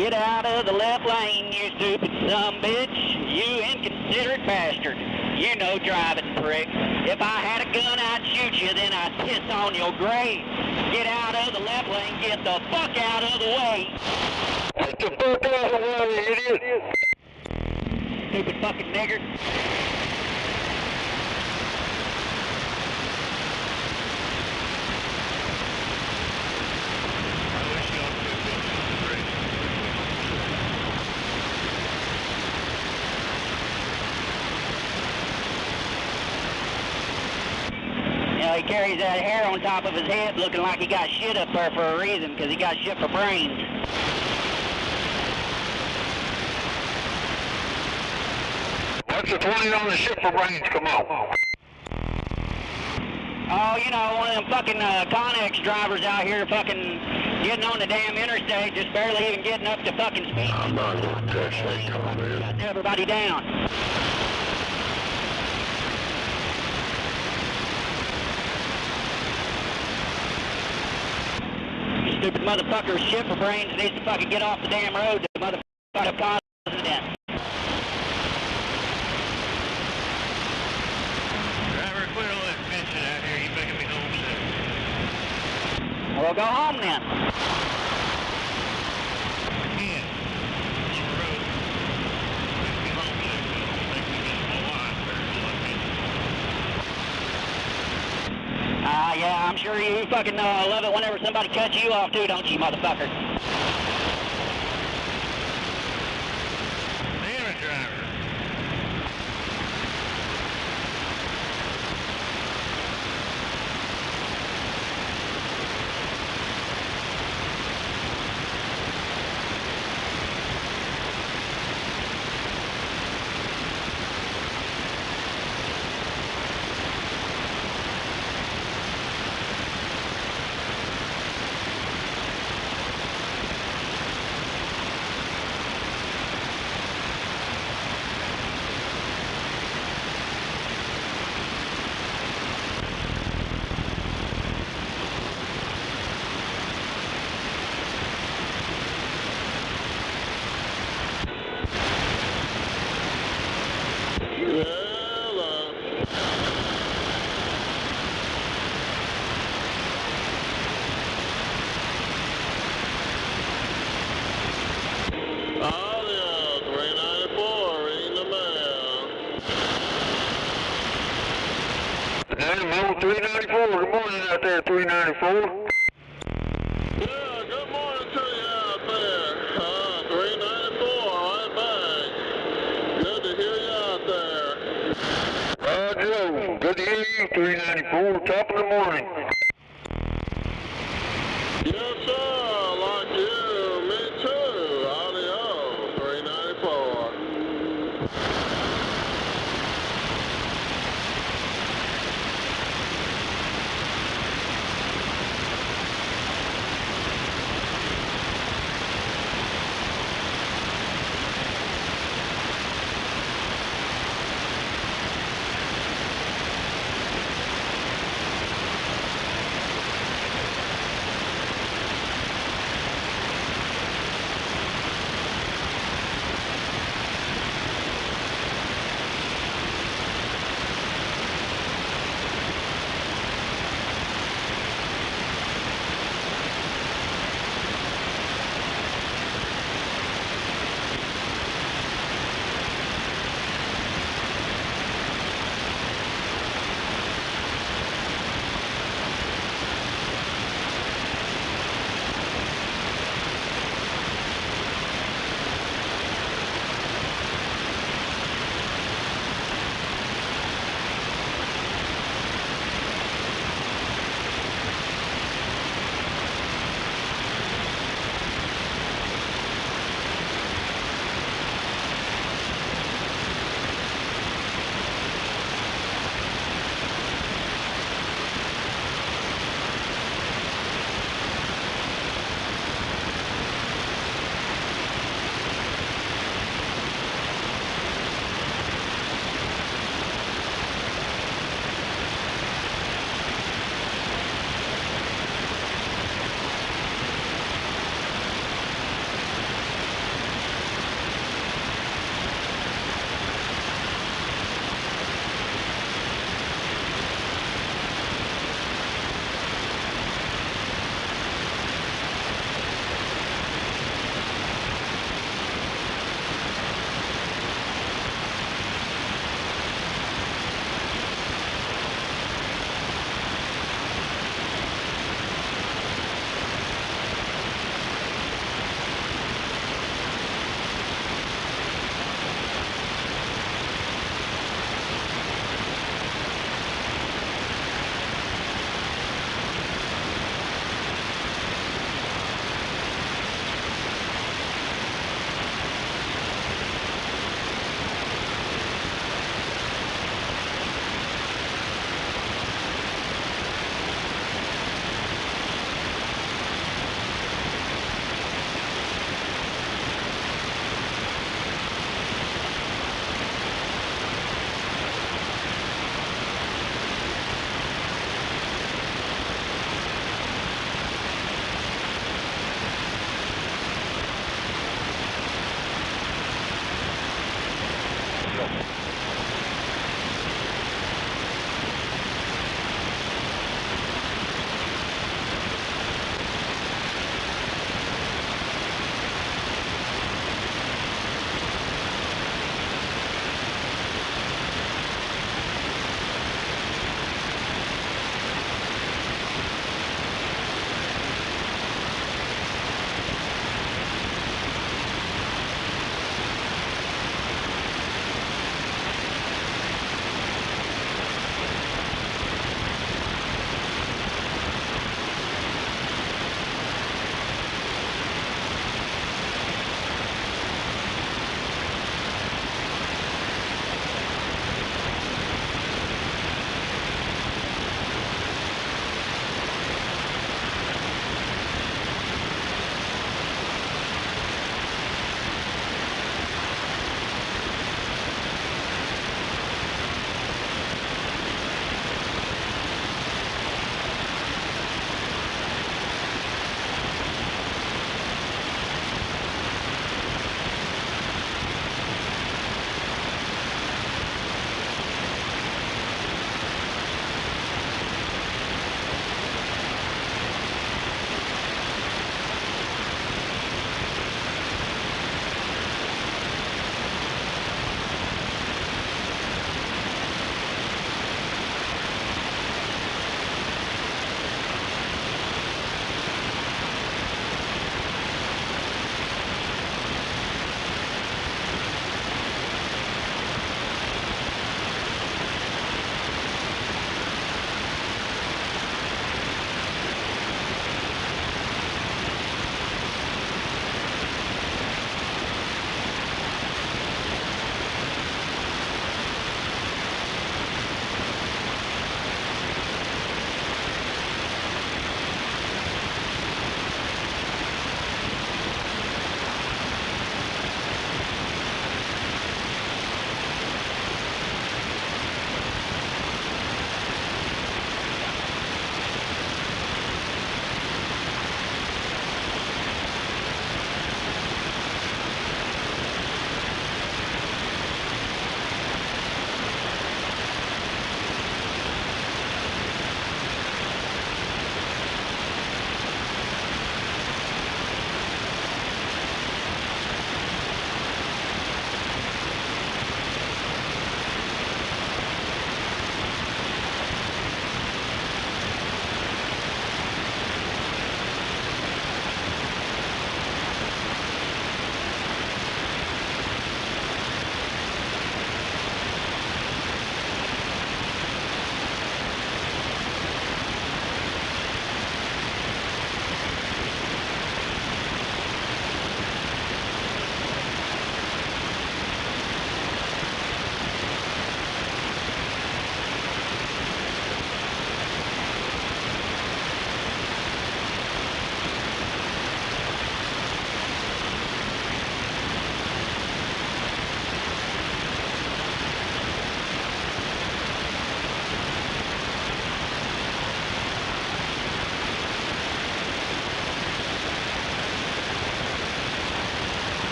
Get out of the left lane, you stupid sumbitch. You inconsiderate bastard. You know driving, prick. If I had a gun, I'd shoot you, then I'd piss on your grave. Get out of the left lane, get the fuck out of the way. Get the fuck out of the way, idiot. Stupid fucking nigger. He carries that hair on top of his head looking like he got shit up there for a reason, because he got shit for brains. What's the 20 on the shit for brains? Come on. Oh, you know, one of them fucking Connex drivers out here fucking getting on the damn interstate, just barely even getting up to fucking speed. I'm not going to touch that comment. Got everybody down. Stupid motherfucker with shit for brains needs to fucking get off the damn road. The motherfucker caused the accident. Driver, quit all that bitching out here. You're making me homesick. Well, go home then. I can't. On the road. Makes me homesick. Make me get my wife there. Yeah, I'm sure you fucking love it whenever somebody cuts you off too, don't you, motherfucker? Damn it, driver. Animal 394, good morning out there, 394. Yeah, good morning to you out there. 394, right back. Good to hear you out there. Joe, good to hear you, 394, top of the morning. Yes, sir, like you, me too. Audio, 394.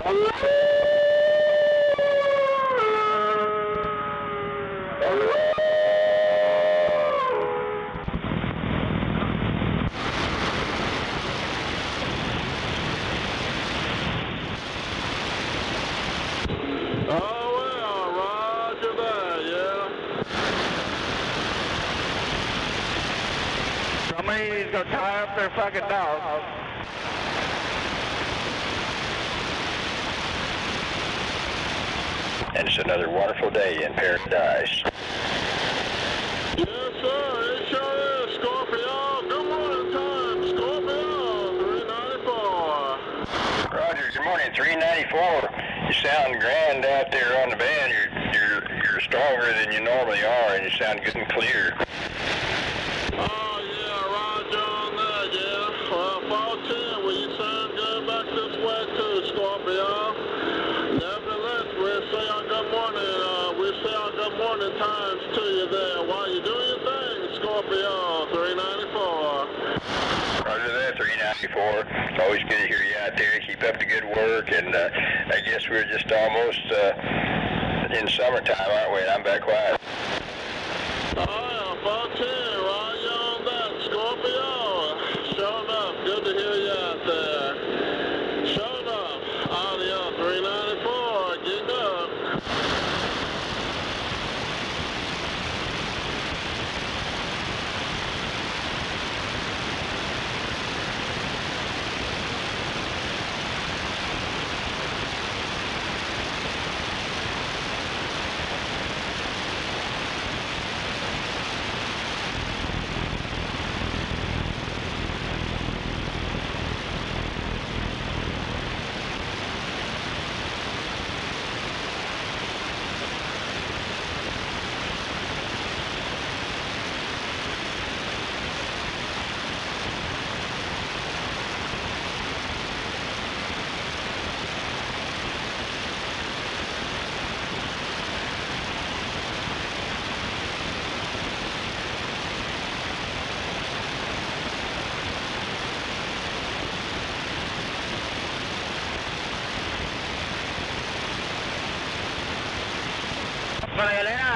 Somebody's gonna tie up their fucking dog. And it's another wonderful day in paradise. Yes, sir. It sure is, Scorpio. Good morning time, Scorpio. 394. Roger, good morning, 394. You sound grand out there on the band. You're stronger than you normally are, and you sound good and clear. Oh, yeah, Roger on that, yeah. Well, 410, well, you sound good back this way too, Scorpio. Nevertheless, we'll say our good morning times to you there while you do your thing, Scorpio 394. Roger that, 394. It's always good to hear you out there. Keep up the good work, and I guess we're just almost in summertime, aren't we? And I'm back quiet. Oh, yeah, 410, right you on that, Scorpio. Sure enough, good to hear you out there. Sure enough, audio 394, get up. Elena.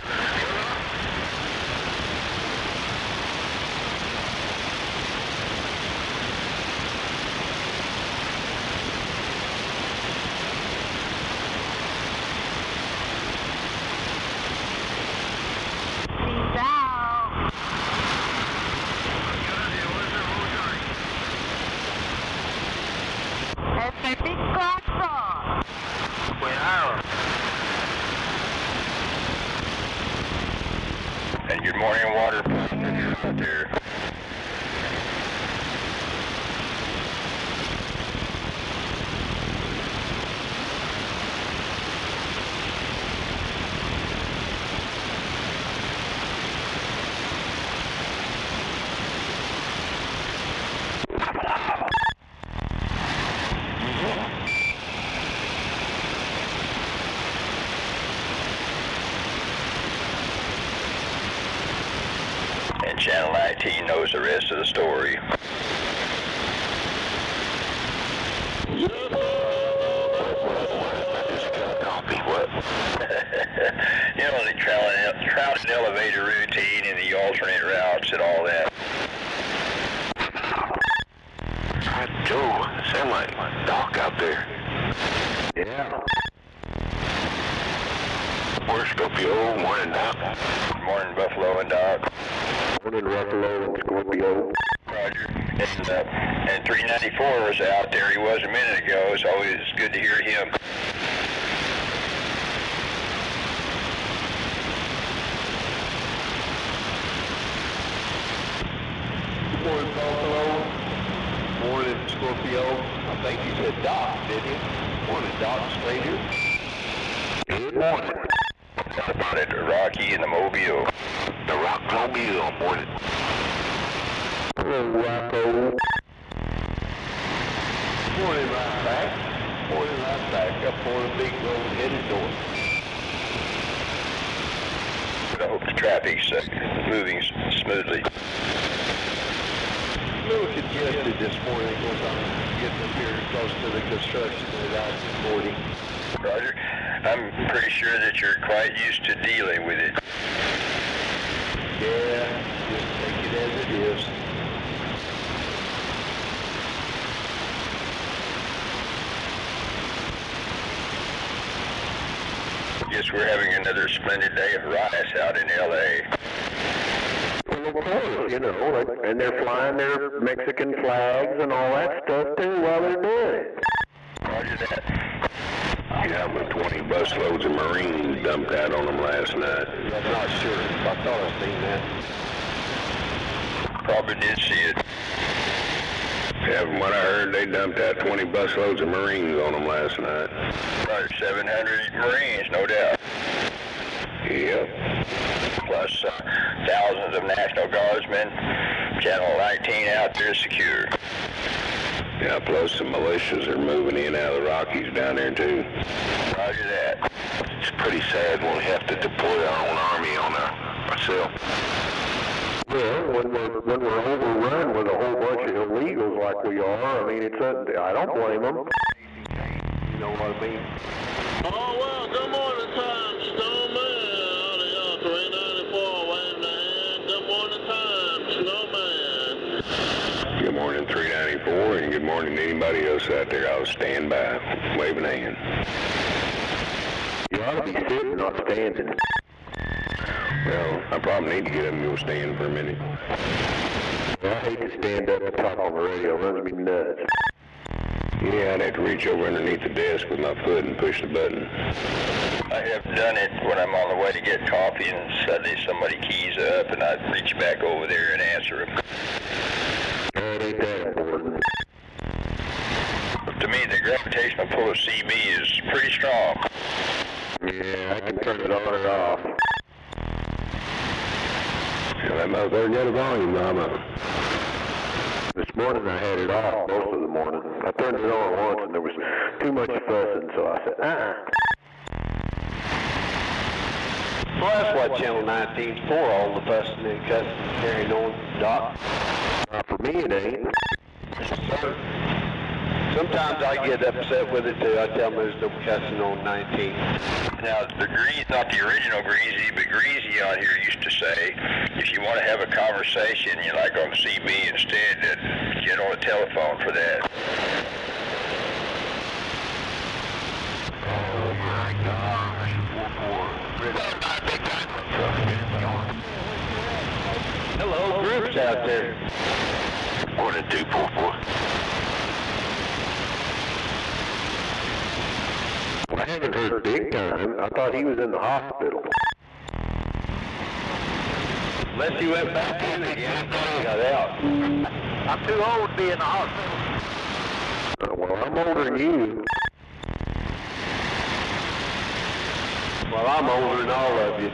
And good morning, water out there. And Channel 19 knows the rest of the story. What? You know, the crowded elevator routine and the alternate routes and all that. Joe, sound like Doc out there. Yeah. Where's Scorpio? Morning, Doc. Good morning, Buffalo and Doc. Morning, Buffalo and Scorpio. Roger. And 394 was out there. He was a minute ago. It's always good to hear him. Morning, Buffalo. Morning, Scorpio. I think you said Doc, didn't you? Morning, Doc, stranger. Good morning. What about it, Rocky and the Mobile? The Rock Mobile, morning. Hello, Rocco. Morning, right back. Morning, right back. Up on the big road headed north. I hope the traffic's moving smoothly. little congested this morning. Of course, I'm getting up here close to the construction at I-40. Roger. I'm pretty sure that you're quite used to dealing with it. Yeah, just take it as it is. Guess we're having another splendid day of rice out in L.A. Well, of course, you know, and they're flying their Mexican flags and all that stuff too while they're doing it. Roger that. Yeah, with 20 busloads of Marines dumped out on them last night. I'm not sure. I thought I'd seen that. Probably did see it. Yeah, from what I heard, they dumped out 20 busloads of Marines on them last night. Probably 700 Marines, no doubt. Yep. Plus thousands of National Guardsmen. Channel 19 out there secure. Yeah, plus some militias are moving in out of the Rockies down there too. Roger that. It's pretty sad when we have to deploy our own army on ourselves. Well, when we're overrun with a whole bunch of illegals like we are, I mean, I don't blame them. You know what I mean? Oh, well, good morning time, Snowman. Out of 394, waving the hand. Good morning time, Snowman. Good morning, 394, and good morning to anybody else out there. I'll stand by, waving a hand. You ought to be sitting, not standing. Well, I probably need to get up and go stand for a minute. I hate to stand up and talk on the radio. It runs me nuts. Yeah, I'd have to reach over underneath the desk with my foot and push the button. I have done it when I'm on the way to get coffee and suddenly somebody keys up and I reach back over there and answer them. It ain't that important. To me, the gravitational pull of CB is pretty strong. Yeah, I can turn it on or off. Yeah, that motherfucker got a volume, mama. This morning I had it off most of the morning. I turned it on once and there was too much fussing, so I said, Well, that's what Channel 19's for, all the fussing and cussing and carrying on, Doc. Not for me, it ain't. Sometimes I get upset with it too. I tell them there's no cussing on 19. Now, the Greasy, not the original Greasy, but Greasy on here used to say, if you want to have a conversation, you like on CB instead, get on the telephone for that. Oh my gosh. Hello, groups out there. Morning, 244. I haven't heard Big Time. I thought he was in the hospital. Unless he went back in again, he got out. I'm too old to be in the hospital. Well, I'm older than you. Well, I'm older than all of you.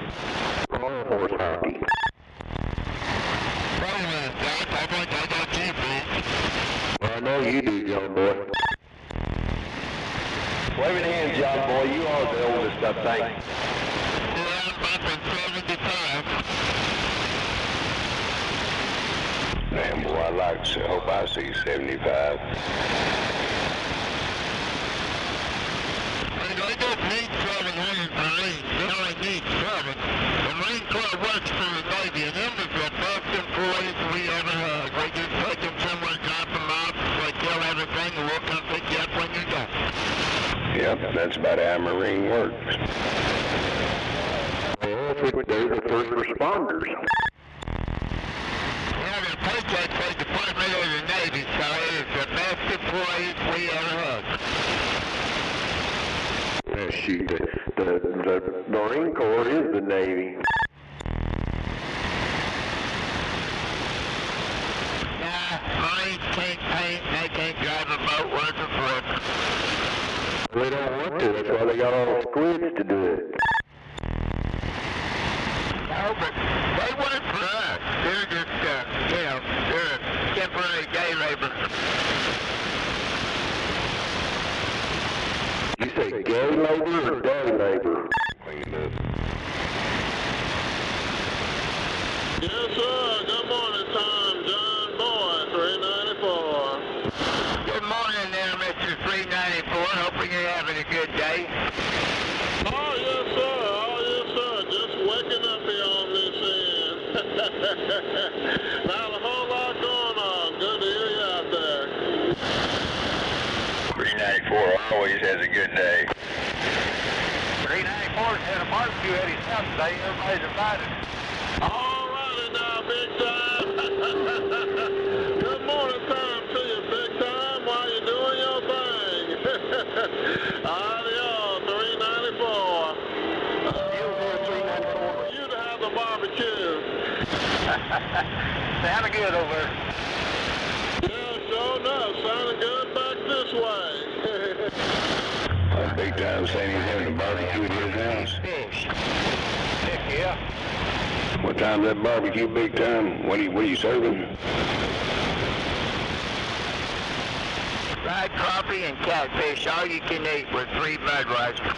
Horse hockey. Wait a minute, Doc. I think I got you, please. Well, I know you do, young boy. Waving hands, young boy. You are the oldest, I think. Yeah, I'm back in 75. Damn, boy, I'd like to hope I see 75. They don't need 700 Marines. They only need 7. The Marine Corps works for the Navy, and them is the best employees we ever had. We just take them somewhere, drop them off, they kill everything, and we'll come pick you up when you're done. Yep, that's about how a Marine works. Well, they're the first responders. Well, the paycheck for the Department of the Navy, so it is the best employees we ever had. Shoot, the Marine Corps is the Navy. Nah, Marines can't paint, they can't drive a boat worth a foot. They don't want to. That's why they got all the squids to do it. No, but they work for us. They're just, they're temporary day labor. You say gay labor or day labor? Clean up. Yes, sir. Good morning time, John Boy, 390. always has a good day. 394's had a barbecue at his house today. Everybody's invited. All righty now, big time. Good morning time to you, big time, while you're doing your thing. Adios, 394. For you to have the barbecue. Sounding good over there. Yeah, sure enough. Sounding good back this way. Big time saying he's having a barbecue at his house. Fish. Heck yeah. What time's that barbecue, big time? What are you serving? Fried coffee and catfish, all you can eat with 3 Budweiser.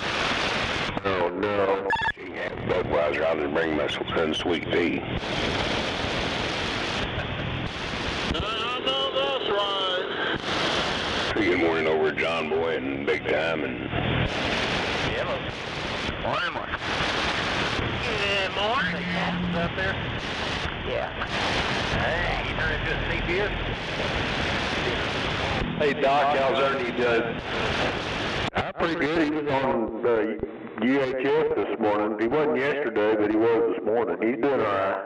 Oh, no. She has Budweiser. I'll just bring my unsweet tea. I know that's right. Good morning over John Boy and Big Time and... Yellow. Morning. Good morning. Up there? Yeah. Hey, you turned into a CPS? Hey, Doc, how's Ernie doing? Pretty good. He was on the UHF this morning. He wasn't yesterday, but he was this morning. He's doing all right.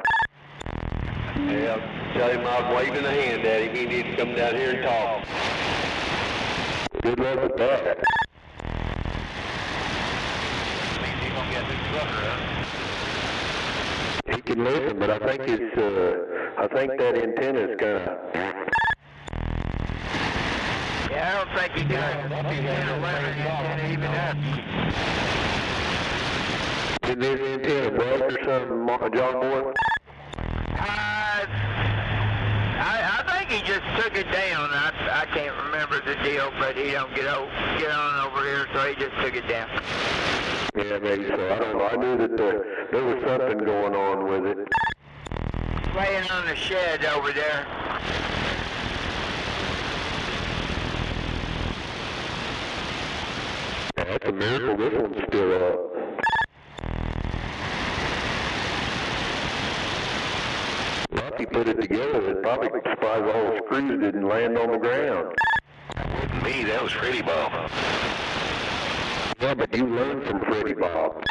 Yeah, tell him I was waving a hand at him. He needs to come down here and talk. Good luck with that. Means he's going to get this trucker, huh? He can listen, but I think that antenna's kind of... Yeah, I don't think he got antenna even up. Did this antenna bust or something, John Boy? I think he just took it down. I can't remember the deal, but he don't get on over here, so he just took it down. Yeah, maybe so. I don't know. I knew that there was something going on with it. Laying on the shed over there. That's a miracle. This one's still up. Once he put it together, it probably surprised all the screws didn't land on the ground. Wasn't me, that was Freddie Bob. Yeah, but you learned from Freddie Bob.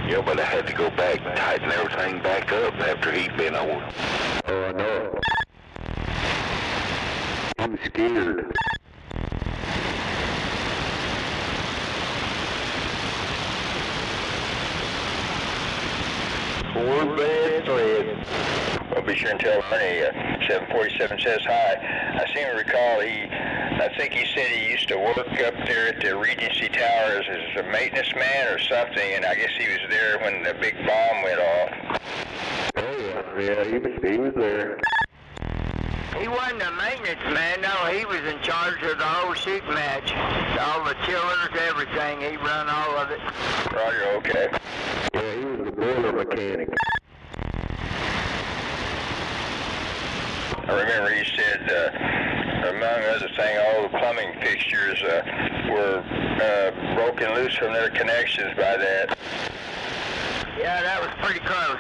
Yeah, but I had to go back and tighten everything back up after he'd been over. Oh, I know. I'm scared. Four bad thread. Well, be sure and tell Ernie 747 says hi. I seem to recall I think he said he used to work up there at the Regency Tower as a maintenance man or something, and I guess he was there when the big bomb went off. Oh, yeah, he was there. He wasn't a maintenance man, no. He was in charge of the whole shoot match. All the chillers, everything. He run all of it. Roger, okay. Yeah, he was the boiler mechanic. I remember he said, among other things, all the plumbing fixtures were broken loose from their connections by that. Yeah, that was pretty close.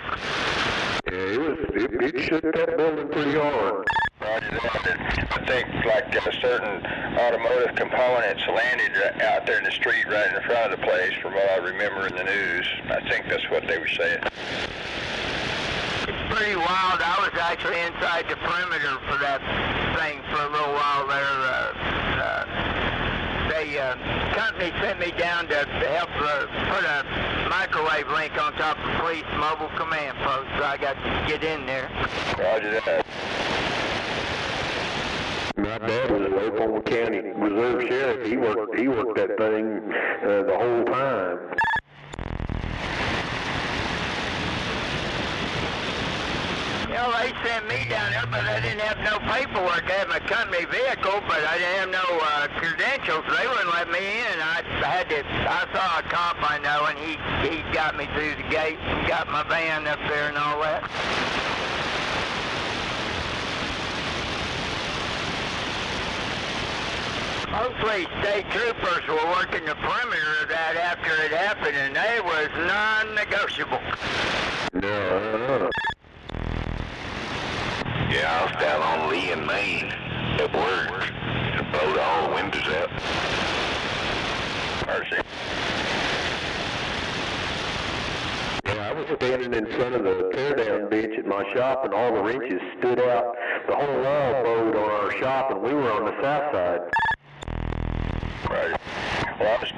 Yeah, it shook that building pretty hard. Roger that. I think like certain automotive components landed out there in the street right in front of the place from what I remember in the news. I think that's what they were saying. It's pretty wild. I was actually inside the perimeter for that thing for a little while there. The company sent me down to help put a microwave link on top of police mobile command post, so I got to get in there. Roger that. My dad was a Oklahoma County Reserve Sheriff. He worked that thing the whole time. You know, they sent me down there, but I didn't have no paperwork. I had my company vehicle, but I didn't have no credentials. They wouldn't let me in. I saw a cop I know, and he got me through the gate and got my van up there and all that. Mostly state troopers were working the perimeter of that after it happened, and they was non-negotiable. No. Yeah, I was down on Lee and Main at work. The boat all that. Mercy. Yeah, I was standing in front of the teardown bench at my shop, and all the wrenches stood out. The whole wall bowed on our shop, and we were on the south side. Right. Well, I was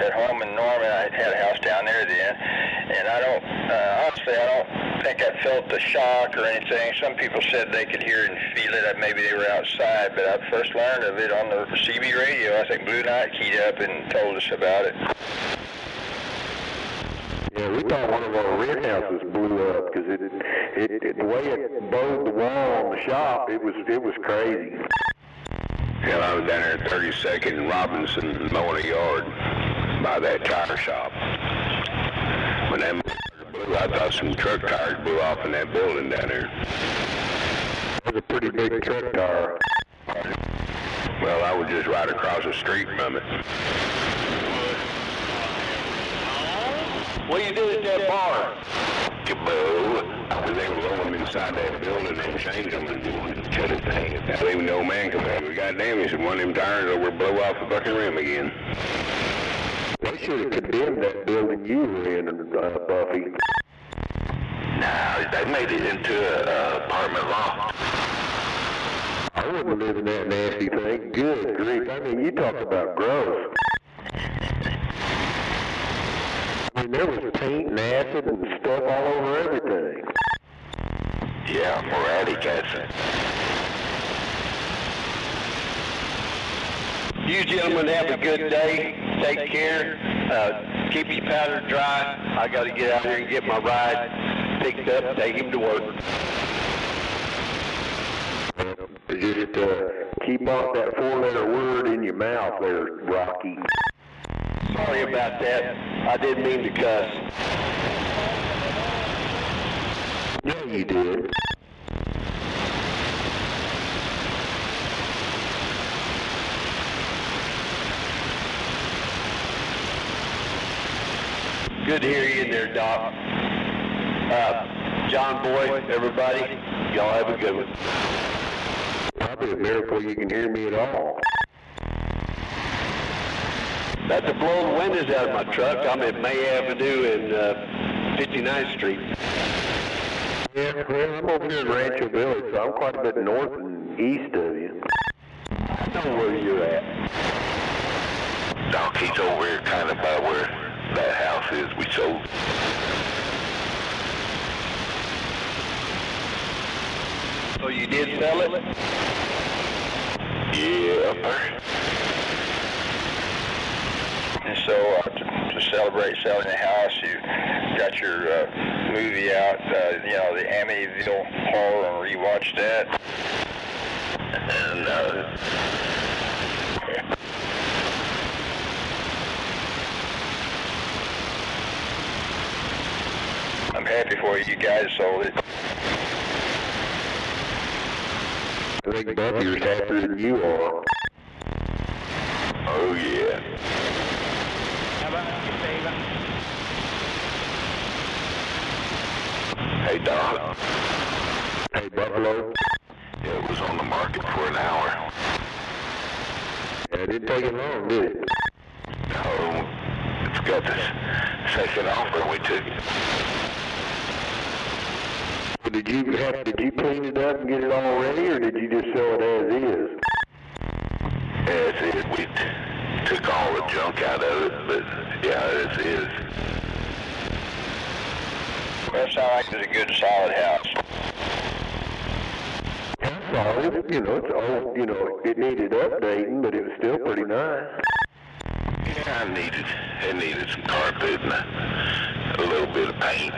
at home in Norman. I had a house down there then, and honestly, I don't think I felt the shock or anything. Some people said they could hear and feel it. Maybe they were outside, but I first learned of it on the CB radio. I think Blue Knight keyed up and told us about it. Yeah, we thought one of our rent houses blew up because the way it bowed the wall on the shop, it was crazy. Hell, I was down there at 32nd and Robinson mowing a yard by that tire shop. When that blew, I thought some truck tires blew off in that building down there. It was a pretty big truck tire. Well, I was just right across the street from it. What do you do at that bar? Kaboo! I was able to lower them inside that building and change them and shut it down. Now, even the old man come back. Goddamn, he said one of them tires over blow off the fucking rim again. They should have condemned that building you were in, Buffy. Nah, they made it into an apartment loft. I wouldn't live in that nasty thing. Good grief. I mean, you talk about gross. I mean, there was paint and acid and stuff all over everything. Yeah, moratic acid. You gentlemen have a good day. Take care. Keep your powder dry. I got to get out here and get my ride picked up, take him to work. Just keep off that four-letter word in your mouth there, Rocky. Sorry about that. I didn't mean to cuss. Yeah, you did. Good to hear you in there, Doc. John Boy, everybody, y'all have a good one. Probably a miracle you can hear me at all. About to blow the windows out of my truck. I'm at May Avenue and 59th Street. Yeah, well, I'm over here in Rancho Village, so I'm quite a bit north and east of you. I know where you're at. Doc, he's over here kind of by where that house is we sold. So you did sell it? Yeah. And so to celebrate selling the house, you got your movie out, the Amityville Horror, and rewatched that. And I'm happy for you. You guys sold it. I think Buffy's happier than you are. oh yeah. How about you, Steven? Hey Doc. Hey, Buffalo. Yeah, it was on the market for an hour. Yeah, it didn't take you long, did it? No, it's got this second offer and we took it. Well, did you clean it up and get it all ready, or did you just sell it as is? As is, we took all the junk out of it, but yeah, as is. Well, it sounds like it's a good, solid house. That's solid. It's old, it needed updating, but it was still pretty nice. Yeah, it needed some carpet and a little bit of paint.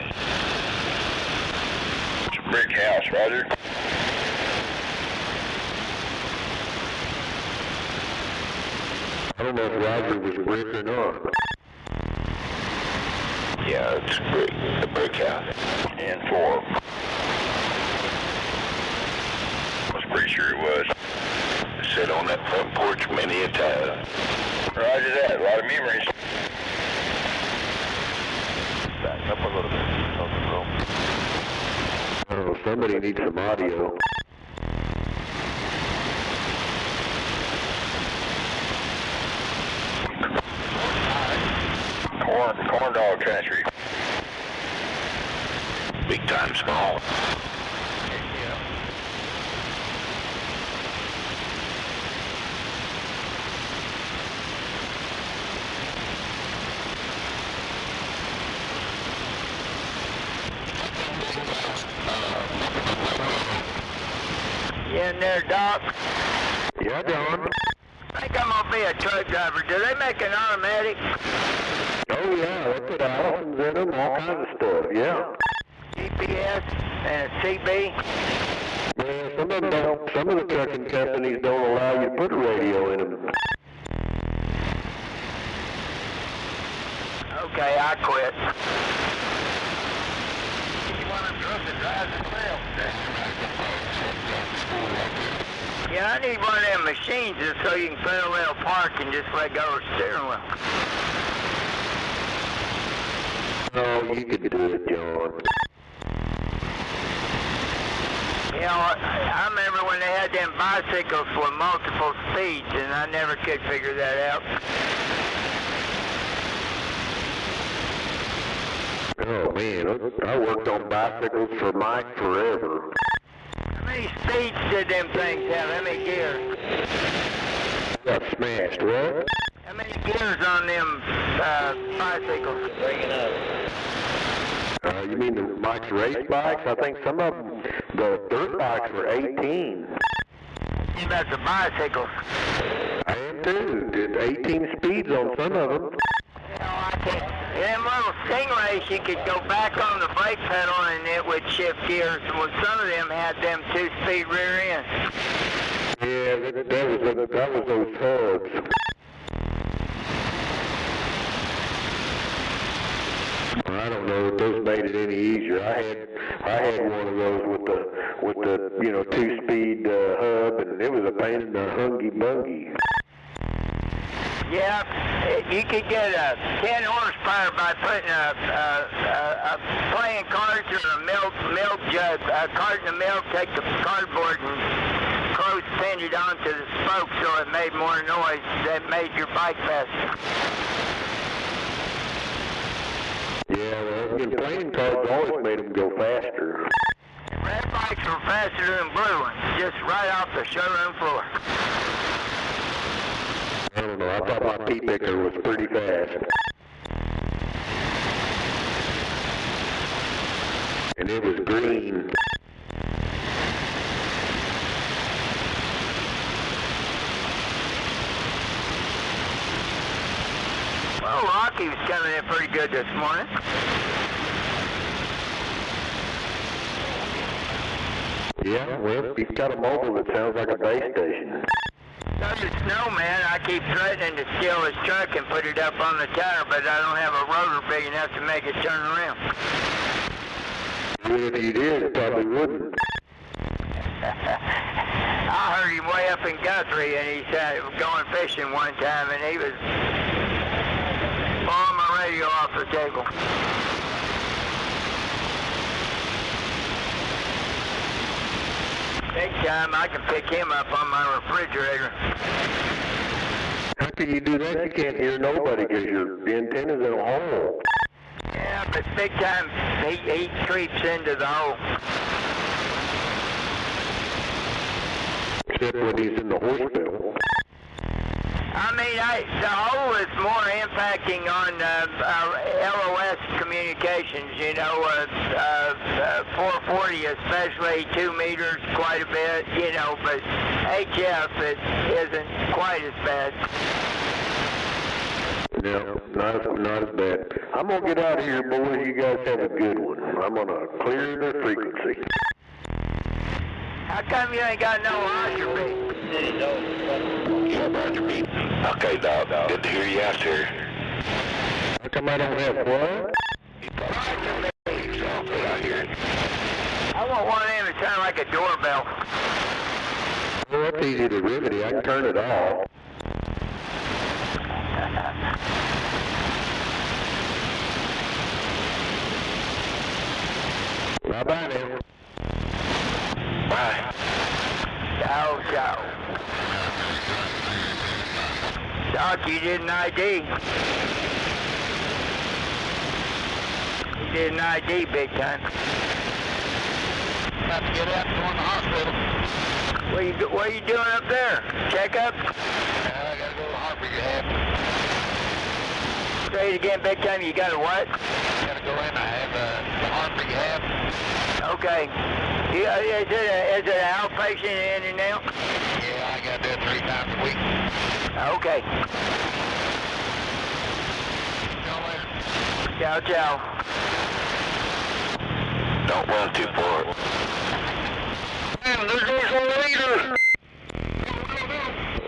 It's a brick house, Roger. I don't know if Roger was brick or not. Yeah, it's a brick house. And four. I was pretty sure it was. Sit on that front porch many a time. Roger that. A lot of memories. Back up a little bit. I don't know, somebody needs some audio. corn dog country. Big time small. You in there, Doc? Yeah, John. I think I'm gonna be a truck driver. Do they make an automatic? Oh, yeah, they put Allisons in them, all kinds of stuff, yeah. GPS and a CB? Yeah, some of them don't. Some of the trucking companies don't allow you to put a radio in them. Okay, I quit. Yeah, I need one of them machines just so you can parallel park and just let go of the steering wheel. Oh, you could do it, John. You know, I remember when they had them bicycles with multiple speeds, and I never could figure that out. Oh, man, I worked on bicycles for Mike forever. How many speeds did them things have? How many gears? Got smashed, what? How many gears on them bicycles? Bringing up. You mean the Mike's race bikes? I think some of them, the dirt bikes were 18. That's the bicycles. I am too. Did 18 speeds on some of them. You know, I can't. Them little Stingrays, you could go back on the brake pedal and it would shift gears. Well, some of them had them 2-speed rear ends. Yeah, that was those hubs. I don't know if those made it any easier. I had one of those with the 2-speed hub, and it was a pain in the hungy-bungy. Yeah, you could get 10 horsepower by putting playing cards or a milk jug, a carton of milk, take the cardboard and close pin it onto the spoke so it made more noise. That made your bike faster. Yeah, well, playing cards always made them go faster. Red bikes were faster than blue ones, just right off the showroom floor. I don't know, I thought my P-Picker was pretty fast. And it was green. Well, Rocky was coming in pretty good this morning. Yeah, well, he's got a mobile that sounds like a base station. So the snowman, I keep threatening to steal his truck and put it up on the tire, but I don't have a rotor big enough to make it turn around. Even if you did, it probably wouldn't. I heard him way up in Guthrie, and he said he was going fishing one time, and he was blowing my radio off the table. Big time, I can pick him up on my refrigerator. How can you do that? You can't hear nobody because your antenna's in a hole. Yeah, but big time, he creeps into the hole. Except when he's in the hospital. I mean, the hole is more impacting on LOS communications, 440 especially, 2 meters quite a bit, but HF it isn't quite as bad. No, not as bad. I'm going to get out of here, boys. You guys have a good one. I'm going to clear the frequency. How come you ain't got no Roger beat? Yeah, Roger beat. Okay, Doc. Good to hear you out there. How come I don't have what? Roger beat. Out here. I want one of them to sound like a doorbell. Well, that's easy to remedy. I can turn it off. Bye-bye now. Bye. Ciao, ciao. Doc, you didn't ID. did an ID big time. About to get out and go in the hospital. What are you doing up there? Checkup? I gotta go to the heart rehab. Say it again big time. You got a what? Gotta go in. I have the heart rehab. Okay. Is it an outpatient in and out? Yeah, I gotta do it 3 times a week. Okay. See y'all later. Ciao, ciao. Don't run too far. Man, there goes our leader.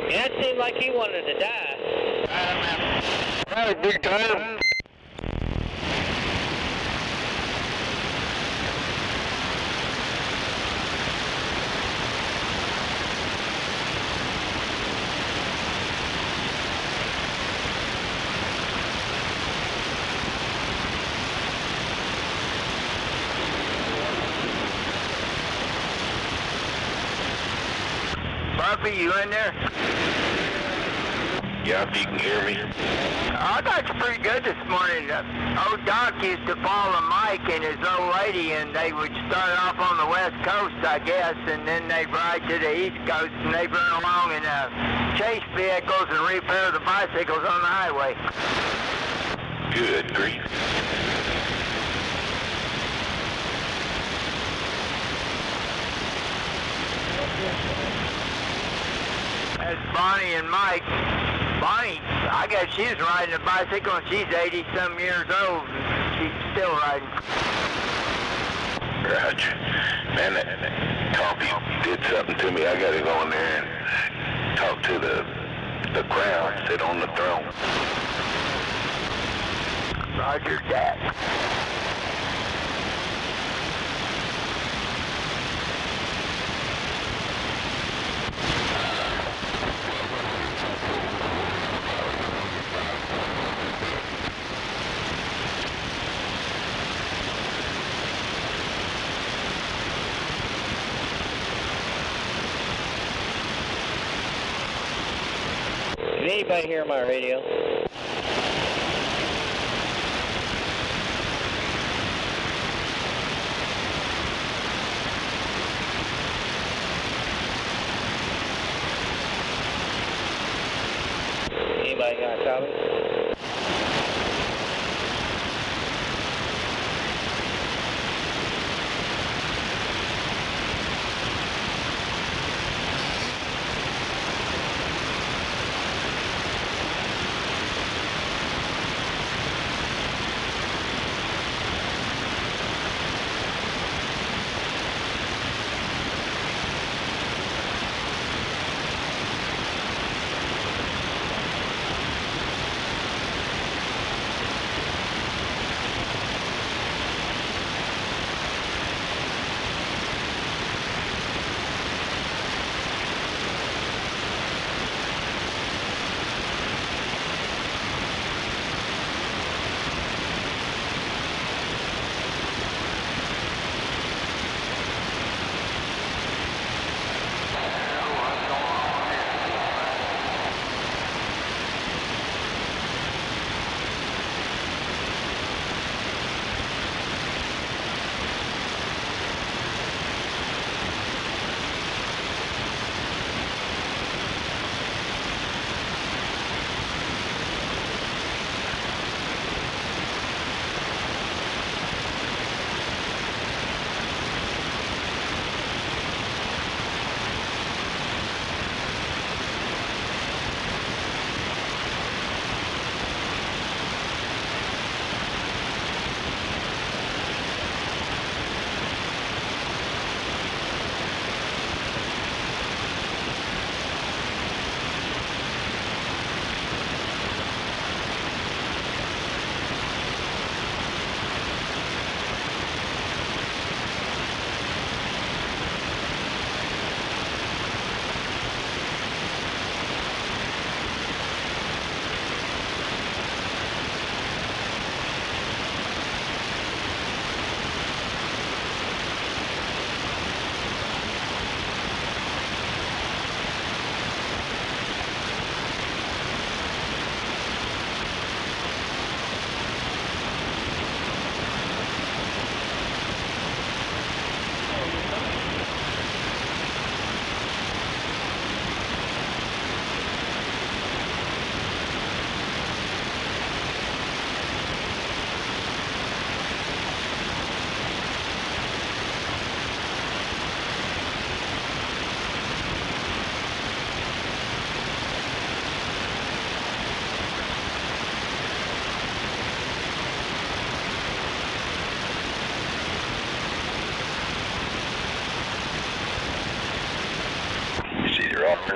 Yeah, it seemed like he wanted to die. Right, big time. Buffy, you in there? Yeah, if you can hear me. I thought you pretty good this morning. Old Doc used to follow Mike and his old lady, and they would start off on the west coast, I guess, and then they'd ride to the east coast, and they'd run along and chase vehicles and repair the bicycles on the highway. Good grief. That's Bonnie and Mike. Bonnie, I guess she's riding a bicycle and she's 80-some years old. She's still riding. Roger. Man, that coffee did something to me. I gotta go in there and talk to the crown, sit on the throne. Roger that. Can anybody hear my radio? Anybody got a copy?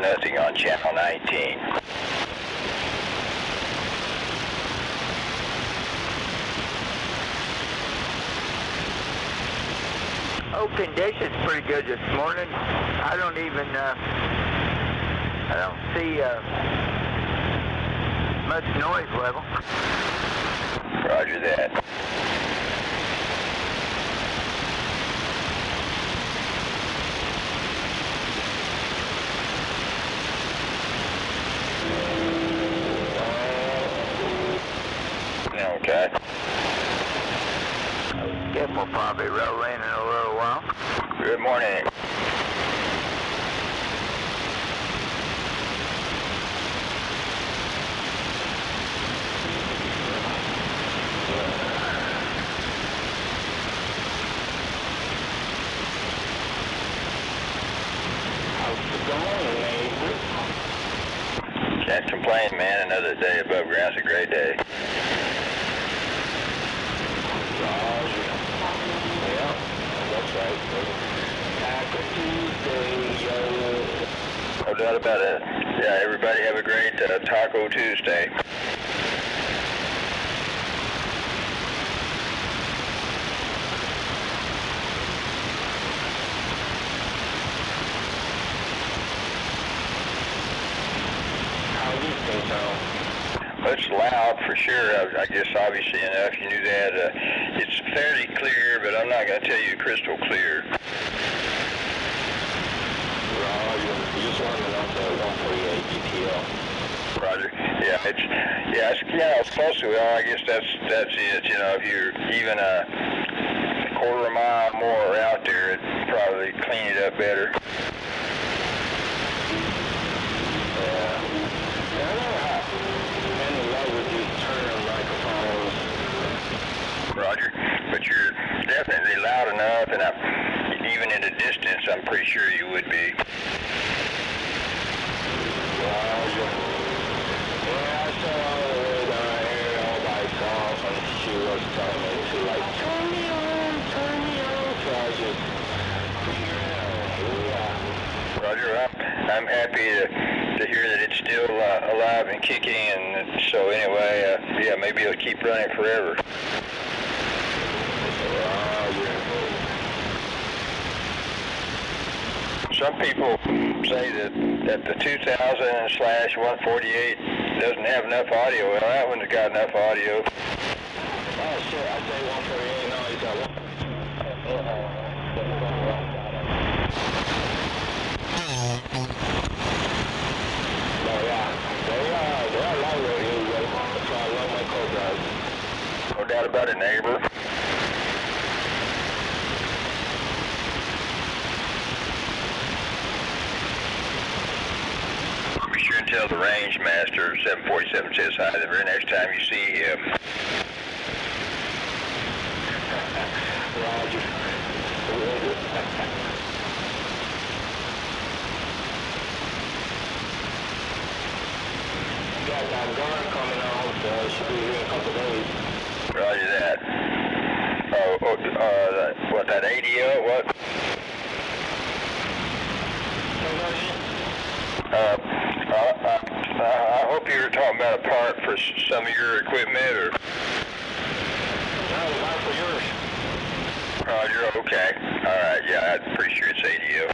nothing on channel 19. Oh, conditions pretty good this morning. I don't see much noise level. Roger that. Okay. Guess we'll probably roll in a little while. Good morning. Can't complain, man. Another day above ground's a great day. Yeah, that's right. Taco Tuesday, yo. No doubt about it. Yeah, everybody have a great Taco Tuesday. It's loud for sure. I guess obviously enough. You knew that. It's fairly clear, but I'm not going to tell you crystal clear. You just wanted off the 148 GTL. Roger. Yeah, it's close to it. I guess that's it. You know, if you're even a quarter of a mile more out there, it'd probably clean it up better. Roger, but you're definitely loud enough, and even in the distance, I'm pretty sure you would be. Roger. Yeah, I saw all the way down here all by itself, and she was telling me to like, turn me on, so I just figured it out. Roger, I'm happy to hear that it's still alive and kicking, and so anyway, yeah, maybe it'll keep running forever. Some people say that the 2000/148 doesn't have enough audio. Well, that one's got enough audio. Oh shit, I say 148, no, he's got one. Oh yeah, they're live radio, that's why I love my co-guys. No doubt about it, neighbor. Tell the range master 747 says hi the very next time you see him. Roger. Got that gun coming out, so it should be here in a couple days. Roger that. What, that ADO, what? I hope you were talking about a part for some of your equipment, or? No, not for yours. Roger, okay. All right, yeah, I'm pretty sure it's ADO.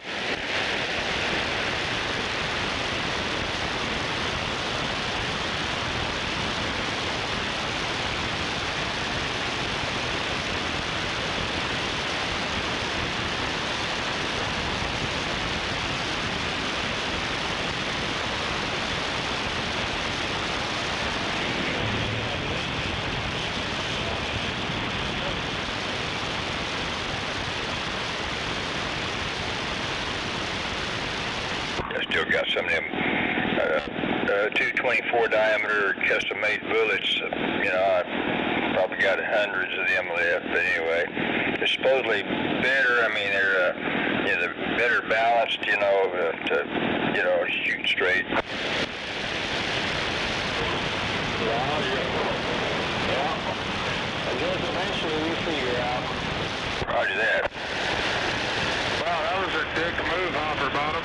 Still got some of them 224 diameter custom-made bullets. You know, I probably got hundreds of them left. But anyway, they're supposedly better. I mean, they're better balanced. You know, to shoot straight. Yeah. I guess eventually we figure out. Roger that. Wow, that was a dick move, Hopper Bottom.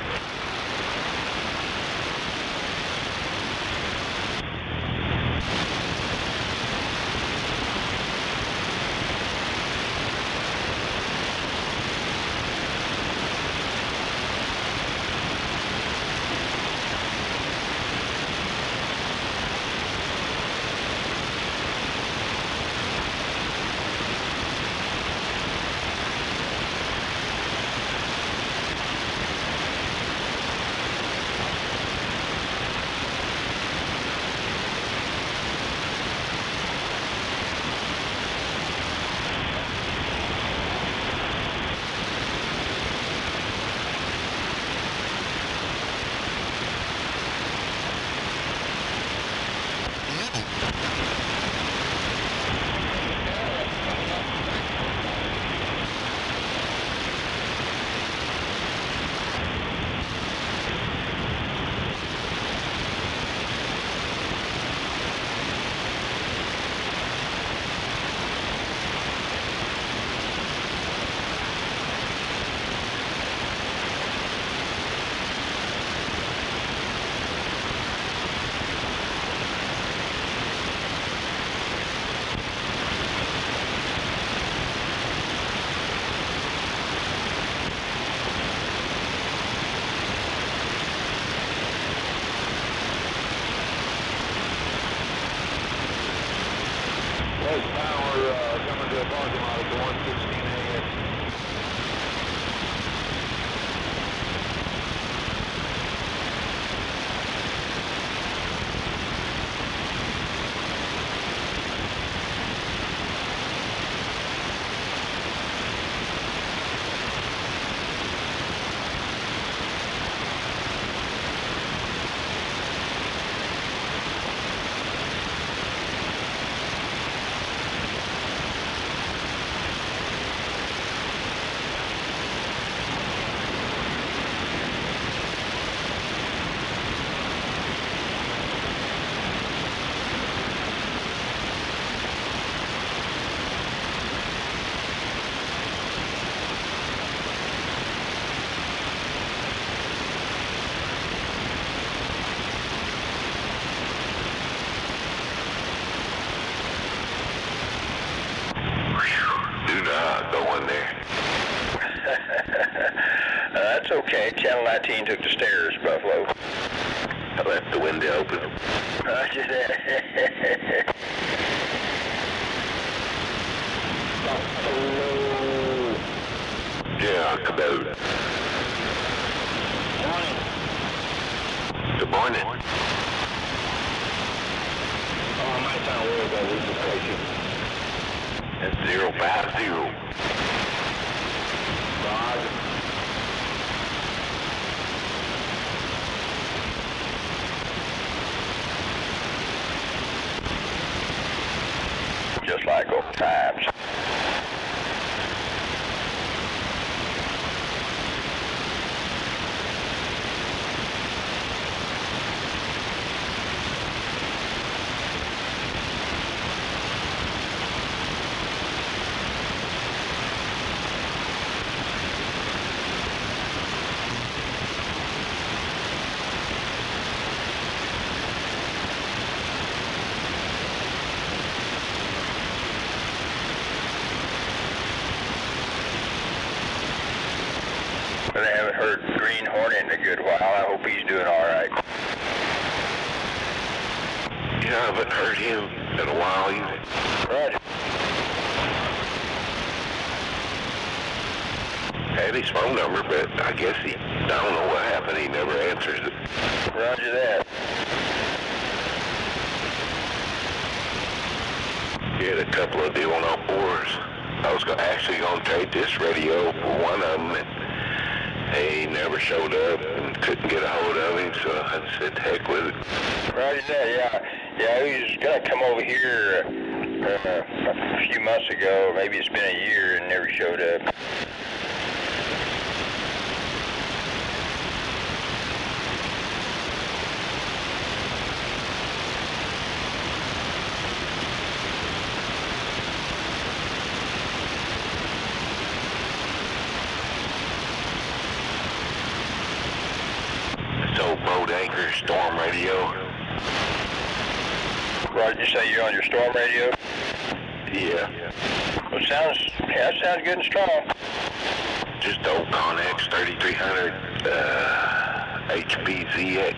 West Power coming to a parking lot at the 116 AX. That's okay. Channel 19 took the stairs, Buffalo. I left the window open. Roger that. Yeah, come out. Good morning. Oh, my town will go with the station. That's 050. Roger. Just like old times. But I haven't heard Green Hornet in a good while. I hope he's doing all right. Yeah, I haven't heard him in a while either. Roger. Had his phone number, but I guess I don't know what happened. He never answers it. Roger that. He had a couple of deal on boards. I was actually going to trade this radio for one of them, and he never showed up and couldn't get a hold of him, so I said, heck with it. Roger that, yeah. Yeah, he was going to come over here a few months ago. Maybe it's been a year and never showed up. Boat anchor storm radio. Roger, you say you're on your storm radio? Yeah. Well, that sounds good and strong. Just old Connex 3300 HPZX.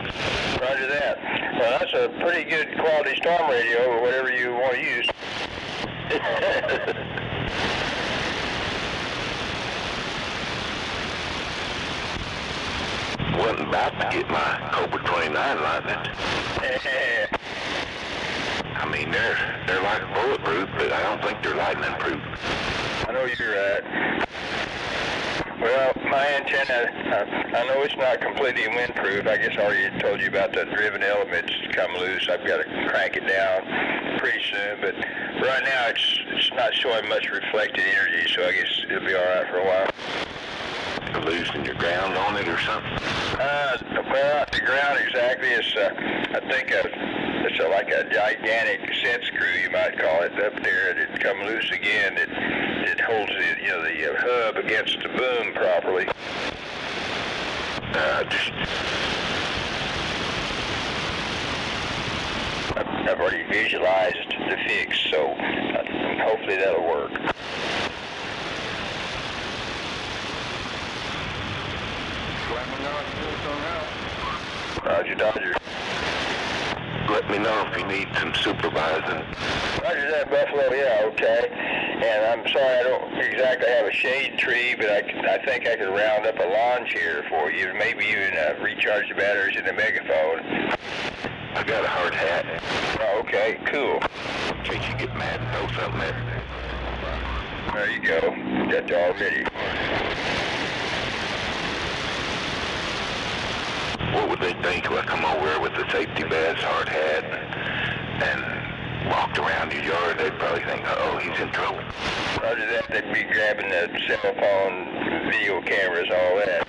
Roger that. Well, that's a pretty good quality storm radio, or whatever you want to use. Wasn't about to get my Cobra 29 Lightning. I mean, they're like bulletproof, but I don't think they're lightning proof. I know you're right. Well, my antenna, I know it's not completely windproof. I guess I already told you about the driven elements come loose. I've got to crank it down pretty soon, but right now it's not showing much reflected energy, so I guess it'll be all right for a while. Losing your ground on it or something? Well, the ground exactly is, I think it's like a gigantic set screw, you might call it, up there. It come loose again. It holds the hub against the boom properly. I've already visualized the fix, so hopefully that'll work. Let me know if you do something else. Roger, Dodger. Let let me know if you need some supervising. Roger that, Buffalo. Yeah, okay. And I'm sorry I don't exactly have a shade tree, but I think I could round up a lawn chair for you. Maybe even recharge the batteries in the megaphone. I got a hard hat. Oh, okay, cool. In case you get mad and throw something at me. There you go. Got you all ready. What would they think if I come over here with a safety vest, hard hat, and walked around your yard? They'd probably think, oh, he's in trouble. Roger that, they'd be grabbing the cell phone, video cameras, all that.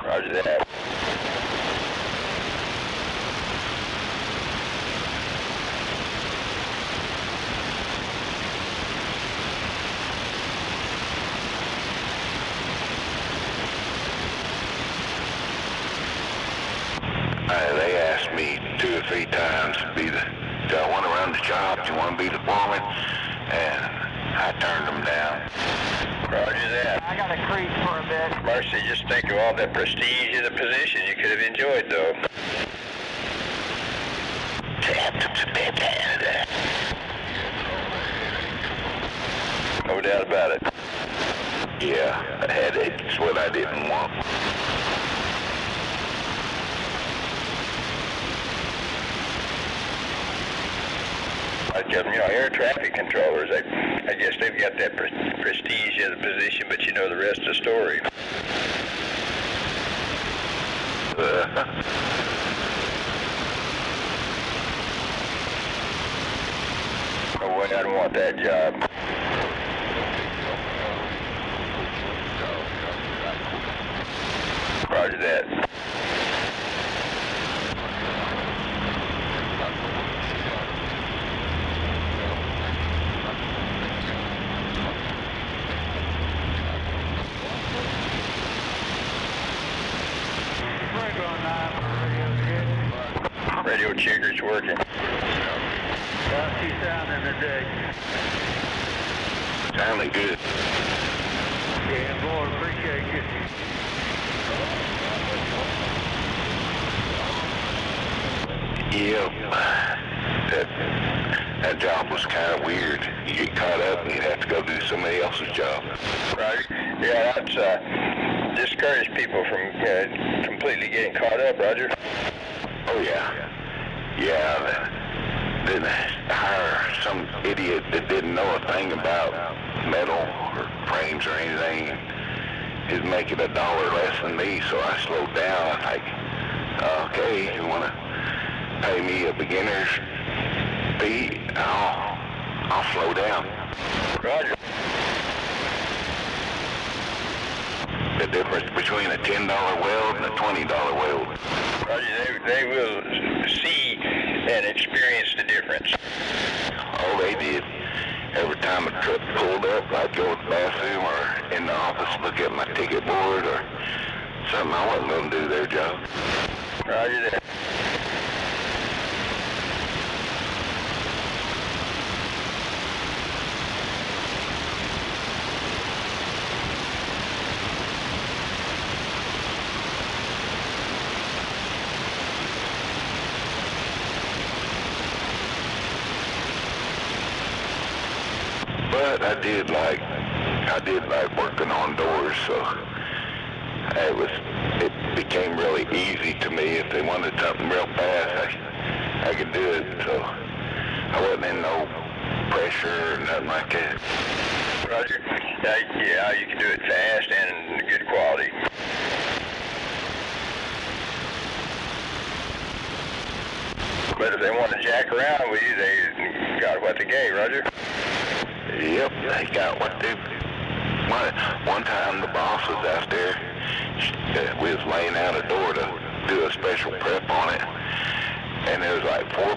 Roger that. They asked me 2 or 3 times to be do I want to run the shop? Do you want to be the foreman? And I turned them down. Roger that. I got a crease for a bit. Mercy, just think of all the prestige of the position you could have enjoyed, though. No doubt about it. Yeah, a headache is what I didn't want. Air traffic controllers, I guess they've got that prestige of the position, but you know the rest of the story. No way, I don't want that job. Roger that. Radio checker's working. How's she sounding today? Sounding good. Yeah, boy, appreciate you. Yep. That job was kind of weird. You get caught up and you have to go do somebody else's job. Right. Yeah, that's discourage people from completely getting caught up, Roger. Oh, yeah. Yeah, then hire some idiot that didn't know a thing about metal or frames or anything. He's making $1 less than me, so I slowed down. I think, okay, you want to pay me a beginner's fee? I'll slow down. Roger. The difference between a $10 weld and a $20 weld. Roger, they will see and experience the difference. Oh, they did. Every time a truck pulled up, I'd go to the bathroom or in the office, look at my ticket board or something. I wasn't going to do their job. Roger that. But I did like working on doors, so it became really easy to me. If they wanted something real fast, I could do it. So I wasn't in no pressure or nothing like that. Roger. Yeah, you can do it fast and good quality. But if they want to jack around with you, they got what they gave, Roger. Yep, they got what they wanted. One time the boss was out there. We was laying out a door to do a special prep on it, and there was like probably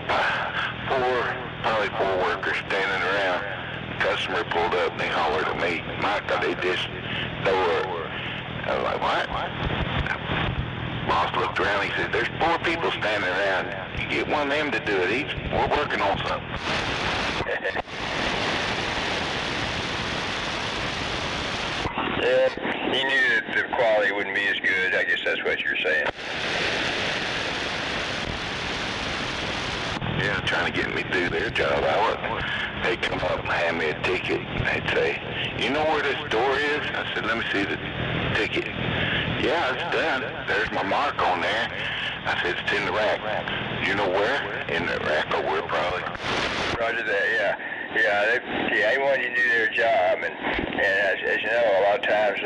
four workers standing around. The customer pulled up and they hollered at me, Mike, I need this door. I was like, what? Boss looked around, he said, there's 4 people standing around. You get one of them to do it. We're working on something. Yeah, he knew that the quality wouldn't be as good. I guess that's what you're saying. Yeah, trying to get me through their job. They'd come up and hand me a ticket. They'd say, you know where this door is? I said, let me see the ticket. Yeah, it's done. There's my mark on there. I said, it's in the rack. You know where? In the rack or where, probably. Roger that, yeah. Yeah, they want you to do their job, and as you know, a lot of times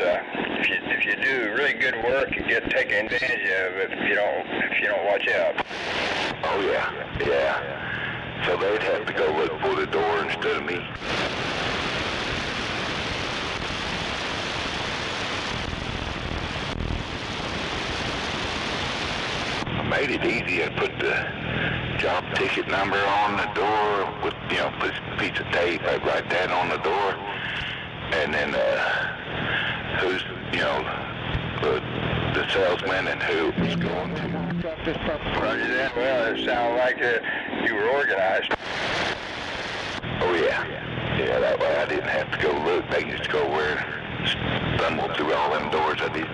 if you do really good work, you get taken advantage of if you don't watch out. Oh yeah. So they'd have to go look for the door instead of me. I made it easy. I put the job ticket number on the door with, put a piece of tape. I'd write that on the door. And then, who's, the salesman and who it was going to. Roger that. Well, it sounded like you were organized. Oh, yeah. Yeah, that way I didn't have to go look. They just go where, stumble through all them doors I did.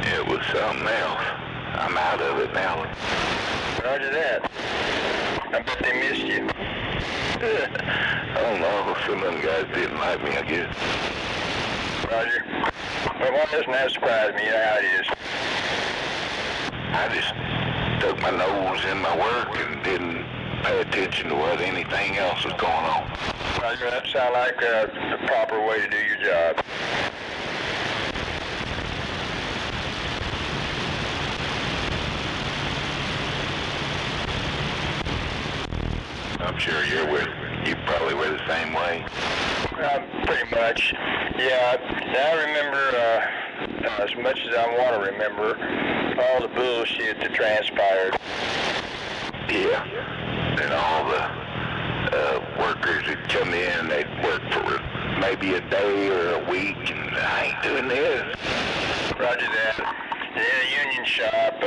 It was something else. I'm out of it now. Roger that. I bet they missed you. I don't know. Some of them guys didn't like me, I guess. Roger. Well, why doesn't that surprise me? You know how it is. I just stuck my nose in my work and didn't pay attention to what anything else was going on. Roger, that sounds like the proper way to do your job. I'm sure you probably were the same way. Pretty much. Yeah, I remember as much as I want to remember all the bullshit that transpired. Yeah, and all the workers that come in, they'd work for maybe a day or a week, and I ain't doing this. Roger that. In a union shop,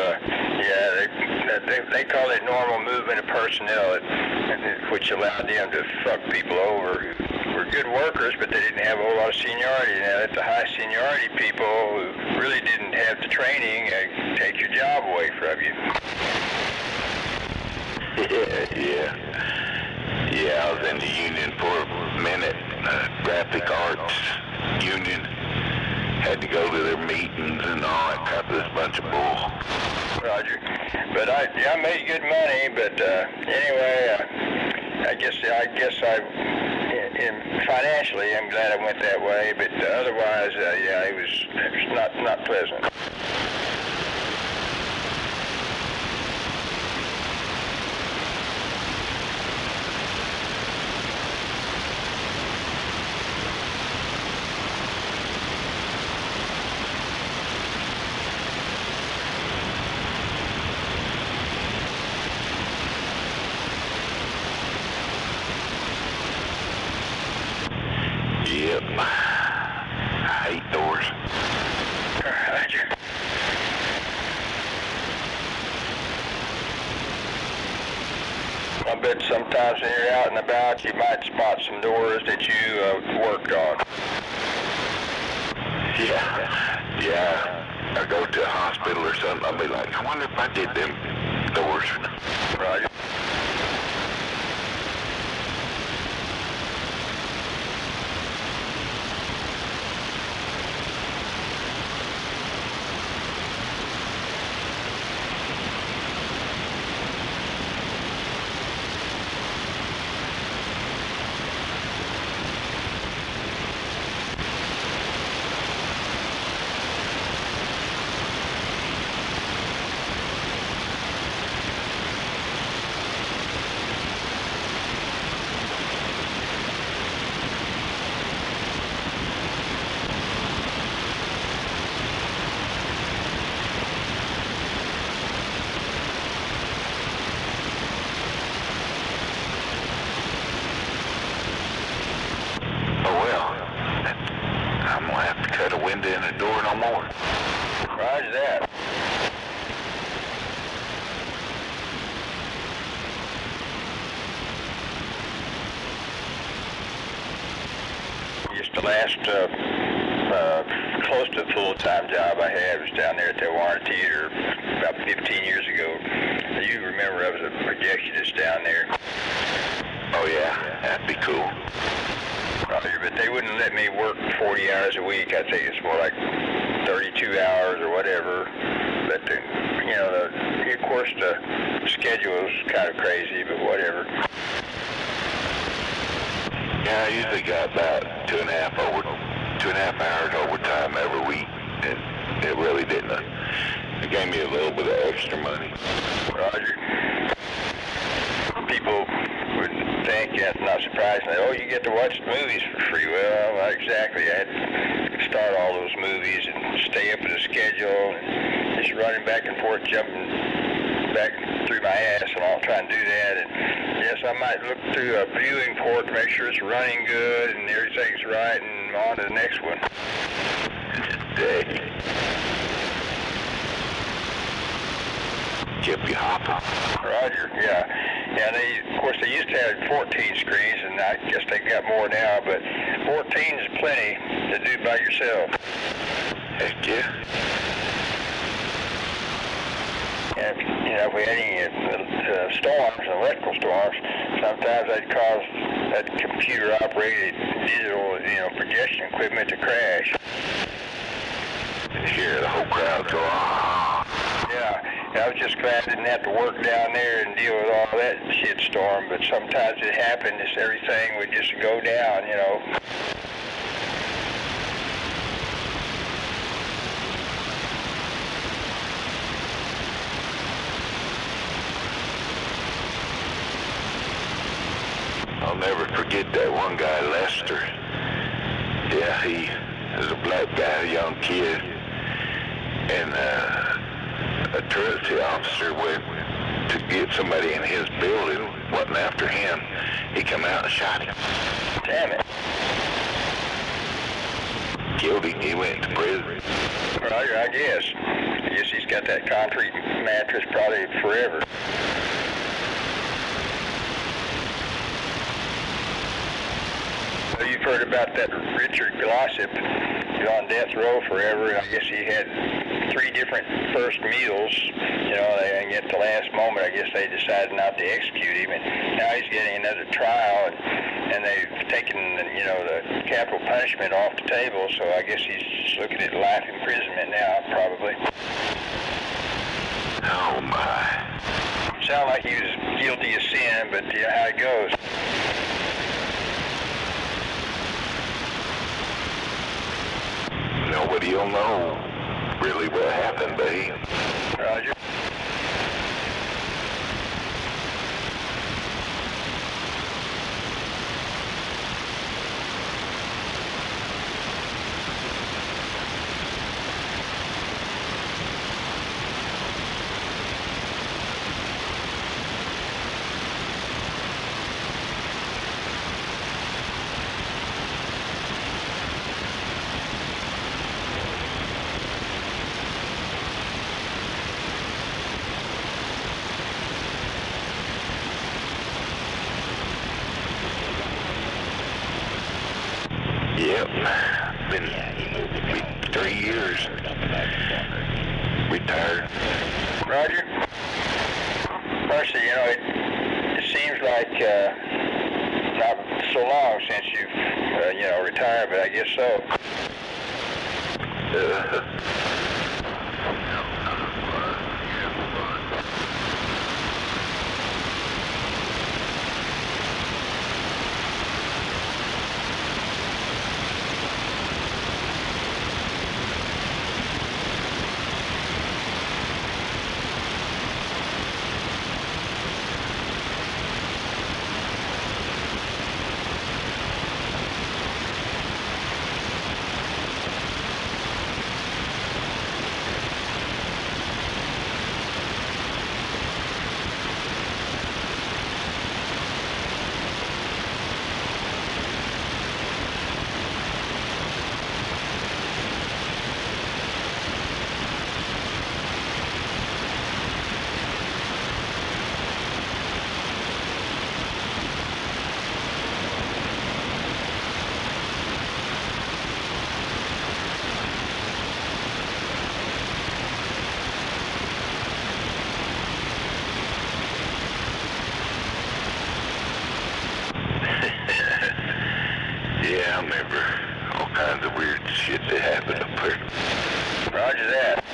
they call it normal movement of personnel, which allowed them to fuck people over who were good workers, but they didn't have a whole lot of seniority. Now, that the high seniority people who really didn't have the training take your job away from you. Yeah, I was in the union for a minute, graphic arts union. Had to go to their meetings and all that crap. This bunch of bull. Roger. But I made good money, but anyway, I guess financially I'm glad I went that way, but otherwise, it was not pleasant. Yep. I hate doors. Roger. I bet sometimes when you're out and about, you might spot some doors that you worked on. Yeah. I go to a hospital or something, I'll be like, I wonder if I did them doors. Roger. in the door no more. Roger that. Just the last close to full-time job I had was down there at the Warren Theater about 15 years ago. You remember I was a projectionist down there. Oh yeah, that'd be cool. Roger, but they wouldn't let me work 40 hours a week. I think it's more like 32 hours or whatever. But of course the schedule was kind of crazy, but whatever. Yeah, I usually got about 2.5 hours overtime every week, and it really didn't. It gave me a little bit of extra money. Roger. People would think, that's not surprising, that, oh, you get to watch the movies for free. Well, not exactly. I had to start all those movies and stay up with the schedule, and just running back and forth, jumping back through my ass and all, trying to do that. And yes, I might look through a viewing port to make sure it's running good and everything's right, and on to the next one. Keep you hopping. Roger, yeah. Yeah, of course, they used to have 14 screens, and I guess they got more now, but 14 is plenty to do by yourself. Heck yeah. And if we had any storms, electrical storms, sometimes they'd cause that computer-operated digital, projection equipment to crash. And hear the whole crowd go, ah. Yeah, I was just glad I didn't have to work down there and deal with all that shit storm, but sometimes it happened, everything would just go down, I'll never forget that one guy, Lester. Yeah, he was a black guy, a young kid, and a trustee officer went to get somebody in his building, wasn't after him. He come out and shot him. Damn it. Killed him. He went to prison. Roger, I guess. He's got that concrete mattress probably forever. You've heard about that Richard Glossip. He's on death row forever. I guess he had 3 different first meals. They didn't get the last moment. I guess they decided not to execute him. And now he's getting another trial, and they've taken, the capital punishment off the table. So I guess he's just looking at life imprisonment now, probably. Oh, my. Sound like he was guilty of sin, but how it goes. Nobody will know really what happened, babe. Roger. Yep, been 3 years. Retired. Roger. Mercy, it seems like not so long since you've, retired, but I guess so. shit that happened up there. Roger that.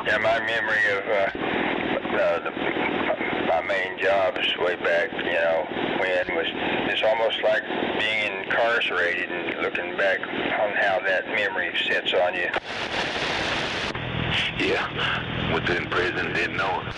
Yeah, my memory of my main jobs way back, when it's almost like being incarcerated and looking back on how that memory sits on you. Yeah, was in prison, didn't know it.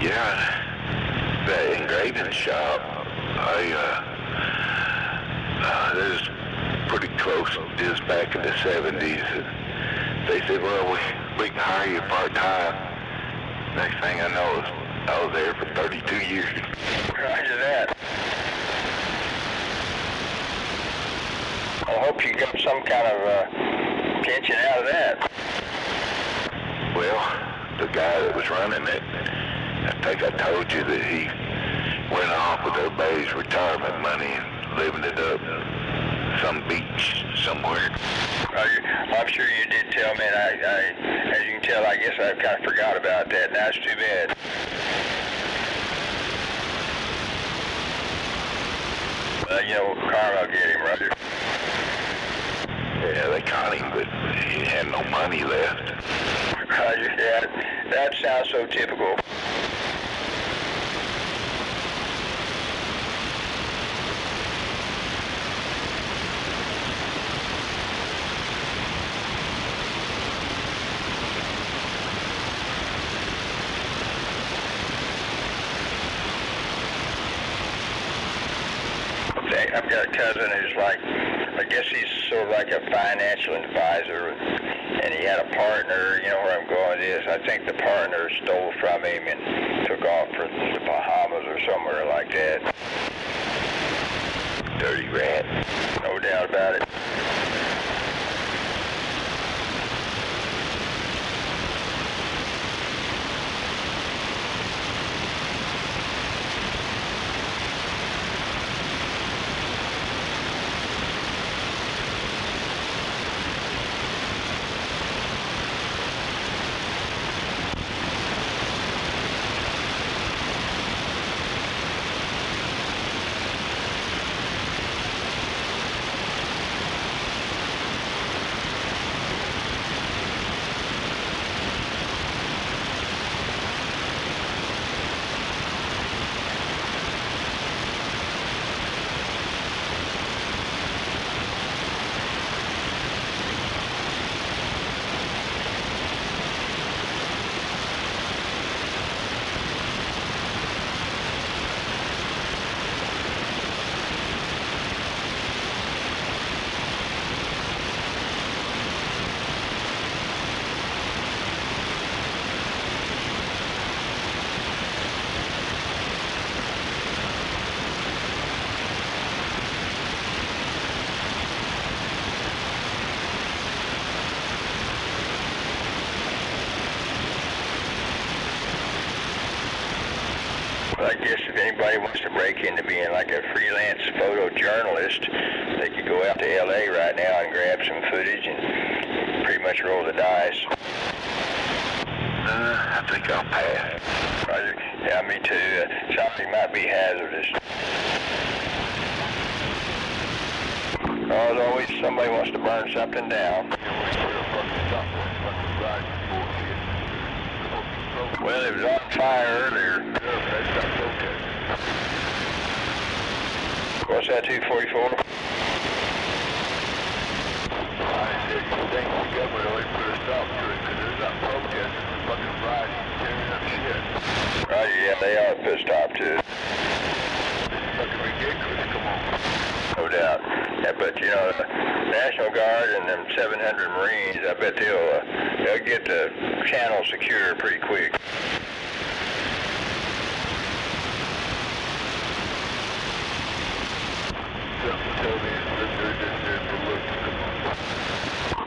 Yeah, that engraving shop, that was pretty close just back in the 70s. They said, well, we can hire you part-time. Next thing I know, I was there for 32 years. Roger that. I hope you got some kind of pension out of that. Well, the guy that was running it, I think I told you that he went off with everybody's retirement money and living it up some beach somewhere. I'm sure you did tell me, and I as you can tell, I guess I kind of forgot about that. That's too bad. Well, karma will get him, Roger. Yeah, they caught him, but he had no money left. Roger, yeah, that sounds so typical. I've got a cousin who's I guess he's sort of like a financial advisor, and he had a partner, where I'm going with this. I think the partner stole from him and took off for the Bahamas or somewhere like that. Dirty rat. No doubt about it. I guess if anybody wants to break into being like a freelance photojournalist, they could go out to LA right now and grab some footage and pretty much roll the dice. I think I'll pass. Roger. Yeah, me too. Something might be hazardous. As always, somebody wants to burn something down. Well, it was on fire earlier. What's that, 244? I said, you think the government always put a stop to it because there's not protesting and fucking rioting and tearing up shit. Roger, yeah, they ought to put a stop to it. It's fucking ridiculous, come on. No no doubt. Yeah, but you know, the National Guard and them 700 Marines, I bet they'll get the channel secure pretty quick.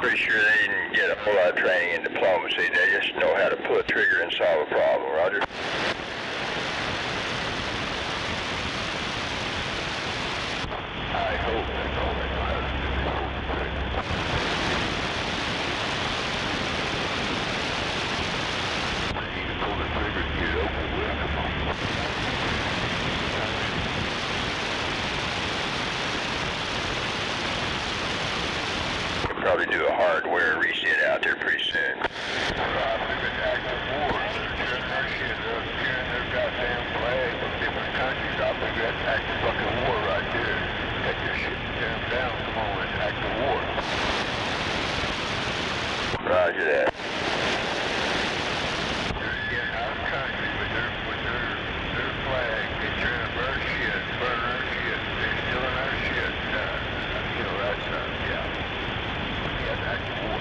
Pretty sure they didn't get a whole lot of training in diplomacy. They just know how to pull a trigger and solve a problem. Roger. I hope that's all they know how to do. They need to pull the trigger to get it over with. Come on. Probably do a hardware reset out there pretty soon. They've been active wars. They're tearing their shit up, tearing their goddamn flag from different countries. I think that's active fucking war right there. Take their shit and tear them down. Come on, it's active war. Roger that. They're getting our country with their flag. They're tearing up our shit, burning our shit. They're stealing our shit. You know, that's, yeah. Active war.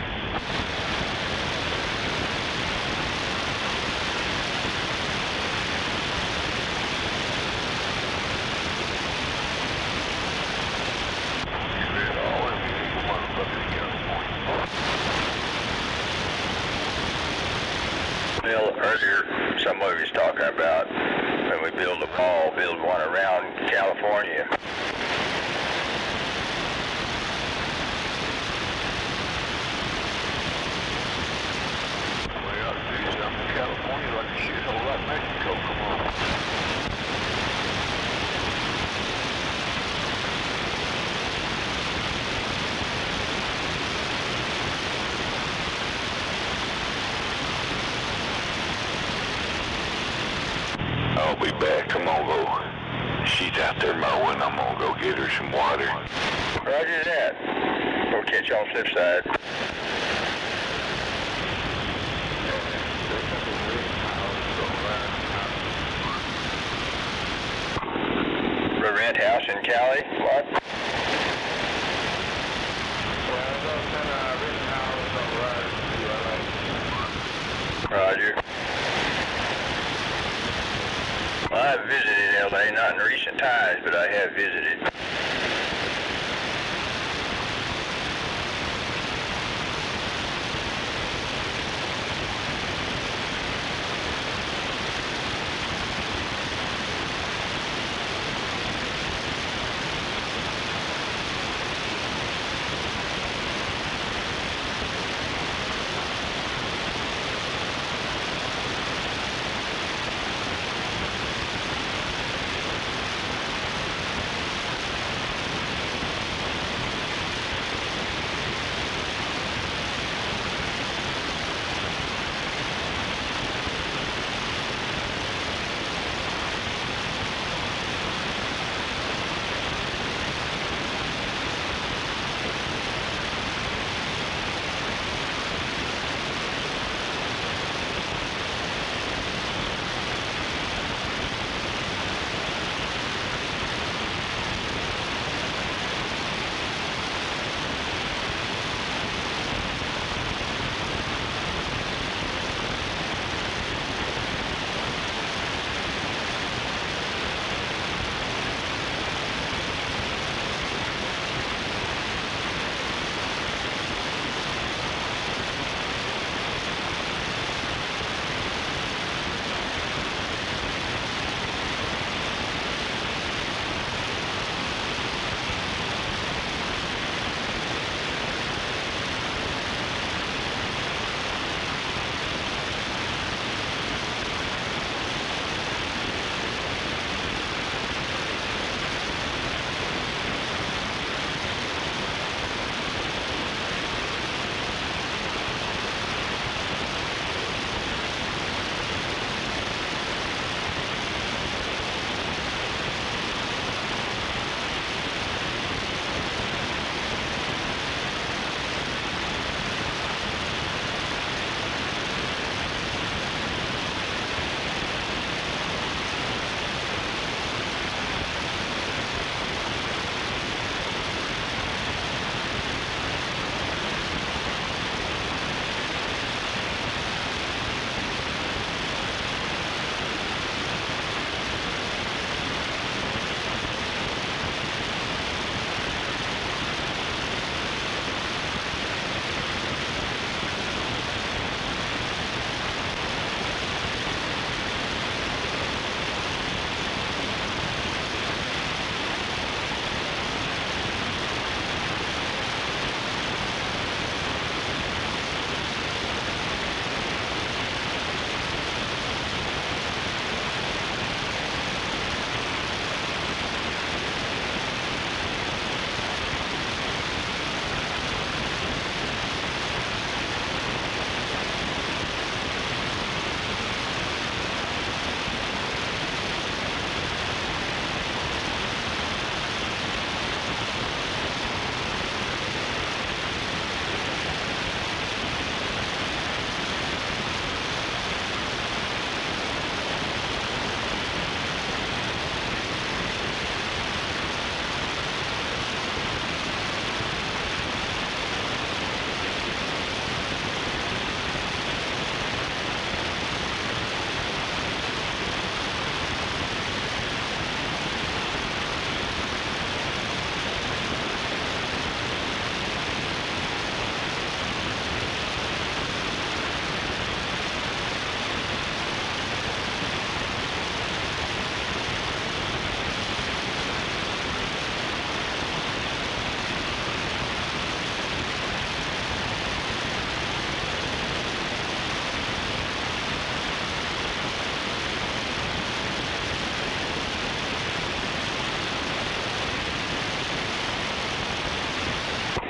Well, earlier, somebody was talking about when we build a wall, build one around California. California like a shithole like Mexico, come on. I'll be back. Come on, go. She's out there mowing. I'm gonna go get her some water. Roger that. We'll catch you on the flip side. Rent house in Cali? What? Roger. Well, I've visited LA, not in recent times, but I have visited.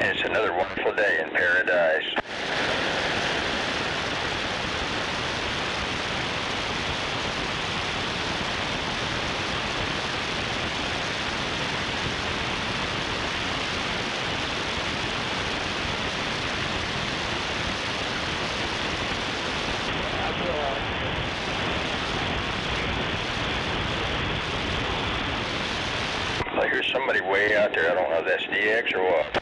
and it's another wonderful day in paradise. I hear somebody way out there. I don't know if that's DX or what.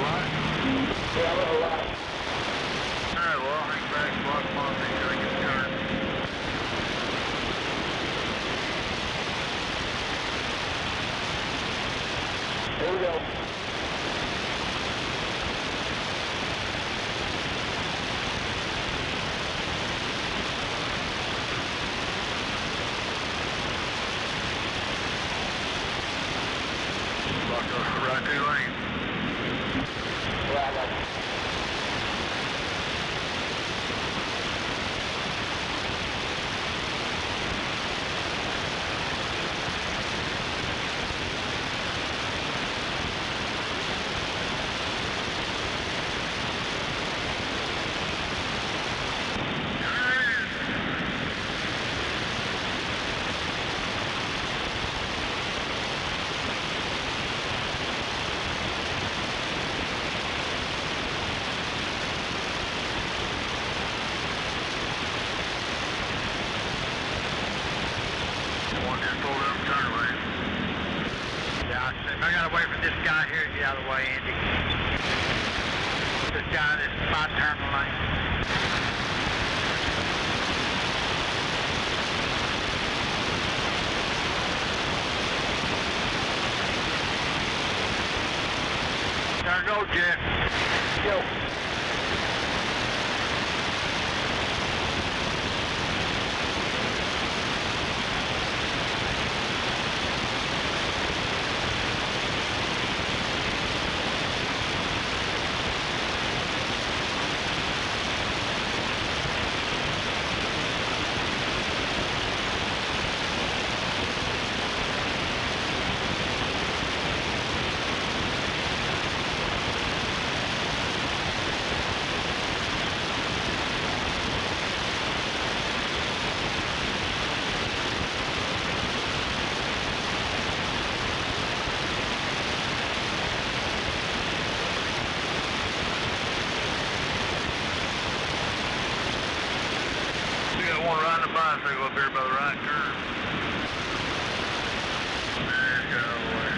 light? Yeah, a little light. Alright, well, I'll hang back, block them on, make sure I get turned. Here we go. Block off the right 2 lanes. Yeah, I got it. One just pulled up and turned away. Yeah, I gotta wait for this guy here to get out of the way, Andy. This guy that's about to turn the lane. There you go, Jeff. Yo. We got one riding a bicycle up here by the right curve. There you go, away.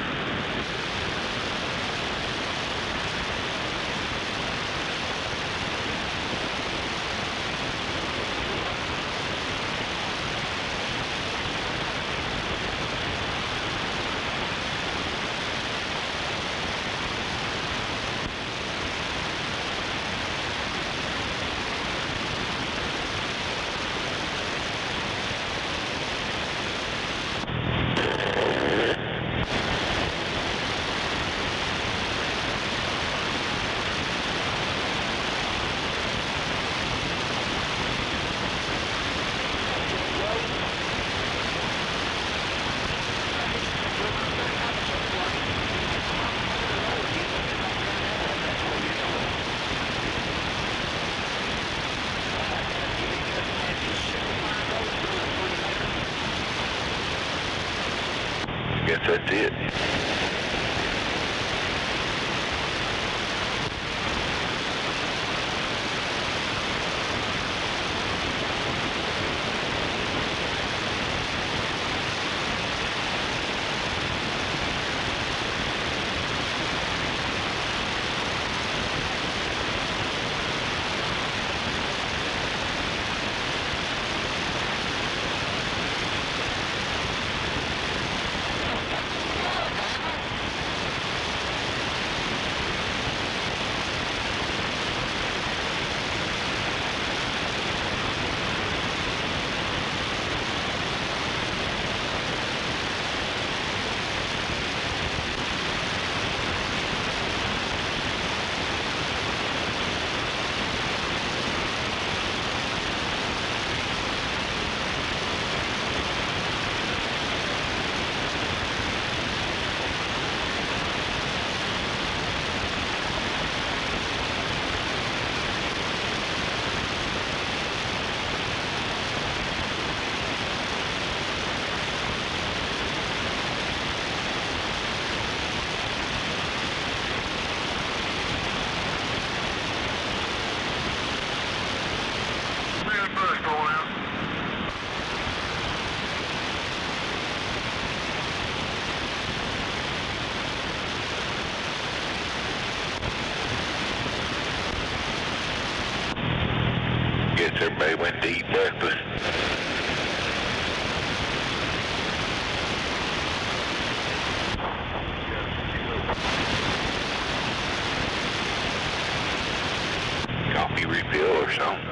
Guess that's it. Everybody went to eat breakfast. Coffee refill or something.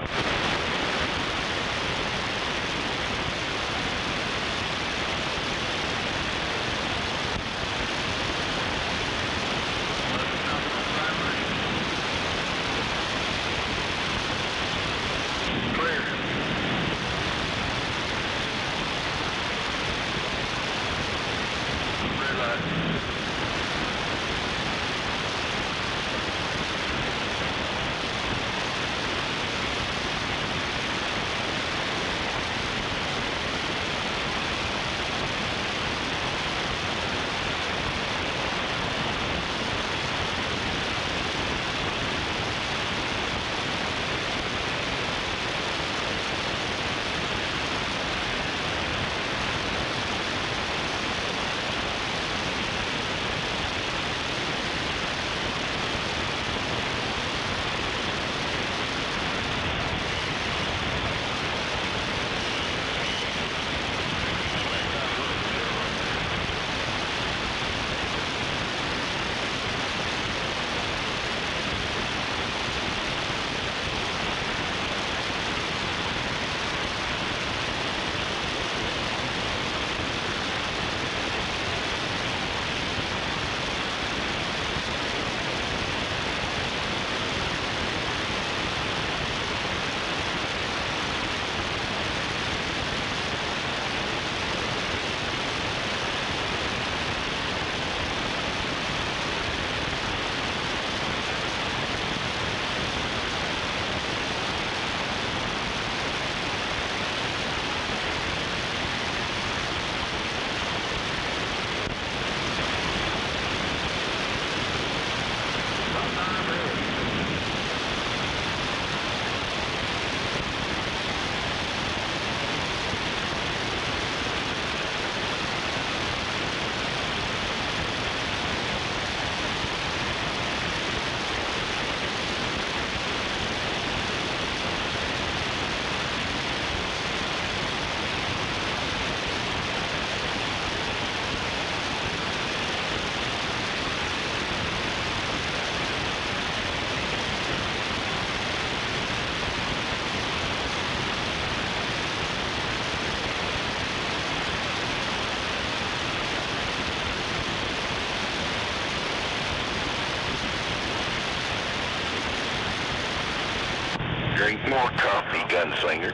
Drink more coffee, gunslinger.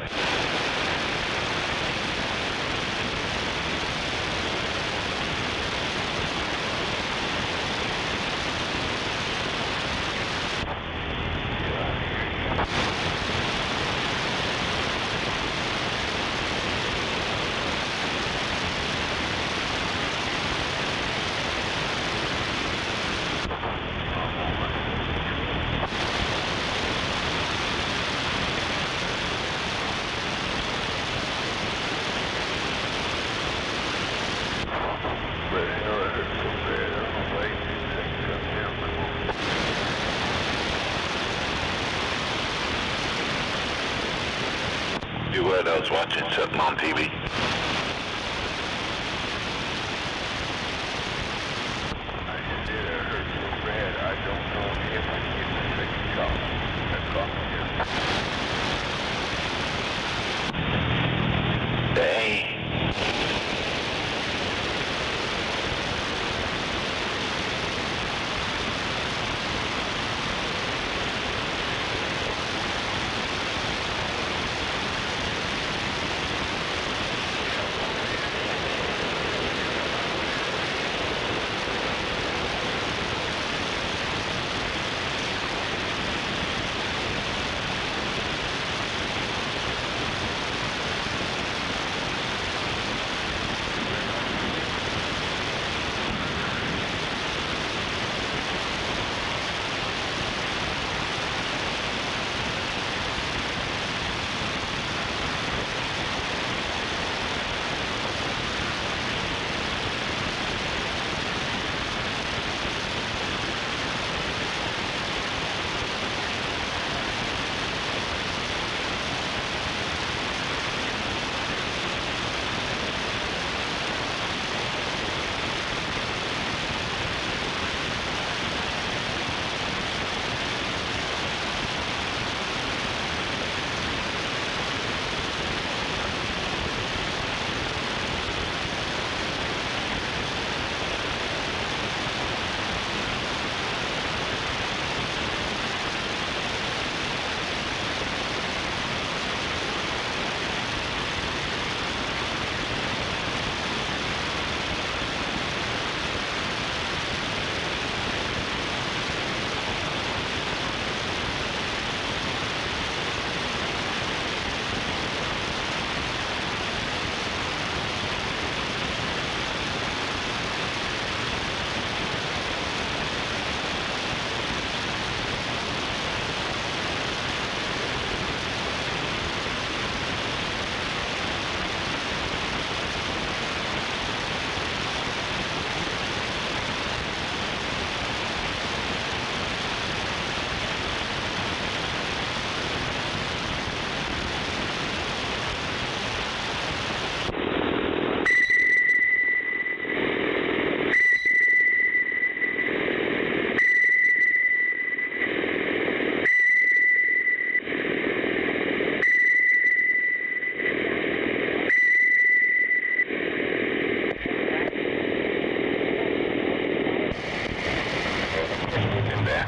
Do what? I was watching something on TV. Dang.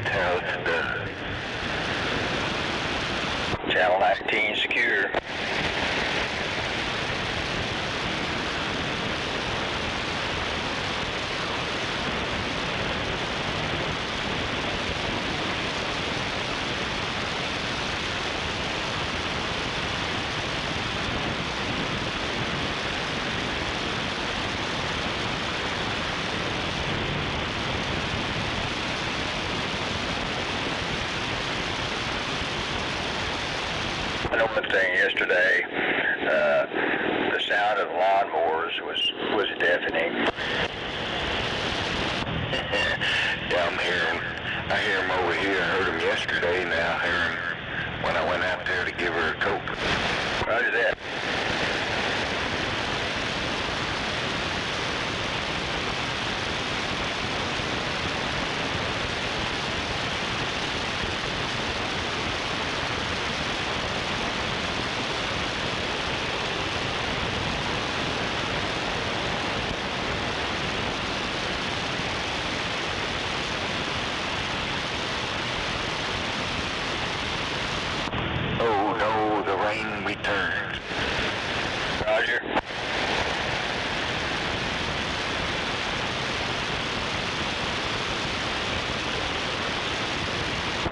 Now it's done. Channel 19 secure. I know one thing yesterday, the sound of lawnmowers was deafening. Yeah, I hear him over here. I heard him yesterday, now I hear him when I went out there to give her a coat. Roger that. Oh no, the rain returns. Roger.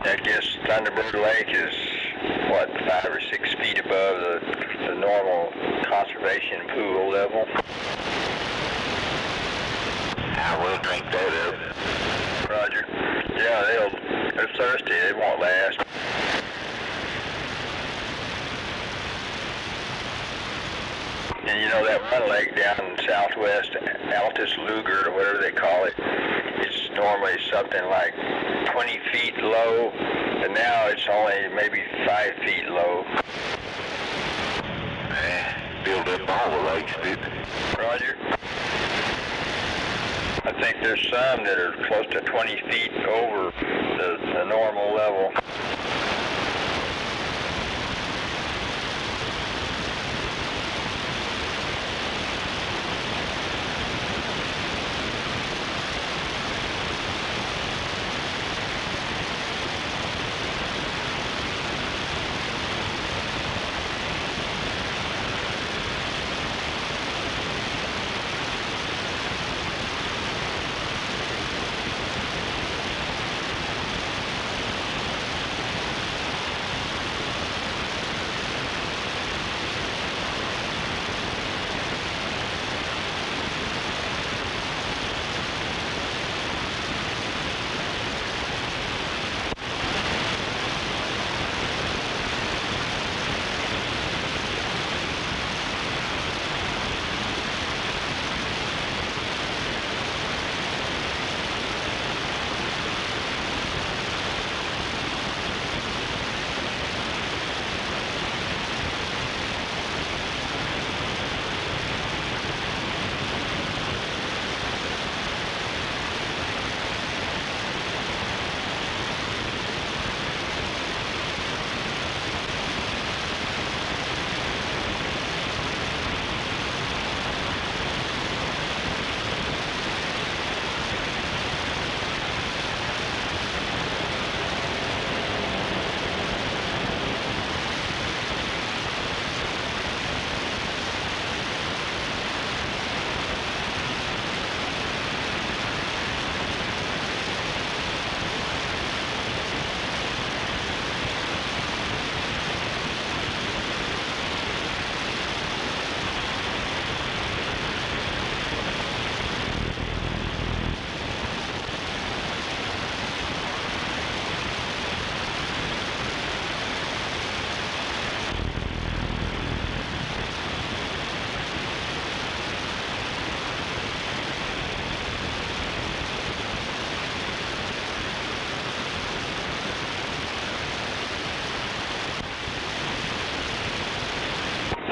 I guess Thunderbird Lake is, what, 5 or 6 feet above the normal conservation pool level? I will drink that up. Roger. Yeah, they're thirsty. They won't last. And you know that one lake down in southwest, Altus Luger, or whatever they call it, it's normally something like 20 feet low, and now it's only maybe 5 feet low. Build up all the lakes, did they? Roger. I think there's some that are close to 20 feet over the normal level.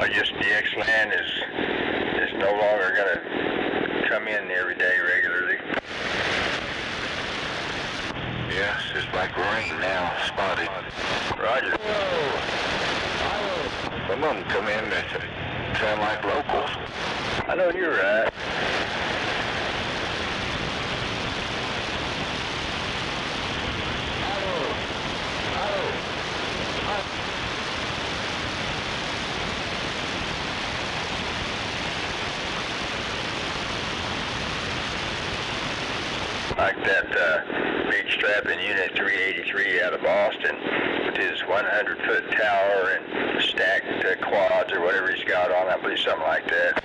I guess DX land is no longer going to come in every day regularly. Yes, it's like rain now, spotted. Roger. Some of them come in that sound like locals. I know you're right. like that big strapping Unit 383 out of Boston with his 100-foot tower and stacked quads or whatever he's got on. I believe something like that.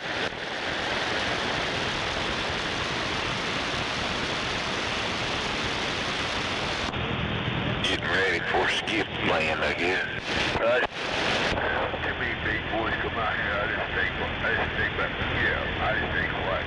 Getting ready for skip land, I guess. Right. Too many big boys come out here. I didn't think about the skip. I didn't think quite.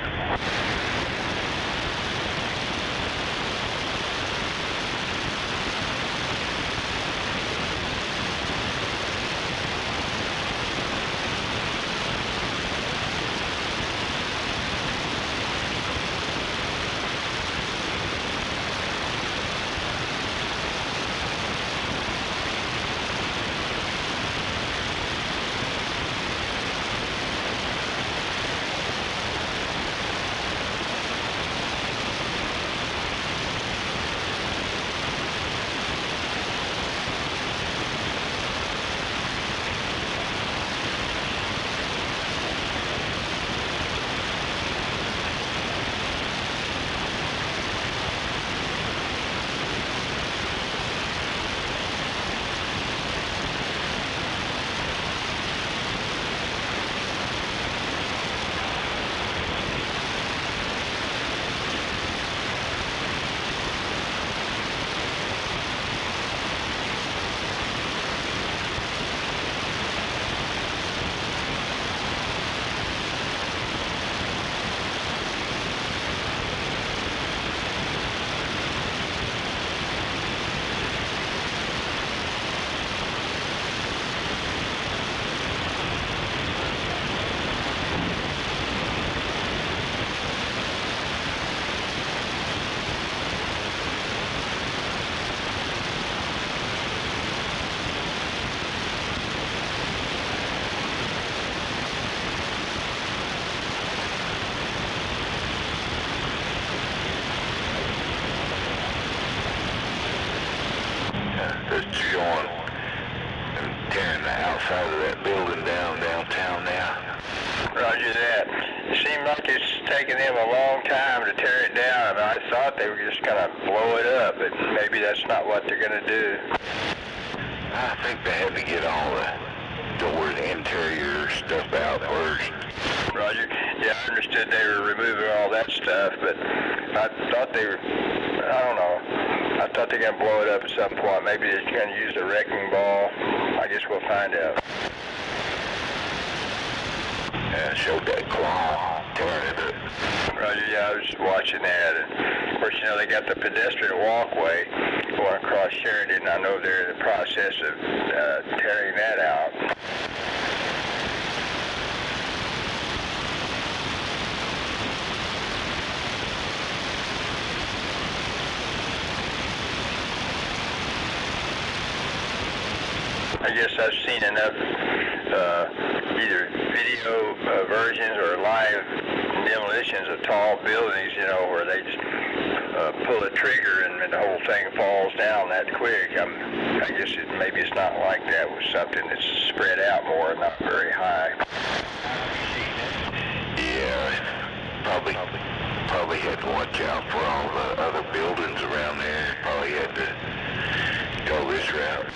Just showing and tearing the outside of that building downtown now. Roger that. It seemed like it's taken them a long time to tear it down. I thought they were just going to blow it up, but maybe that's not what they're going to do. I think they had to get all the doors, interior stuff out first. Roger. Yeah, I understood they were removing all that stuff, but I thought they were, I don't know. I thought they were going to blow it up at some point. Maybe they're going to use a wrecking ball. I guess we'll find out. Yeah, showed that claw tearing it up. Roger, yeah, I was watching that. And of course, you know, they got the pedestrian walkway going across Sheridan. I know they're in the process of tearing that out. I guess I've seen enough either video versions or live demolitions of tall buildings, you know, where they just pull a trigger and the whole thing falls down that quick. I guess maybe it's not like that with something that's spread out more and not very high. Yeah, probably had to watch out for all the other buildings around there. Probably had to go this route.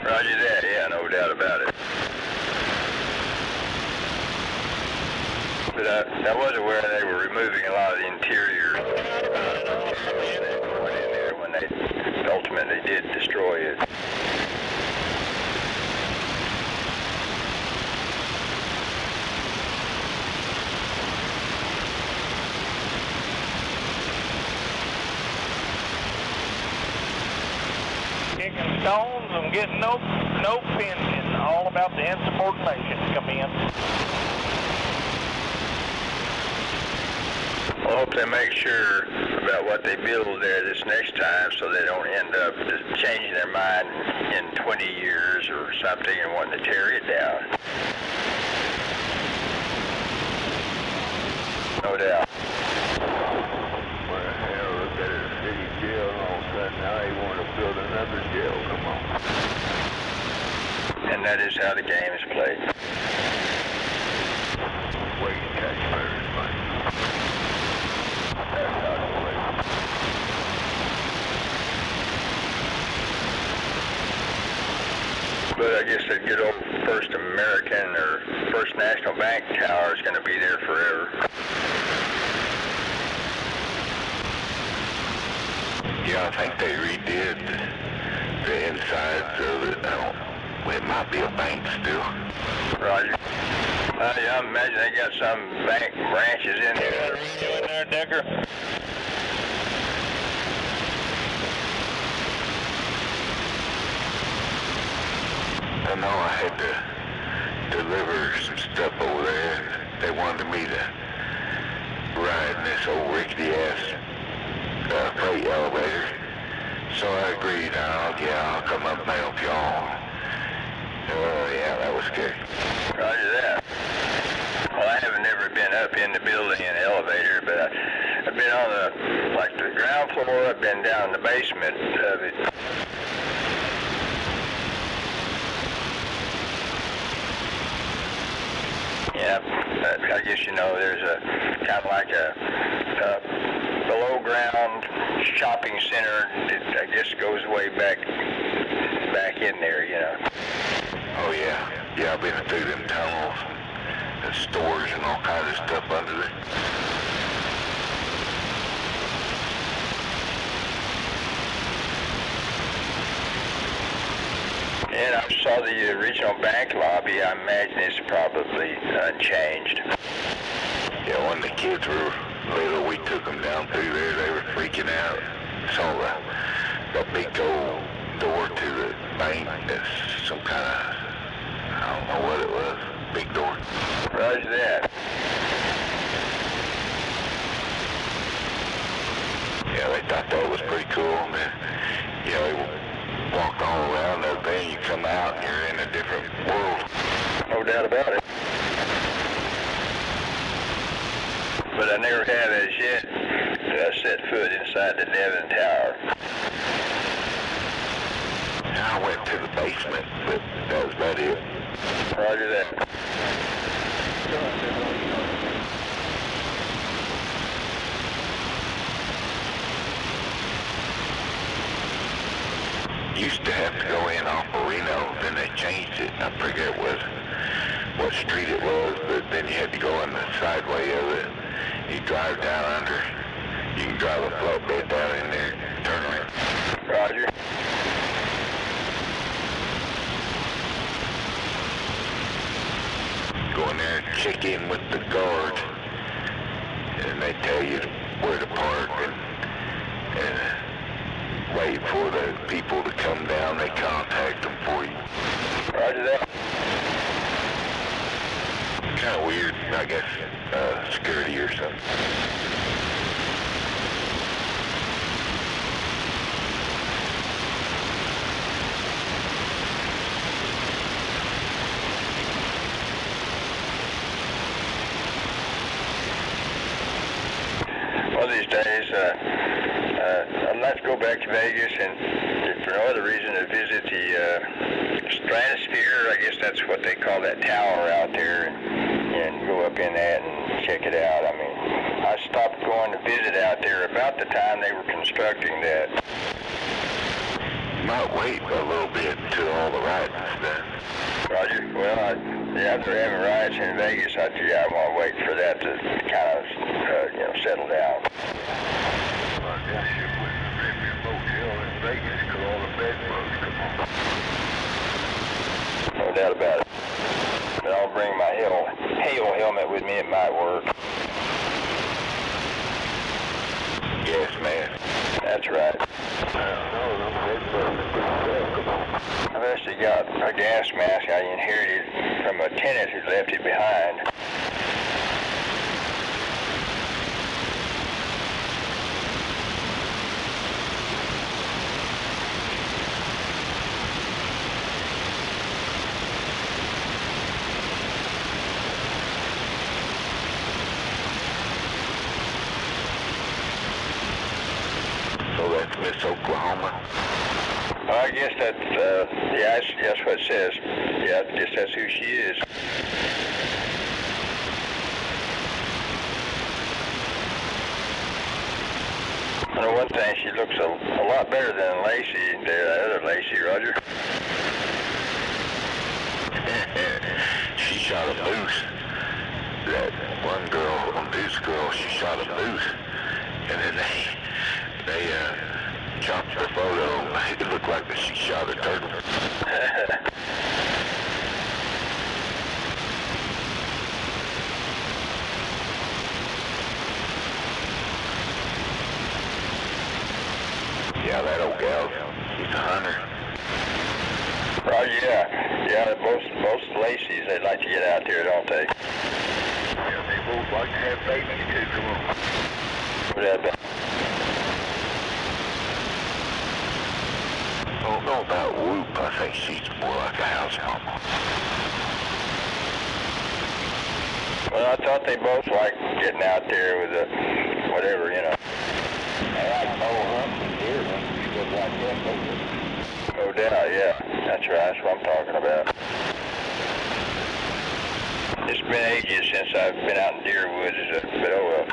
Roger that, yeah, no doubt about it. But I was aware they were removing a lot of the interior that went in there when they ultimately did destroy it. Kicking stones and getting no pension. All about the insubordination come in. I hope they make sure about what they build there this next time so they don't end up just changing their mind in 20 years or something and wanting to tear it down. No doubt. Well, hell, look at the city jail and all of a sudden now they want to build another jail. Come on. And that is how the game is played. Wait, taxpayers' money. That's how it's played. But I guess that good old First American or First National Bank tower is going to be there forever. Yeah, I think they redid the insides of it. It might be a bank still. Roger. Yeah, I imagine they got some bank branches in there. You in there, Decker? I know I had to deliver some stuff over there. They wanted me to ride in this old rickety-ass freight elevator. So I agreed. I'll come up and help y'all. Yeah, that was scary. Roger that. Well, I haven't never been up in the building in the elevator, but I've been on the ground floor. I've been down in the basement of it. Yeah, I guess you know there's a kind of like a below ground shopping center that I guess goes way back in there, you know. Oh yeah, I've been through them tunnels and stores and all kinds of stuff under there. And I saw the original bank lobby. I imagine it's probably unchanged. Yeah, when the kids were little, we took them down through there. They were freaking out. Saw the big old door to the bank. That's some kind of, I don't know what it was. Big door. Roger that. Yeah, they thought that was pretty cool. And then, they walked all around that thing. You come out and you're in a different world. No doubt about it. But I never have as yet set foot inside the Devon Tower. I went to the basement, but that was about it. Roger that. Used to have to go in off of Reno, then they changed it. I forget what street it was, but then you had to go in the sideway of it. You drive down under. You can drive a flatbed down in there, turn around. Roger. Go in there and check in with the guard, and they tell you where to park and wait for the people to come down. They contact them for you. Roger that. Kind of weird, I guess, security or something. One of these days, I'd like to go back to Vegas and, for no other reason, to visit the Stratosphere. I guess that's what they call that tower out there, and go up in that and check it out. I mean, I stopped going to visit out there about the time they were constructing that. Might wait a little bit until all the riots is done. Roger. Well, after having riots in Vegas, I want to wait for that to kind of, settle down. Well, that shit wouldn't have been motel in Vegas because all the bed bugs come on. No doubt about it. But I'll bring my hail helmet with me. It might work. Yes, man. That's right. I've actually got a gas mask I inherited from a tenant who left it behind. Miss Oklahoma. I guess that's what it says. Yeah, I guess that's who she is. I know one thing, she looks a lot better than Lacey, the other Lacey, Roger. She shot a moose. That one girl, this girl, she shot a moose. And then they chopped the photo. It looked like that she shot a turtle. Yeah, that old gal, she's a hunter. Right, yeah, most Lacey's, they like to get out there, don't they? Yeah, they both like to have babies too, come on. I don't know about Whoop, I think she's more like a house mama. Well, I thought they both liked getting out there with the, whatever, you know. They like bow hunting and deer hunting and stuff like that, don't they? No doubt, yeah. That's right, that's what I'm talking about. It's been ages since I've been out in deer woods, but oh well.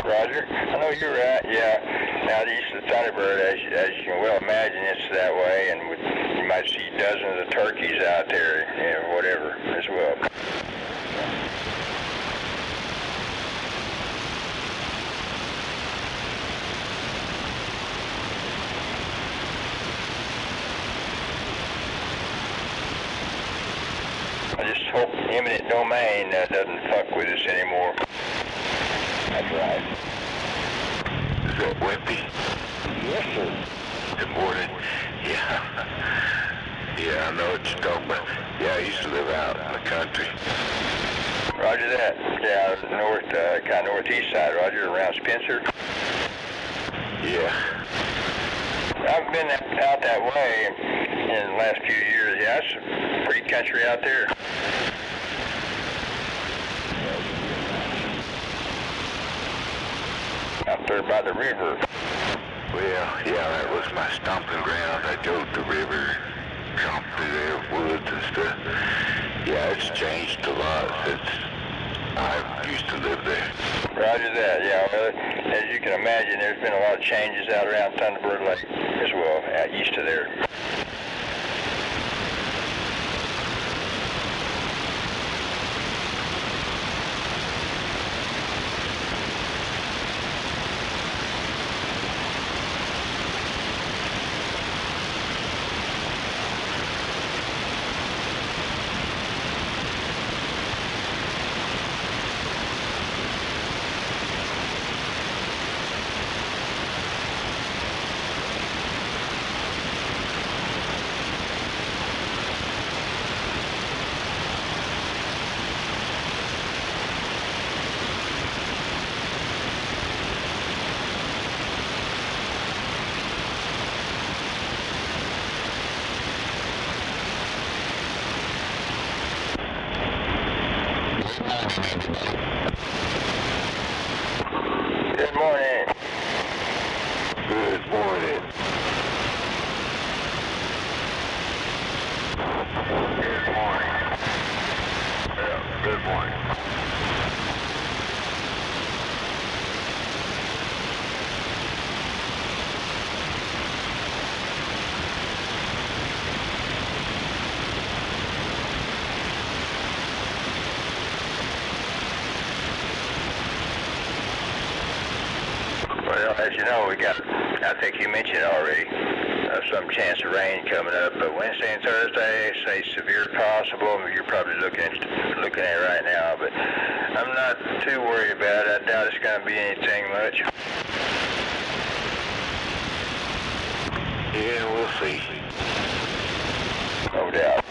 Roger, I know you're right, yeah. Out east of Thunderbird, as you can well imagine, it's that way, and you might see dozens of turkeys out there, you know, whatever, as well. I just hope eminent domain doesn't fuck with us anymore. That's right. Is that Wimpy? Yes, sir. Good morning. Yeah. Yeah, I know what you're talking about. Yeah, I used to live out in the country. Roger that. Yeah, north, kind of northeast side, Roger, around Spencer. Yeah. I've been out that way in the last few years. Yeah, it's pretty country out there. Out there by the river. Well, yeah, that was my stomping ground. I drove the river, chomped through their woods and stuff. Yeah, it's changed a lot since I used to live there. Roger that, yeah. Well, as you can imagine, there's been a lot of changes out around Thunderbird Lake as well, out east of there. Good morning. Good morning. Good morning. Yeah, good morning. Well, as you know, we got, I think you mentioned already, some chance of rain coming up, but Wednesday and Thursday, say severe possible. You're probably looking at it right now, but I'm not too worried about it. I doubt it's going to be anything much. Yeah, we'll see. No doubt.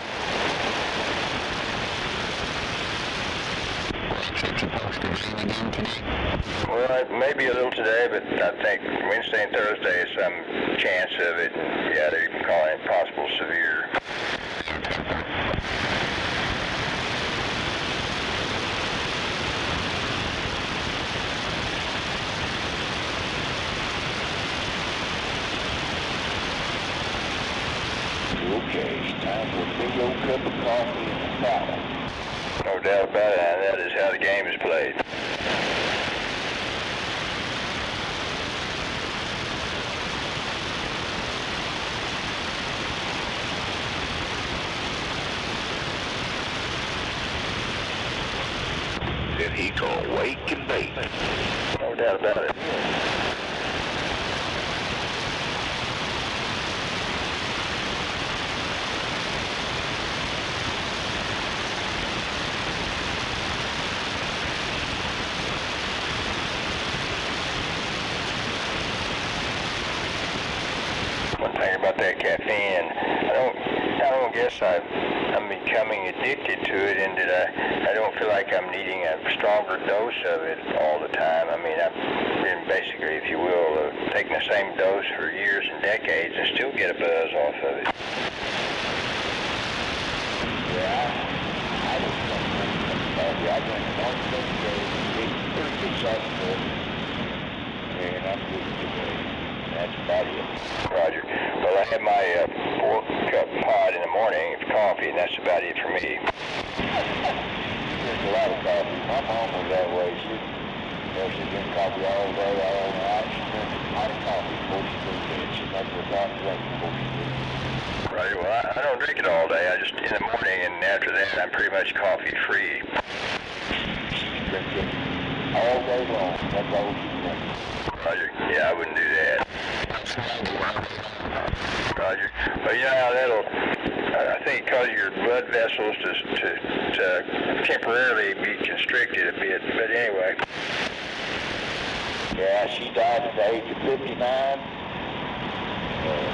Well, maybe a little today, but I think Wednesday and Thursday is some chance of it. Yeah, they're calling it possible severe. Okay, it's time for a big old cup of coffee and a salad. No doubt about it, and that is how the game is played. and he gonna wake and bake. No doubt about it. One thing about that caffeine, I don't guess I'm becoming addicted to it, and that I don't feel like I'm needing a stronger dose of it all the time. I mean, I've been basically, if you will, taking the same dose for years and decades and still get a buzz off of it. Yeah, I just don't drink coffee. I drink one thing a day. It's pretty good substance, and I'm good today. That's about it. Roger. Well, I have my 4-cup pot in the morning of coffee, and that's about it for me. She drinks a lot of coffee. My mom was that way. She drinks coffee all day, all night. She drinks a lot of coffee before she goes to bed. She makes a lot of drink before she goes to bed. Right. Well, I don't drink it all day. I just in the morning, and after that, I'm pretty much coffee free. She drinks it all day long. That's all she drinks. Roger. Yeah, I wouldn't do that. Roger. Well, you know how I think cause your blood vessels to temporarily be constricted a bit, but anyway. Yeah, she died at the age of 59.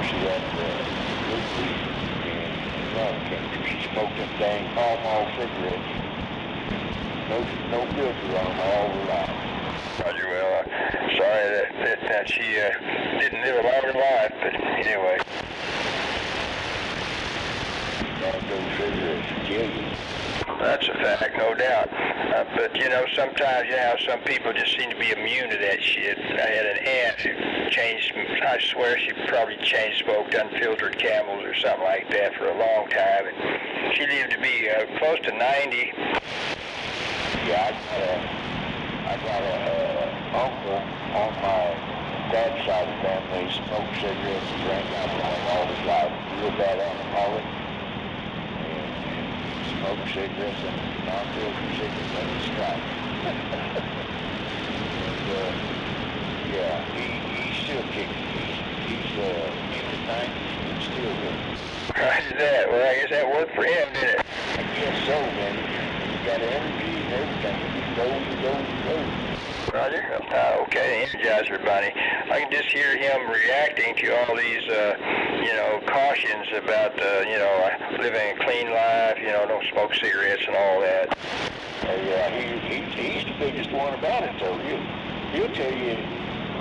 She had lupus and lung cancer. She smoked them dang Pall Mall cigarettes. No filter on them all her life. Roger. Well, sorry that she didn't live a longer life, but anyway. Those cigarettes kill you. That's a fact, no doubt. But, you know, sometimes, some people just seem to be immune to that shit. I had an aunt who changed, I swear she probably smoked unfiltered Camels or something like that for a long time. And she lived to be close to 90. Yeah, I got a uncle on my dad's side of the family. He smoked cigarettes and drank alcohol all his life. Real bad alcoholic. Smoked cigarettes and non-filtered cigarettes on his strike. Yeah, he's still kicking. He's in his 90s and still good. Roger that. Well, I guess that worked for him, didn't it? I guess so, man. You got energy and everything. You go. Roger. Okay, Energizer Bunny. I can just hear him reacting to all these, cautions about, living a clean life, don't smoke cigarettes and all that. Yeah, he's the biggest one about it, though. He'll tell you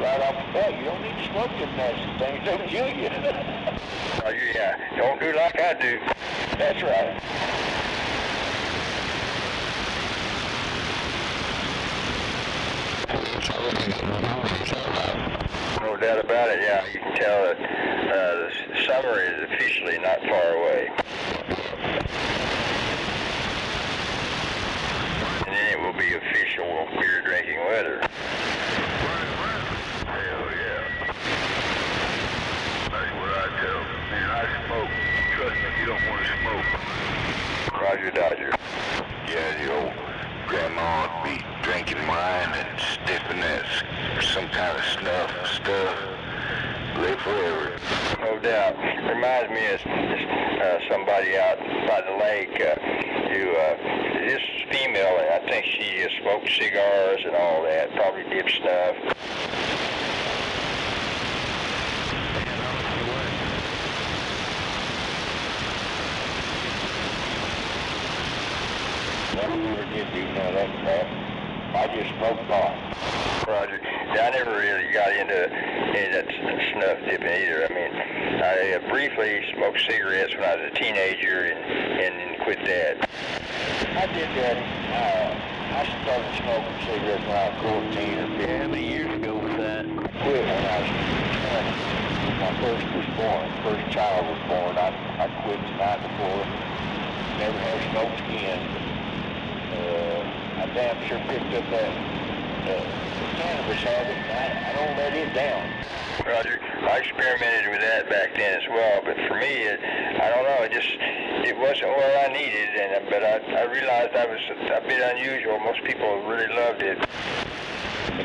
right off the bat, you don't need to smoke them nasty things. They'll kill you. Roger, yeah. Don't do like I do. That's right. No doubt about it, yeah. You can tell that the summer is officially not far away. And then it will be official beer drinking weather. Hell yeah. That's what I tell them. Man, I smoke. Trust me, you don't want to smoke. Roger Dodger. Yeah, the old grandma would be drinking wine and sniffing that some kind of snuff stuff. Live forever. No doubt. Reminds me of somebody out by the lake who, this female, and I think she smoked cigars and all that, probably did snuff. I never did do none of that crap. I just smoked pot. Roger. Yeah, I never really got into that snuff dipping either. I mean, I briefly smoked cigarettes when I was a teenager and quit that. I did that. I started smoking cigarettes when I was 14 or 15. How many years ago was that? I quit when I was 20. When my first child was born. I quit the night before. Never have smoked again. I damn sure picked up that cannabis habit, and I don't let it down. Roger. I experimented with that back then as well, but for me, I don't know, it it wasn't what I needed, but I realized I was a bit unusual. Most people really loved it. I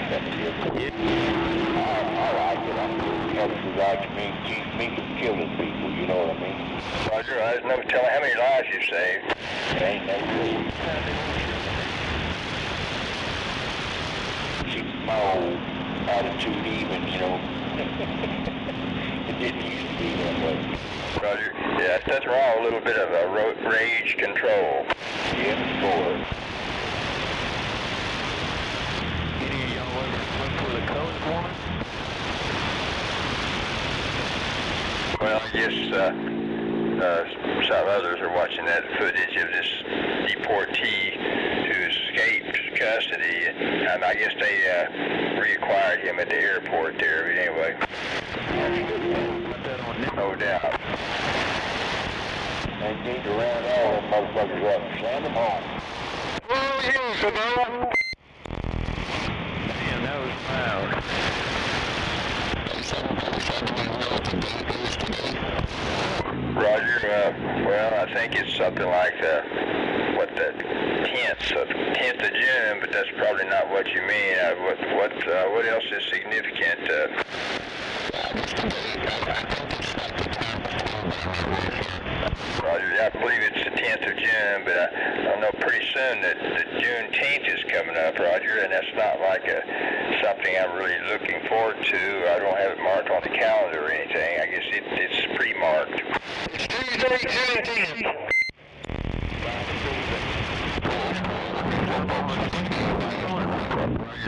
like it. It helps the guy to keep me from killing people, you know what I mean? Roger, there's no telling how many lives you've saved. Ain't no good. Keep my old attitude even, you know. It didn't used to be that way. Roger. Yeah, that's wrong. A little bit of a rage control. Yeah, boy. Any of y'all ever went for the code woman? Well, I guess some others are watching that footage of this deportee who escaped custody, and I guess they reacquired him at the airport there. But anyway, no doubt. They need to round all them motherfuckers up and send them home. Well, years ago. Man, that was loud. Roger, well, I think it's something like the 10th of June, but that's probably not what you mean. What else is significant? Roger, I believe it's the 10th of June, but I know pretty soon that the Juneteenth is coming up, Roger, and that's not like something I'm really looking forward to. I don't have it marked on the calendar or anything. I guess it's pre-marked. Tuesday, Juneteenth.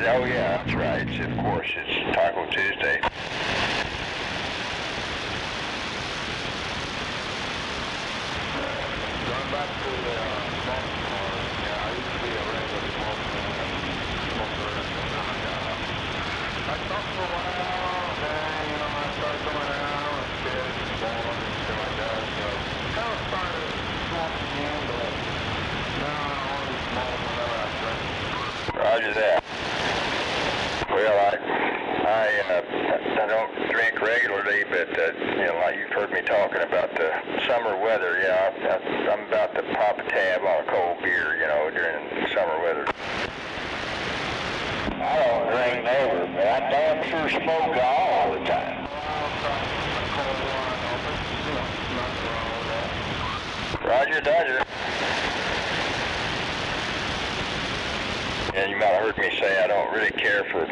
Oh yeah, that's right. Of course, it's Taco Tuesday. Going back to the smoking bar, yeah, I used to be a regular smoker, and I stopped for a while, then, you know, I started going out with kids and boys and shit like that, so kind of started smoking again, but now I only smoke whenever I drink. Roger that. Well, I don't drink regularly, but you know, like you've heard me talking about the summer weather. Yeah, I'm about to pop a tab on a cold beer, you know, during summer weather. I don't drink never, but I damn sure smoke all the time. Roger, Dodger. And you might have heard me say I don't really care for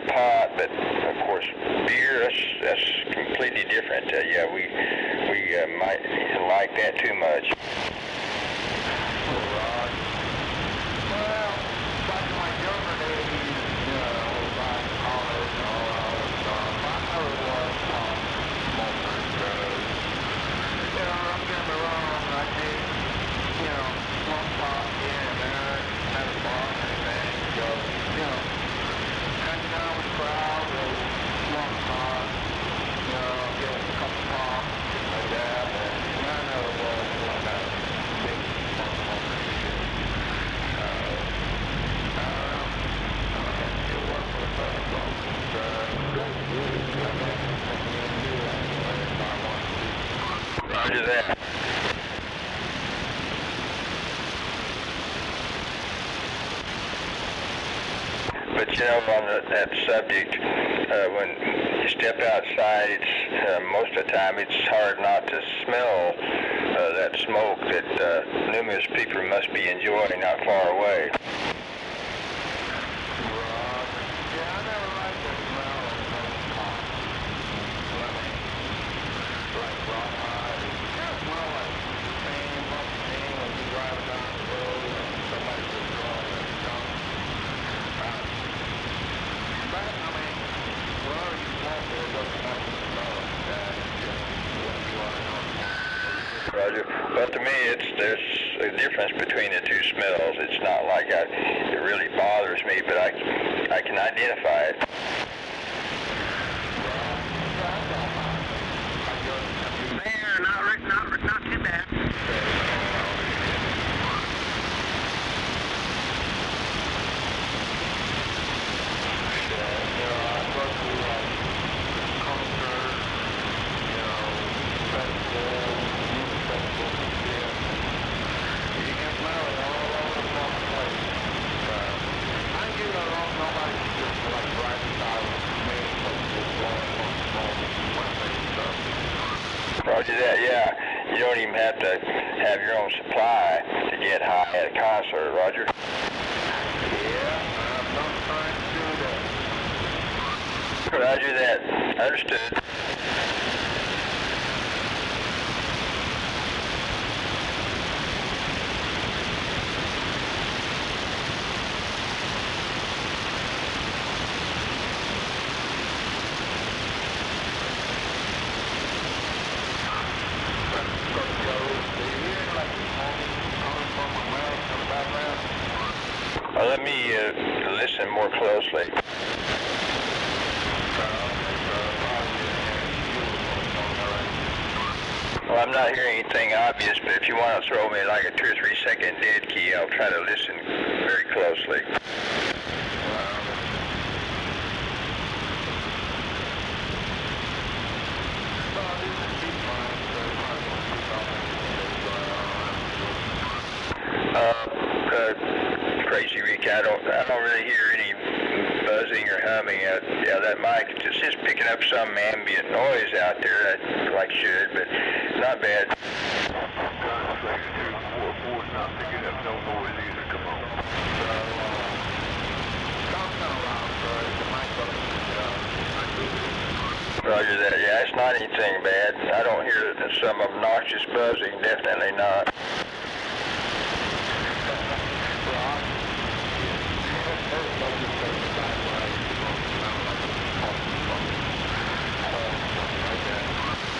pot, but of course beer, that's completely different. Yeah, we might like that too much. Well, back in my younger days, you know, back in college and all that other stuff, I never was a smoker because, you know, don't get me wrong, I did, you know, smoke pot here and there, never bought anything, so, you know, hanging out with crowds or smoke pot, you know, get a couple pops, things like that, and I never was like a big smoker. Roger that. But you know, on that subject, when you step outside, it's most of the time it's hard not to smell that smoke that numerous people must be enjoying not far away. Roger. But to me, there's a difference between the two smells. It's not like it really bothers me, but I can identify it. There, not too bad. have your own supply to get high at a concert, Roger? Yeah, I'm not trying to do that. Roger that. Understood. Let me listen more closely. Well, I'm not hearing anything obvious, but if you want to throw me like a 2 or 3 second dead key, I'll try to listen very closely. Crazy Rick, I don't really hear any buzzing or humming. Yeah, that mic it's just picking up some ambient noise out there, like should, but not bad. Not picking up no noise either. Come on. Roger that. Yeah, it's not anything bad. I don't hear some obnoxious buzzing. Definitely not.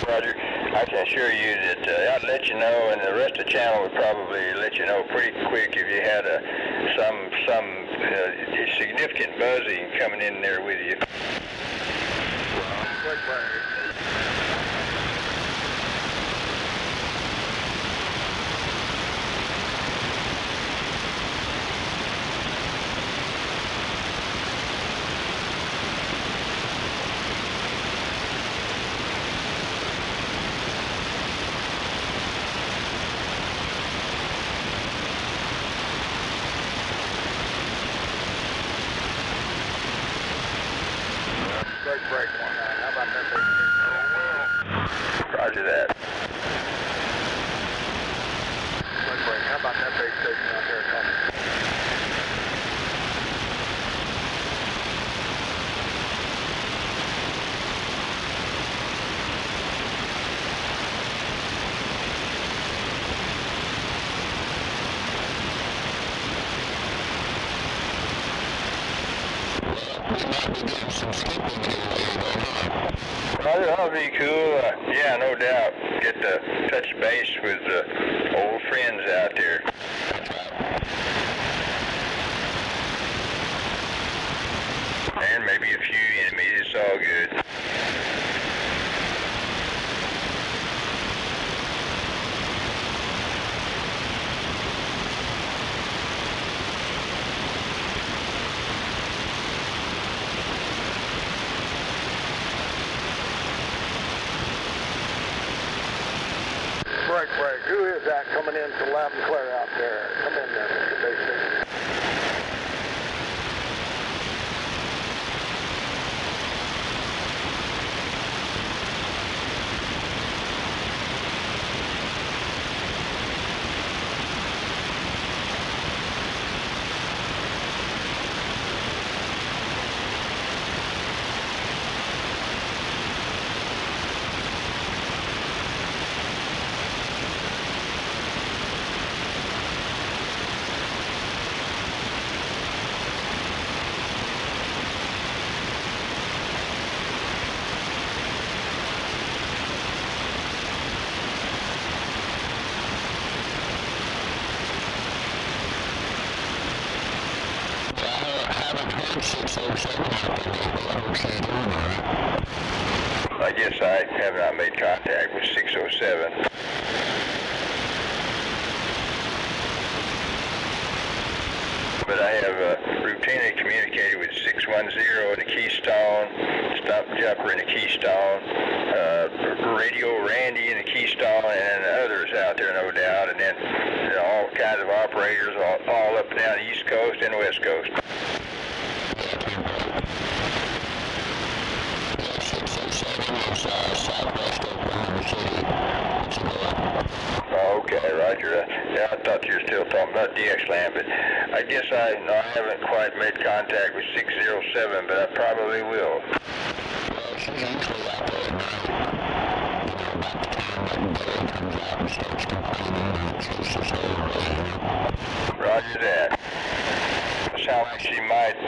Roger, I can assure you that I'd let you know, and the rest of the channel would probably let you know pretty quick if you had some significant buzzing coming in there with you. Roger that. How about that base station out there coming? That'll be cool. Yeah, no doubt. Get to touch base with old friends out there. And maybe a few enemies. It's all good. Break. Who is that coming in to loud and clear out there? Come in there, Mr. Base Station. I guess I have not made contact with 607. But I have routinely communicated with 610 in the Keystone, Stump Jumper in the Keystone, Radio Randy in the Keystone, and others out there, no doubt, and then all kinds of operators all up and down the East Coast and West Coast. Okay. Okay, Roger. Yeah, I thought you were still talking about DX land, but I guess I haven't quite made contact with 607, but I probably will. Well, she's usually out there at night. About the time that Billy comes out and starts complaining and chases her around. Roger that. Sounds like she might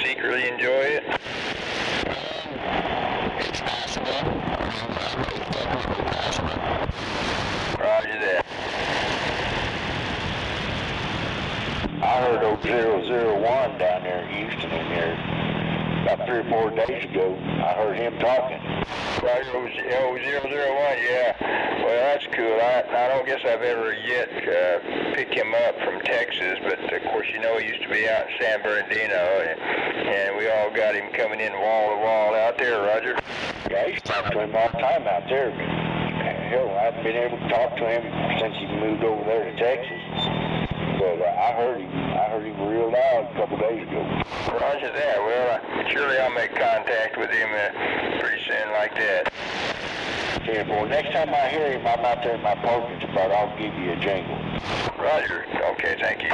secretly enjoy it. It's possible. It's definitely possible. Roger that. I heard old 001 down there in Houston in there about 3 or 4 days ago. I heard him talking. Roger, 001, yeah. Well, that's cool. I don't guess I've ever yet picked him up from Texas, but of course, you know, he used to be out in San Bernardino, and we all got him coming in wall to wall out there, Roger. Yeah, I used to talk to him all the time out there. Hell, I haven't been able to talk to him since he moved over there to Texas. But I heard him real loud a couple days ago. Roger that. Well, surely I'll make contact with him pretty soon like that. Yeah, boy, next time I hear him, I'm out there in my parking spot. I'll give you a jingle. Roger. Okay, thank you.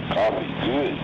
Coffee good.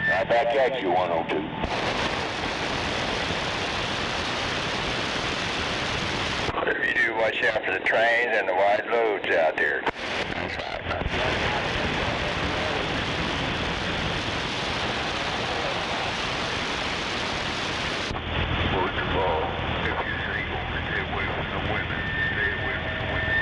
Right back at you, 102. If you do, watch out for the trains and the wide loads out there. That's right. First of all, if you're single, stay away from the women. Stay away from the women.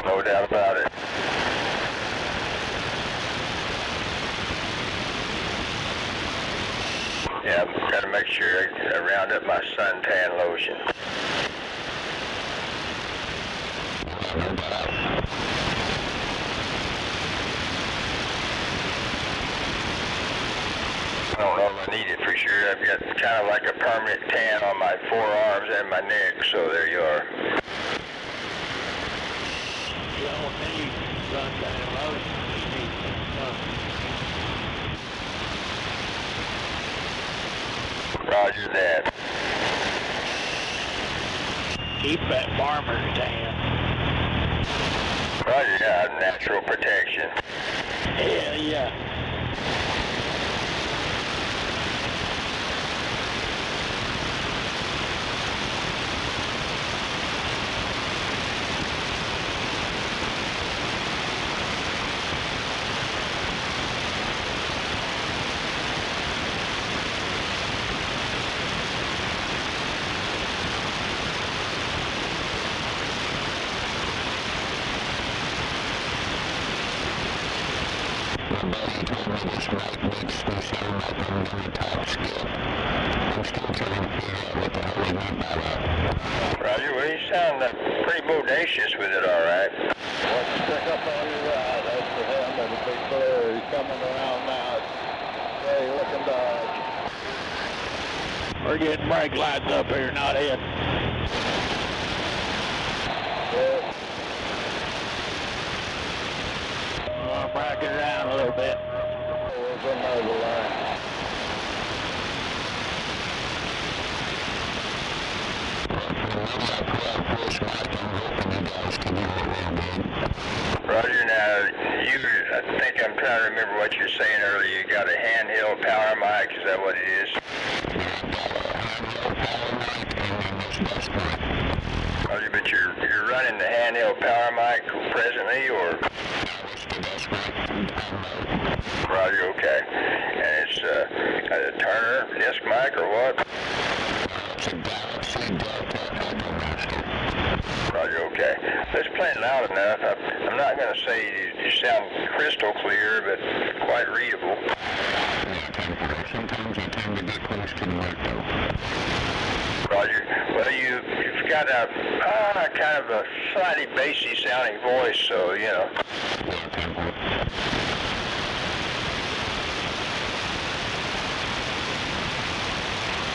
No doubt about it. Yeah, I've got to make sure I round up my suntan lotion. I don't know if I need it for sure. I've got kind of like a permanent tan on my forearms and my neck, so there you are. You don't need suntan lotion. You need sun. Roger that. Keep that farmer's tan. Roger that. Natural protection. Yeah. Roger, well, you sound pretty bodacious with it, all right. What's the pickup on your ride? That's the him. It'll be clear. He's coming around now. Hey, looking dodge. We're getting brake lights up here, not it. Good. I'll back it down a little bit. There's another line. Roger, now, I think I'm trying to remember what you were saying earlier. You got a handheld power mic, is that what it is? Roger, but you're running the handheld power mic presently, or? Roger, okay. And it's a Turner disc mic, or what? Roger, okay. It's playing loud enough. I'm not going to say you sound crystal clear, but quite readable. Sometimes I tend to get close to the mic, though. Roger. Well, you've got a kind of a slightly bassy sounding voice, so, you know.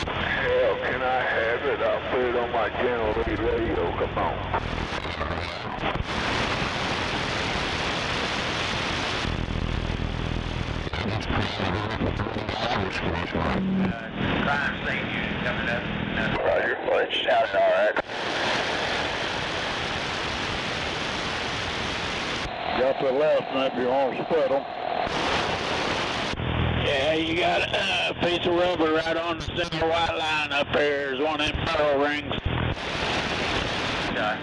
Hell, can I have it? I'll put it on my channel radio. Come on. Crime scene coming up. Roger. Well, it's sounding all right. Got the left one if you want to split them. Yeah, you got a piece of rubber right on the center white line up there. There's one of them barrel rings. Okay.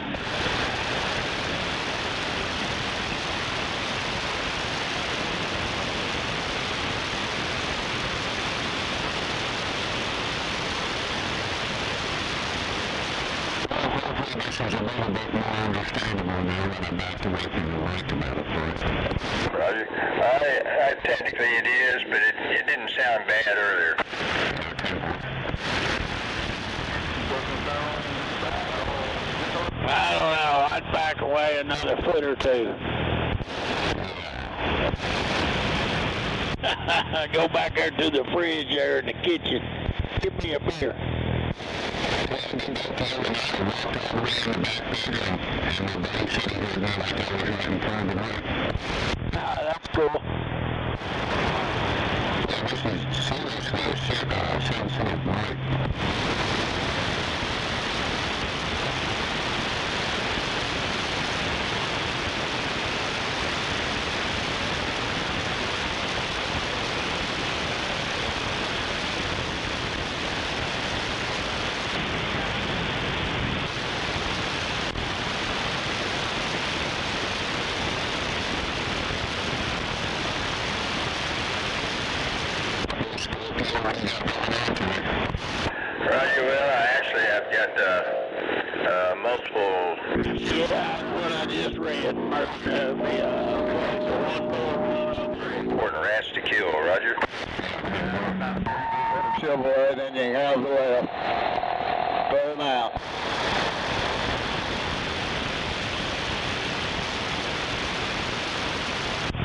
This is a little bit more understandable now that I'm back to working the right about it first. Roger. Technically it is, but it didn't sound bad earlier. I don't know. I'd back away another foot or two. Go back there to the fridge there in the kitchen. Give me a beer. That's cool. Roger, well, I've got multiple... Yeah, what I just read. Important rats to kill, Roger. Chevrolet, then you have the left. Put him out.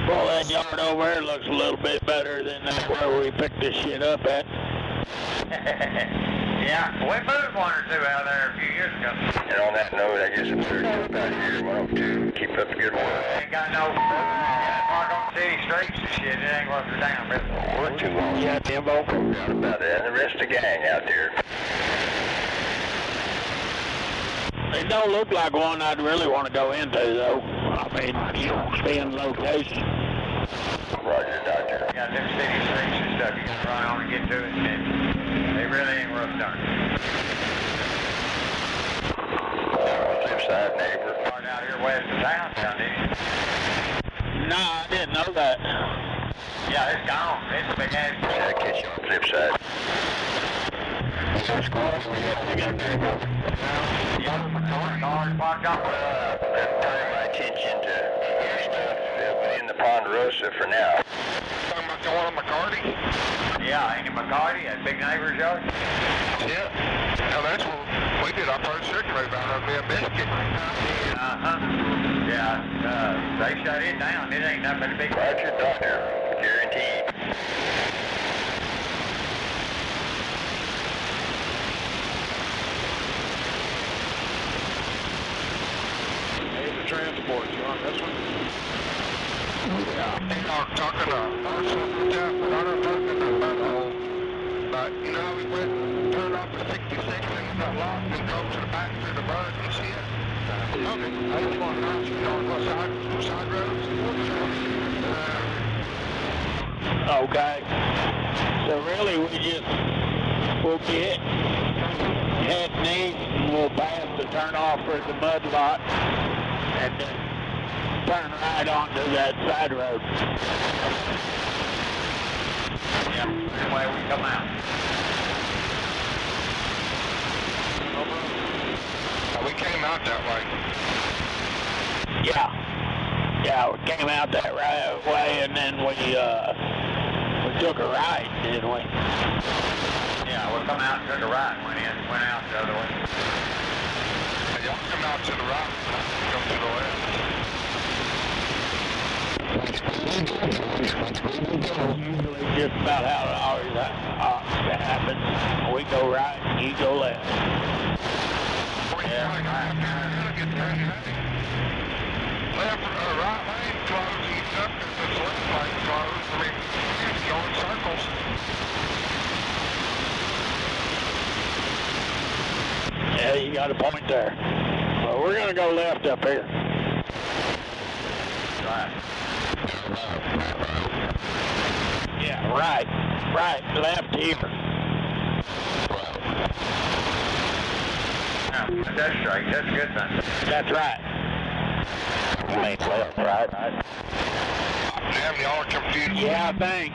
Well, that yard over there looks a little bit better than where we picked this shit up at. Yeah, we moved one or two out of there a few years ago. And on that note, I guess I'm through about here. Why don't you keep up the good work? Ain't got no park on city streets and shit. It ain't worth a damn bit. We're too long. Yeah, Timbo. Out about that. And the rest of the gang out there. It don't look like one I'd really want to go into, though. I mean, you know, being location. Roger, Doctor. You got them city streets and stuff you can run on and get to it, and they really ain't worth darn. Flip side, neighbor. Right out here west of town, didn't you? Nah, I didn't know that. Yeah, it's gone. It's a big ass. I'll catch you on the flip side. Yeah, cars parked up. Turning my attention to in the Ponderosa for now. Talking about the one on McCarty? Yeah, ain't it McCarty, that big neighbor's yard? Yeah. Now that's what we did our first circuit move out of being biscuit. Uh-huh. Yeah, they shut it down. It ain't nothing but a big... Roger, Doctor. Guaranteed. Transport, you want this one? Yeah, they are talking about but you know how we went and turned off the 66 and got locked and drove to the back through the bud and shit. Okay, I just want to ask you, what side roads? Okay. So really, we'll get heading east and we'll pass the turnoff for the mud lot. And then turn right onto that side road. Yeah, same way we come out. We came out that way. Yeah. Yeah, we came out that right way and then we took a right, didn't we? Yeah, we come out and took a right and went out the other way. Y'all come out to the right, come to the left. Usually just about how it always happens. We go right, you go left. Yeah. Left or right lane closed, east up, and the left lane closed. I mean, you go in circles. Yeah, you got a point there. But we're going to go left up here. Right. Yeah, right, left here. Yeah, that's straight. That's a good thing. That's right. You mean left, right? Damn, y'all are confused. Yeah, I think.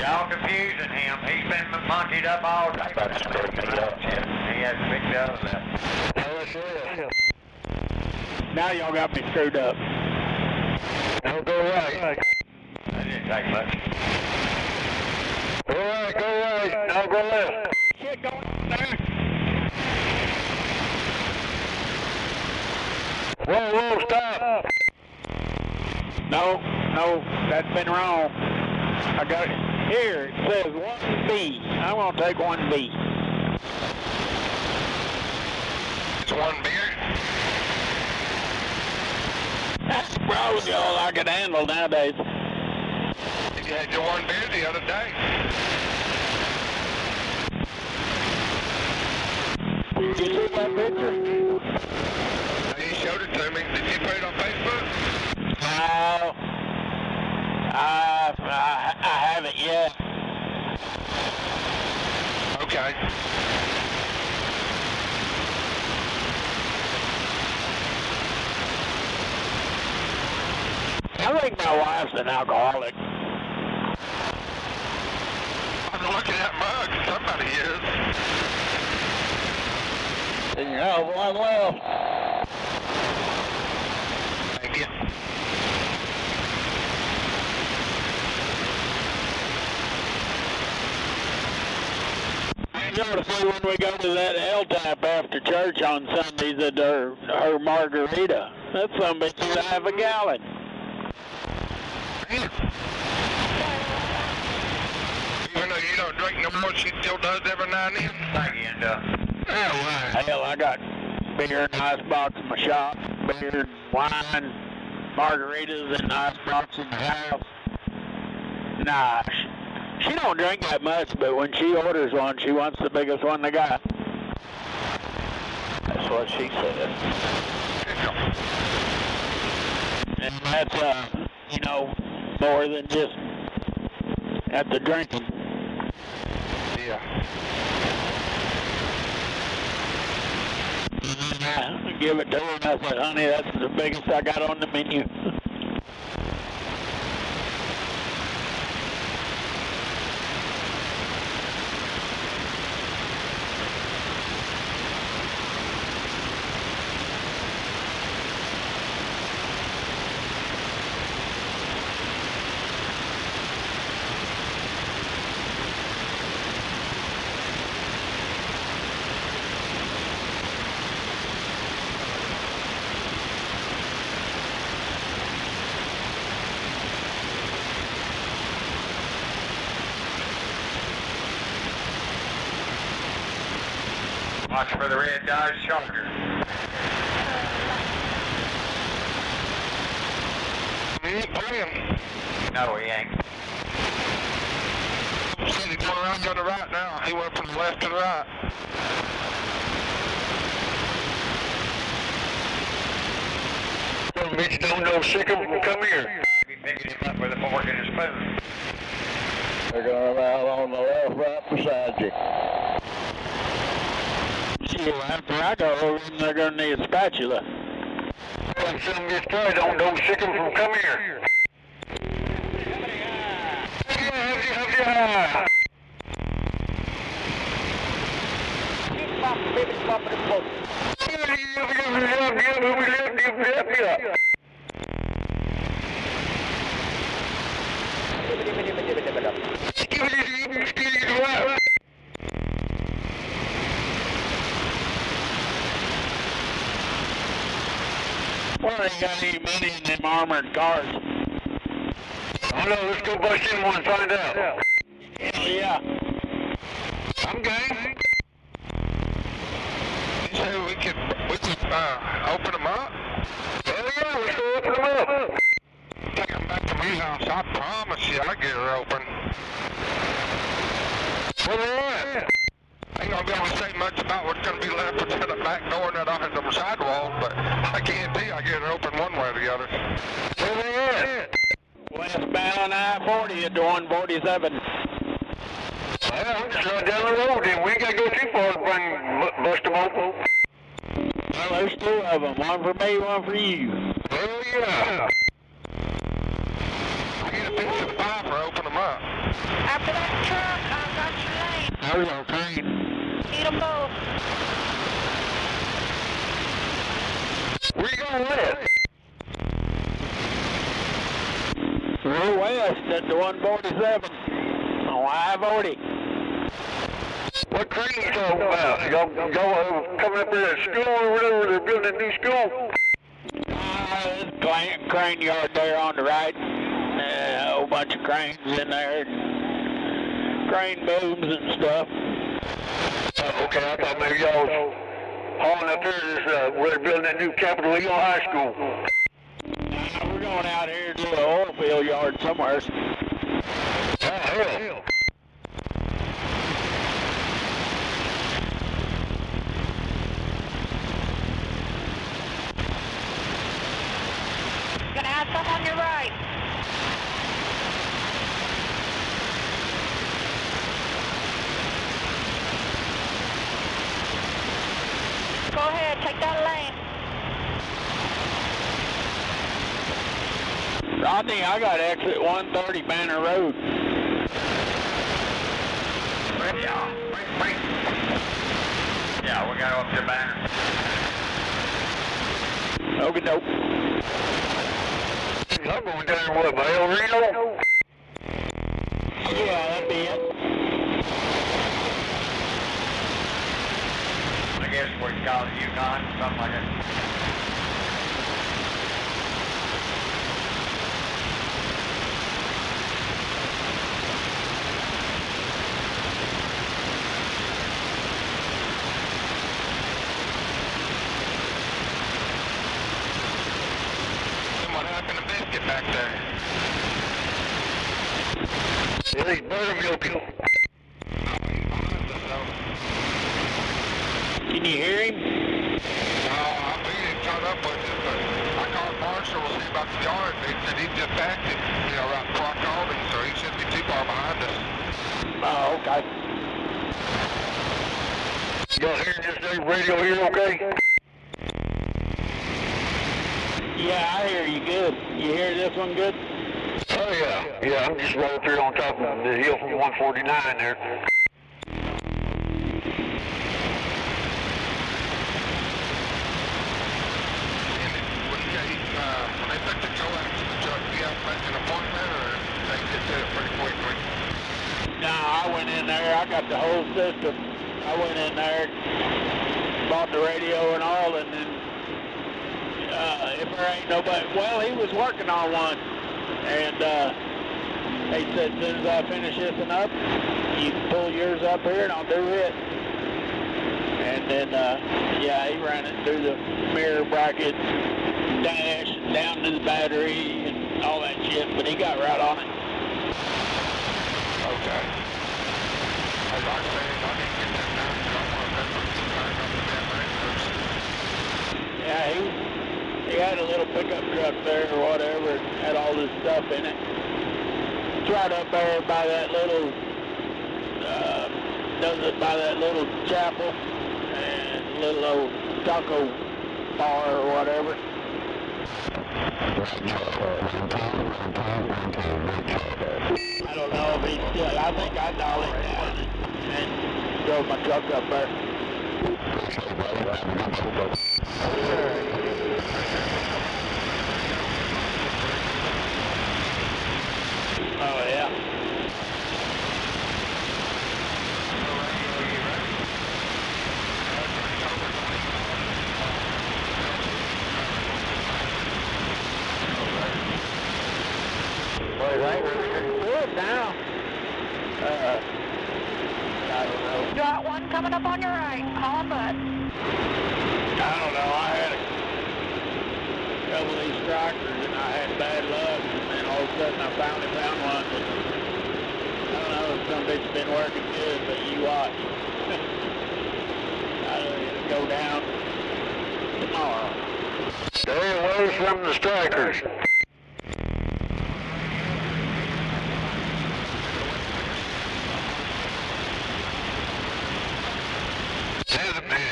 Y'all confusing him. He's been monkeyed up all day. That's screwed me up. He hasn't picked up that. Now y'all got me screwed up. Now go right. That didn't take much. Go right, go right. Now go left. Shit going on there. Whoa, stop. No, that's been wrong. I got it. Here, it says 1B. I'm going to take 1B. It's one beer. That's probably all I can handle nowadays. You had your one beer the other day. Did you see that picture? You showed it to me. Did you put it on Facebook? No. I haven't yet. Okay. I think my wife's an alcoholic. I'm looking at mug. Somebody is. And you have one left. Thank you. you ought to see when we go to that L-Tap after church on Sundays at her margarita. That's something to half a gallon. Even though you don't drink no more, she still does every now and then. Thank you, Hell, I got beer in the icebox in my shop, beer, wine, margaritas in the icebox in the house. Nah, she don't drink that much, but when she orders one, she wants the biggest one they got. That's what she said. And that's, you know, more than just at the drinking. Yeah. I give it to her and I said, honey, that's the biggest I got on the menu. Watch for the red Dodge Charger. He ain't playing. No, he ain't. Said he's going around to the right now. He went from the left to the right. Some bitch don't know sick of him, come here. Be picking him up with a fork and a spoon. They're going around on the left, right beside you. Sure, after I go over, they're going to need a spatula. Some bitch don't know sick of him from come here. Well, they ain't got any money in them armored cars. I know, let's go bust in one and find out. Hell yeah. I'm game. You say we could open them up? Hell yeah, let's go open them up. Take them back to my house. I promise you I'll get her open. Where they at? I ain't gonna be able to say much about what's gonna be left within the back door and that on the sidewalk, but I guarantee I get her open one way or the other. Where they at? Westbound I-40 at the 147. Well, I'm just right down the road then. We ain't gotta go too far to bust them open. Well, there's two of them. One for me, one for you. Hell yeah. I get a piece of the pipe or open them up. After that truck, I got your lane. There's our train. Need them both. Where you going with? We're west at the 147 on I-40. What train you talking about? Y'all coming up here at school or whatever? They're building a new school? There's a crane yard there on the right. A whole bunch of cranes in there. Crane booms and stuff. Okay, I thought maybe y'all was hauling up here where they're building that new Capitol Hill High School. We're going out here to the oil field yard somewhere. Oh, hell. Gonna have some on your right. Go ahead, take that lane. Rodney, I got exit 130 Banner Road. Yeah, we gotta go up to Banner. Okie doke. I'm going down what, by El Reno? Yeah, that'd be it. guess what you call it, Yukon, something like that. What happened to Biscuit back there? Yeah, he's buttermilking. Can you hear him? No, I think he caught up with him, but I called Marshall to see about the yard. They said he just backed it, you know, right before I called him, so he shouldn't be too far behind us. Oh, okay. Y'all hearing this radio here okay? Yeah, I hear you good. You hear this one good? Oh yeah. Yeah, I'm just right up here on top of the hill from 149 there. When they took the coax to the truck, do you have to make an appointment, or they get to it pretty quickly? Nah, I went in there. I got the whole system. I went in there, bought the radio and all, and then if there ain't nobody, well, he was working on one, and he said as soon as I finish this one up, you can pull yours up here and I'll do it. And then, yeah, he ran it through the mirror bracket, dash, down to the battery, and all that shit, but he got right on it. Okay. As I say, I didn't get that down, so I want to mess with you guys on the damn radios. Yeah, he had a little pickup truck there or whatever, had all this stuff in it. It's right up there by that little, by that little chapel and little old taco bar or whatever. I don't know if he's still, I think I dollied down and drove my truck up there. Oh yeah. Good now. I don't know. Got one coming up on your right. Haul butt. I don't know. I had a couple of these strikers and I had bad luck, and then all of a sudden I finally found one that, I don't know, some bitch been working good, but you watch. It'll go down tomorrow. Stay away from the strikers.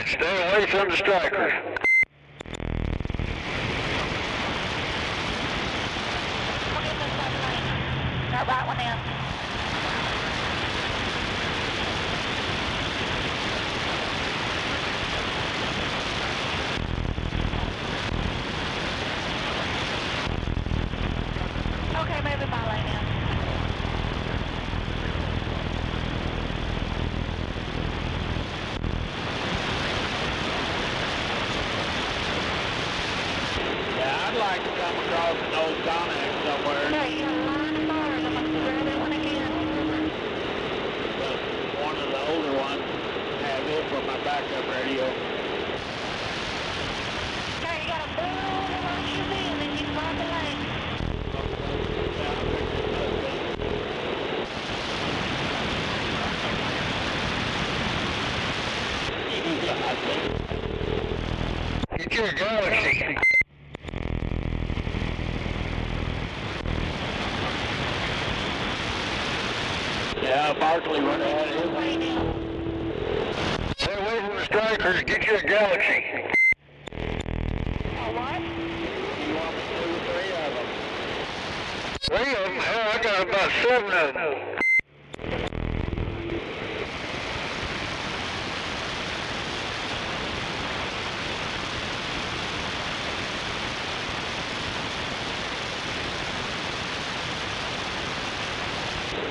Stay away from the strikers. That right one in. Okay, maybe my lane in. I'd like to come across an old Connex somewhere. Okay, you're a line bars. I'm going to grab that one again. But one of the older ones, have it for my backup radio. Okay, you got a blue little SUV and then you can find the lane. Get your Galaxy. Yeah, Barkley would have had his lane in. Stay away from the strikers. Get your Galaxy. Oh, what? You want me to do 3 of them? 3 of them? Hell, I got about 7 of them.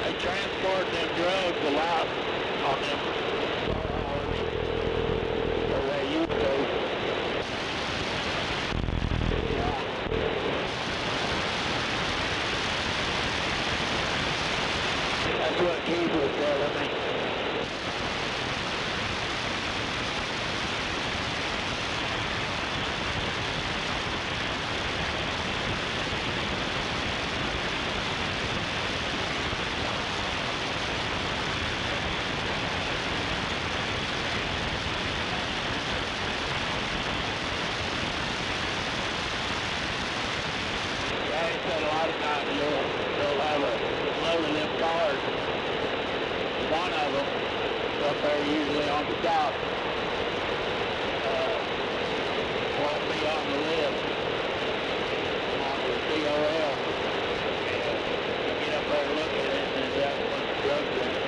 They transport them drugs a lot on them. So they They'll have a load of them cars. One of them up there usually on the dock won't be on the list on the COL. You get up there and look at it, and that's when the drugs in it.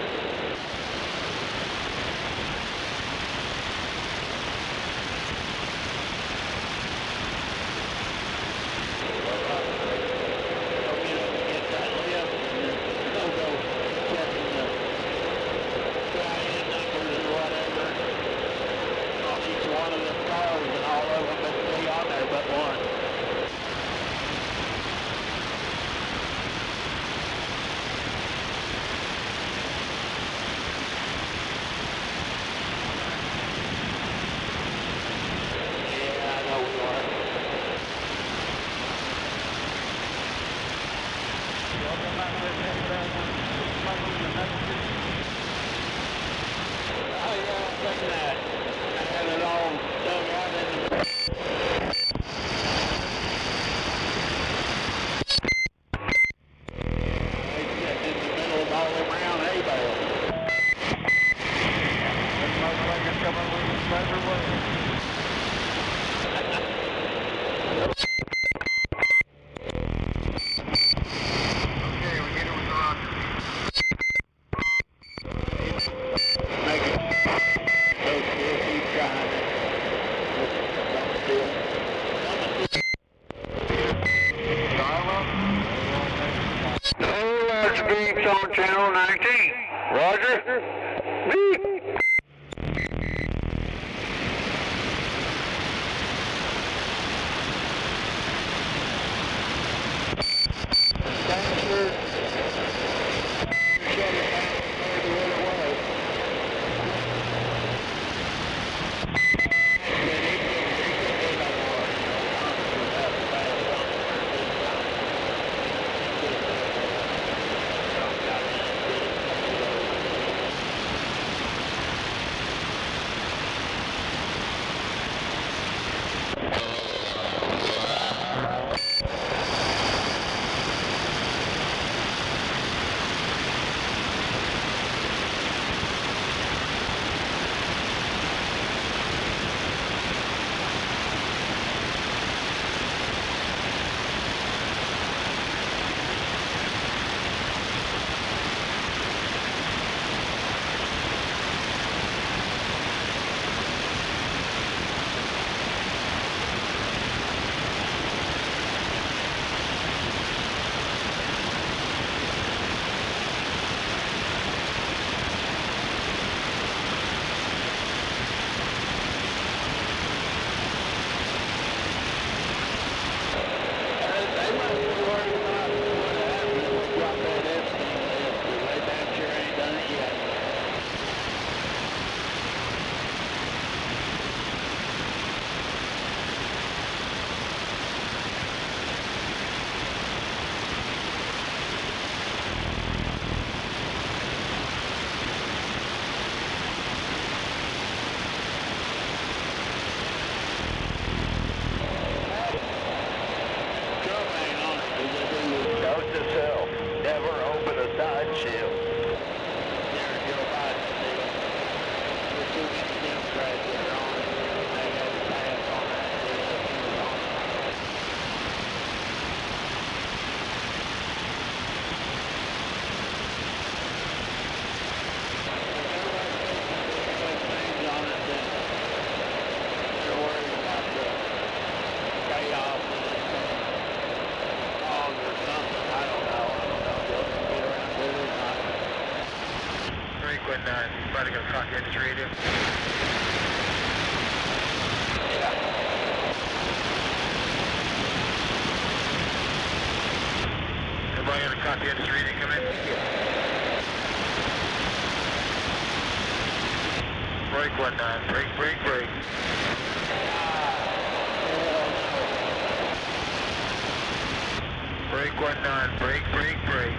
Beats on channel 19. Roger. Beep. Everybody got a copy of this radio? Everybody got a copy of this radio come in? Break 19, break, break, break. Break 19, break, break, break.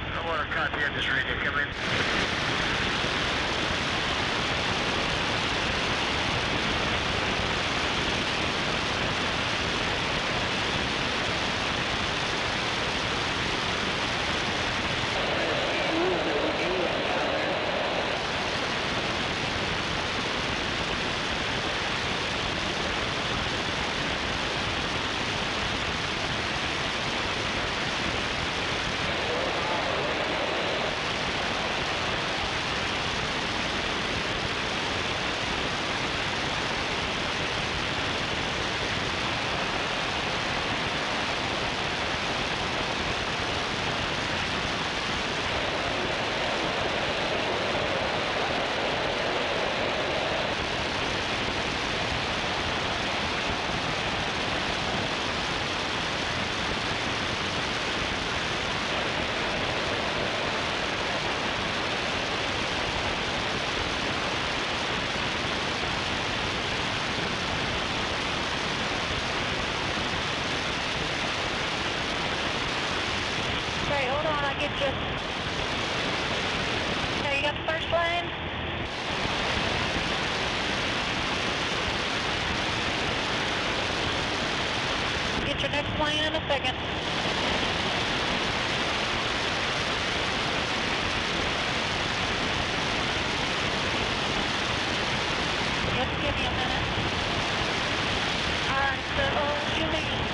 I want a copy of this radio come in. got your next plane in a second. Just give me a minute. Alright, so shoot me.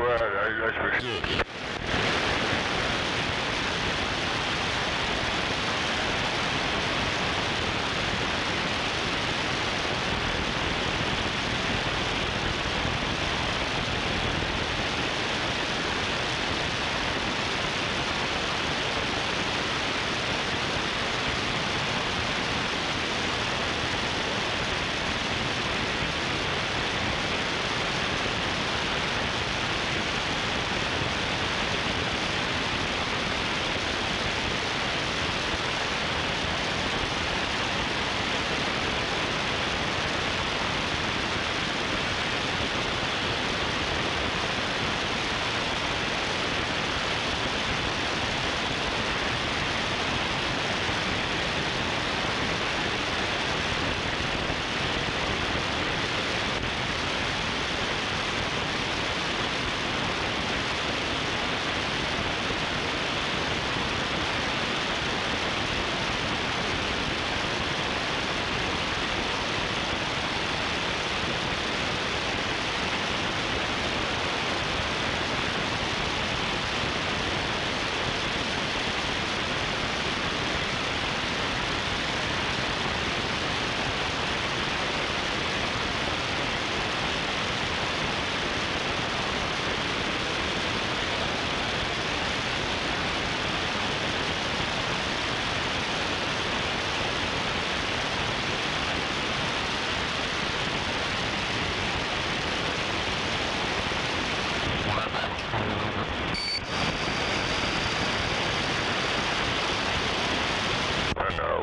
right, that's for sure.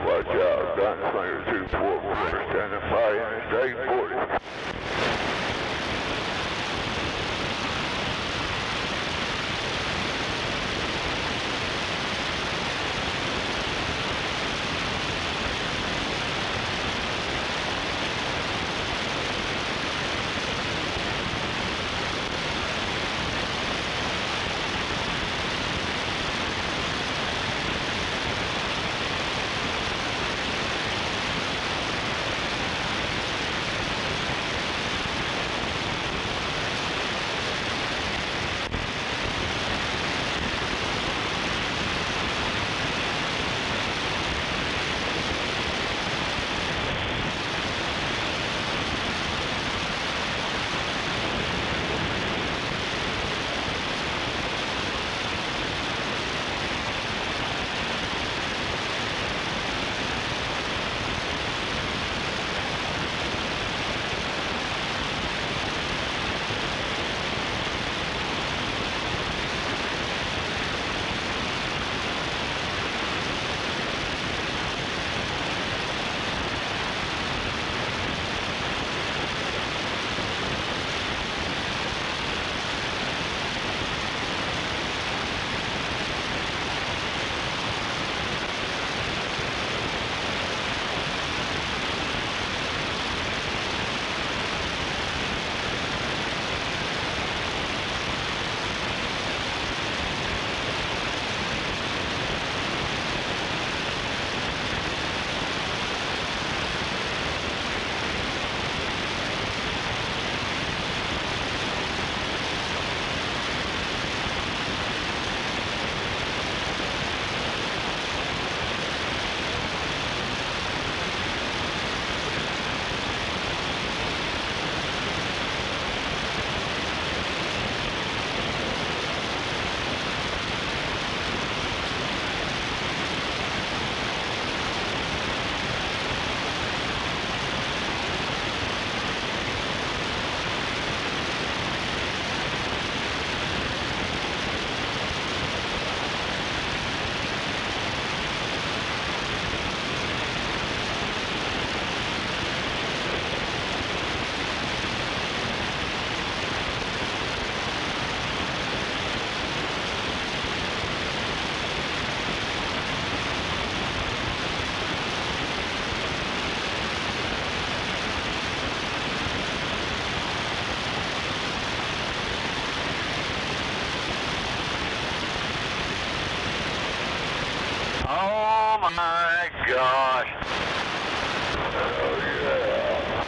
Watch out, Gunslinger 244, standing by Interstate 40. Oh my gosh. Oh yeah.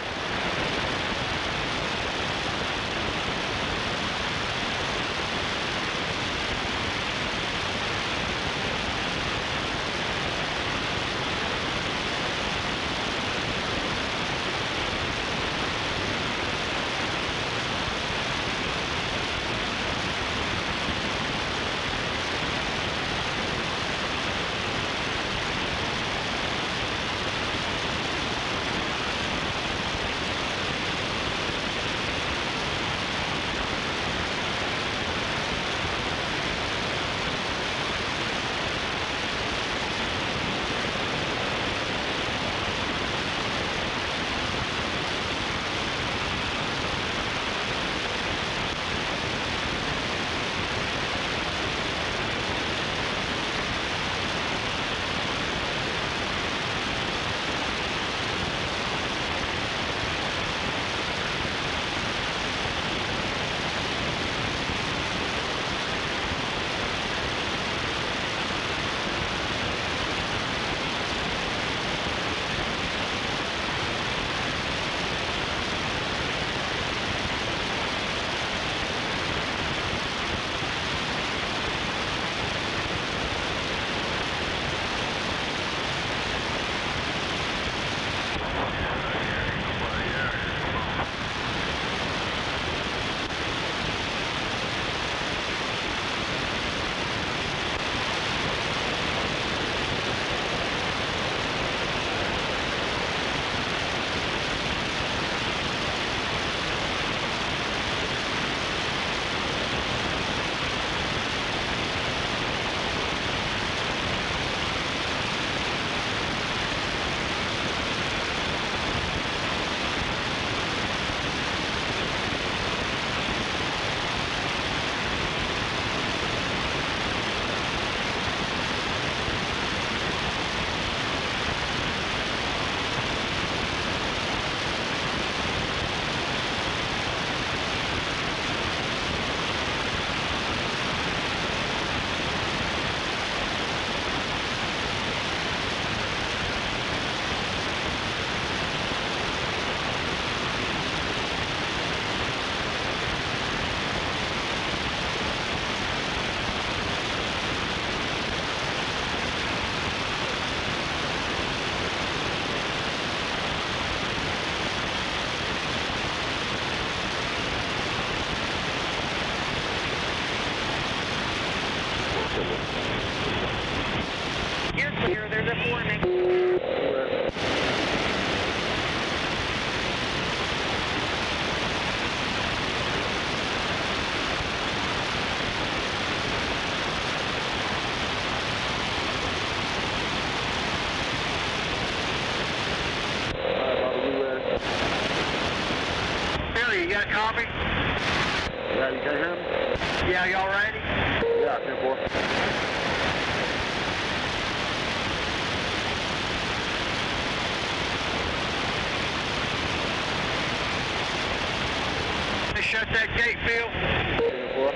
You're clear. There's a 4 next to you. Billy, you got a copy? Yeah, you can hear me? Yeah, y'all ready? Yeah, 10-4. Shut that gate, Phil. 10-4.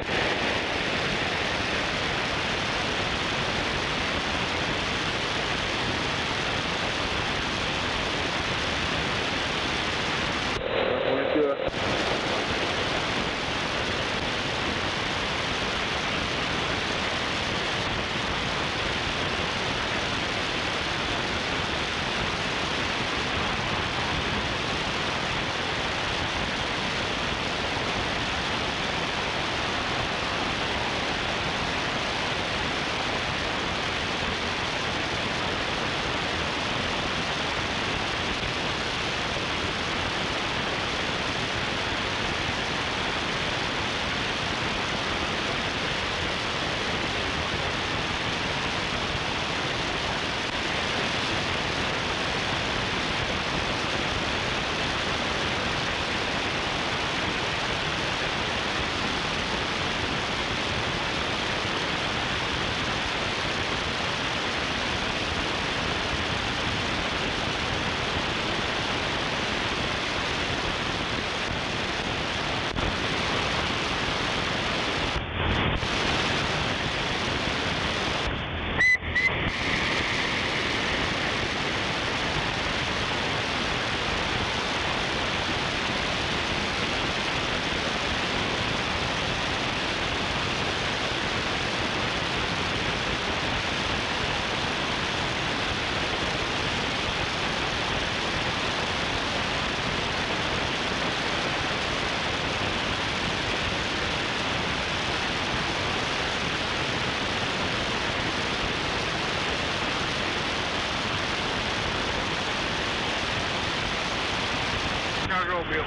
Roll, Bill.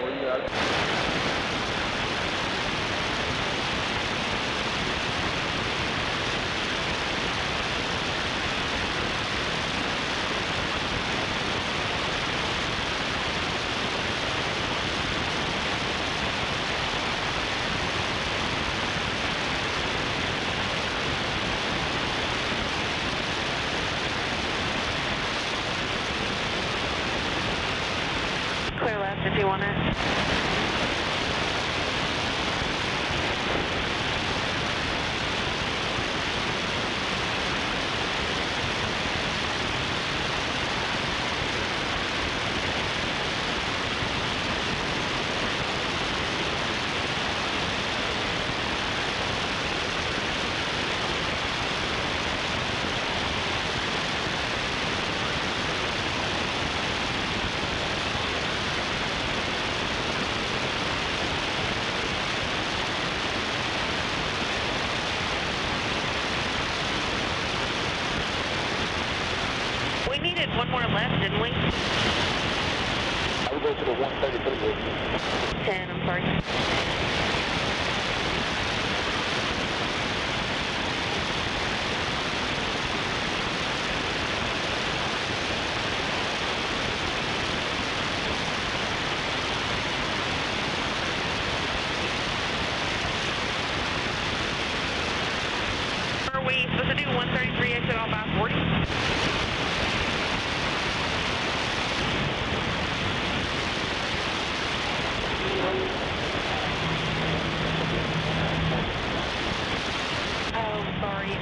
Well, you got it. Clear left if you want it. We needed one more left, didn't we? I would go to the 133. 10, I'm sorry. Are we supposed to do 133 exit off I-40? Oh, sorry.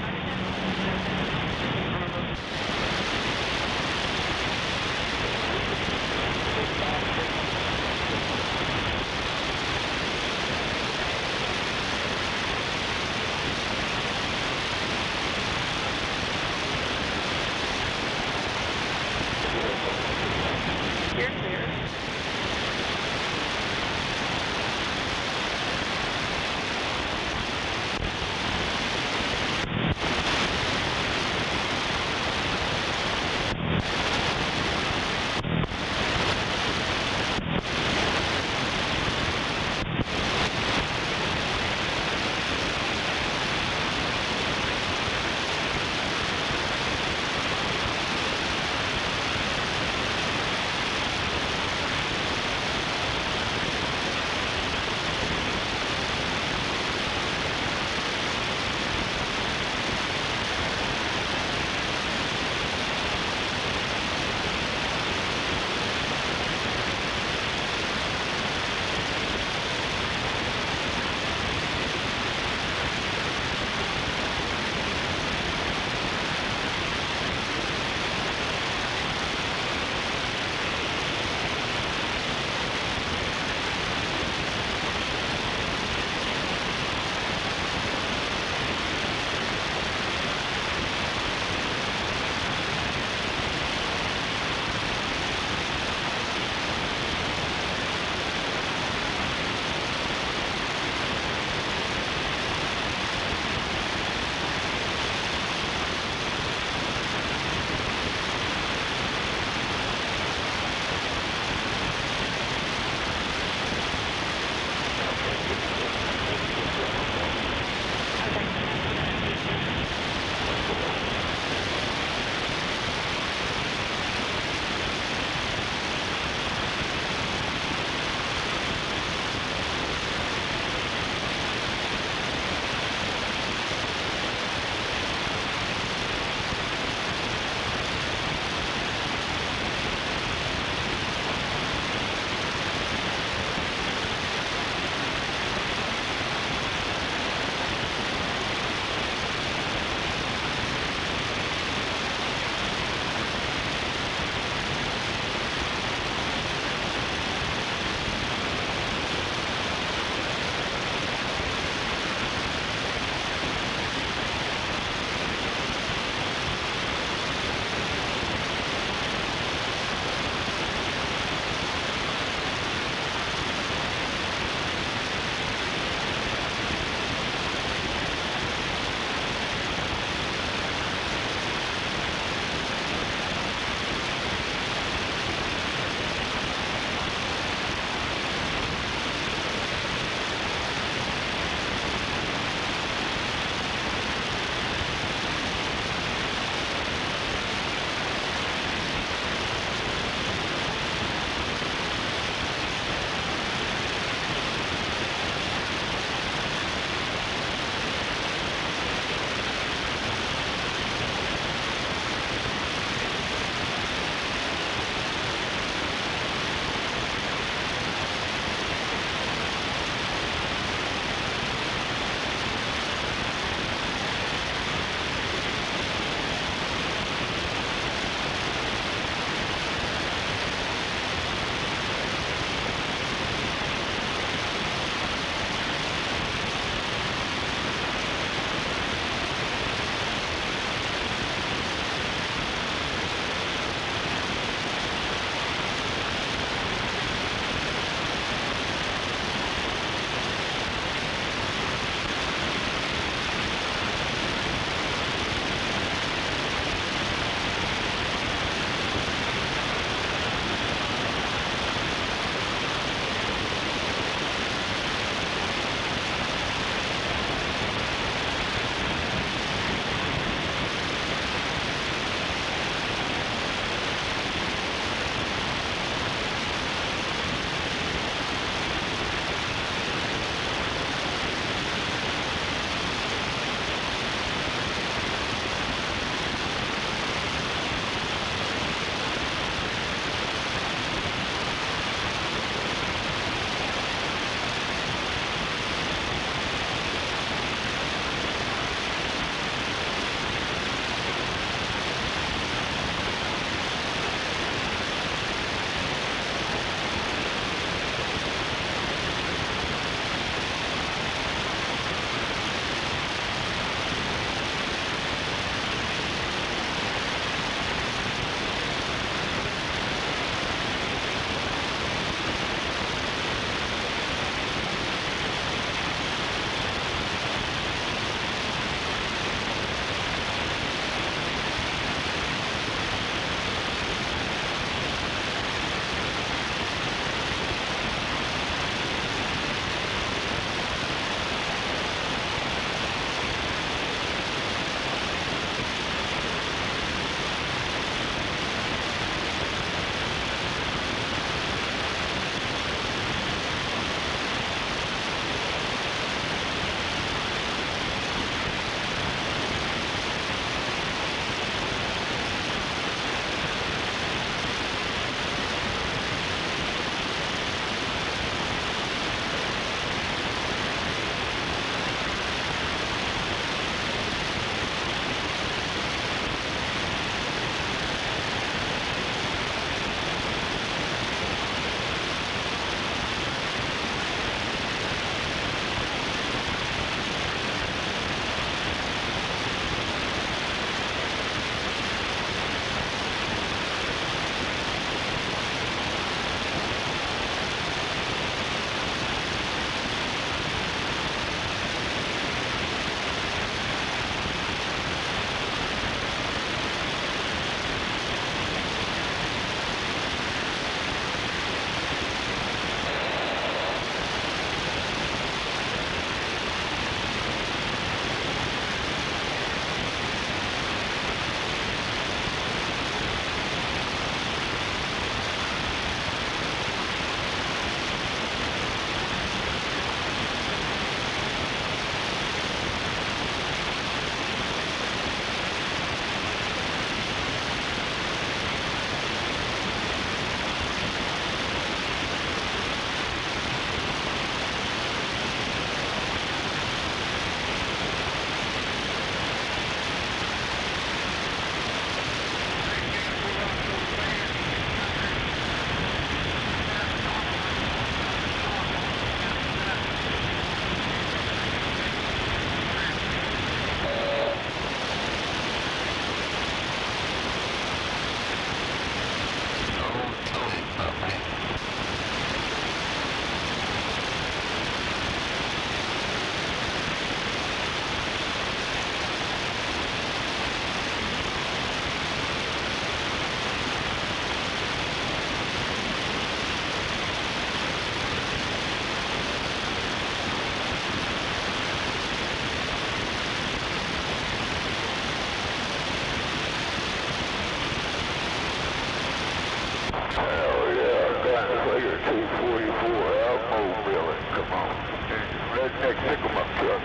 redneck pick-em-up truck.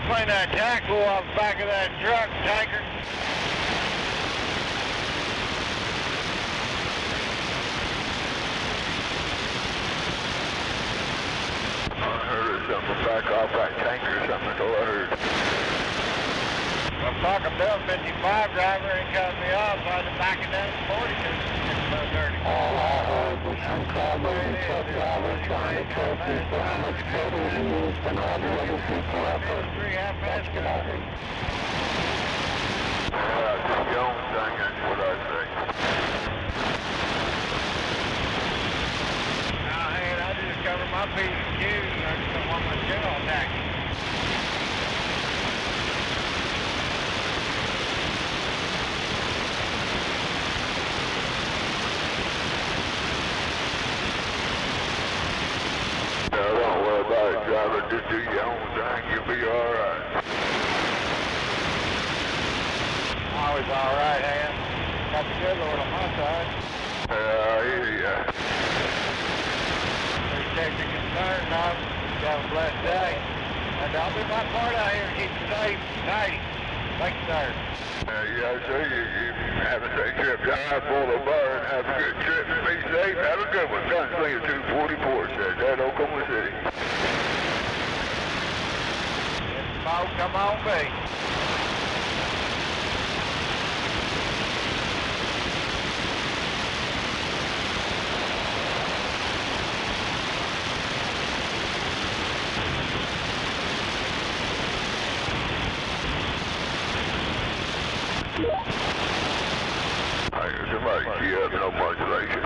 Clean that tackle off the back of that truck, tanker. I heard something back off that tanker or something, that's all I heard. I'm talking to a 55 driver and cut me off. I was backing down to 40 because it's so dirty. All I heard was some cowboy and truck drivers trying to tell people how much trouble he is and all the other people out there. That's what I heard. Do your own thing, that's what I say. Now, man, I just cover my P's and Q's and I just don't want my shit all tacky. Don't worry about it, driver. Just do your own thing. You'll be all right. Always all right, Ann. Got the good Lord on my side. I hear ya. Appreciate your concern, Doc. You have a blessed day. And I'll do my part out here to keep you safe and tidy. Thank you, sir. Yes, sir. You have a safe trip. Drive for the bar and have a good trip. Be safe. Have a good one. Gunslinger 244 said that, Oklahoma City. Smoke, come on, B. Somebody key up, no modulation.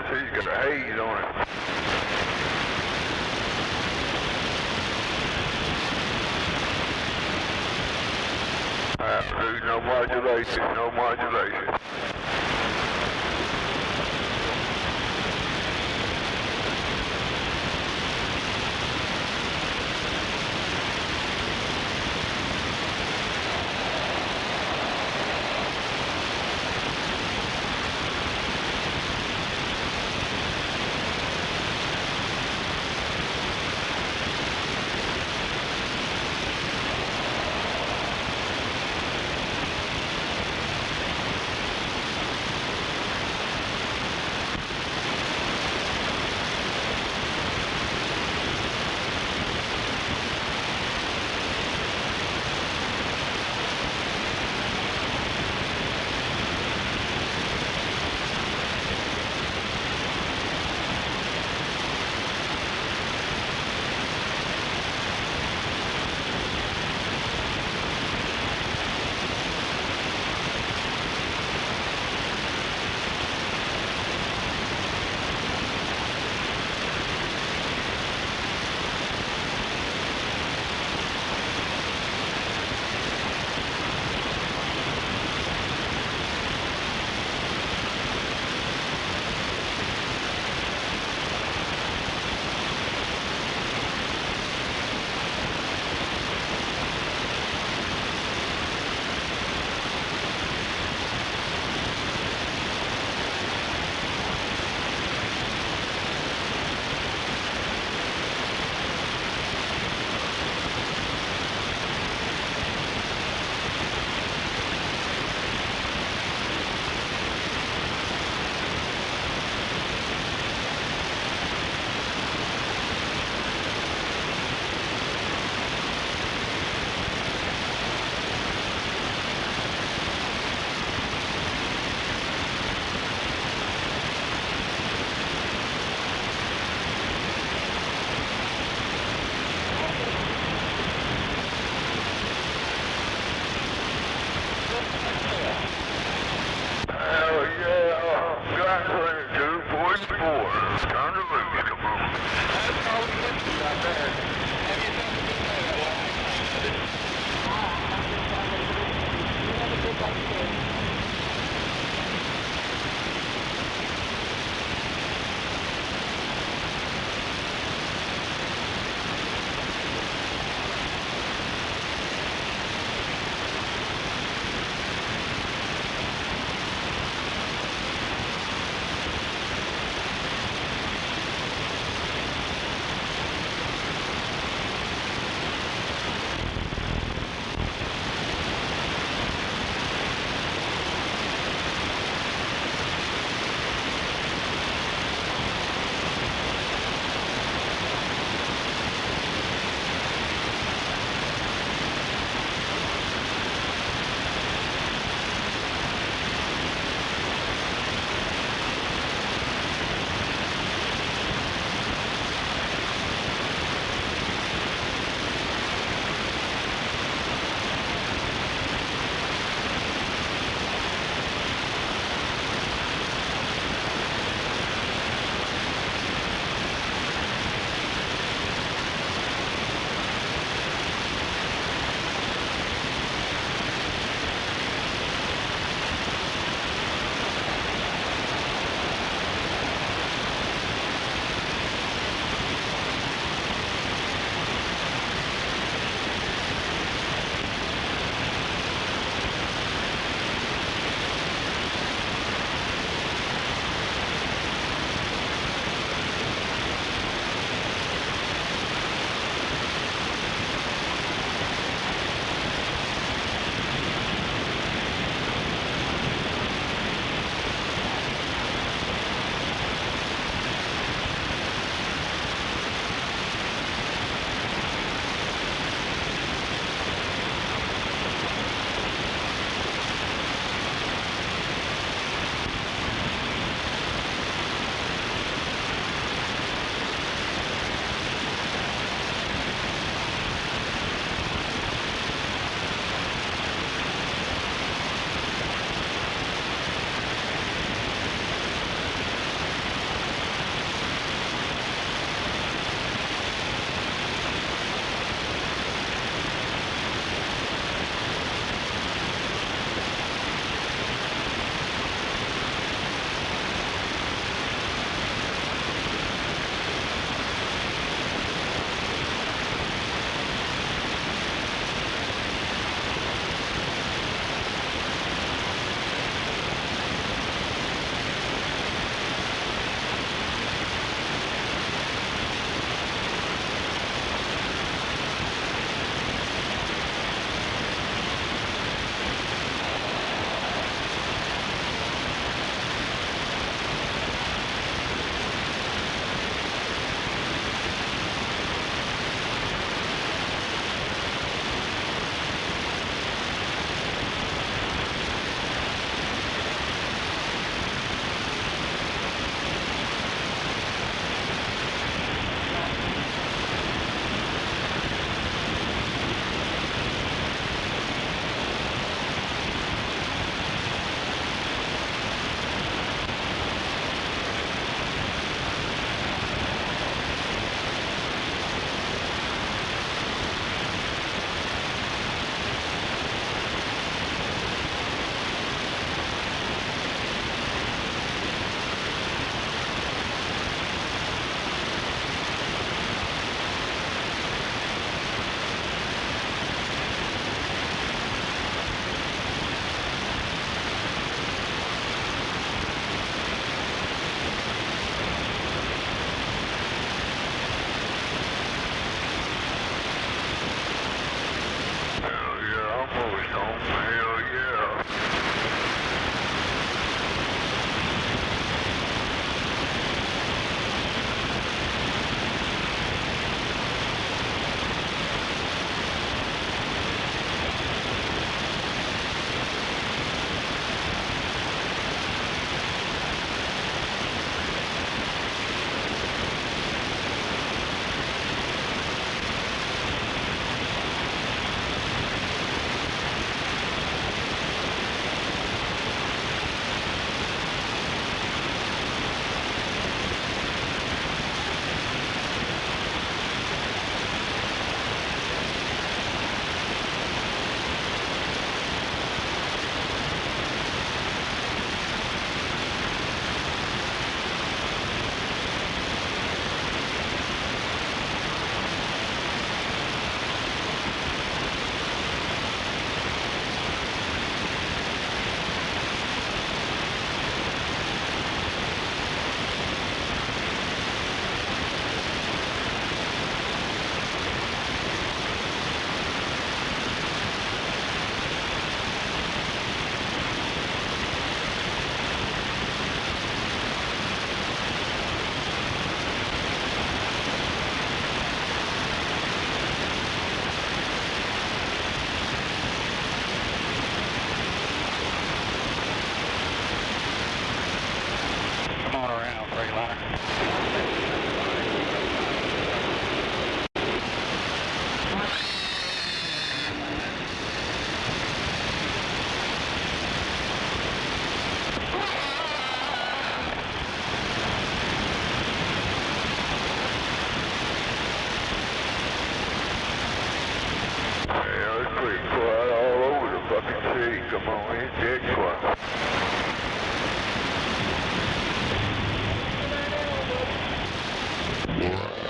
He's got a haze on it. There's no modulation, no modulation.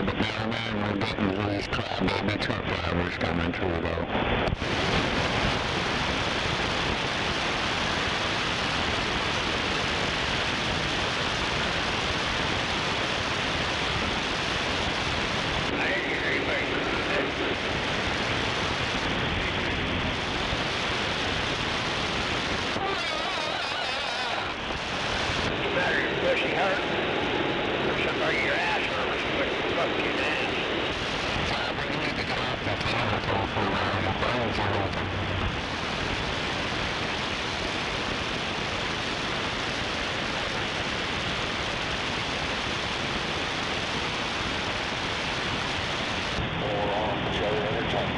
but now and then we're getting these crybaby truck drivers coming through though. Bushy hurt. Or somebody your ass hurt. What the fuck you down? We need to get off that chemical for the bones are open. More on each other at a time.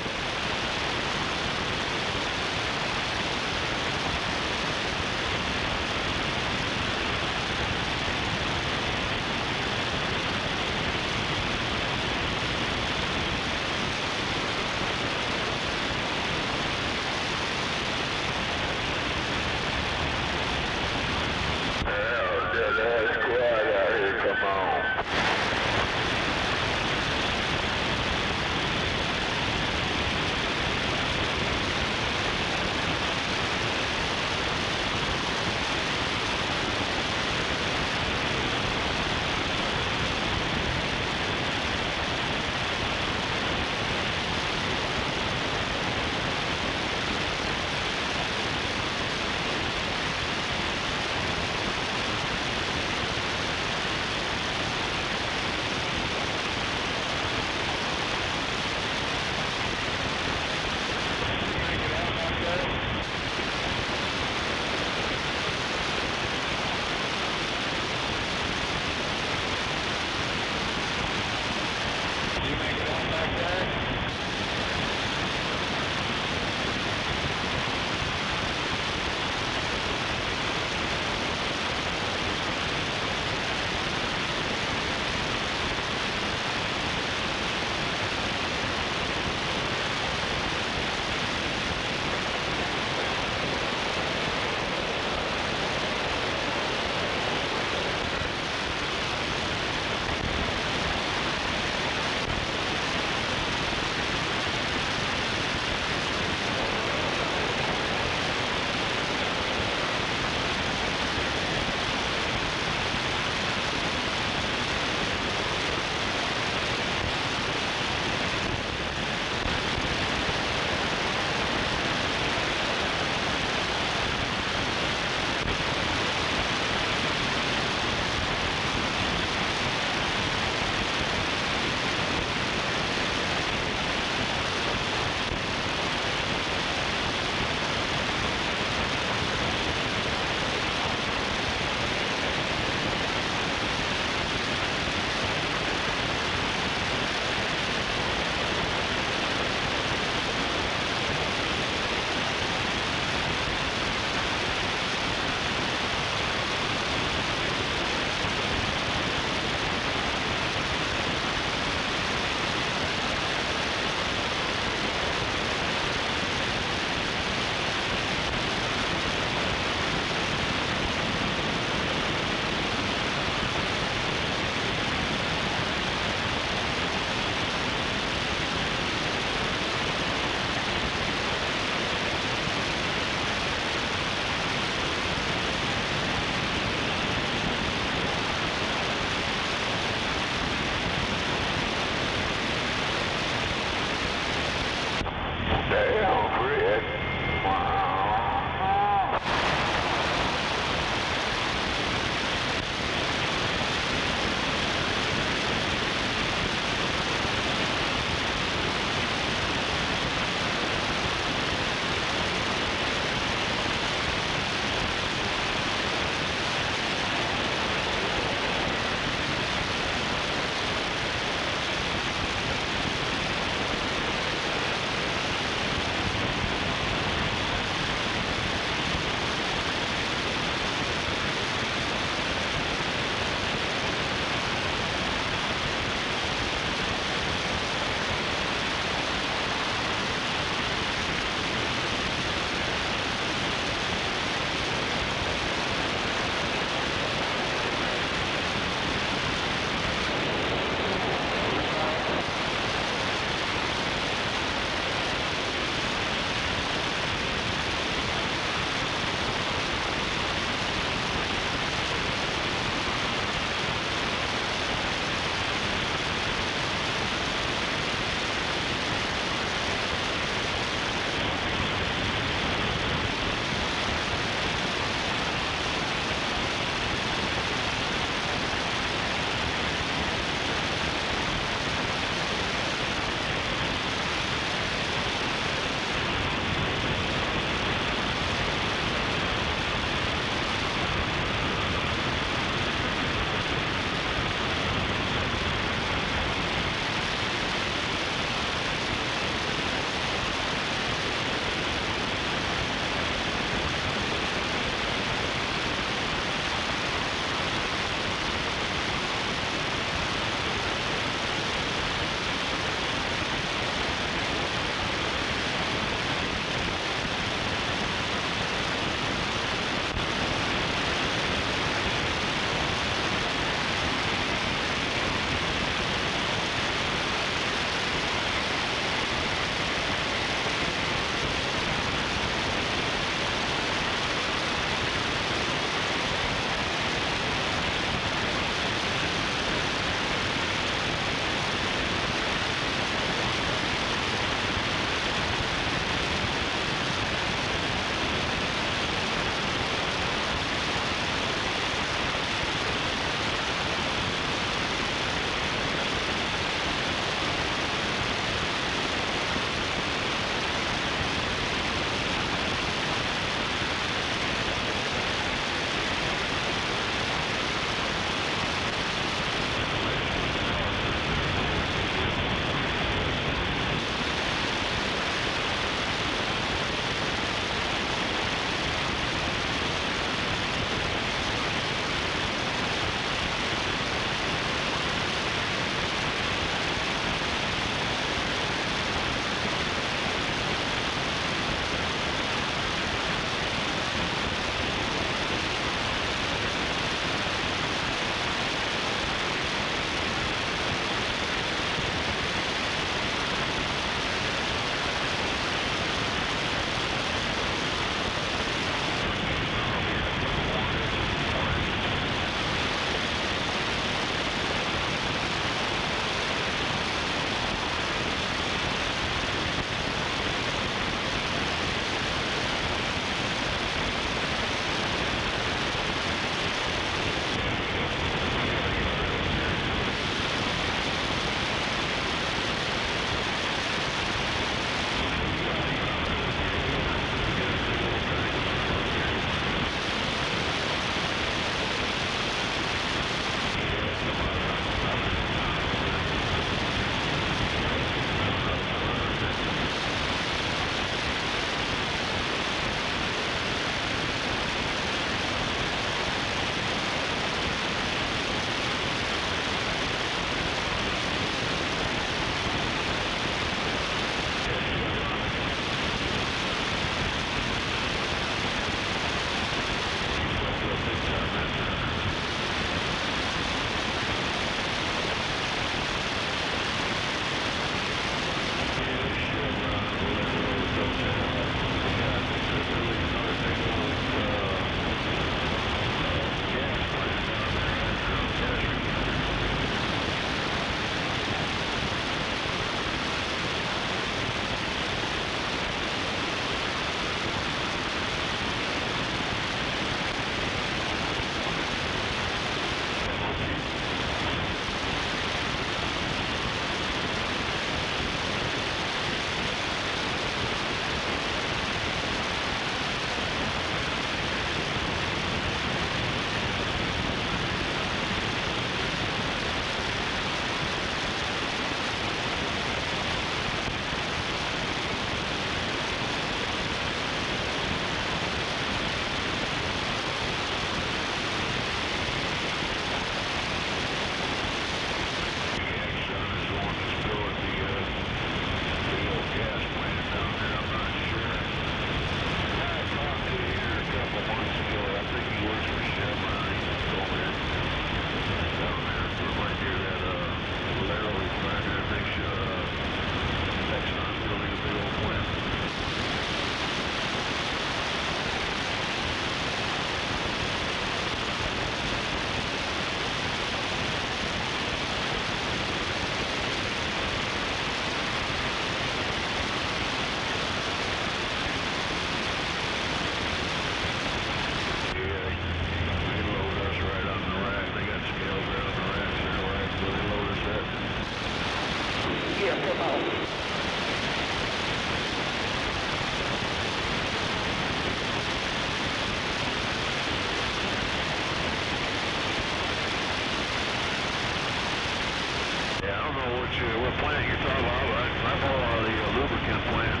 what plant you're talking about. I know the lubricant plant.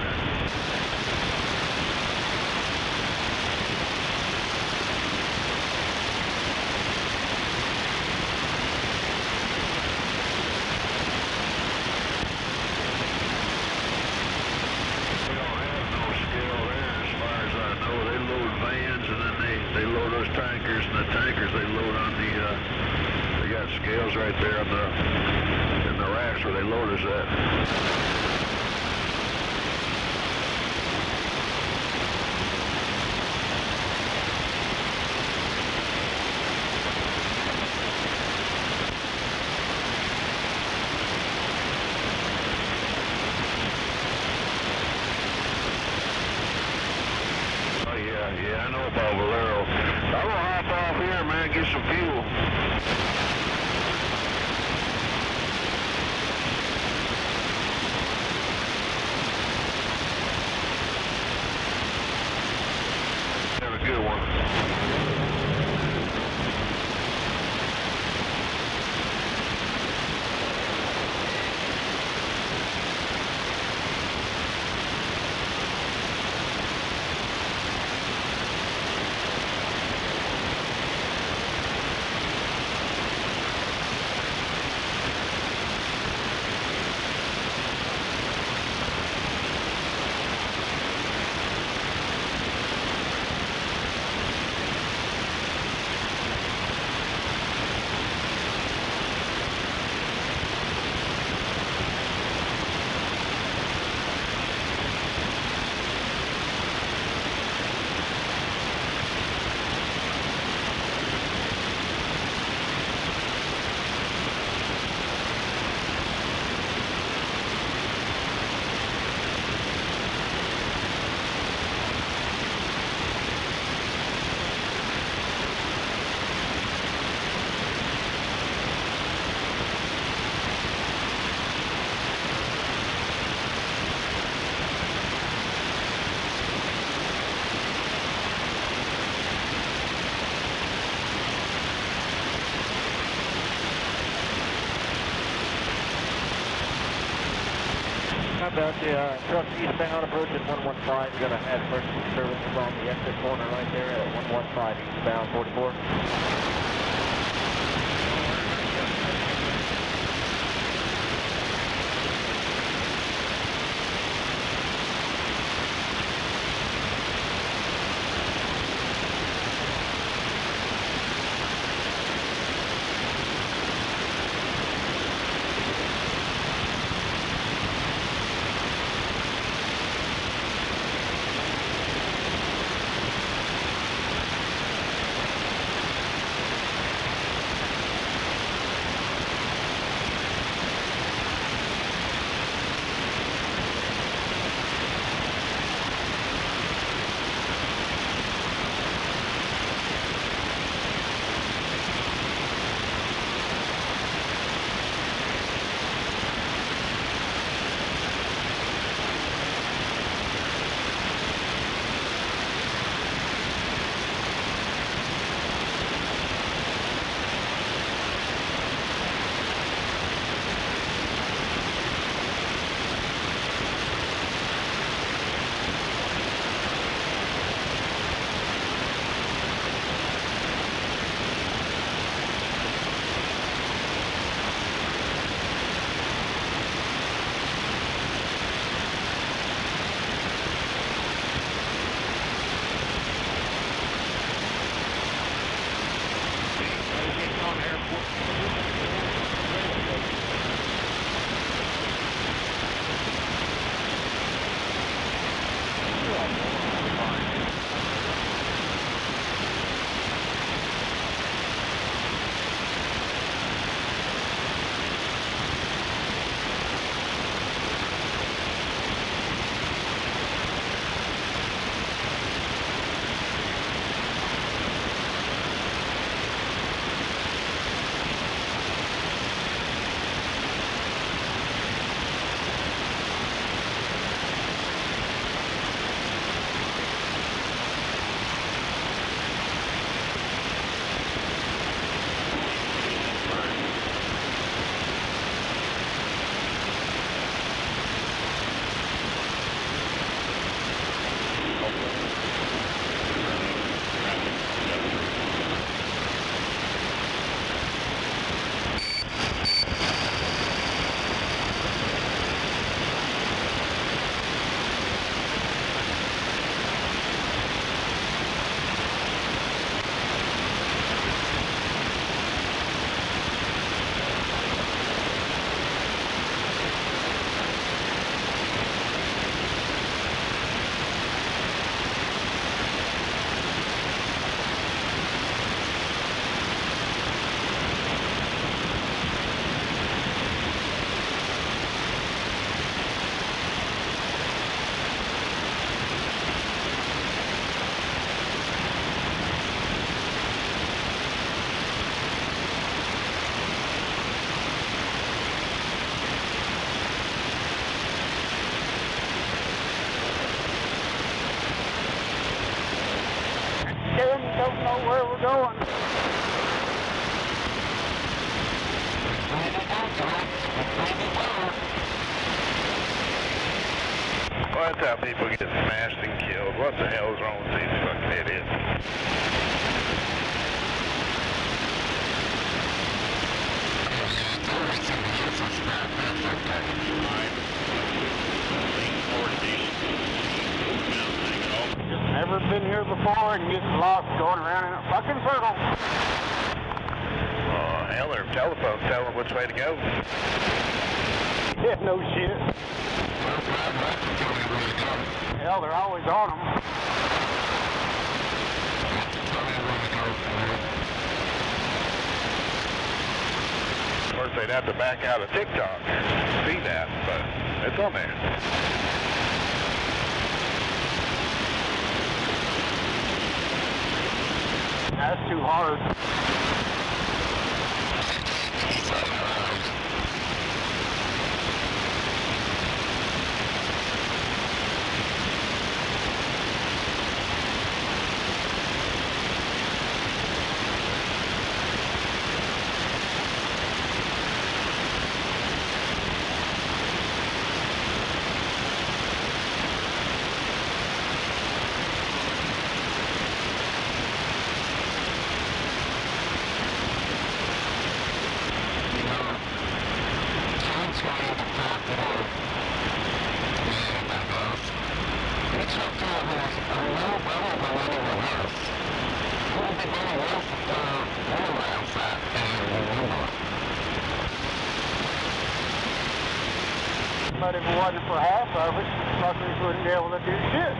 We don't have no scale there as far as I know. They load vans and then they load those tankers, and the tankers they load on the, they got scales right there on in the racks where they load us at. Yeah, I know about Valero. I'm gonna hop off here, man, get some fuel. Have a good one. About the truck eastbound approaching 115. You're going to have emergency services on the exit corner right there at 115 eastbound 44. scared and don't know where we're going. Well, that's how people get smashed and killed. What the hell is wrong with these fucking idiots? Never been here before and gets lost going around in a fucking circle. Oh, hell, their telephones tell them which way to go. Yeah, no shit. Hell, they're always on them. Of course, they'd have to back out of TikTok to see that, but it's on there. That's too hard. But if it wasn't for half of it, fuckers wouldn't be able to do shit.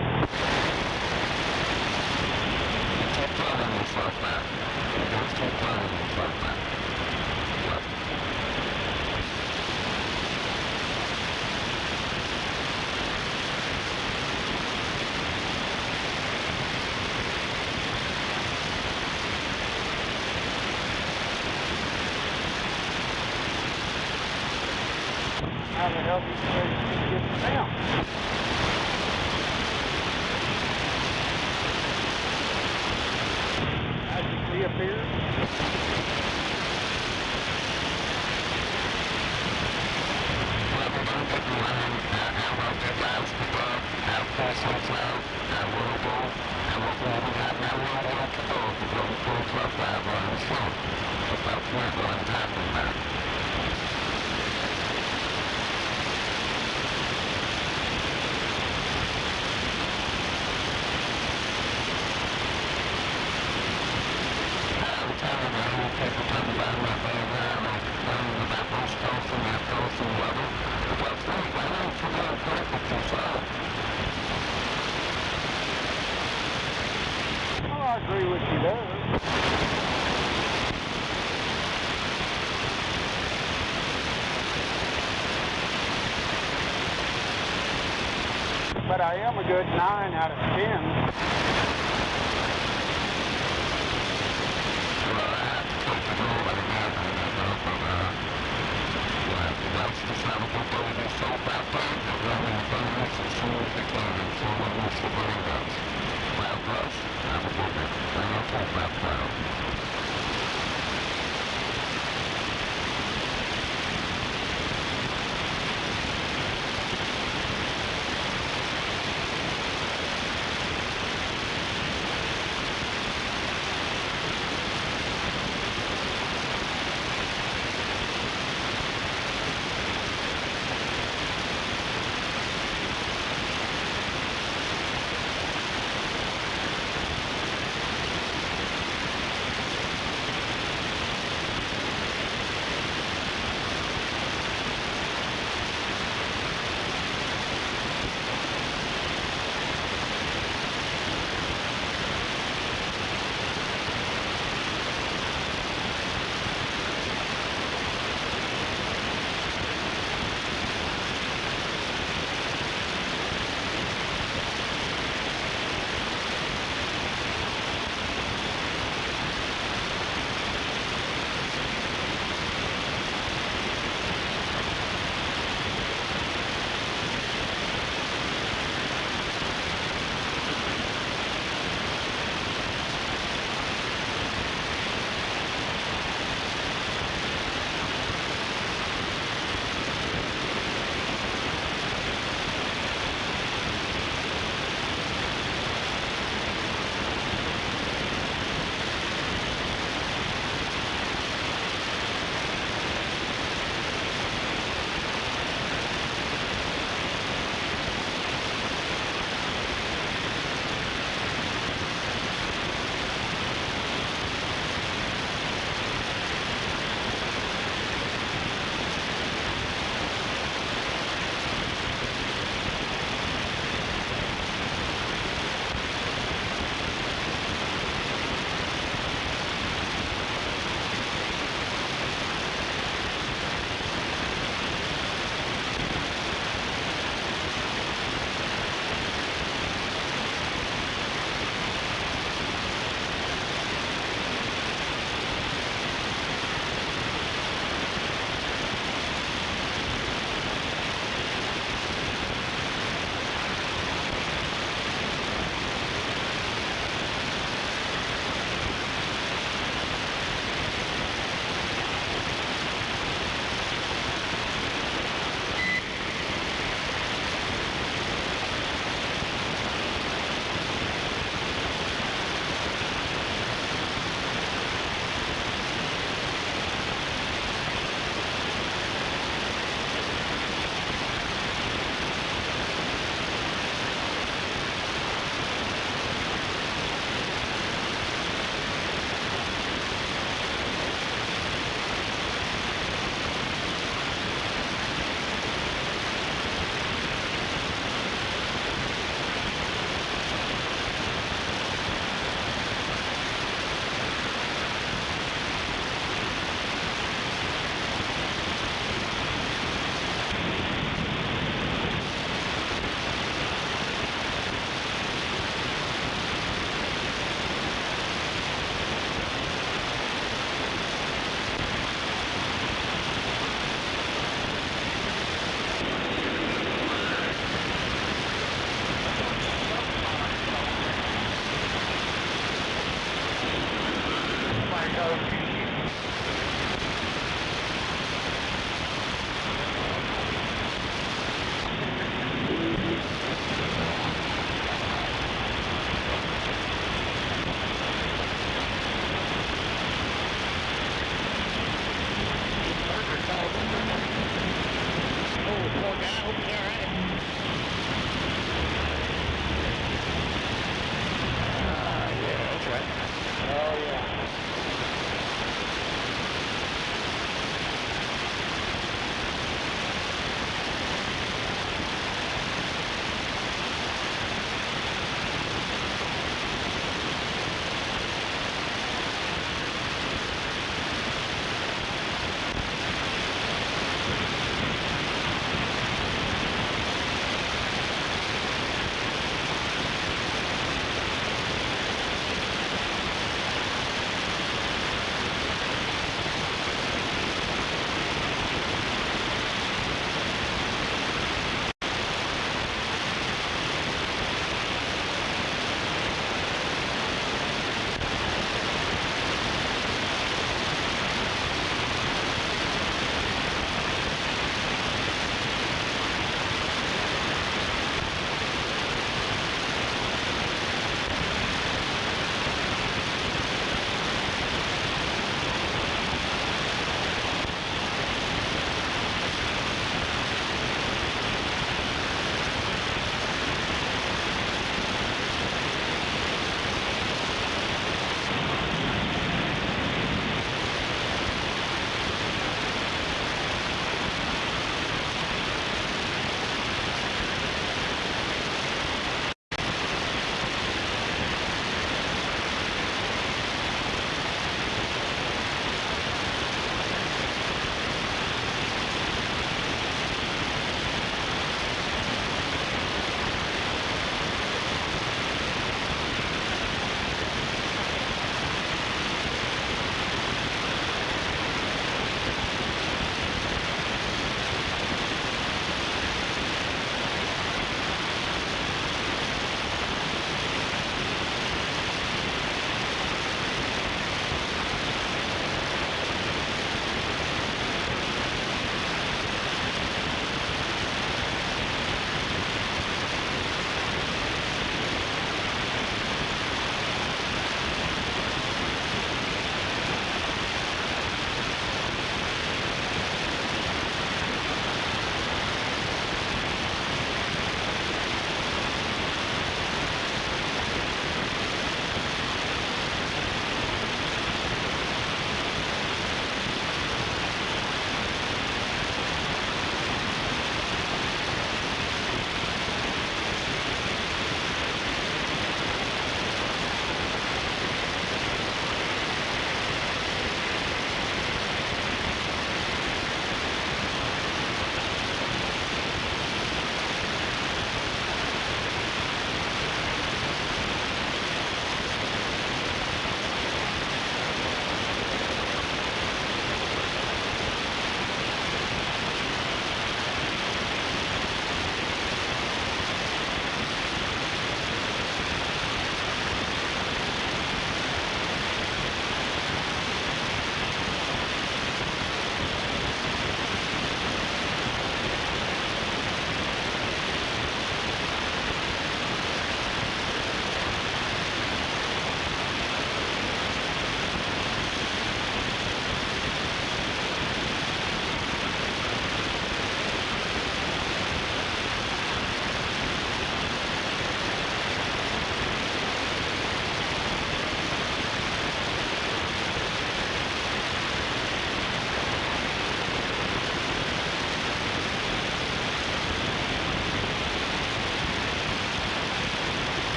How the hell do you get down? As you see up here. Well, I agree with you there. But I am a good 9 out of 10.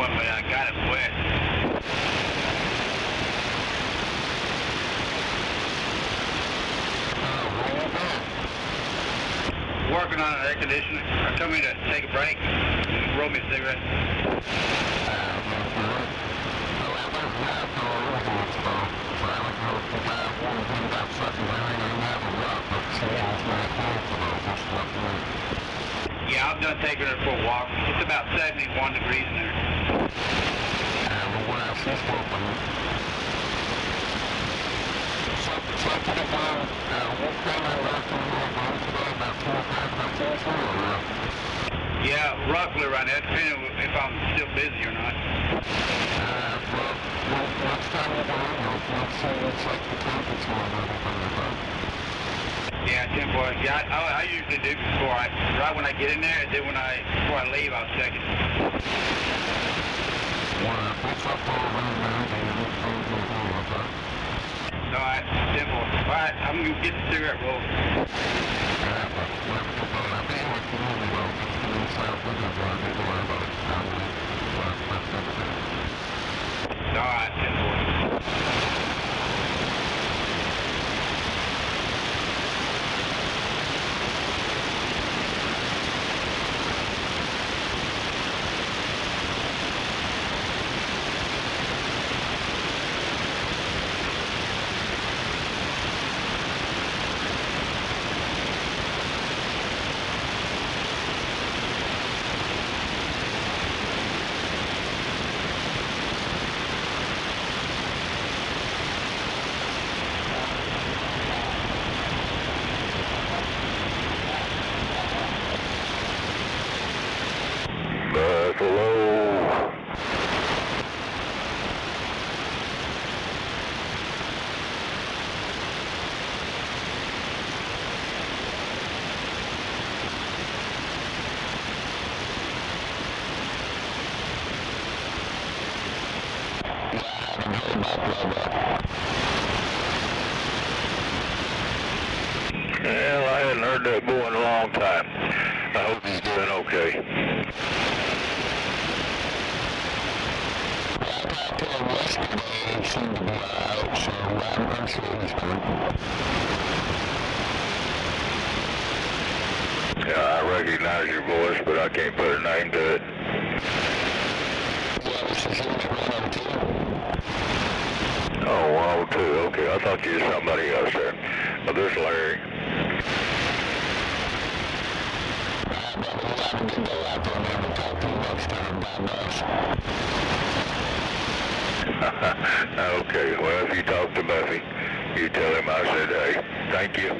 one, but I got it wet. Working on an air conditioner. I come in to take a break. Roll me a cigarette. Yeah, I'm done taking her for a walk. It's about 71 degrees in there. Yeah, roughly around that, depending if I'm still busy or not. Yeah, 10-4. Yeah, I usually do before right when I get in there, and then before I leave, I'll check it. All right, 10-4. All right, I'm going to get the cigarette roll. All right, 10-4. Well, I hadn't heard that boy in a long time. I hope he's doing okay. Yeah, I recognize your voice, but I can't put a name to it. Oh, 102, okay. I thought you were somebody else there. Well, this is Larry. Okay, well, if you talk to Buffy, you tell him I said, hey, thank you.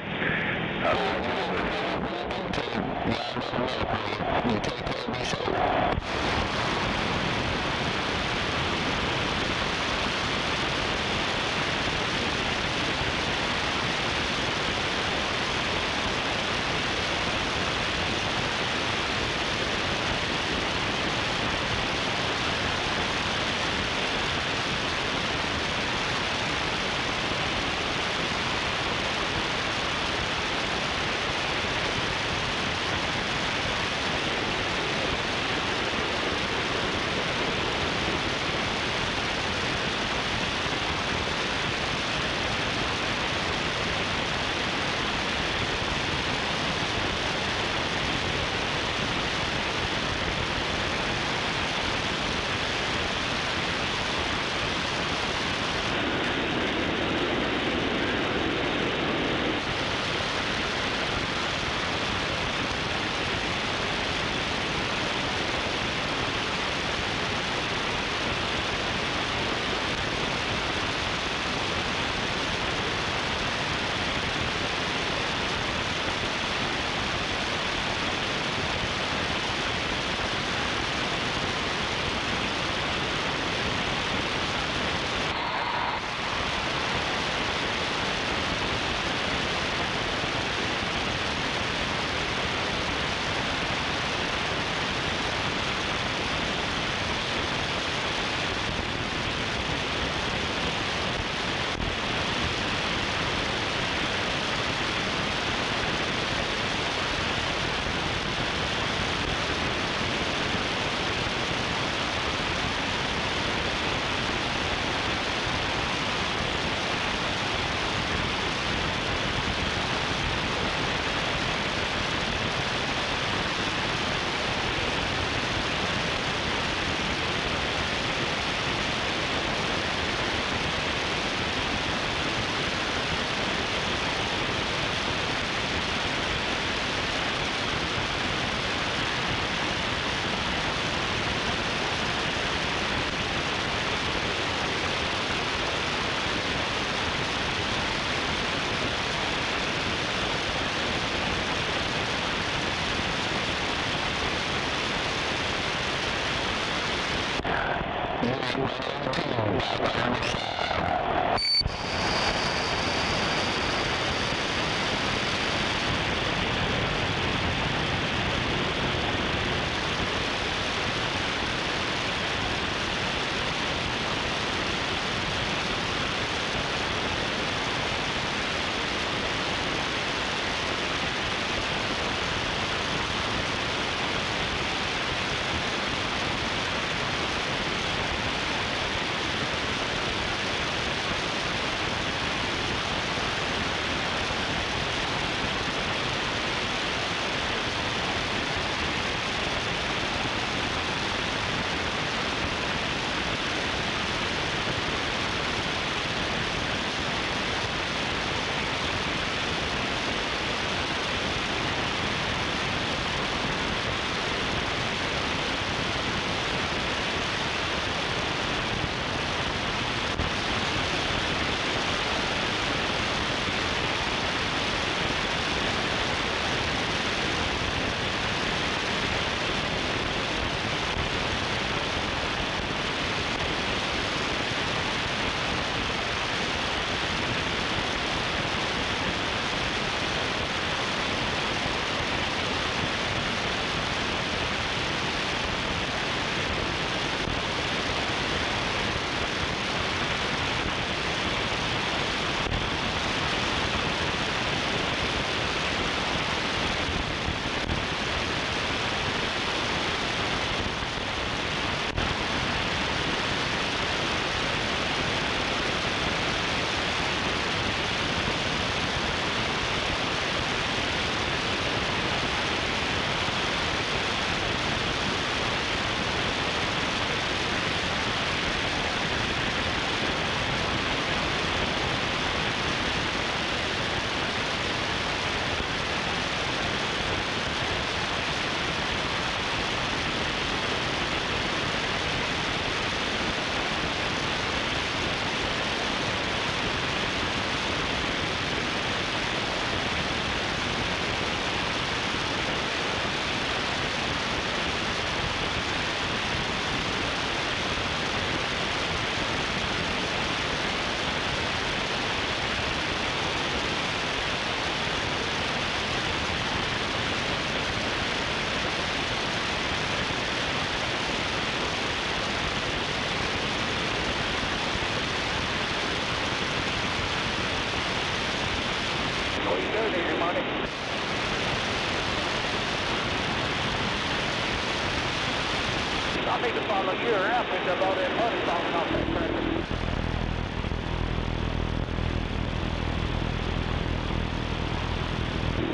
I need to follow you around with all that money falling off that tractor.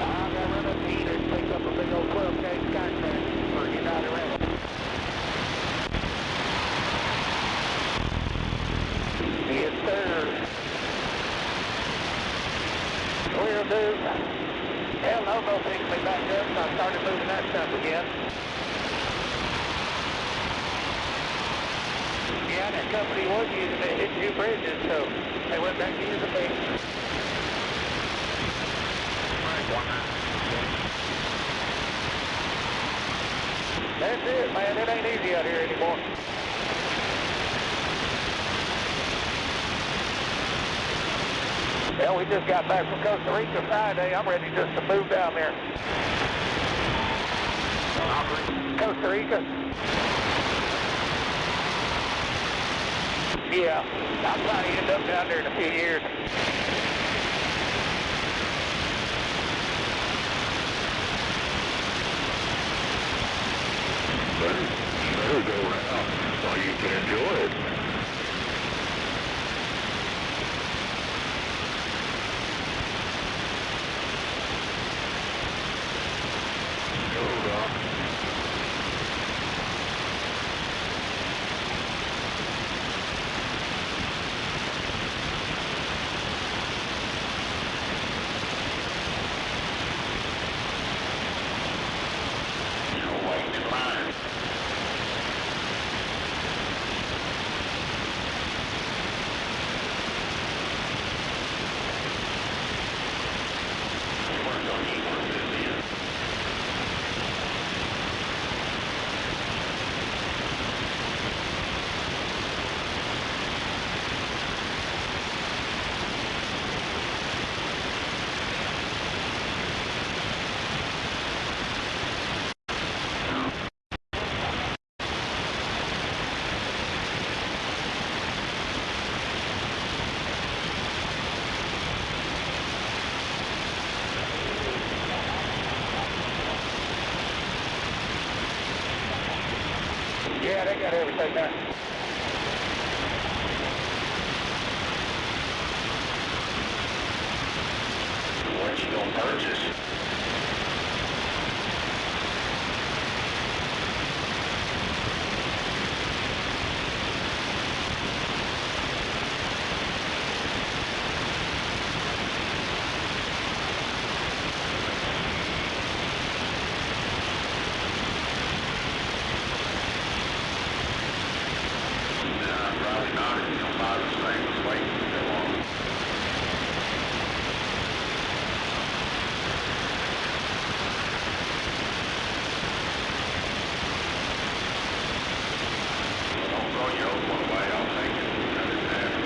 I'm going to run up the heater and pick up a big old 12-gauge contract for United Rentals. Yes, sir. Will do. Hell no, they'll pick me back up, so I started moving that stuff again. Yeah, that company was using it, hit 2 bridges, so they went back to using me. That's it, man. It ain't easy out here anymore. Well, we just got back from Costa Rica Friday. I'm ready just to move down there. Costa Rica. Yeah, I'll probably end up down there in a few years. Better go around while you can enjoy it. take that. What you gonna purchase? Probably not if you don't buy the stainless weight to go on. Don't throw your old one away, I'll take it. Cut it in half.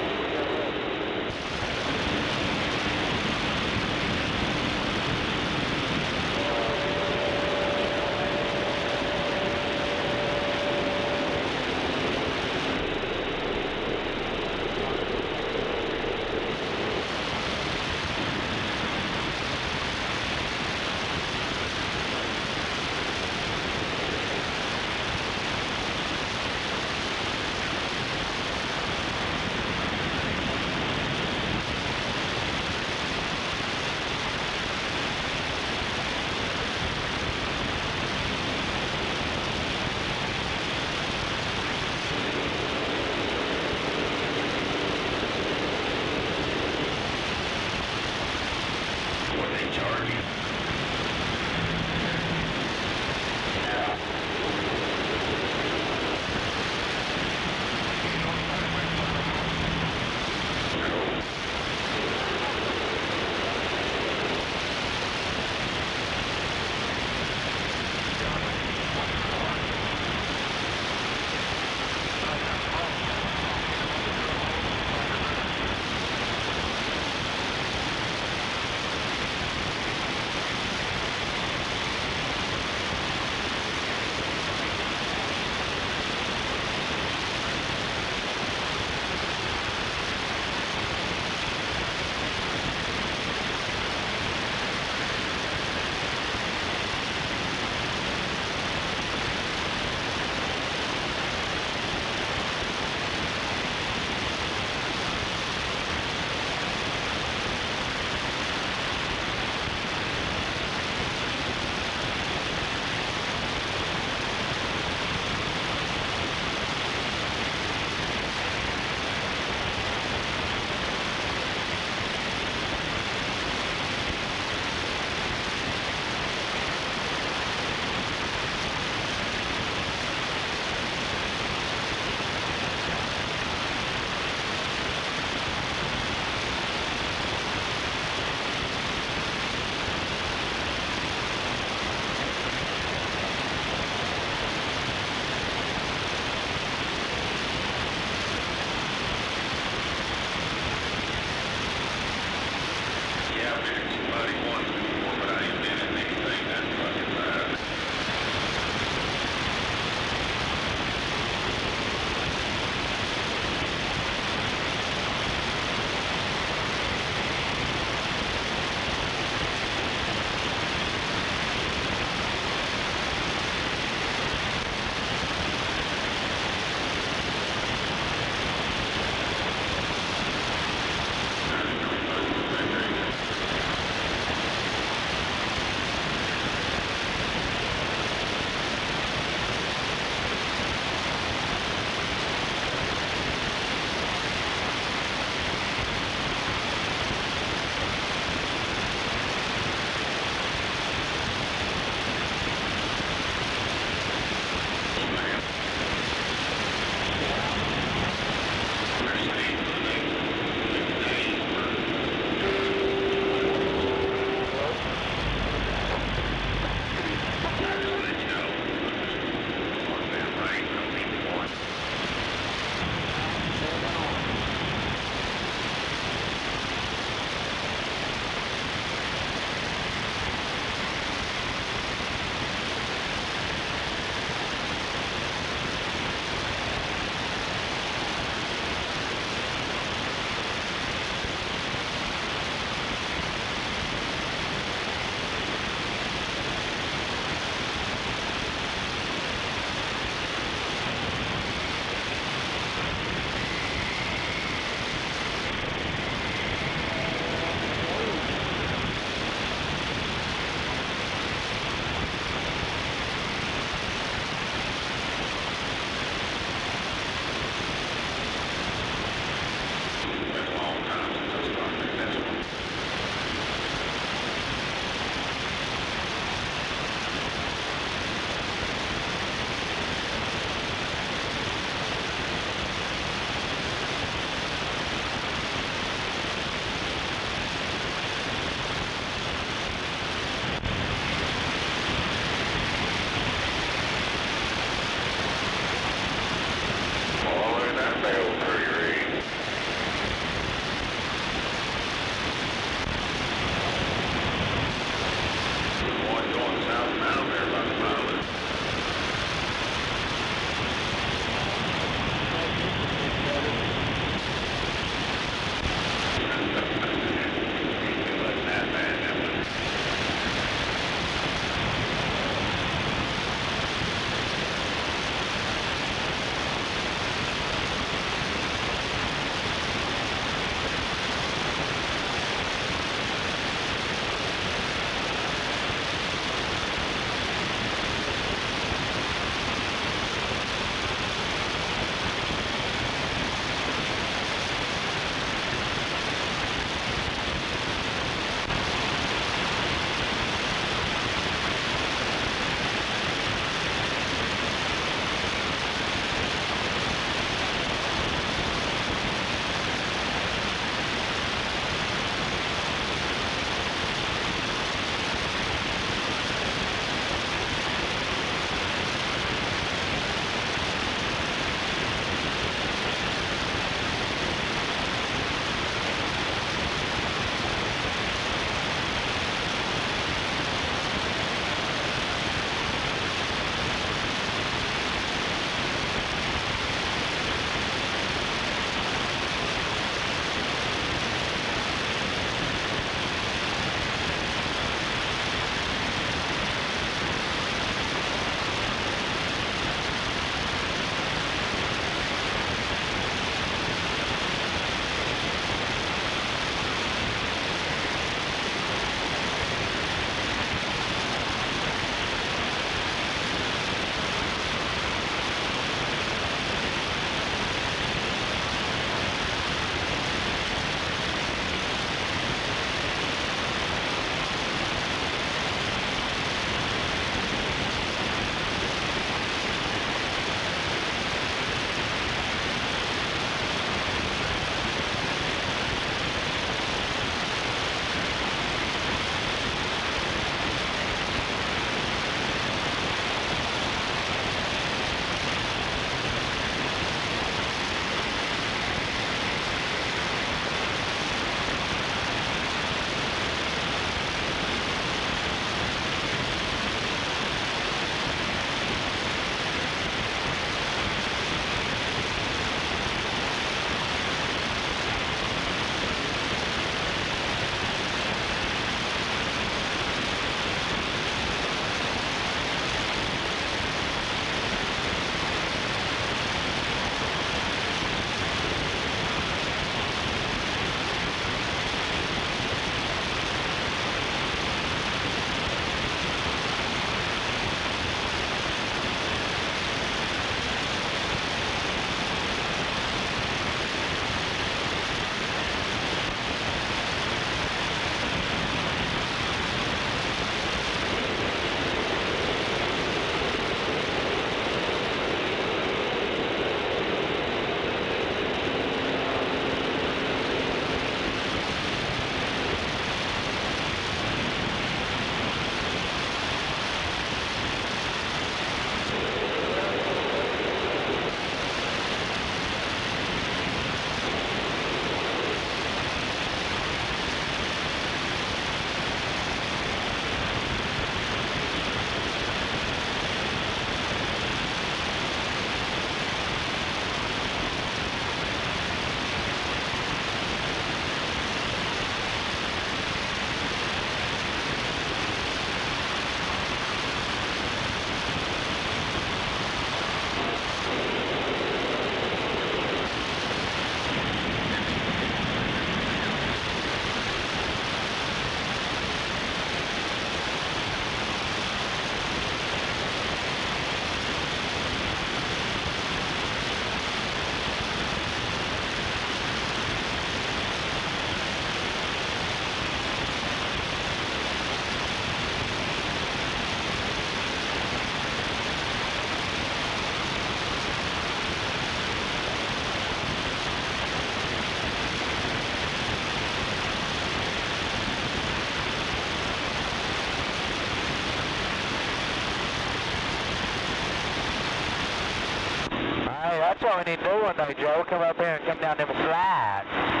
That's what we need to do one day, Joe. Come up here and come down them slides.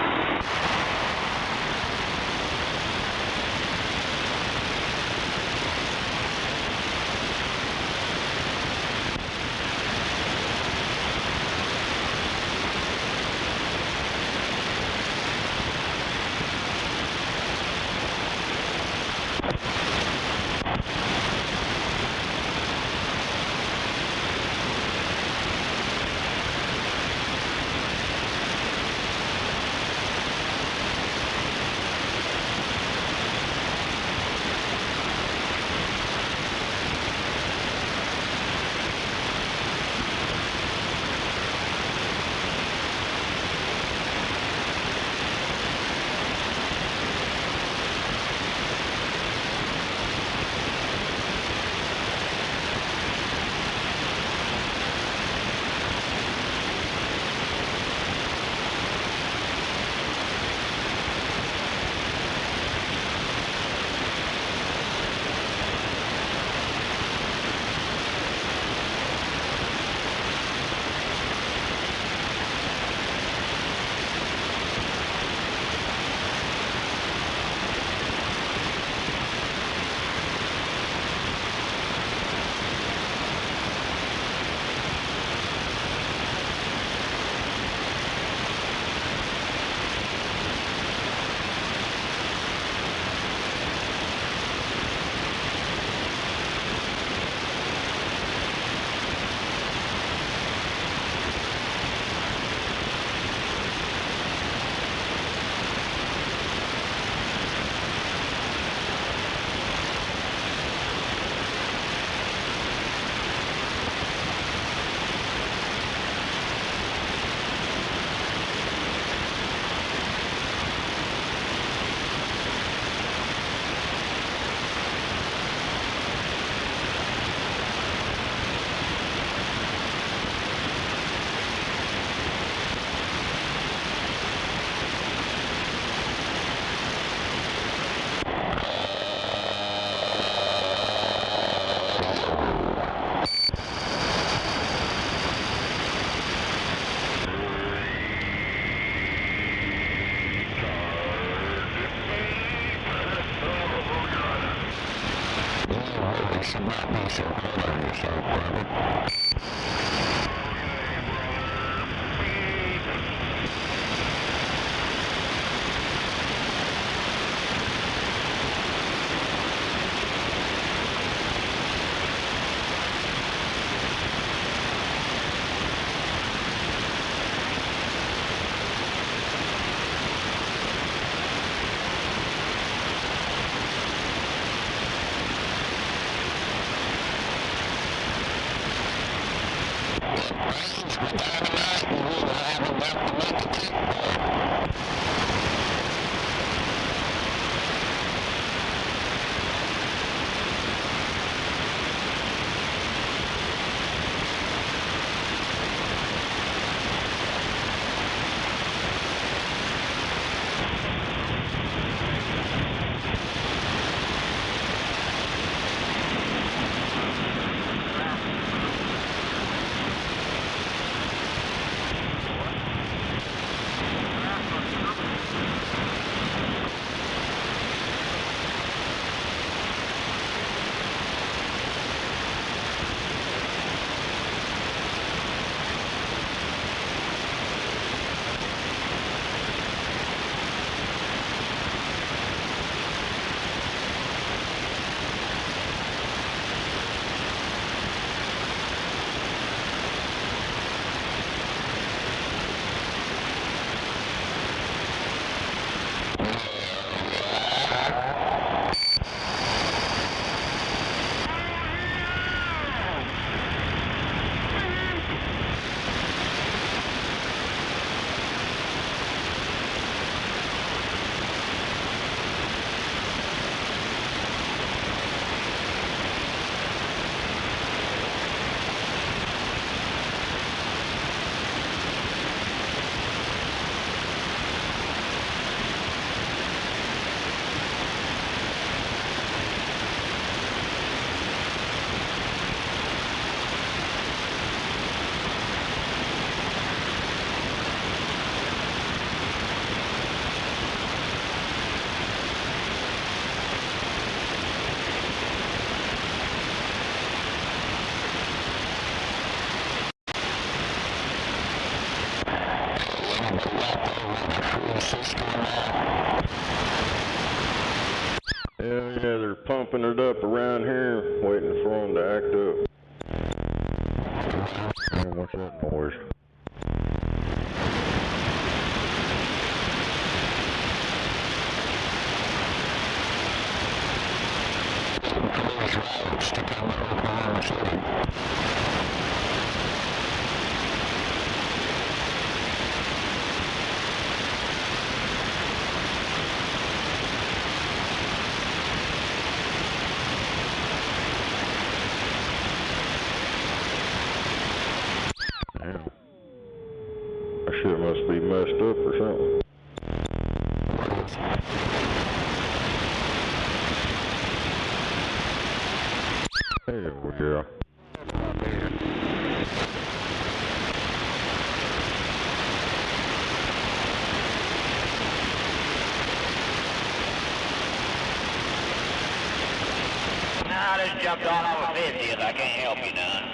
they're pumping it up around here, waiting for them to act up. Oh, what's that noise? That shit must be messed up or something. Hell yeah. Nah, I just jumped on over 50th. I can't help you none.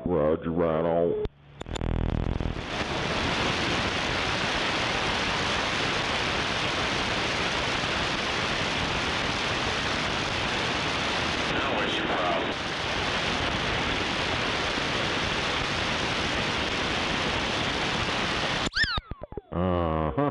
Roger, right on. Now what's your problem? Uh-huh.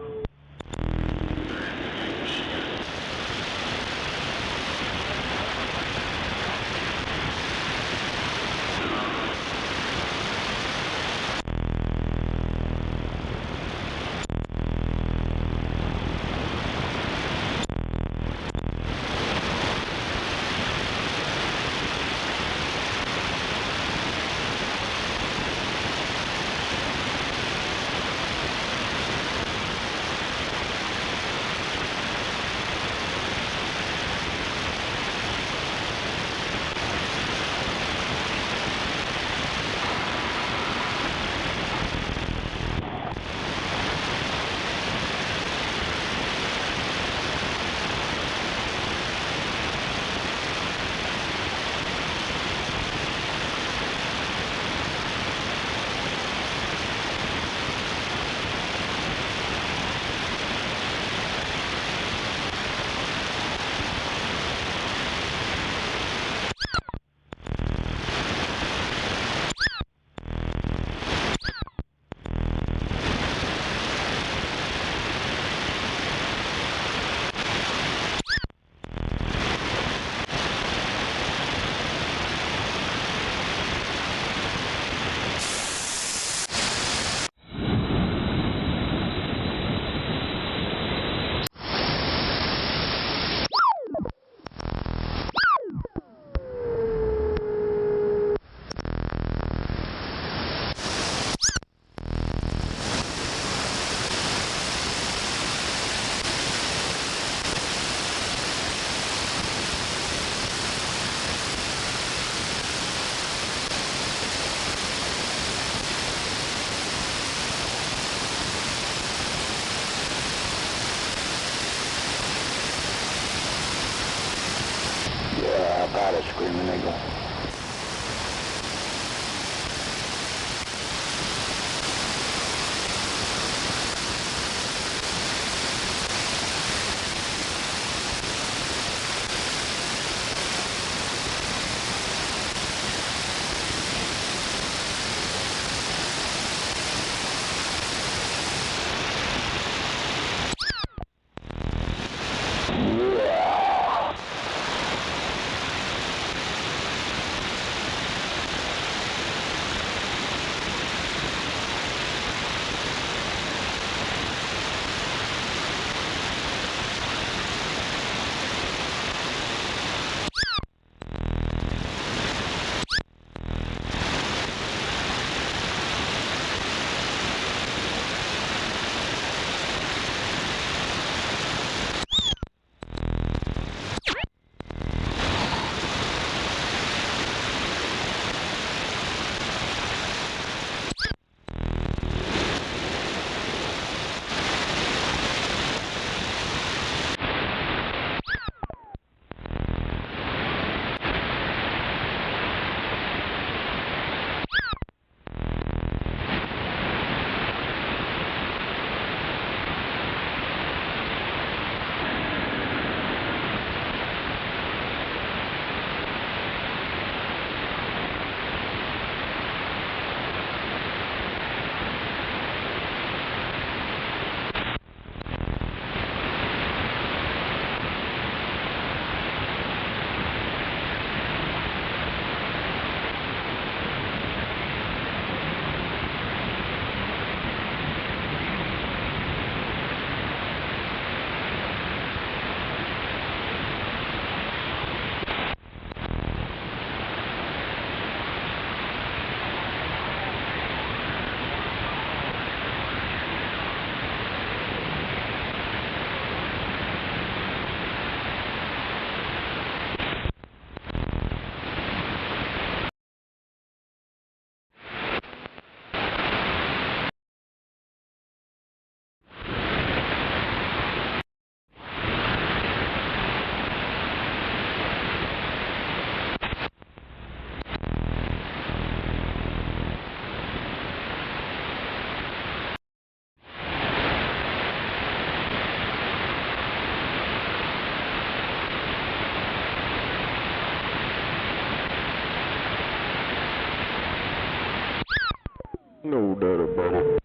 No doubt about it.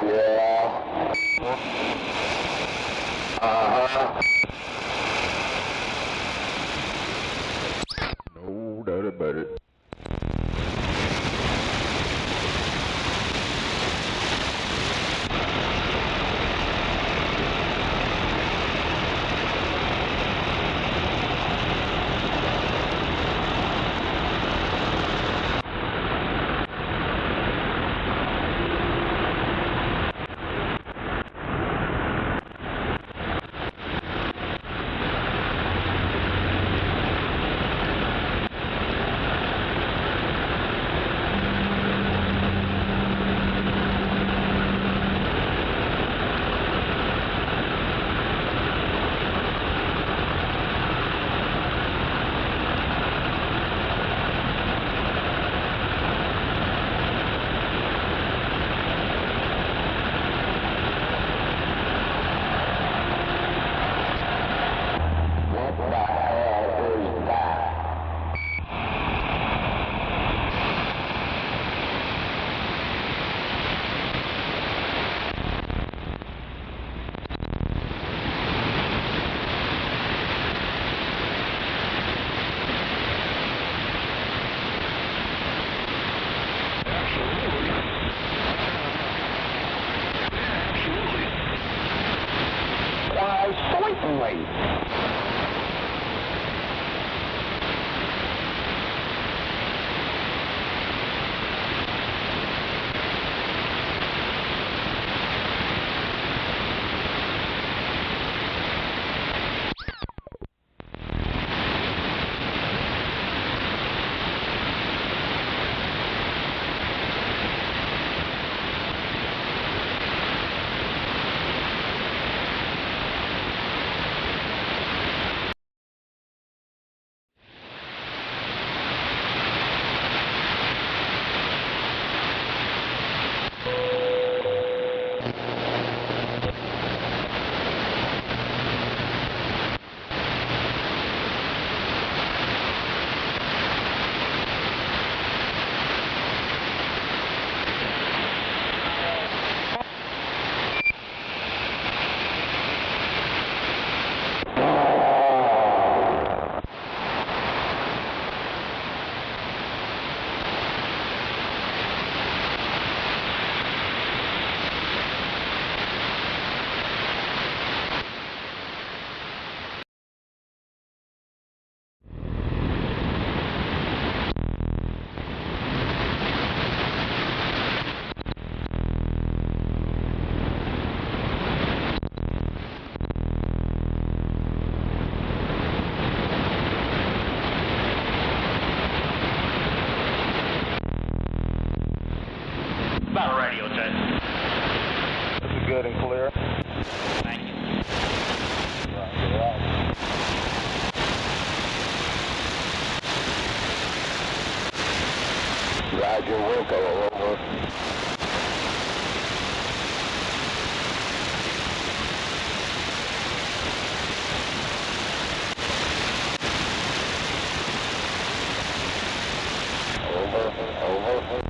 Yeah. Uh-huh. No doubt about it. Certainly. About a radio check. This is good and clear. Thank you. Roger, Wilco, over. Over.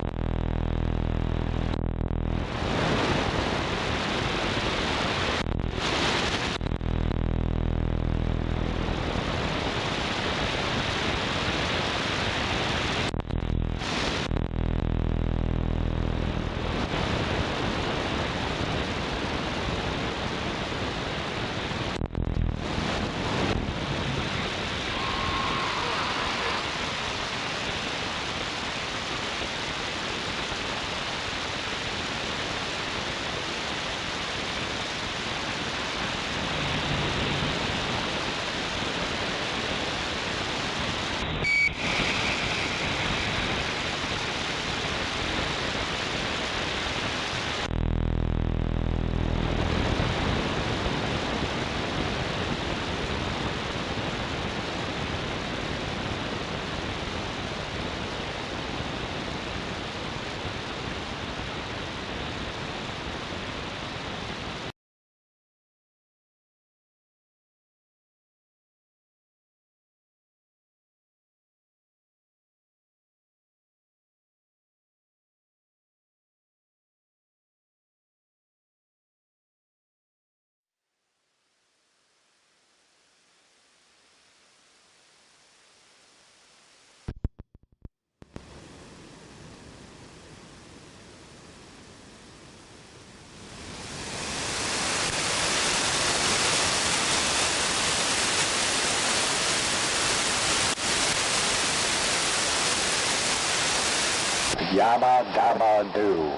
Yabba dabba doo.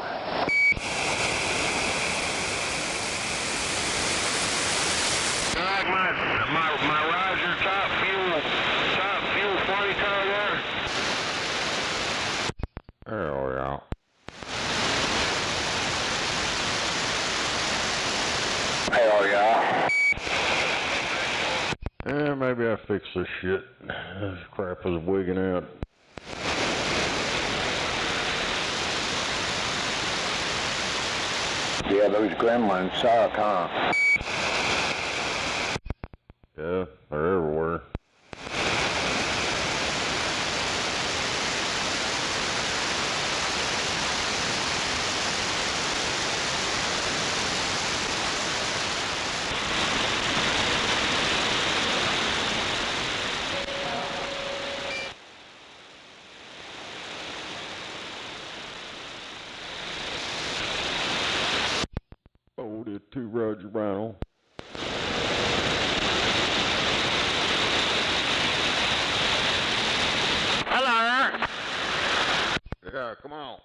Like my riser top fuel 40 car there. Oh, yeah. Hell yeah. Yeah, maybe I fix this shit. This crap is wigging out. Yeah, those gremlins suck, huh? Yeah, they're everywhere. Oh, there's two Roger Brown. Hello. Yeah, come on.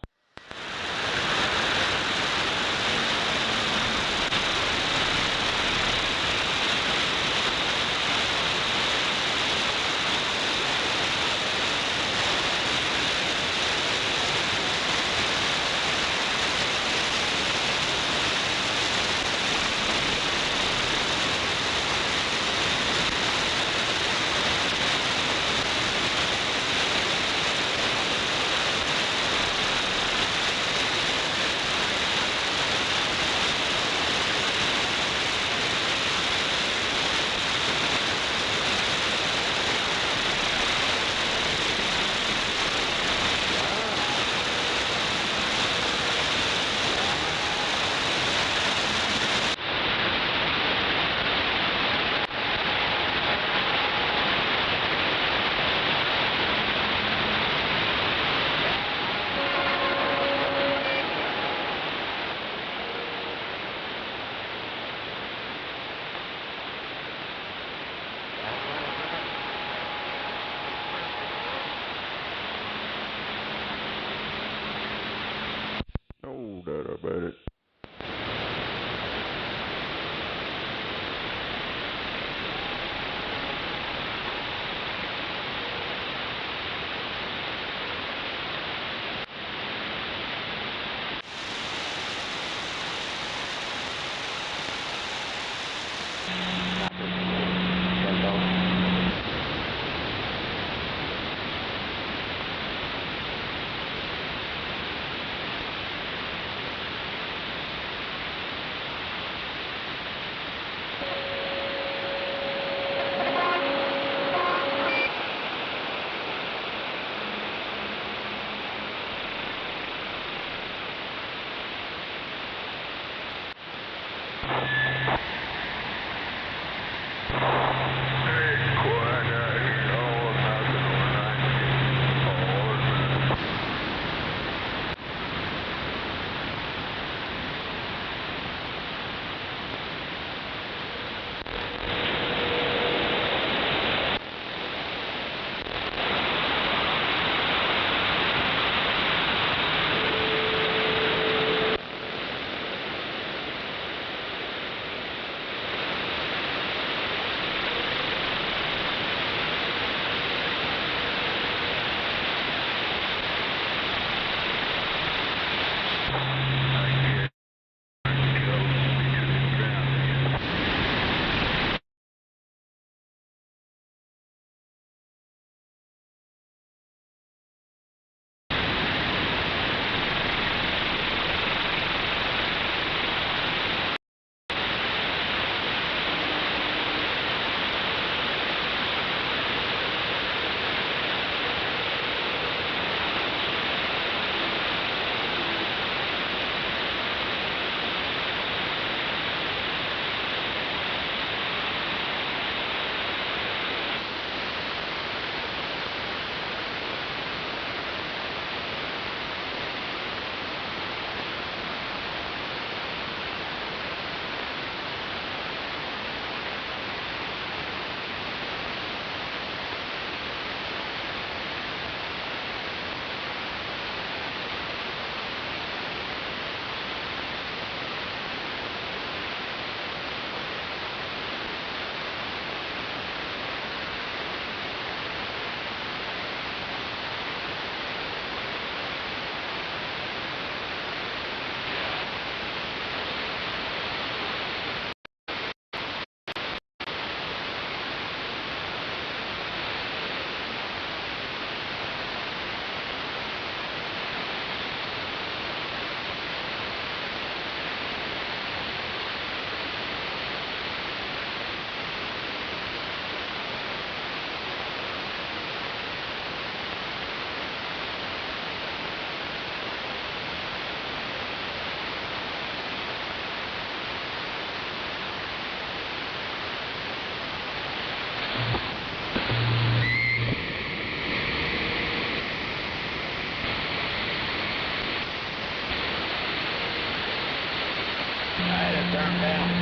turn down.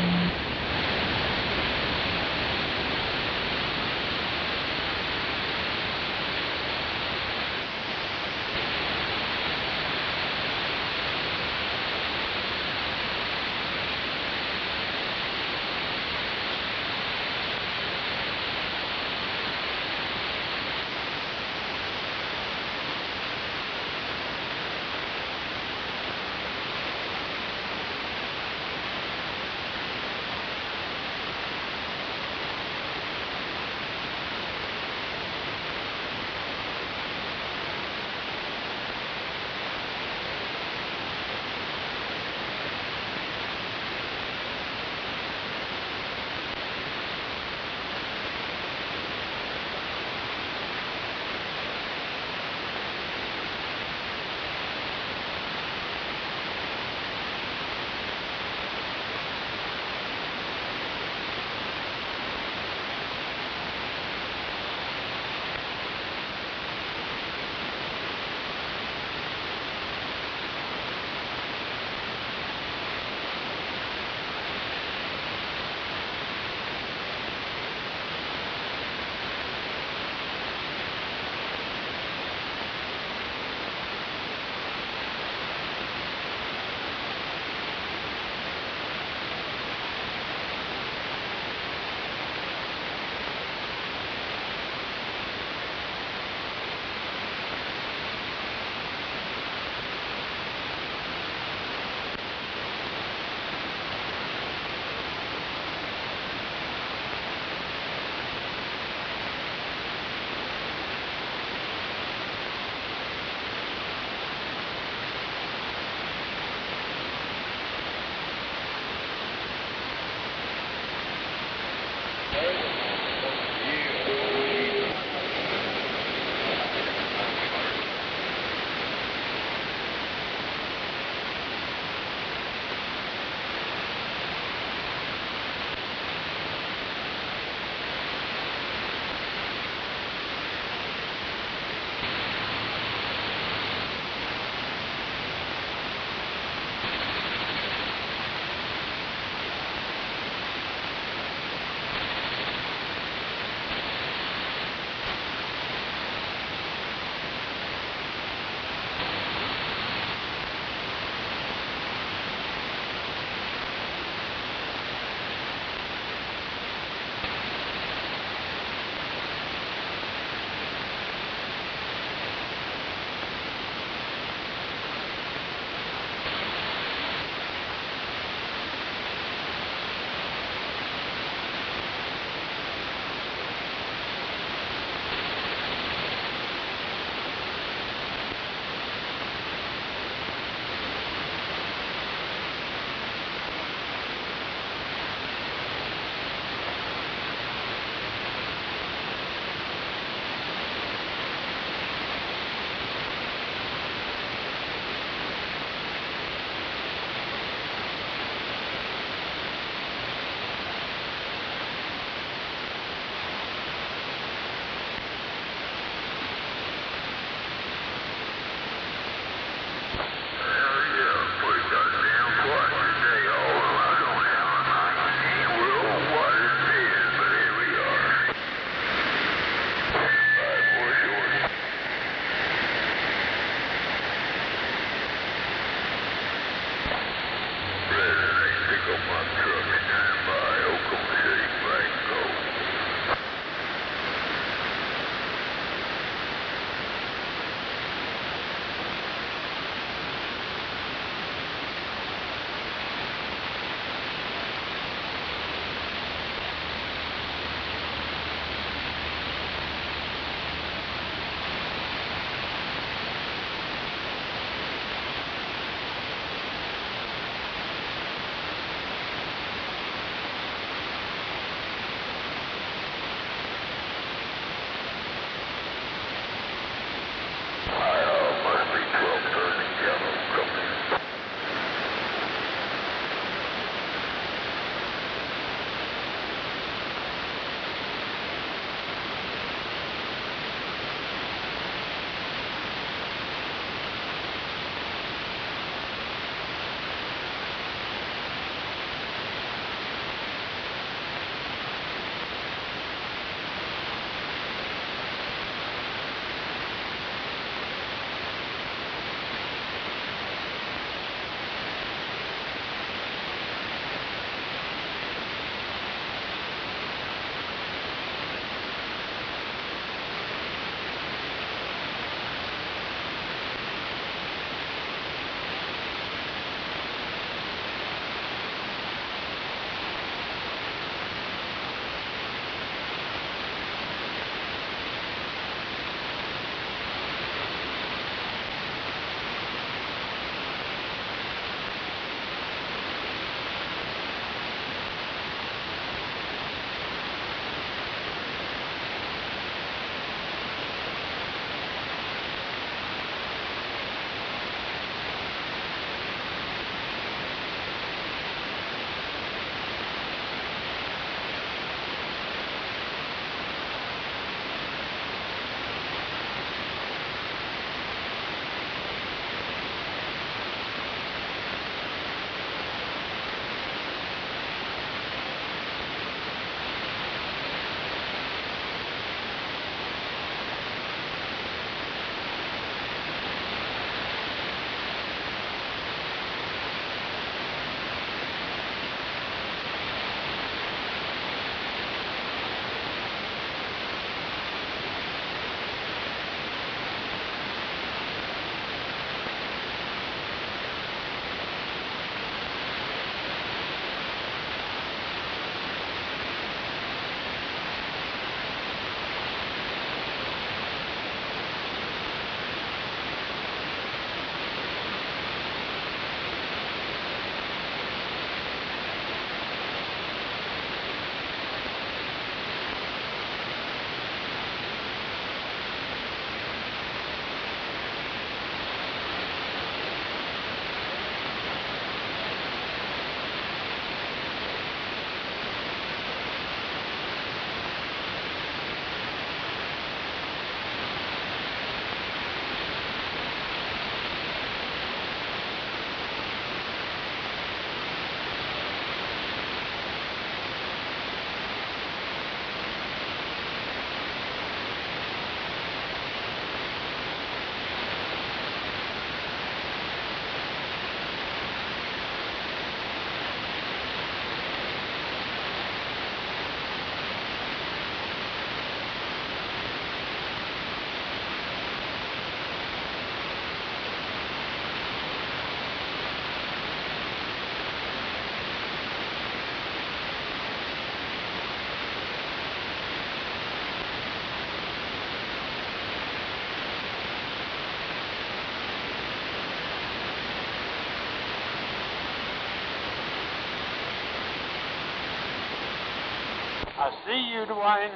see you, Dwayne.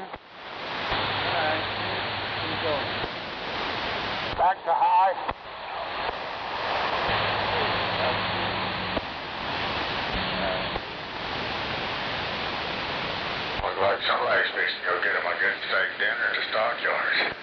Alright. Keep going. Back to high. Look like somebody's fixing to go get him a good steak dinner at the stockyards.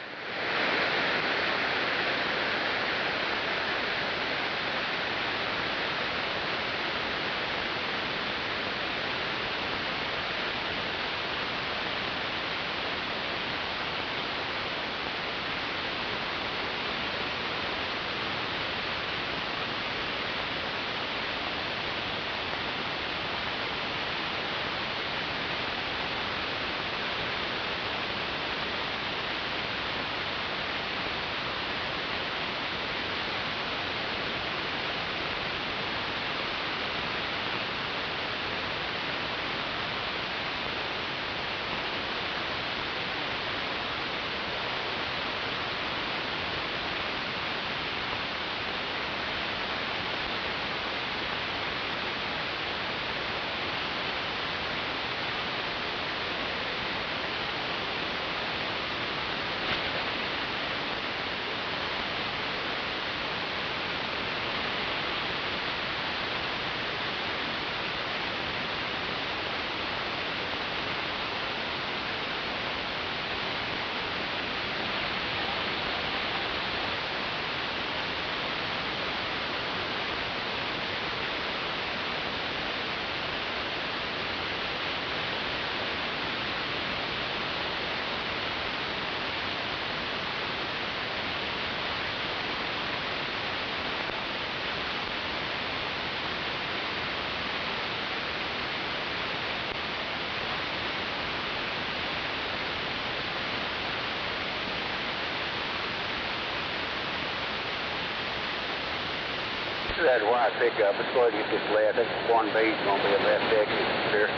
That white pickup, it's going to get this left. That's 1B is going to be a left exit here.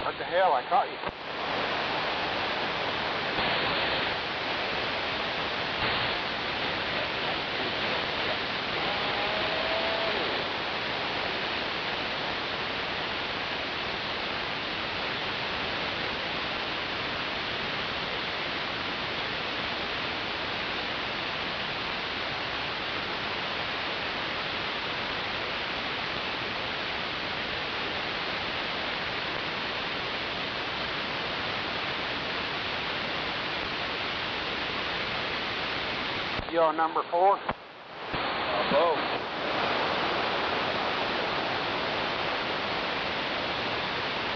What the hell? I caught you. You on number 4? Both.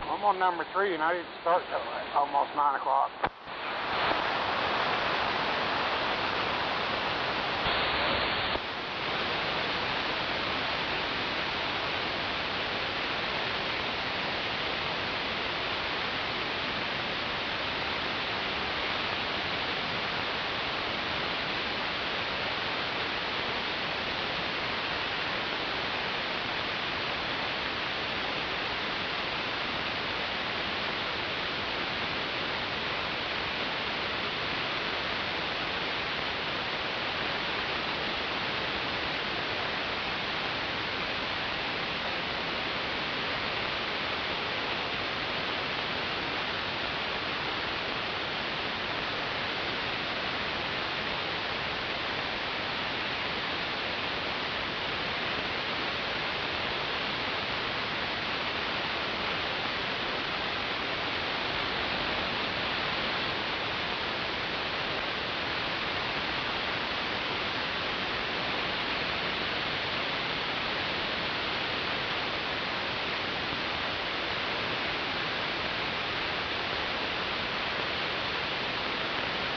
I'm on number 3 and I didn't start till almost 9 o'clock.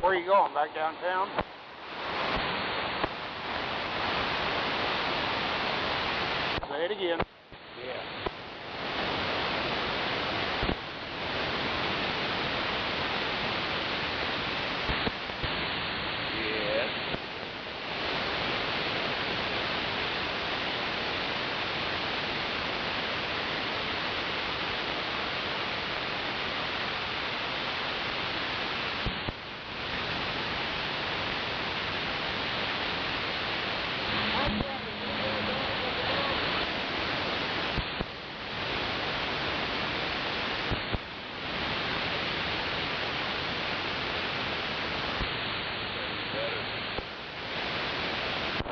Where are you going? Back downtown? Say it again. Yeah. Yes.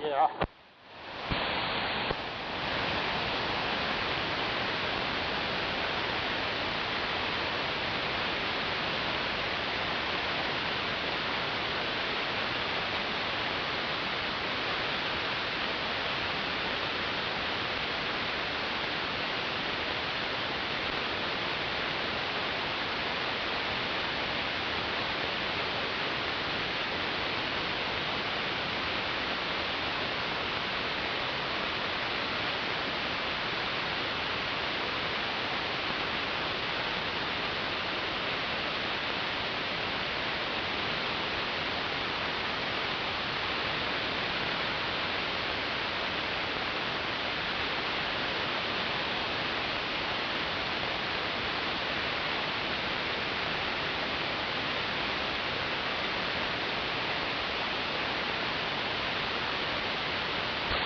Yeah.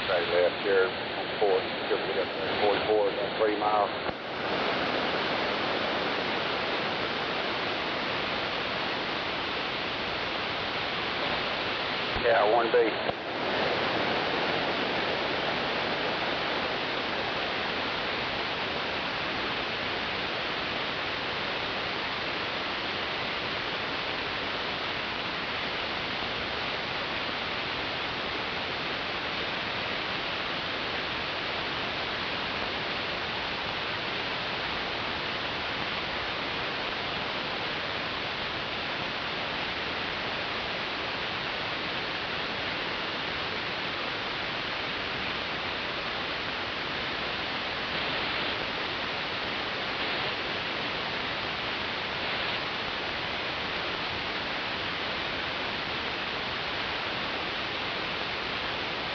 Stay left here on 4th. You'll get up there 44, about 3 miles. Yeah, 1B.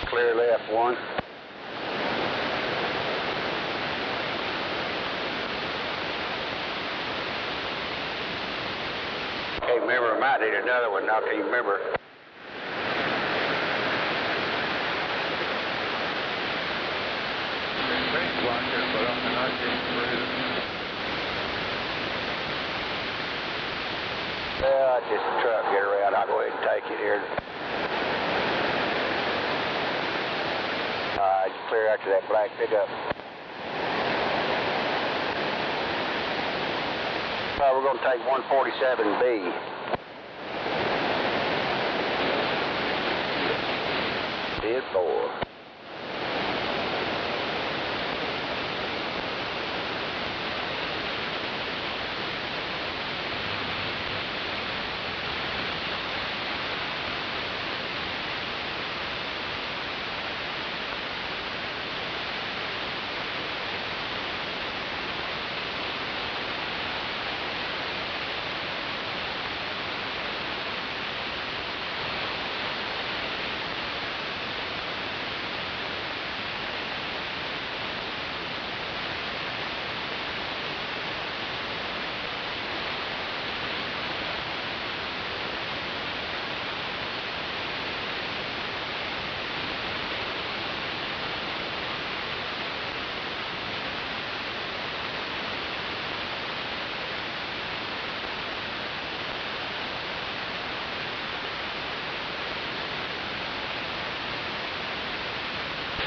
Clear left 1. Can't remember, I might need another one, now can't remember. Things like this, but I mean, I can't read it. Well, just a truck get around, I'll go ahead and take it here. Just clear after that black pickup. All right, we're going to take 147B. 10-4.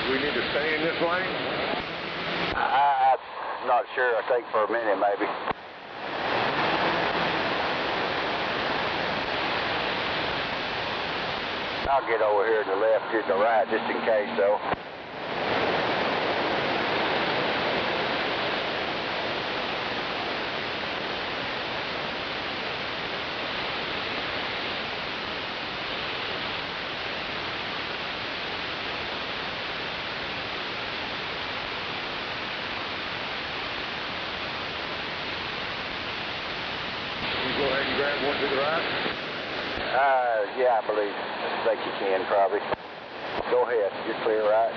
We need to stay in this lane? I'm not sure. I think for a minute, maybe. I'll get over here to the left, to the right, just in case, though. turn one to the right? Yeah, I believe. I think you can probably. Go ahead. You're clear, right?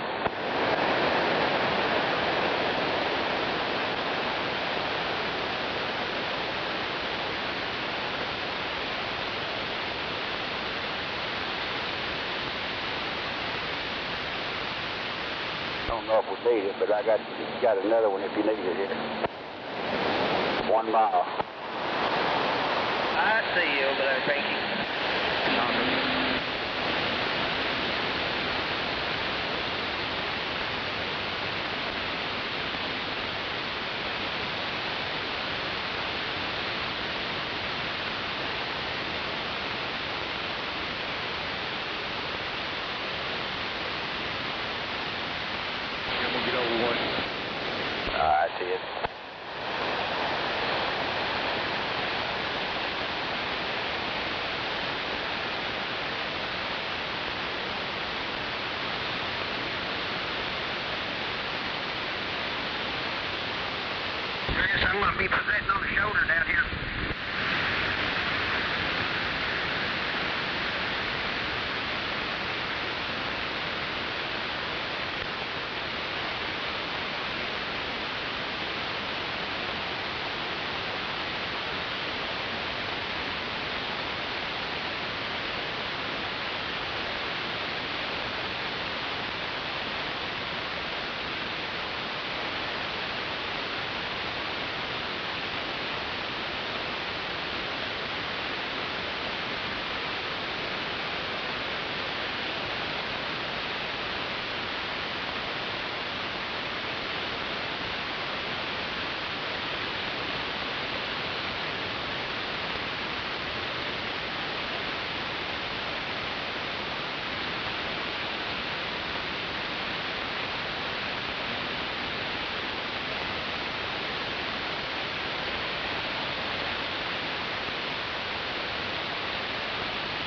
I don't know if we need it, but I got another one if you need it here. 1 mile. I see you over there, thank you. I see it. Chris, I'm going to be sitting on the shoulder down here.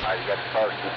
All right, you got the person.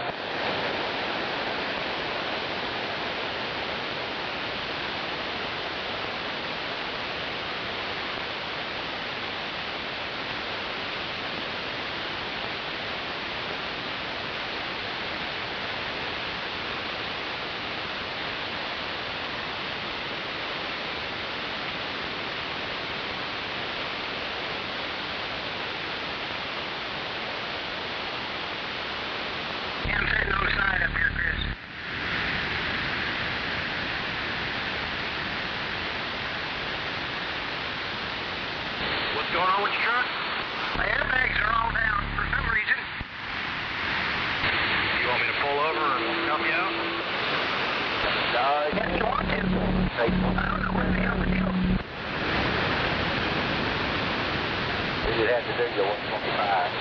I'm sitting on the side up here, Chris. What's going on with your truck? My airbags are all down for some reason. You want me to pull over and help you out? Yes, you want to. I don't know what the hell to do. You'd have to do your 125.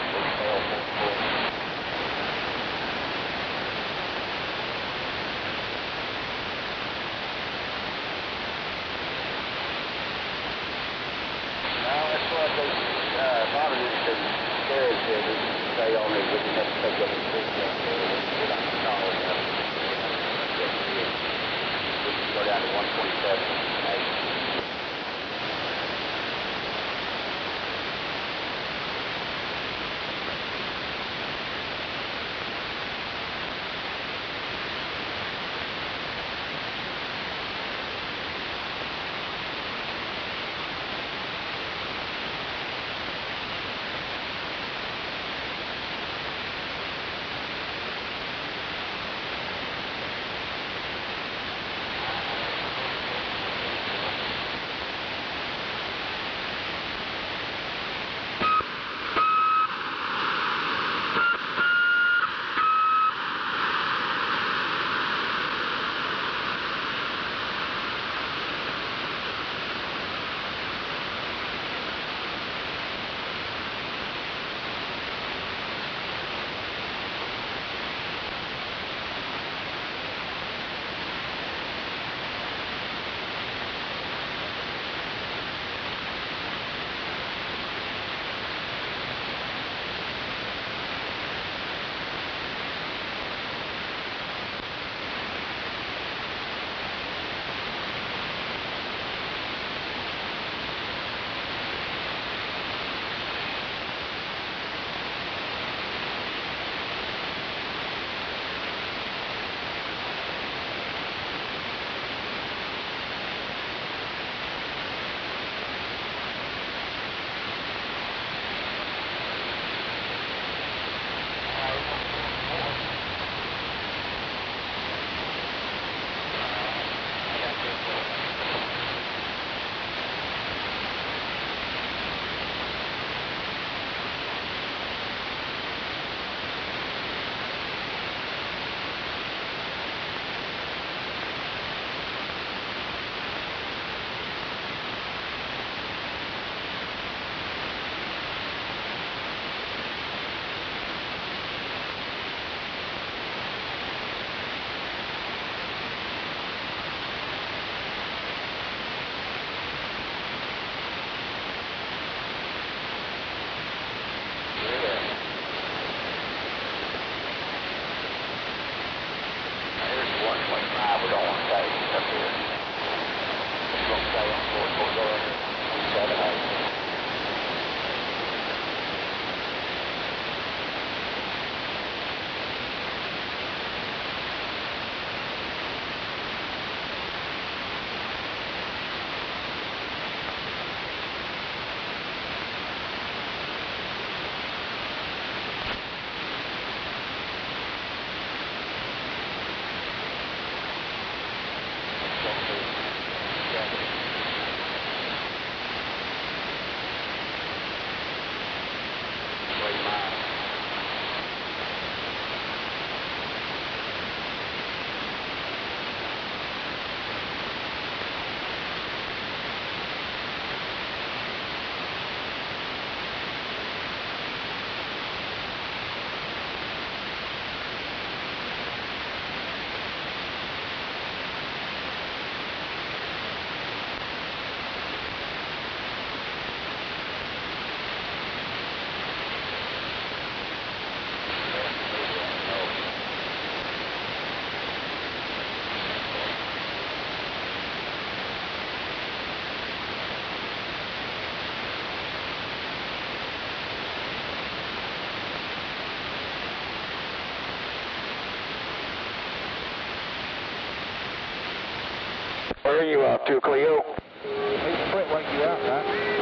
Probably just the carriage here, we stay on it, we can have to take up the street down there, we're not tall enough. We can go down to 127. Where are you off to, Cleo? They split like you out, huh?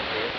got it.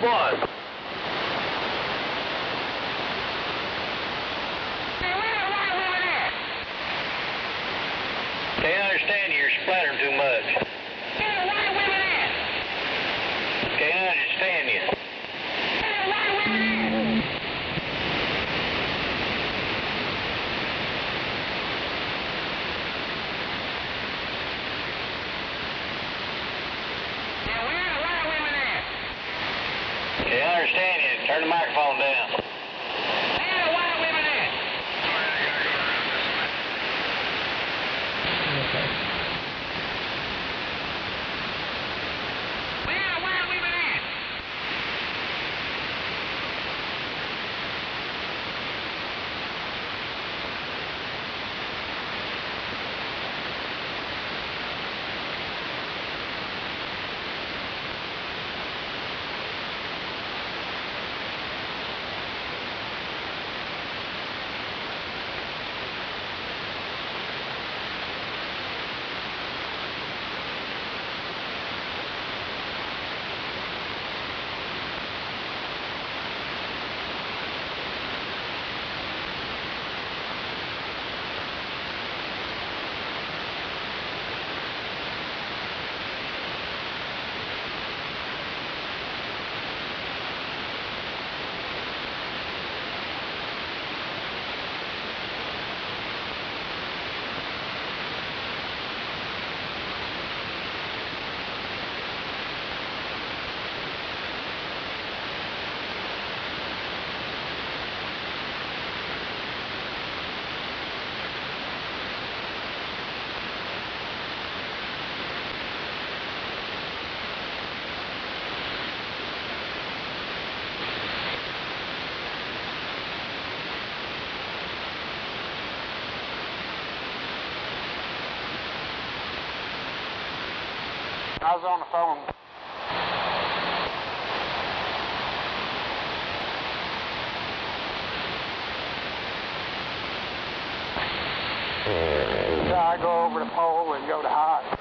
1. Can't understand you. You're splattering too much. Can't understand you. Can't understand you. Turn the microphone down. I was on the phone. So I go over the pole and go to hot.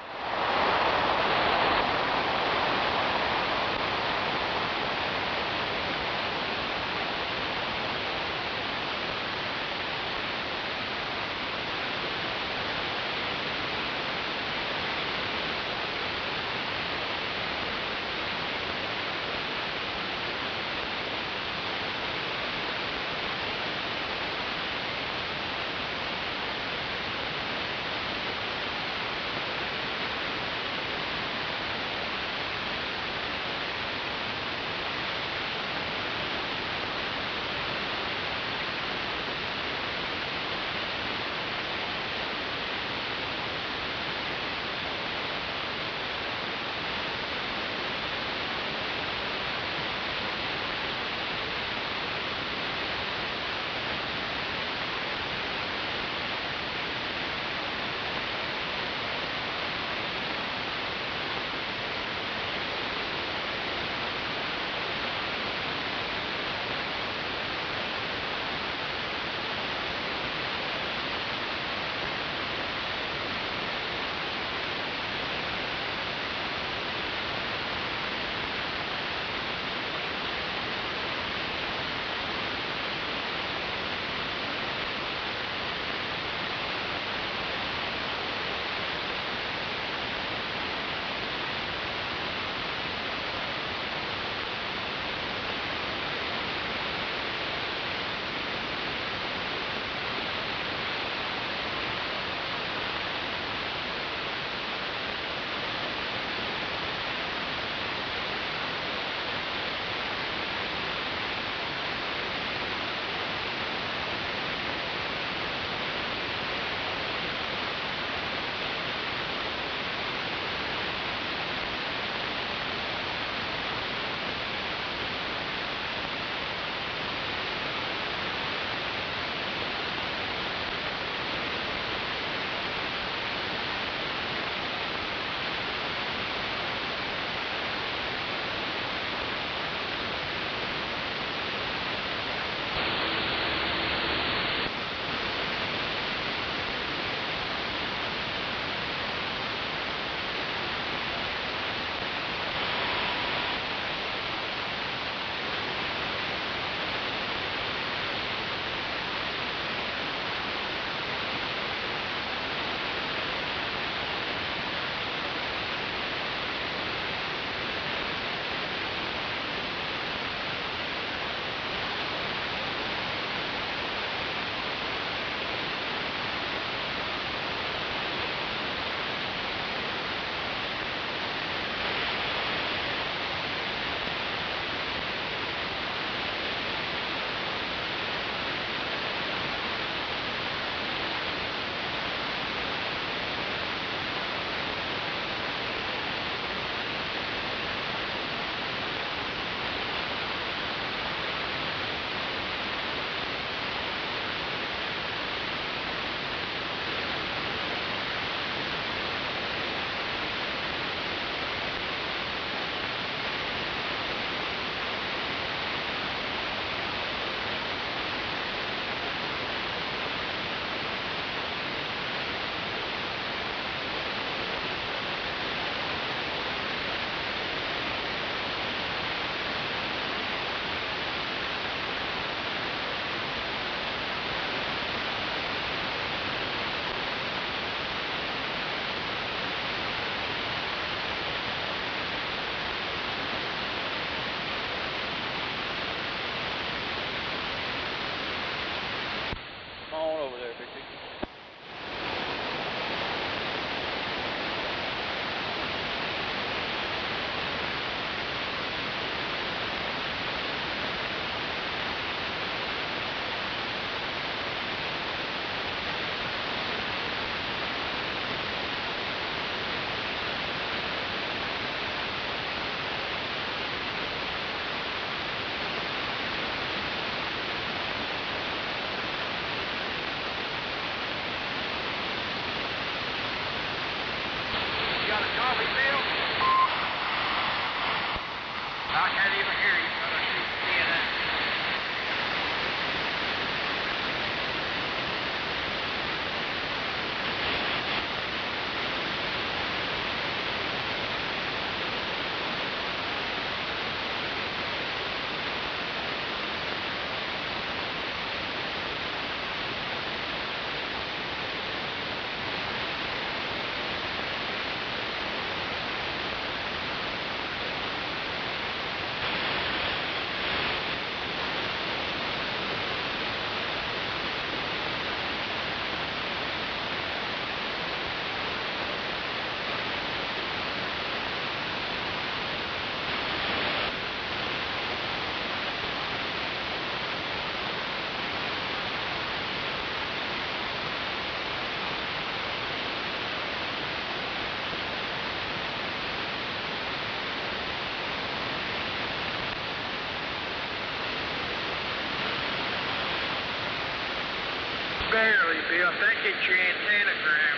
barely, Bill. I think it's your antenna ground.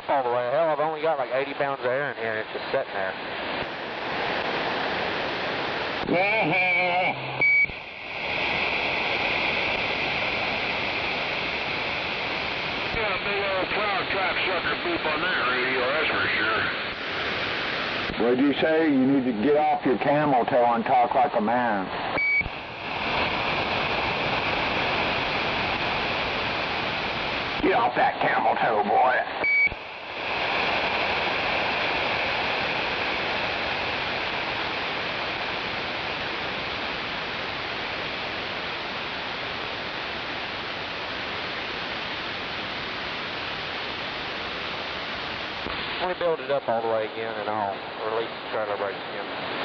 All the way. Hell, I've only got like 80 pounds of air in here and it's just sitting there. Got a big old cloud trap sucker boop on that radio, that's for sure. What'd you say? You need to get off your camel toe and talk like a man. Get off that camel toe, boy. I'm going to build it up all the way again and I'll release the trailer brakes again.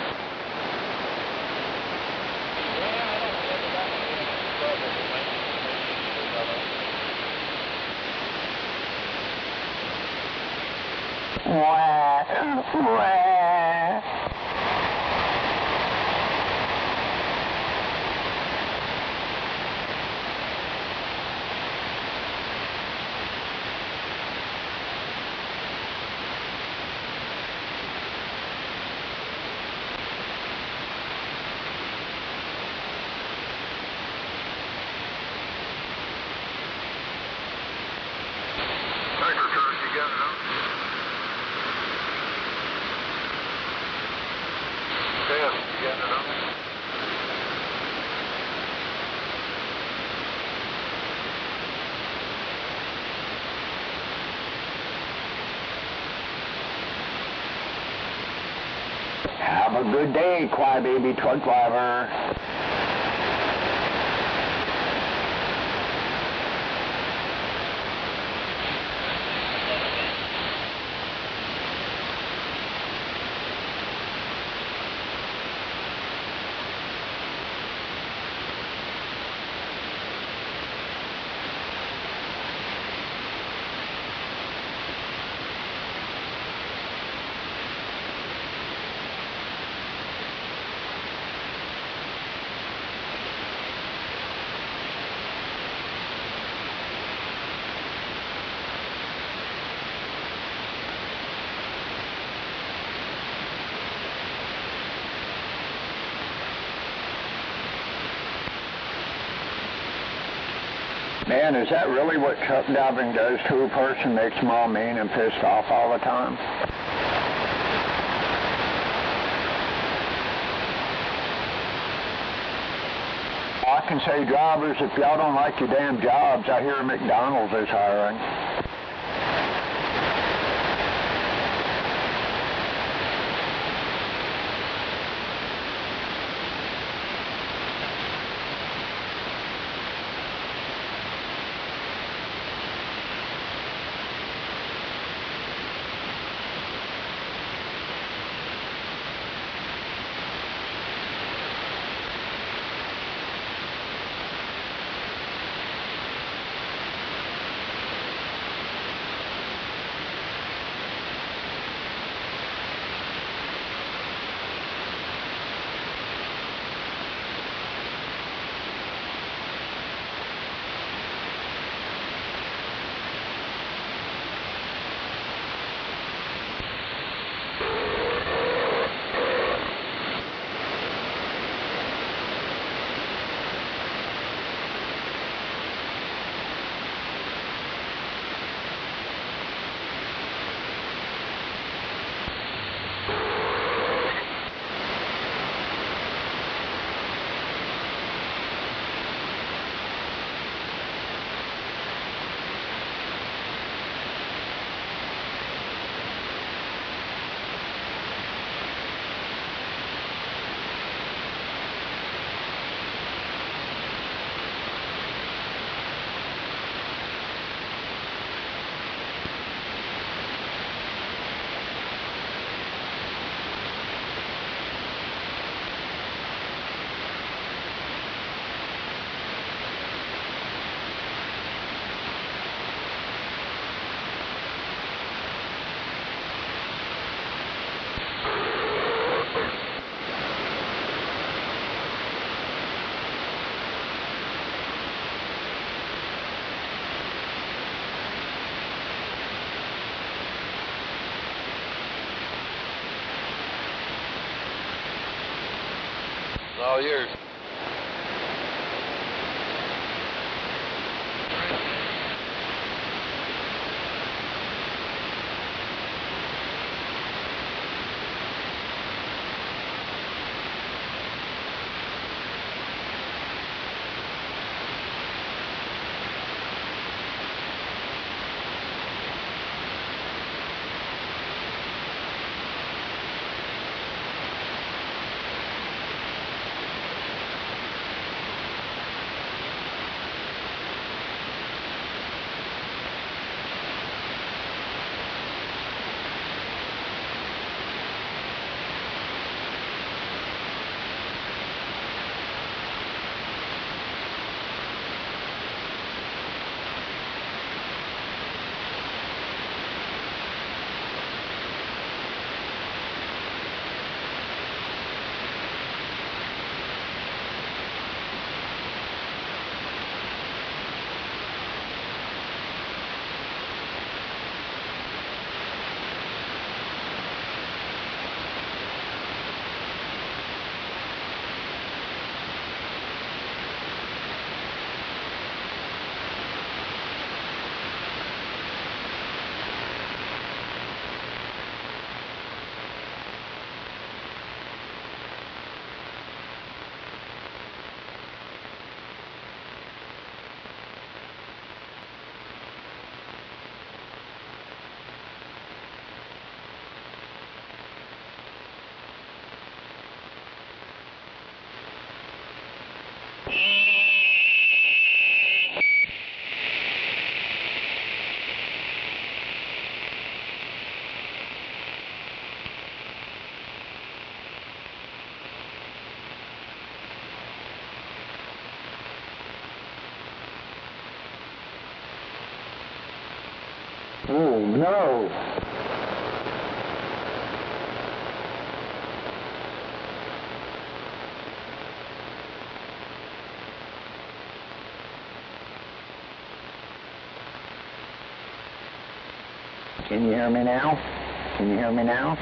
Have a good day, crybaby truck driver. Man, is that really what truck driving does to a person? Makes them all mean and pissed off all the time? I can say, drivers, if y'all don't like your damn jobs, I hear McDonald's is hiring. All yours. Oh, no. Can you hear me now? Can you hear me now?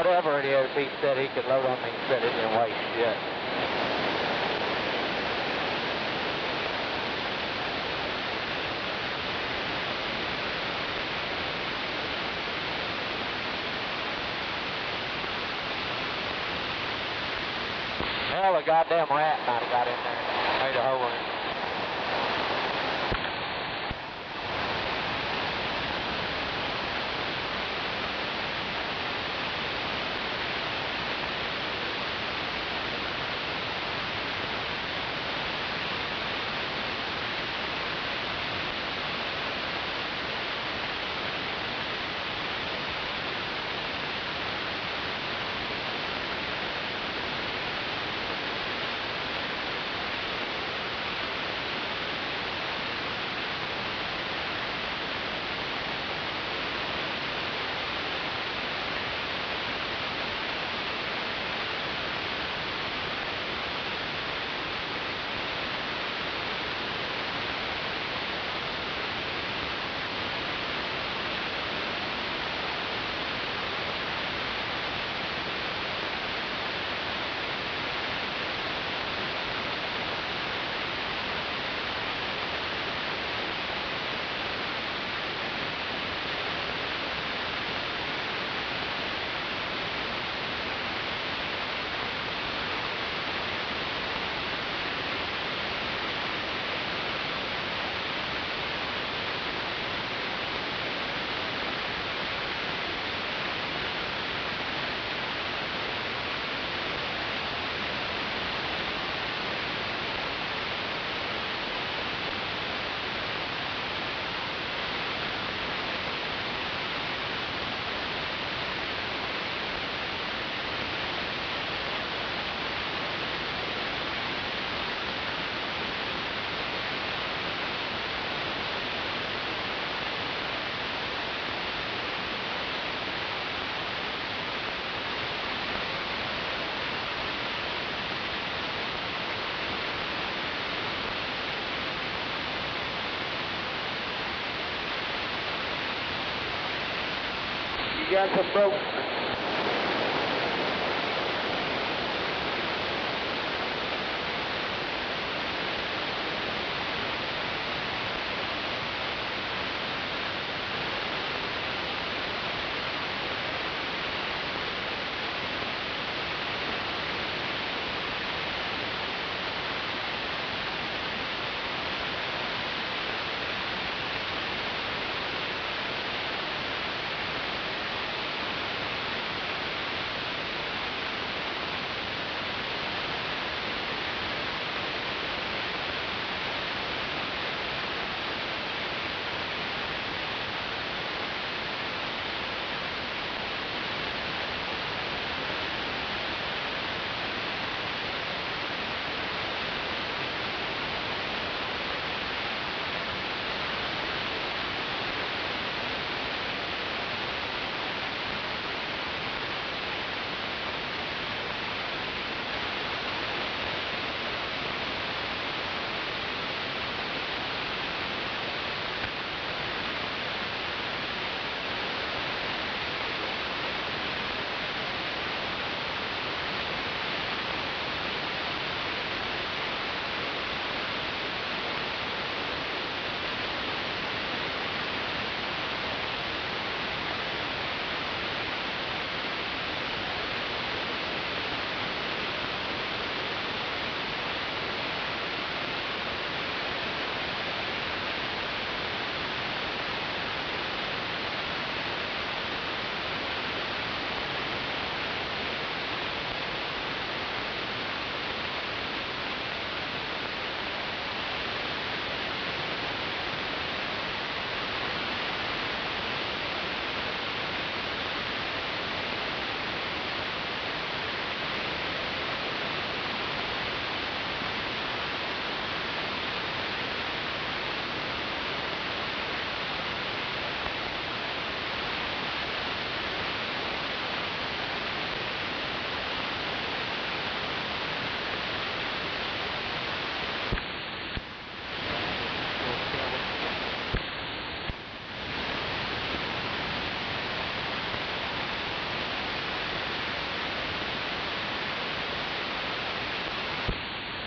whatever it is, he said he could load on me. He said it didn't waste yet. Well, the goddamn rat might have got in there and made a hole in it. You got some boat.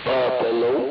Buffalo.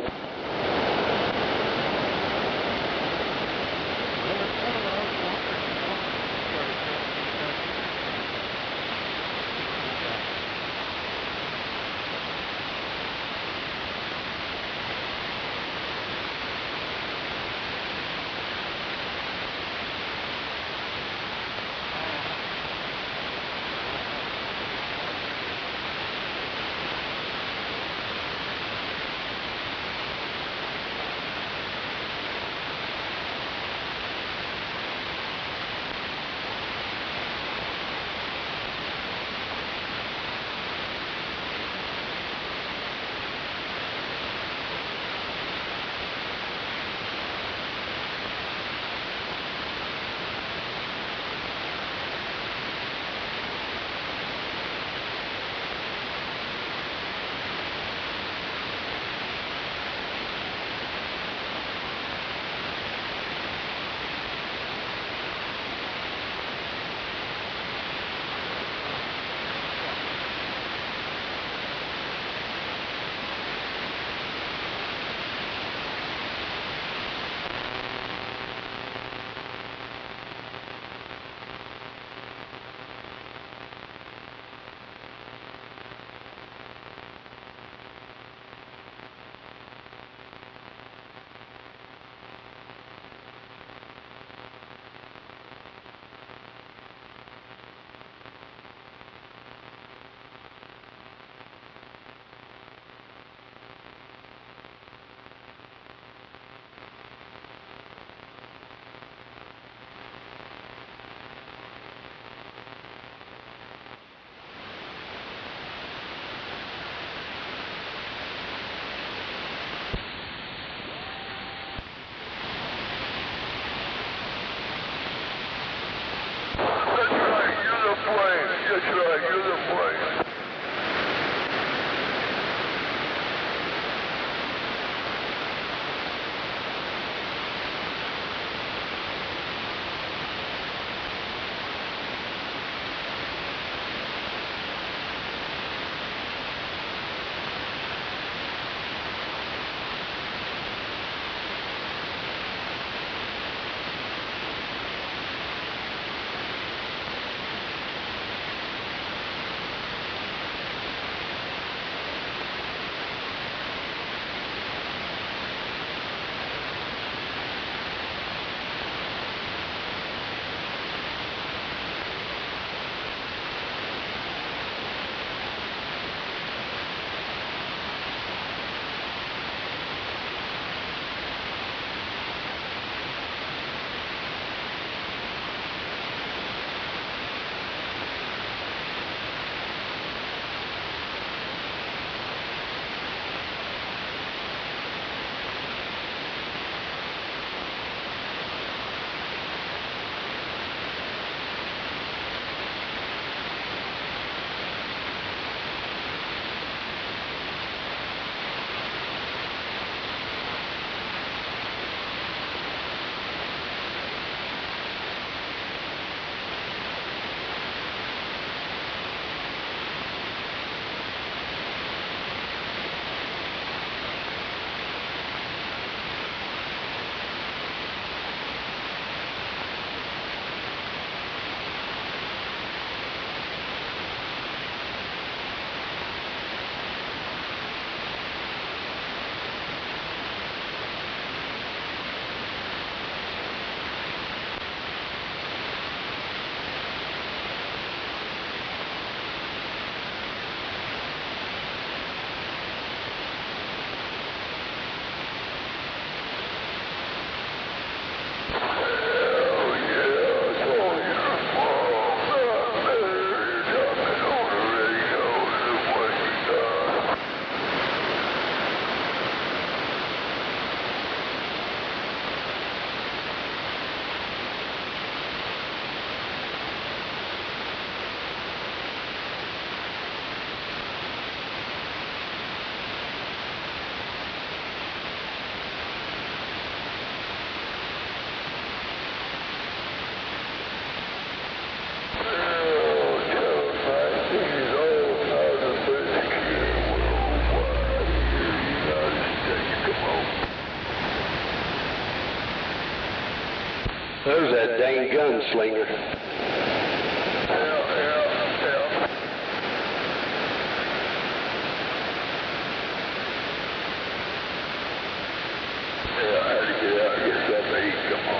There's that dang gunslinger. Yeah, I had to get out and get something to eat. Come on.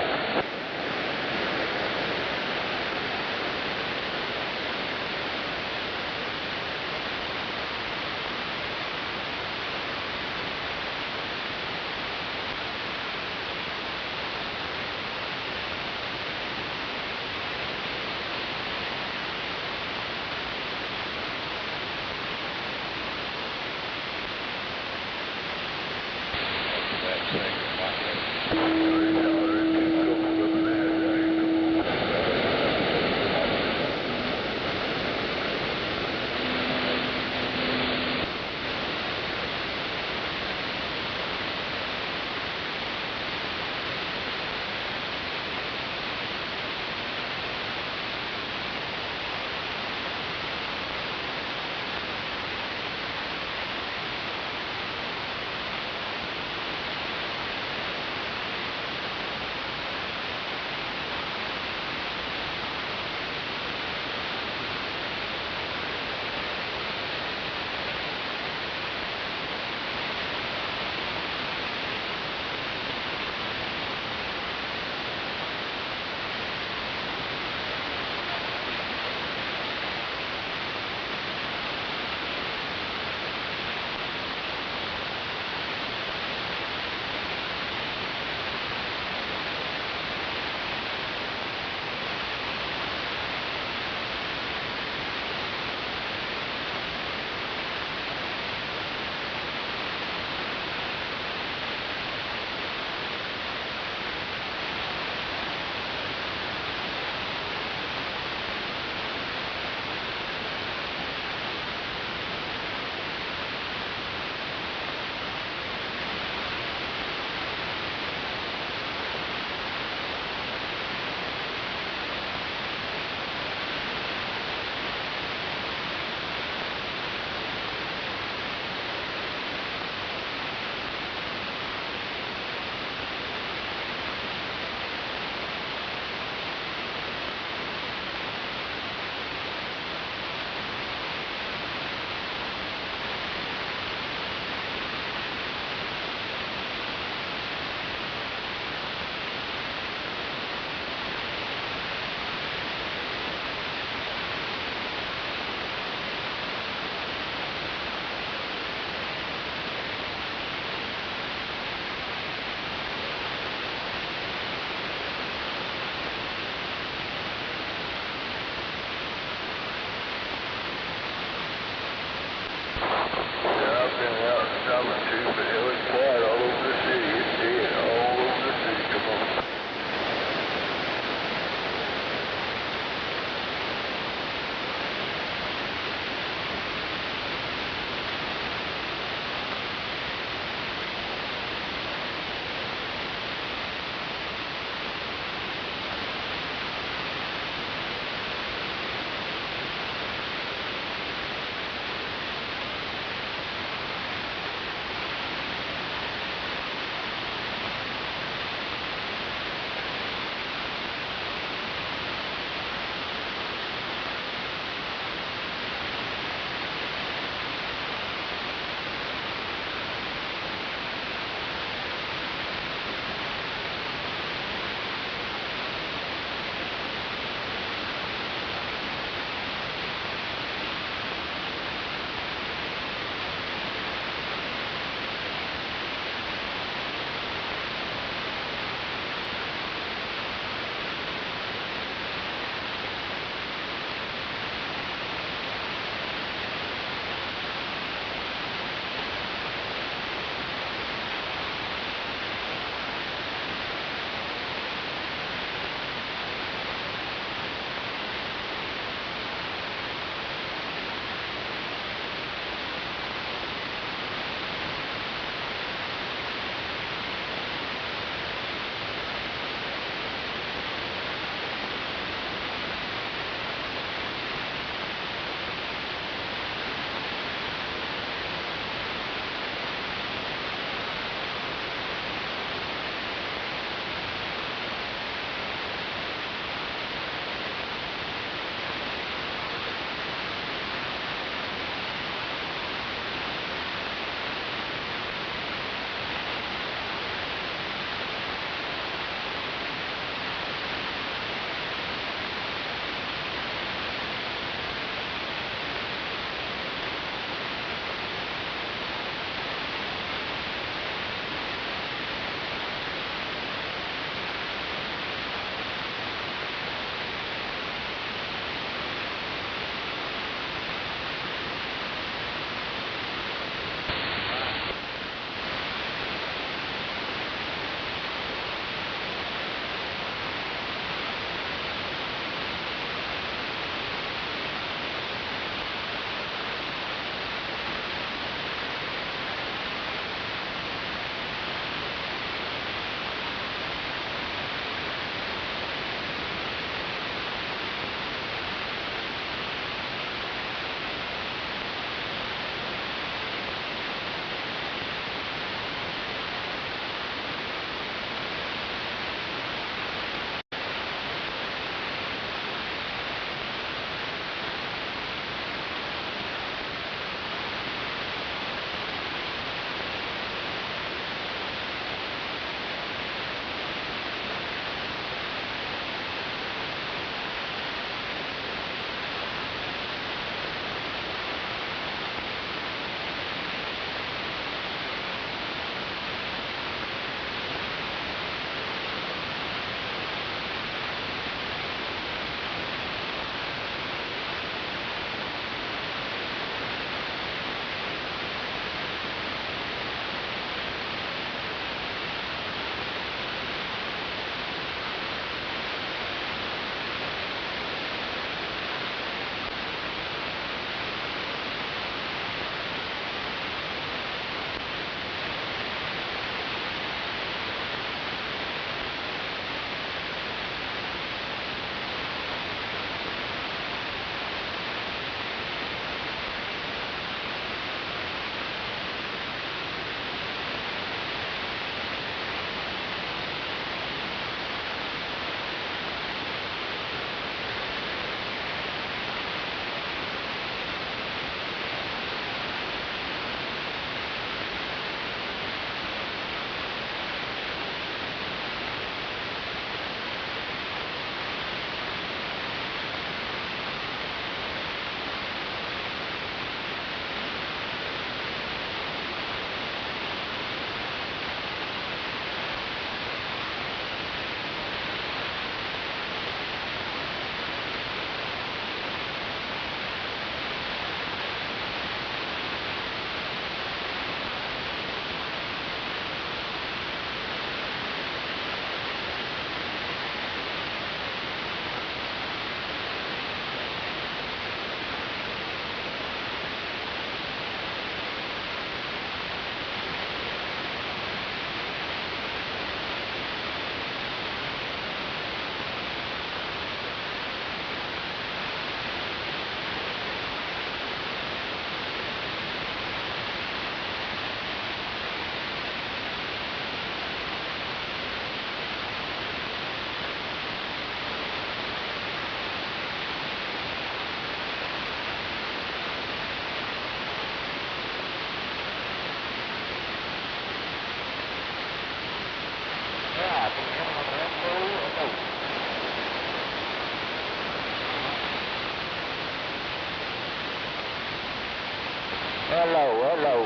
hello.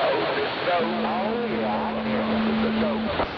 Hold it low. Oh, yeah, I can hold it low.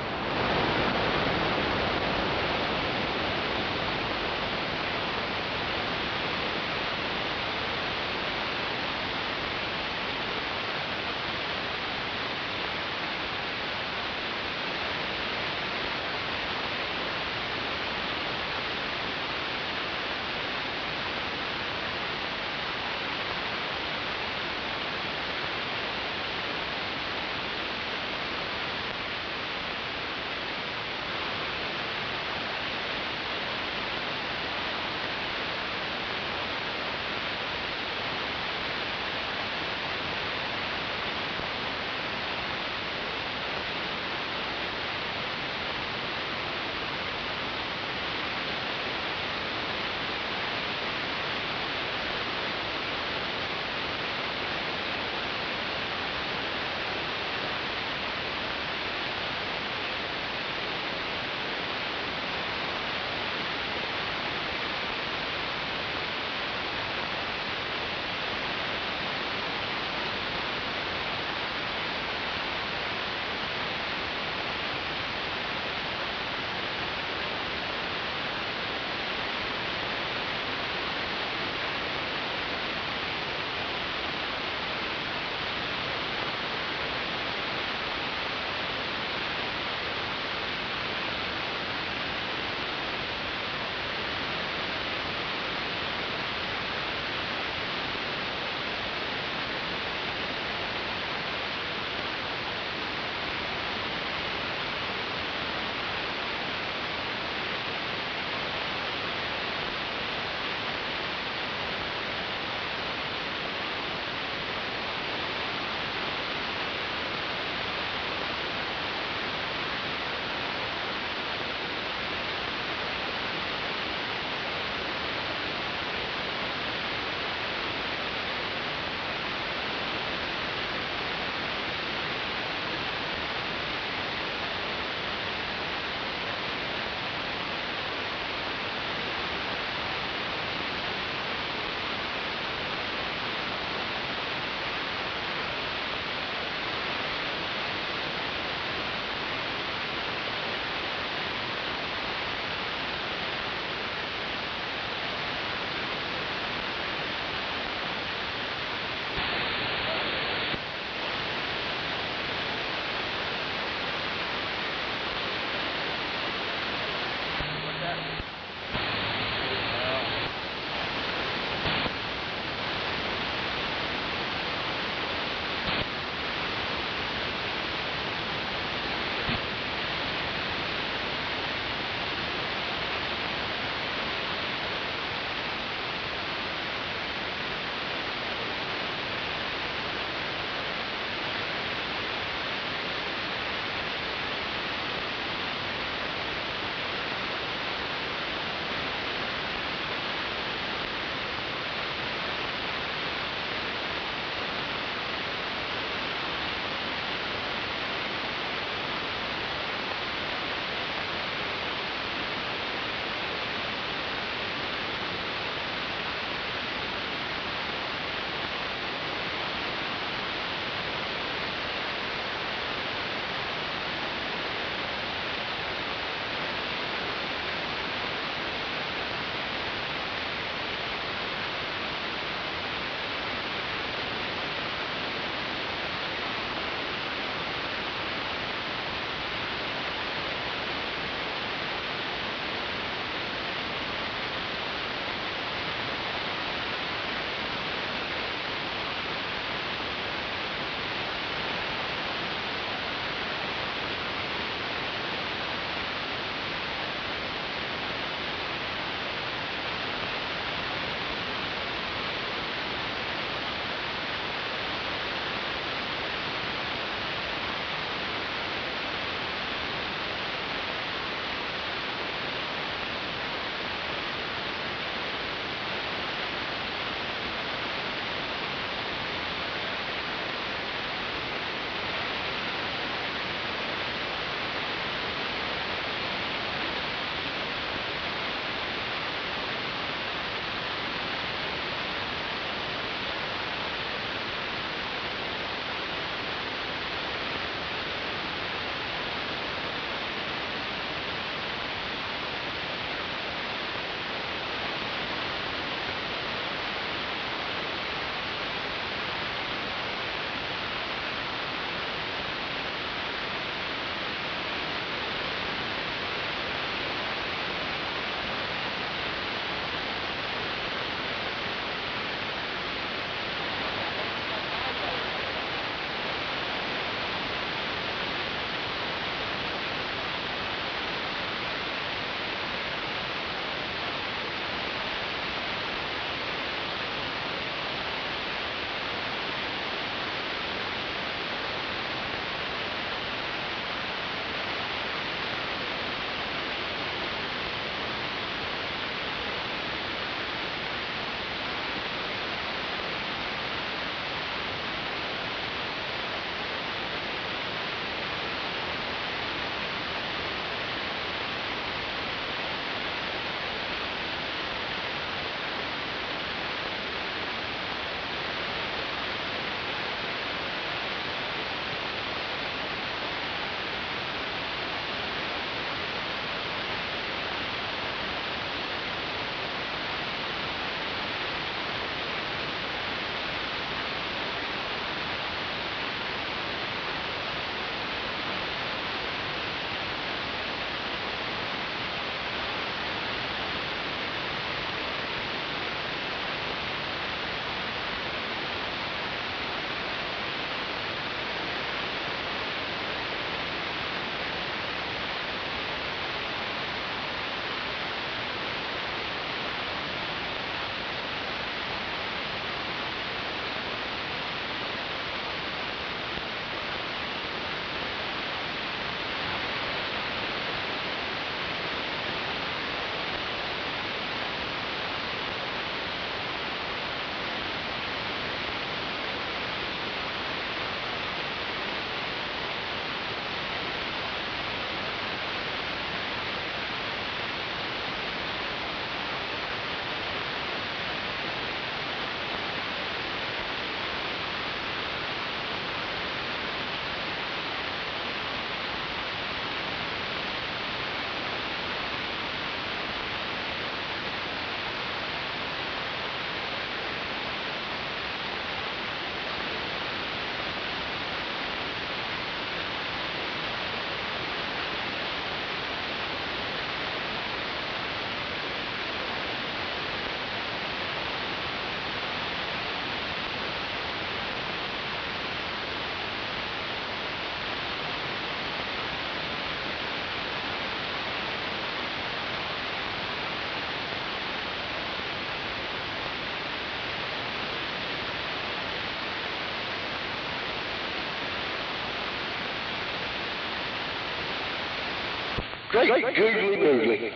Straight googly moogly.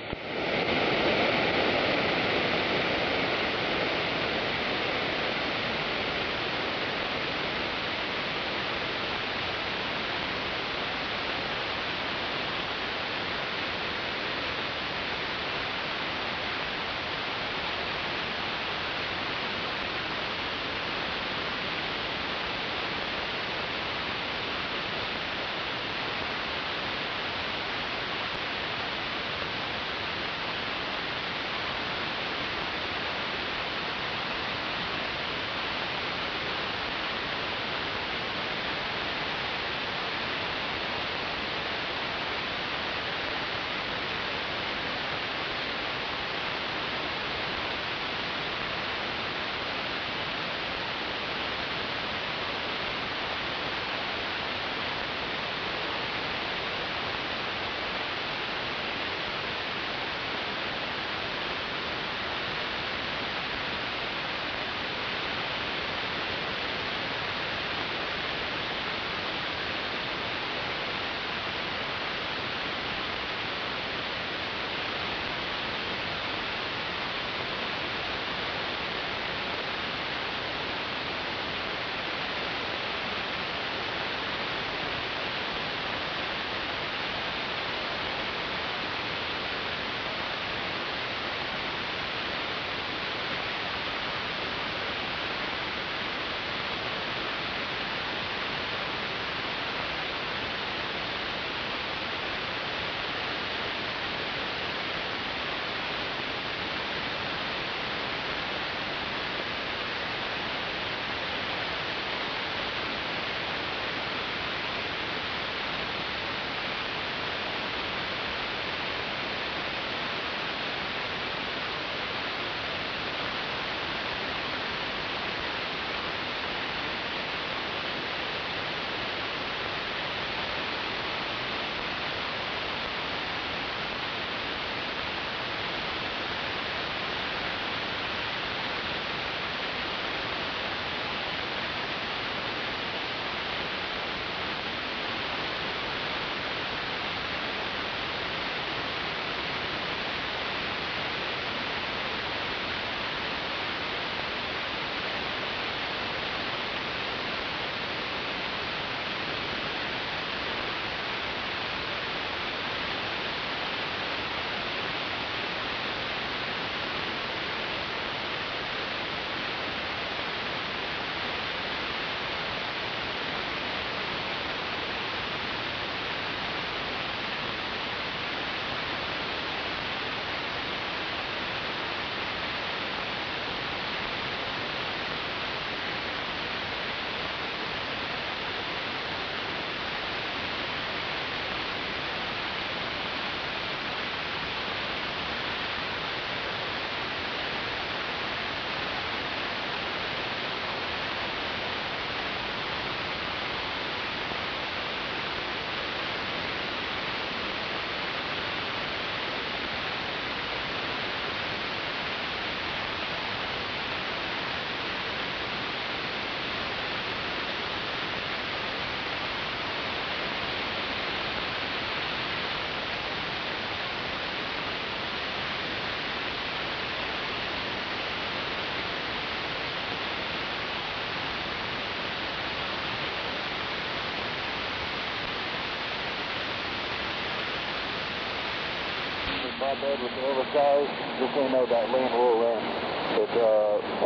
Bed with the oversized, just so you know that lane will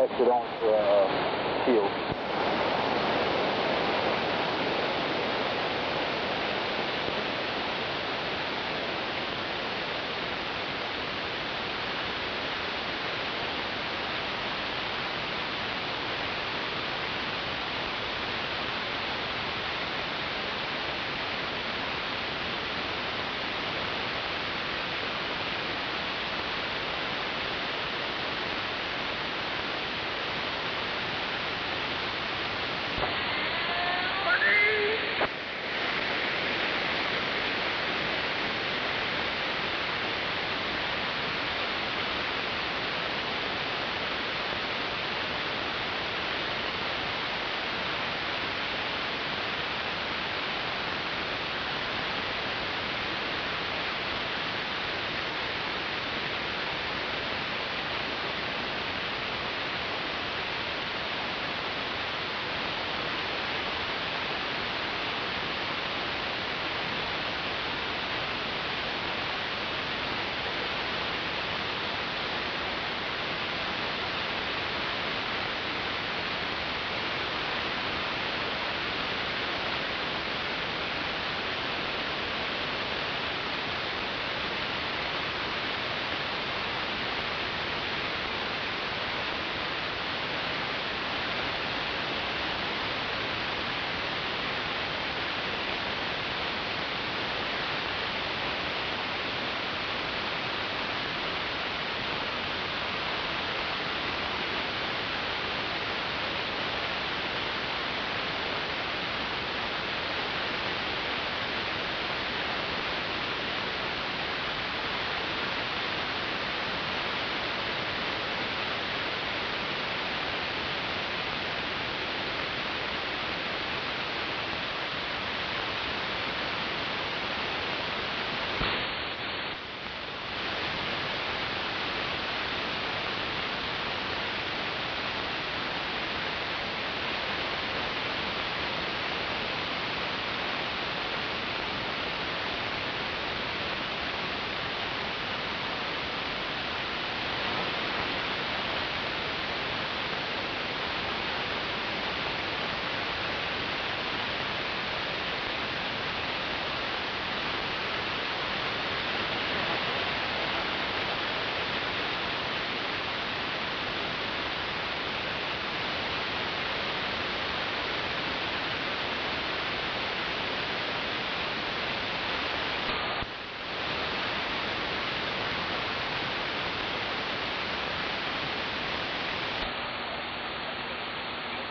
exit onto field.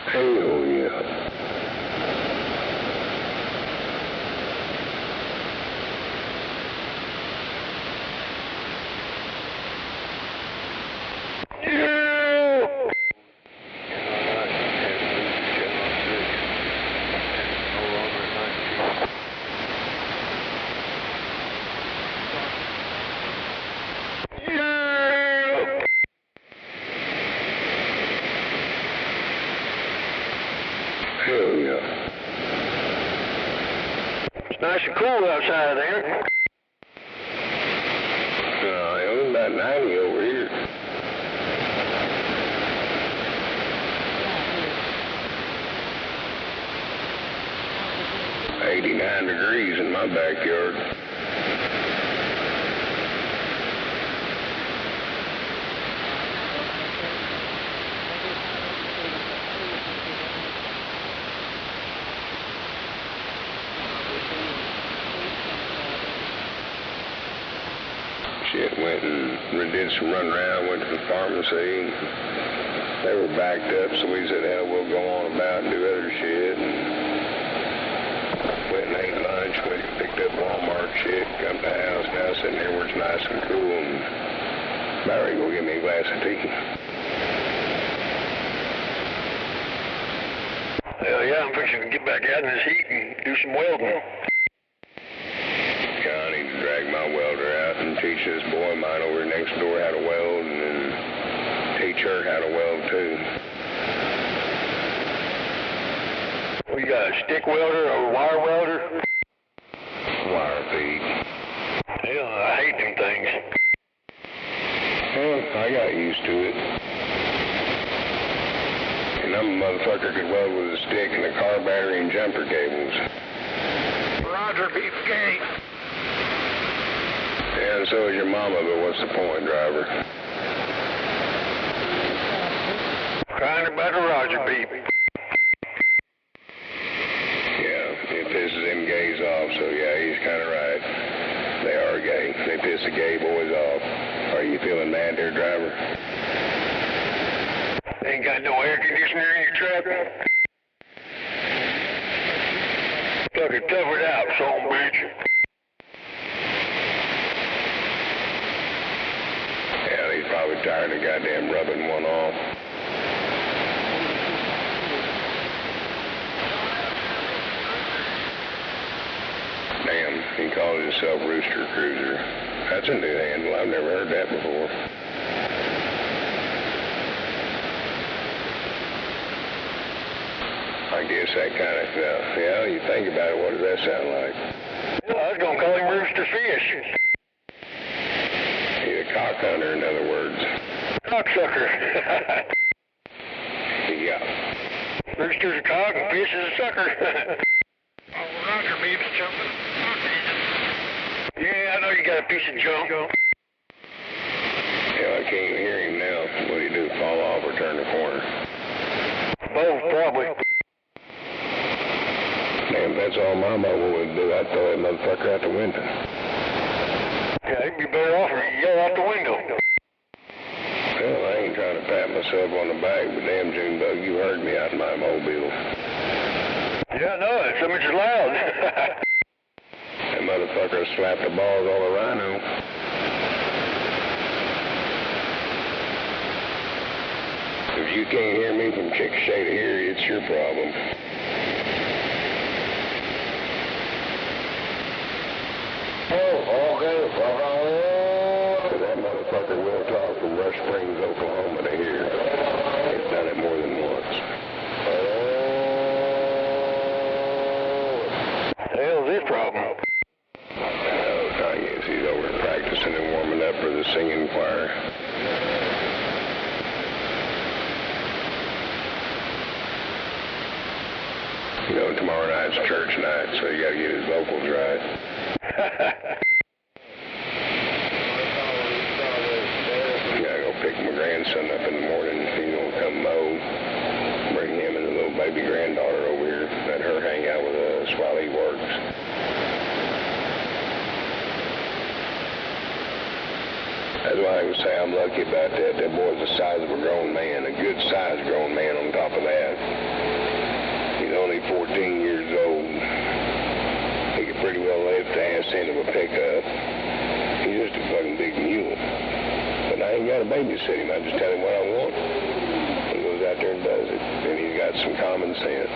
Hell yeah. Hell yeah. It's nice and cool outside there. It was about 90 over here. $89 degrees in my backyard. Shit, went and did some run around, went to the pharmacy. They were backed up, so we said, hell, we'll go on about and do other shit. And went and ate lunch, went and picked up Walmart shit, come to the house, now sitting here where it's nice and cool. And Barry, go get me a glass of tea. Hell yeah, I'm fixing to get back out in this heat and do some welding. I need to drag my welder out and teach this boy of mine over next door how to weld, and then teach her how to weld too. Well, you got a stick welder or a wire welder? Wire feed. Hell, I hate them things. Well, I got used to it. And I'm a motherfucker could weld with a stick and a car battery and jumper cables. Roger, beefcake. Yeah, and so is your mama, but what's the point, driver? Crying about the Roger beef. Yeah, it pisses them gays off, so yeah, he's kind of right. They are gay. They piss the gay boys off. Are you feeling mad there, driver? Ain't got no air conditioner in your truck? Fucking tough it out, son of a bitch. Yeah, he's probably tired of goddamn rubbing one off. Damn, he calls himself Rooster Cruiser. That's a new handle. I've never heard that before. I guess that kind of stuff. Yeah, you think about it, what does that sound like? Yeah, I was gonna call him Rooster Fish. He's a cock hunter, in other words. Cocksucker. Yeah. Rooster's a cock and fish is a sucker. Oh, Roger, beef's jumping. Yeah, I know you got a piece of junk. Yeah, I can't hear him now. What do you do, fall off or turn the corner? Both, probably. Man, if that's all my mama would do, I'd throw that motherfucker out the window. Yeah, he'd be better off if you yell out the window. Well, I ain't trying to pat myself on the back, but damn, Junebug, you heard me out in my mobile. Yeah, no, it's so much loud. That motherfucker slapped the balls all the rhino. If you can't hear me from Chickasha to here, it's your problem. Oh, okay, that motherfucker will talk from Rush Springs, Oklahoma to here. It's done it more than once. Hell's his problem? Oh, Kanye, he's over practicing and warming up for the singing choir. You know, tomorrow night's church night, so you gotta get his vocals right. Gotta go pick my grandson up in the morning. He's gonna come mow. Bring him and the little baby granddaughter over here. Let her hang out with us while he works. That's why I would say I'm lucky about that. That boy's the size of a grown man, a good sized grown man on top of that. cent of a pickup. He's just a fucking big mule. But I ain't got to babysit him. I just tell him what I want. He goes out there and does it. And he's got some common sense.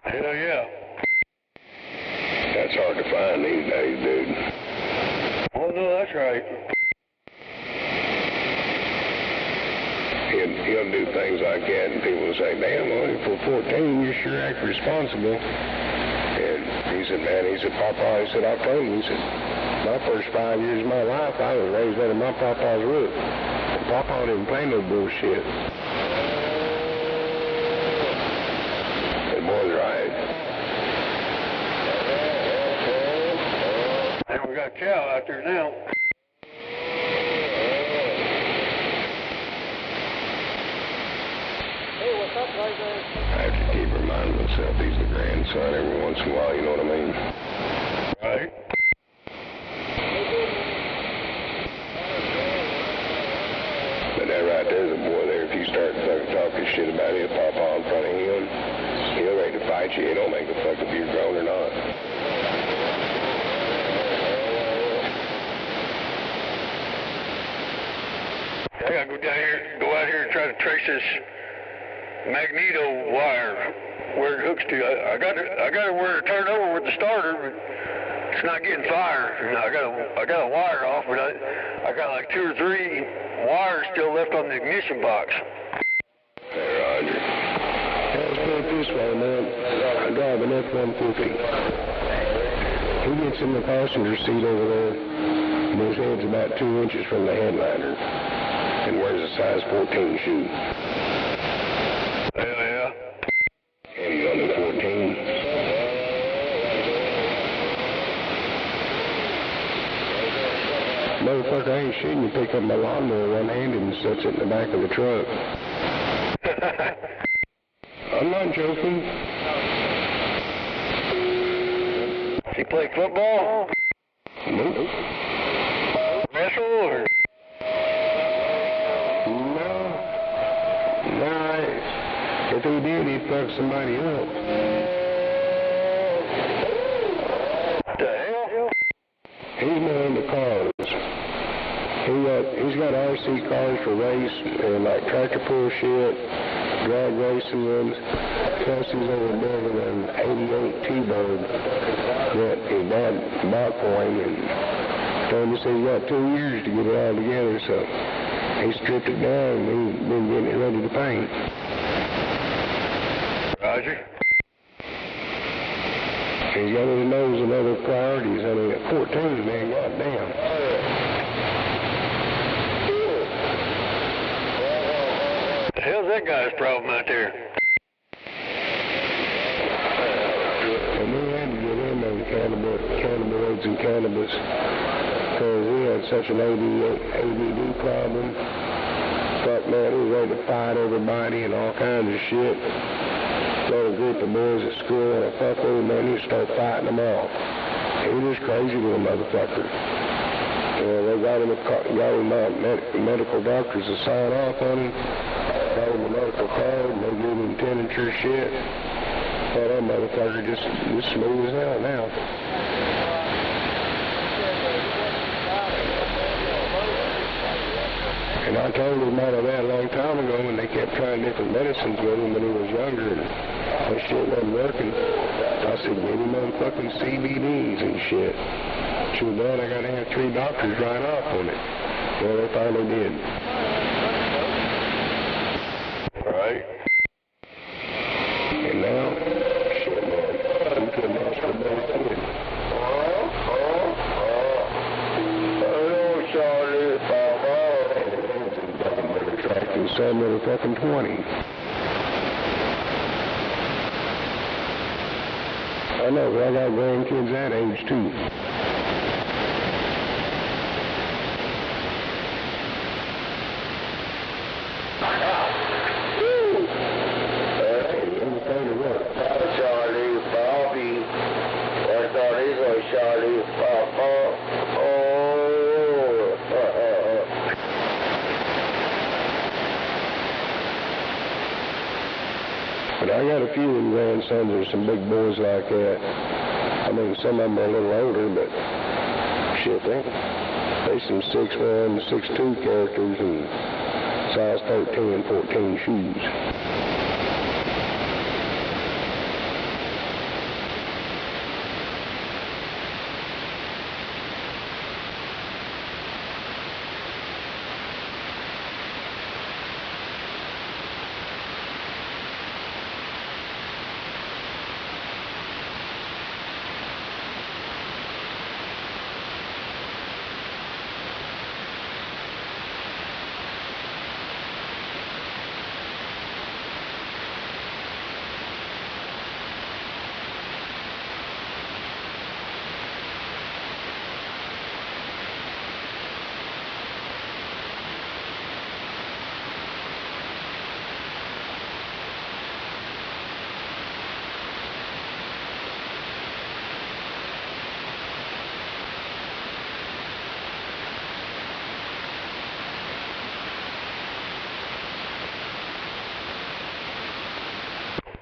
Hell yeah. That's hard to find these days, dude. Oh, no, that's right. He'll do things like that, and people will say, damn, only for 14, you sure act responsible. And he said, Papa, he said, I told him, he said, my first 5 years of my life, I was raised under my Papa's roof. And Papa didn't play no bullshit. The boy's right. And we got a cow out there now. I have to keep reminding myself he's the grandson every once in a while, you know what I mean? Right. But that right there's a boy there, if you start talking shit about his Papa in front of him, he'll ready to fight you. It don't make a fuck if you're grown or not. I gotta go out here and try to trace this magneto wire where it hooks to. I got it where it turned over with the starter, but it's not getting fire. I got a wire off, but I got like 2 or 3 wires still left on the ignition box. Hey, Roger. Let's put it this way, man. I drive an F-150. He gets in the passenger seat over there, and his head's about 2 inches from the headliner, and wears a size 14 shoe. Hell yeah. And he's under 14. Motherfucker, I ain't shooting you. Pick up my lawnmower one-handed and sets it in the back of the truck. I'm not joking. He play football? Nope. Wrestle or? No, if he did, he'd fuck somebody up. What the hell? He's more into cars. He's got RC cars for race and like tractor pull shit, drag racing ones. Plus he's over building an 88 T-Bird that his dad bought for him and told him he said he got 2 years to get it all together, so he stripped it down and he's been getting it ready to paint. Roger. He's got his nose and other priorities. I mean, at 14, man, goddamn. The hell's that guy's problem out there? And we had to get in on cannabinoids and cannabis because he had such an ADD problem. Fuck, man, he was ready to fight everybody and all kinds of shit. Got a group of boys at school and I fuck with him, man, he start fighting them off. He was just crazy little motherfucker. They got him medical doctors to sign off on him. Got him a medical card and they gave him temperature shit. Well, that motherfucker just smooth as hell now. And I told him about that a long time ago when they kept trying different medicines with him when he was younger and that shit wasn't working. I said, give him motherfucking CBDs and shit. Too bad I gotta have 3 doctors write off on it. Well, they finally did. Right. And now, shit, man, you couldn't ask for a better kid. Hello, Charlie, Papa. Tracking 7 of the fucking 20. I know, but I got grandkids that age too. Charlie, Bobby. I thought he was Charlie, Papa. But I got a few of them grandsons that are some big boys like that. I mean, some of them are a little older, but shit, there's some 6'1", 6'2" characters and size 13, 14 shoes.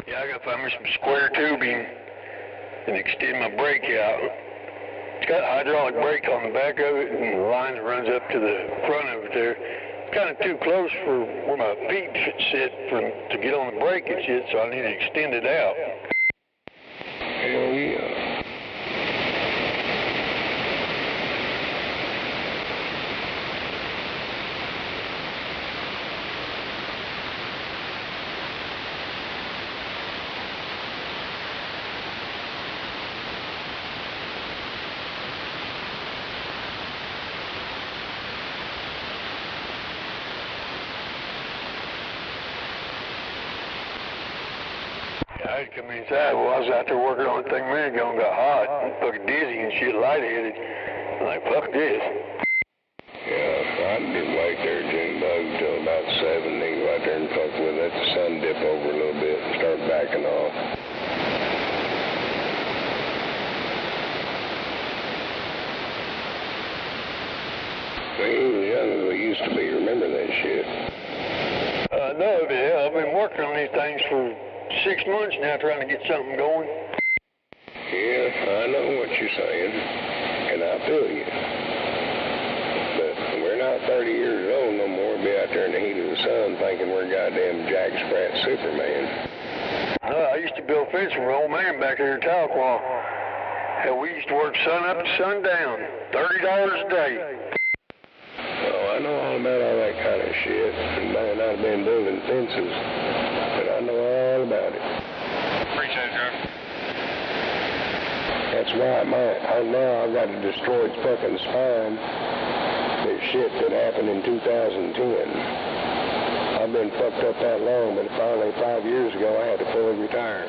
Yeah, I gotta find me some square tubing and extend my brake out. It's got hydraulic brake on the back of it, and the line runs up to the front of it there. Kind of too close for where my feet sit to get on the brake and shit, so I need to extend it out. Hell yeah. I had to come inside. Well, I was out there working on the thing a minute ago and got hot and fucking dizzy and shit, lightheaded. I'm like, fuck this. Yeah, I didn't wait there June bug till about 7. They go out there and fuck with it. Let the sun dip over a little bit and start backing off. We ain't as young as we used to be. Remember that shit? No, yeah, I've been working on these things for 6 months now, trying to get something going. Yeah, I know what you're saying, and I feel you. But we're not 30 years old no more. Be out there in the heat of the sun thinking we're goddamn Jack Sprat Superman. No, I used to build fence for an old man back there in Tahlequah. Hell, we used to work sun up to sundown, $30 a day. Oh, I know all about all that kind of shit. And man, I've been building fences, but I know all about it. Appreciate it, John. That's why now I've got a destroyed fucking spine. There's shit that happened in 2010. I've been fucked up that long, but finally 5 years ago I had to fully retire.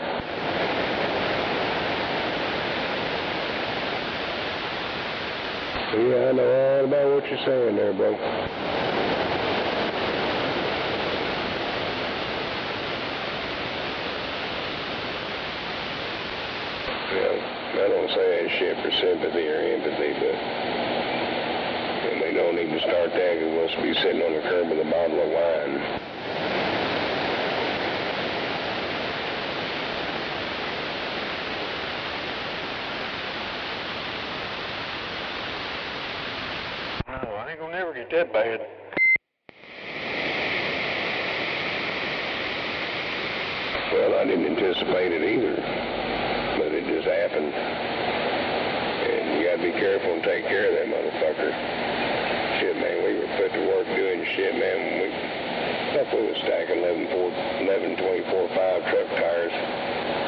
Yeah, I know all about what you're saying there, bro. Yeah, I don't say that shit for sympathy or empathy, but they don't need to start that who wants to be sitting on the curb with a bottle of wine. I ain't gonna never get that bad. Well, I didn't anticipate it either, but it just happened. And you gotta be careful and take care of that motherfucker. Shit, man, we were put to work doing shit, man. We was stacking 11 24-5 truck tires.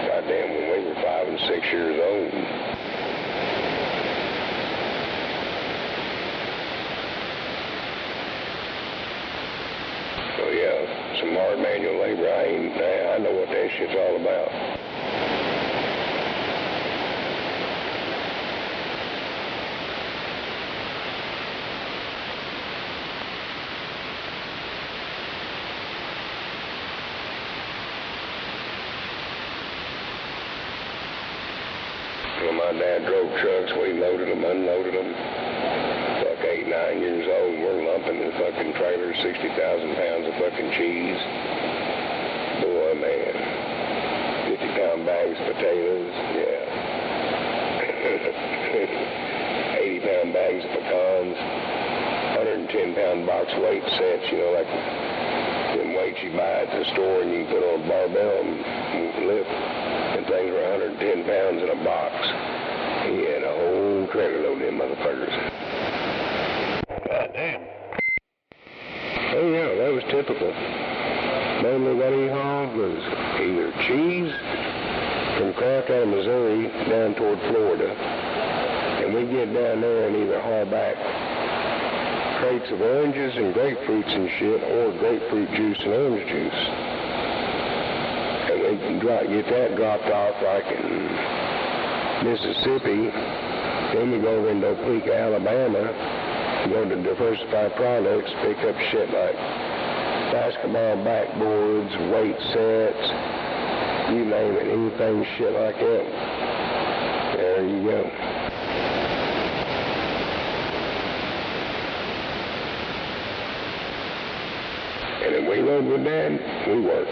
Goddamn, when we were 5 and 6 years old. So yeah, some hard manual labor. I know what that shit's all about. When my dad drove trucks, we loaded them, unloaded them. 8, 9 years old, we're lumping in fucking trailers, 60,000 pounds of fucking cheese. Boy, man. 50-pound bags of potatoes, yeah. 80-pound bags of pecans, 110-pound box weight sets, you know, like them weights you buy at the store and you can put on a barbell and lift. And things were 110 pounds in a box. He had a whole trailer load of them motherfuckers. God damn. Oh yeah, that was typical. Mainly what he hauled was either cheese from Clark out of Missouri down toward Florida, and we'd get down there and either haul back crates of oranges and grapefruits and shit, or grapefruit juice and orange juice. And we'd get that dropped off like in Mississippi. Then we go over in Topeka, Alabama, go to Diversified Products, pick up shit like basketball backboards, weight sets, you name it, anything shit like that. There you go. And if we load with that, we work.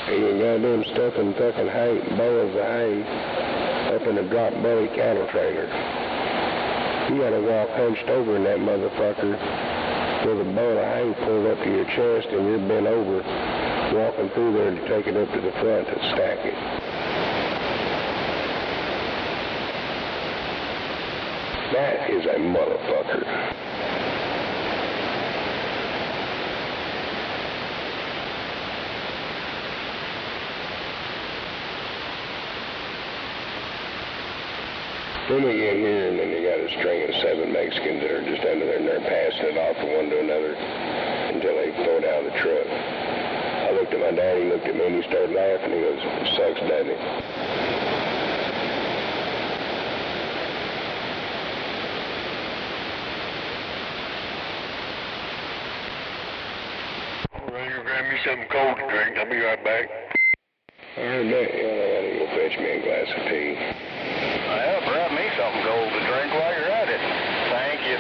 Even goddamn stuffing fucking hay, bales of hay up in a drop belly cattle trailer. You gotta walk hunched over in that motherfucker with a bale of hay pulled up to your chest and you're bent over walking through there to take it up to the front to stack it. That is a motherfucker. Then we get here, and then you got a string of 7 Mexicans that are just under there, and they're passing it off from one to another until they throw it out of the truck. I looked at my dad, he looked at me, and he started laughing. He goes, "It sucks, doesn't it?" Grab me something cold to drink. I'll be right back. I heard that. Yeah, I gotta go fetch me a glass of tea. Well, grab me something cold to drink while you're at it. Thank you.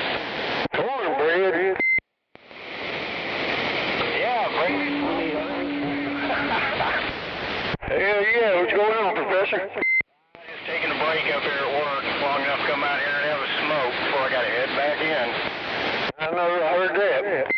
Cornbread? Yeah, bring me some. Hell yeah, what's going on, Professor? Just taking a break up here at work long enough to come out here and have a smoke before I gotta head back in. I know, I heard that.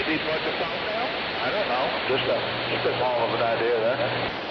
be focused on now? I don't know. Just a spitball of an idea there.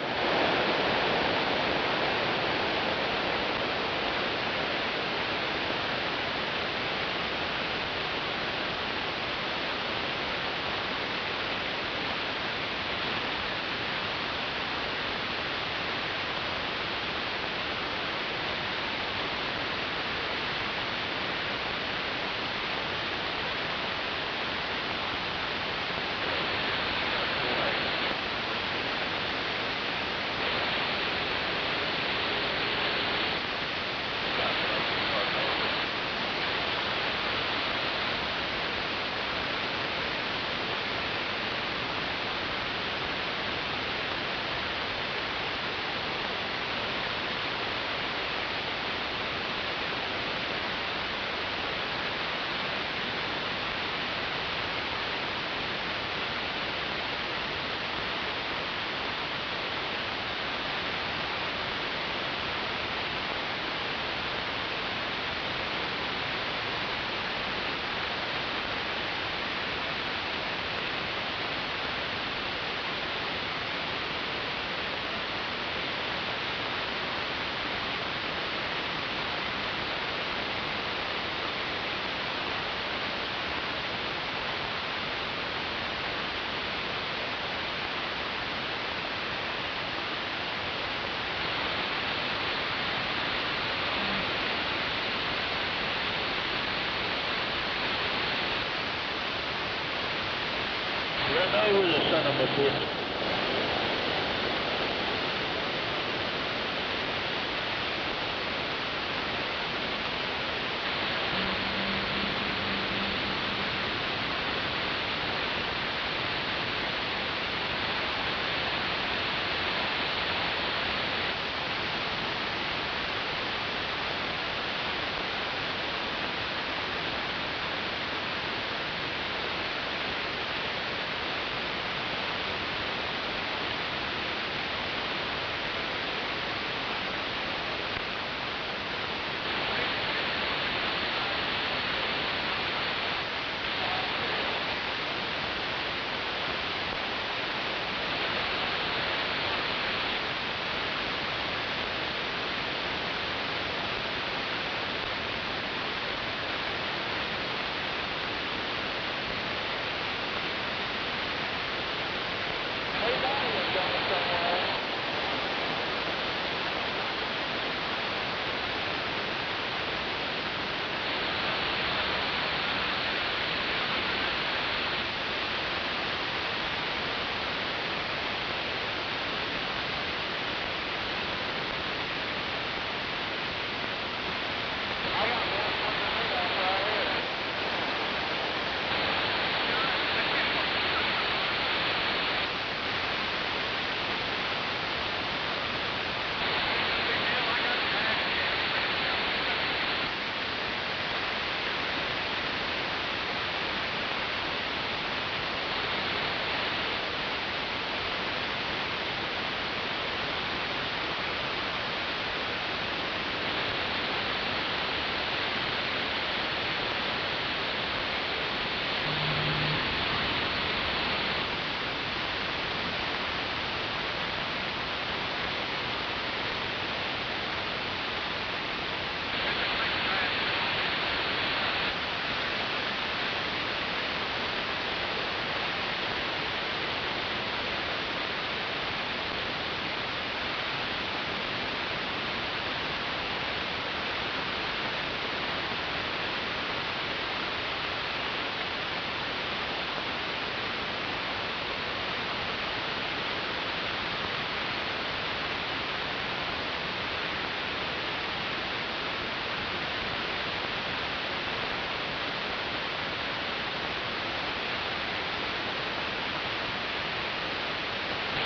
Run over the son of a bitch.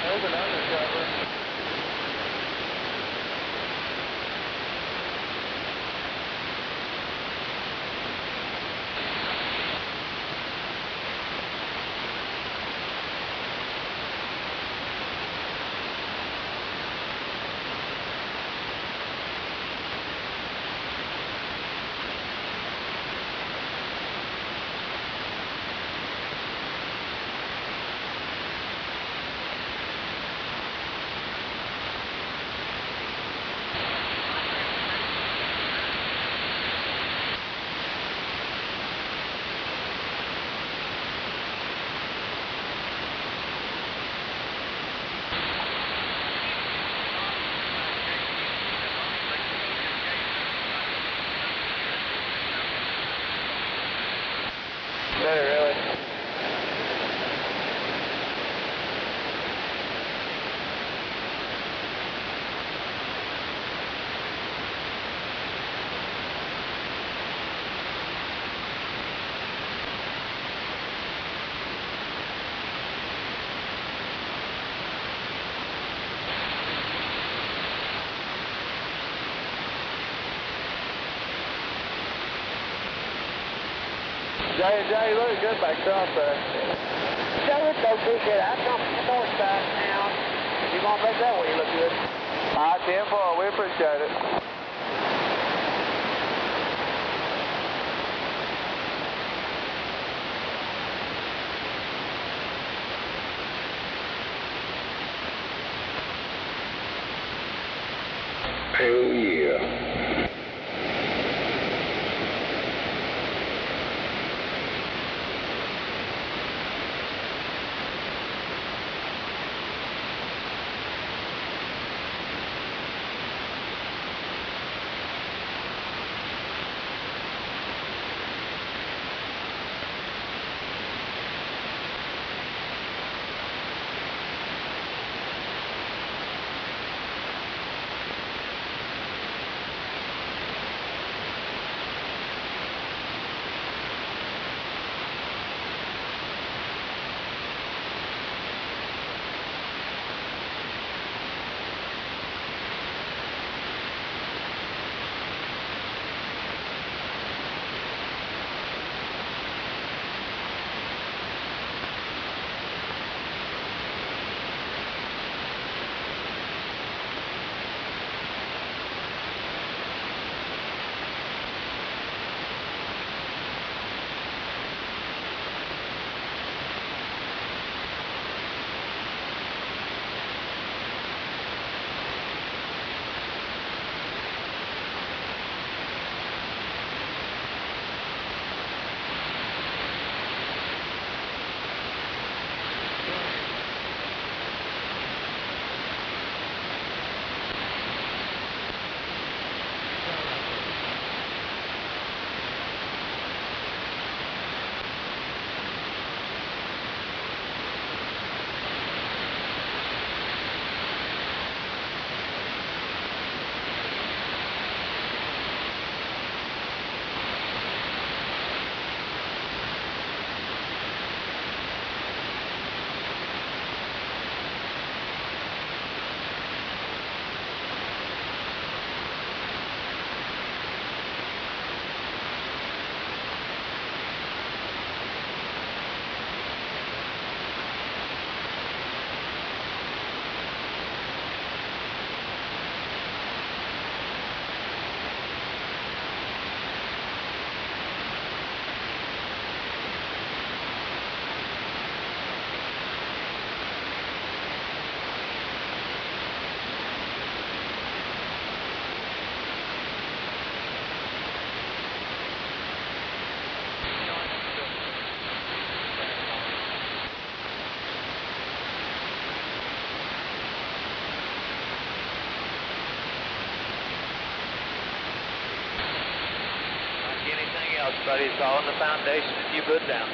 Over and undercover. Jay, look good back up there. Joe, it's okay, good. I come from the north side now. You're going back that way, you look good. All right, 10-4, we appreciate it. Hell yeah. Buddy, it's all in the foundation if you put down.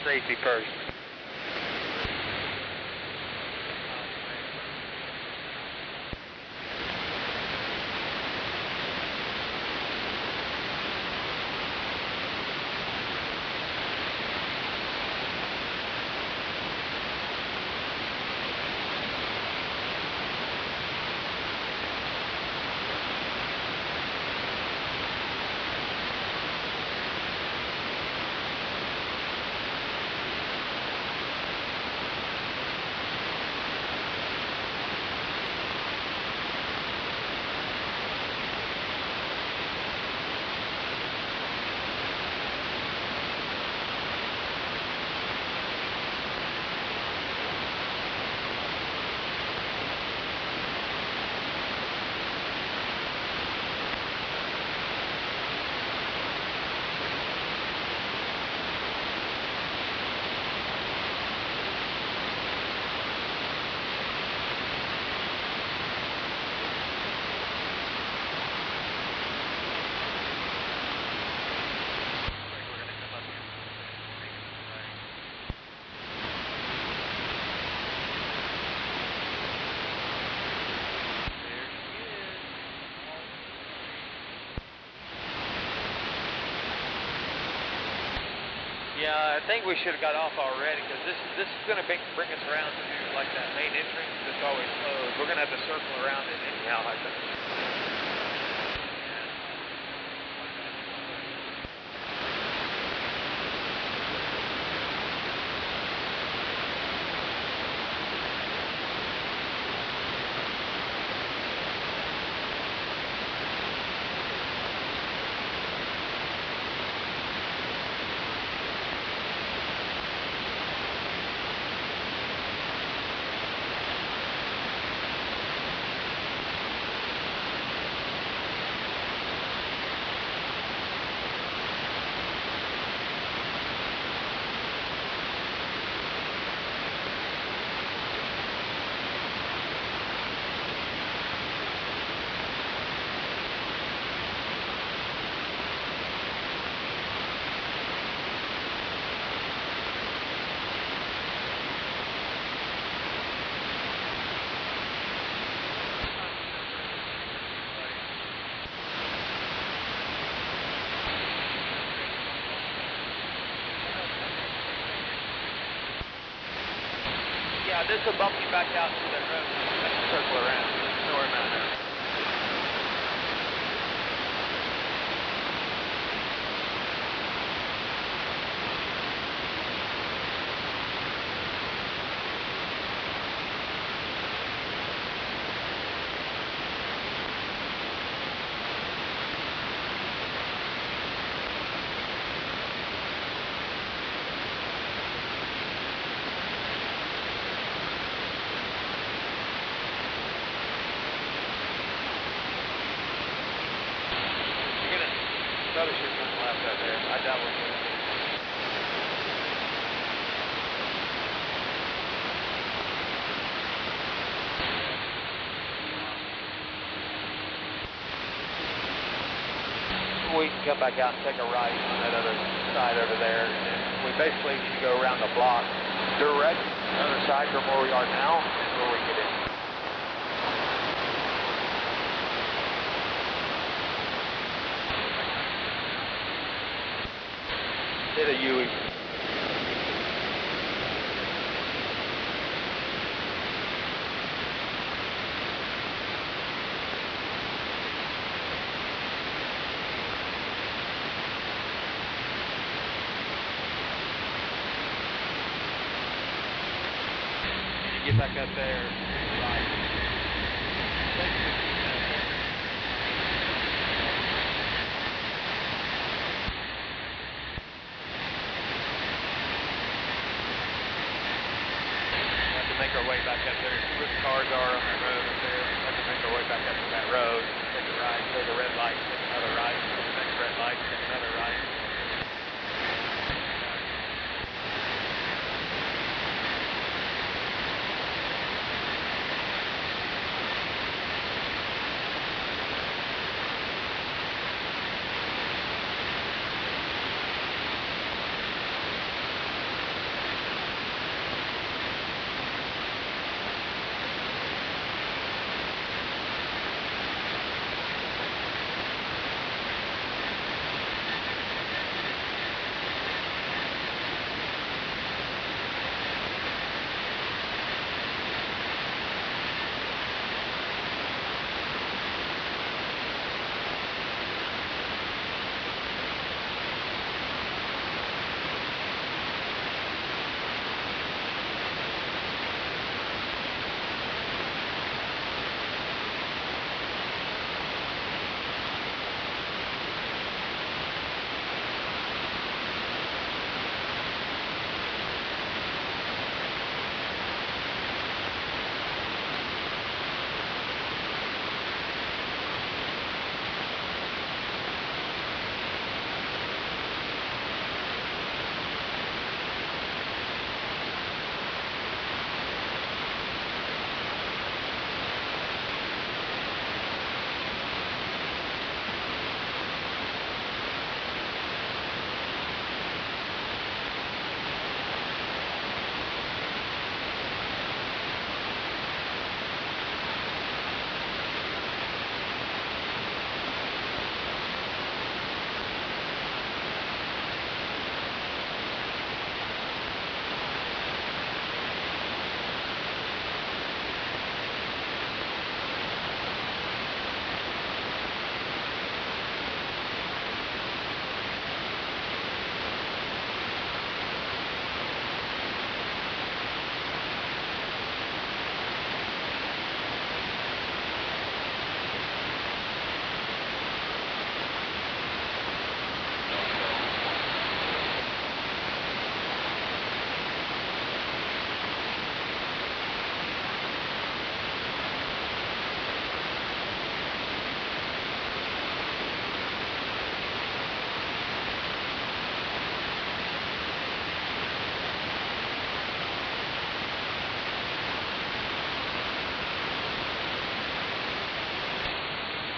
safety first. Yeah, I think we should have got off already because this is going to bring us around to like that main entrance that's always closed. We're going to have to circle around it anyhow, I think. Yeah, this will bump you back out to the road and circle around. You know where I'm at now. Probably should turn left out there. I doubt we're going to. We can come back out and take a right on that other side over there. And we basically need to go around the block direct the other side from where we are now and where we get in. Hit a UE. Get back up there. Right. Make our way back up there, see where the cars are on that road up there. We have to make our way back up to that road, take a right, go to the red light, take another right, go to the next red light, take another right.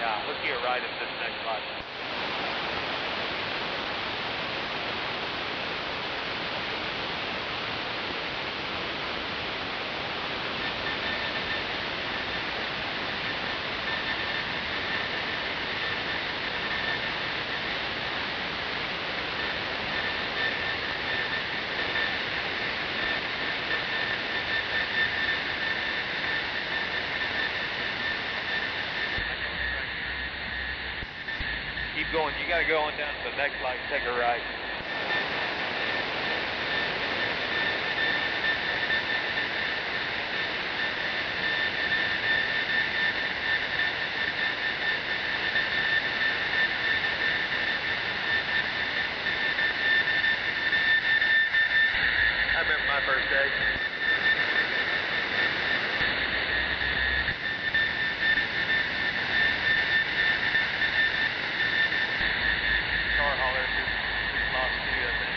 Yeah, look to your right at this next light. Keep going. You got to go on down to the next light and take a right. I remember my first day. Car hauler just lost speed, I think.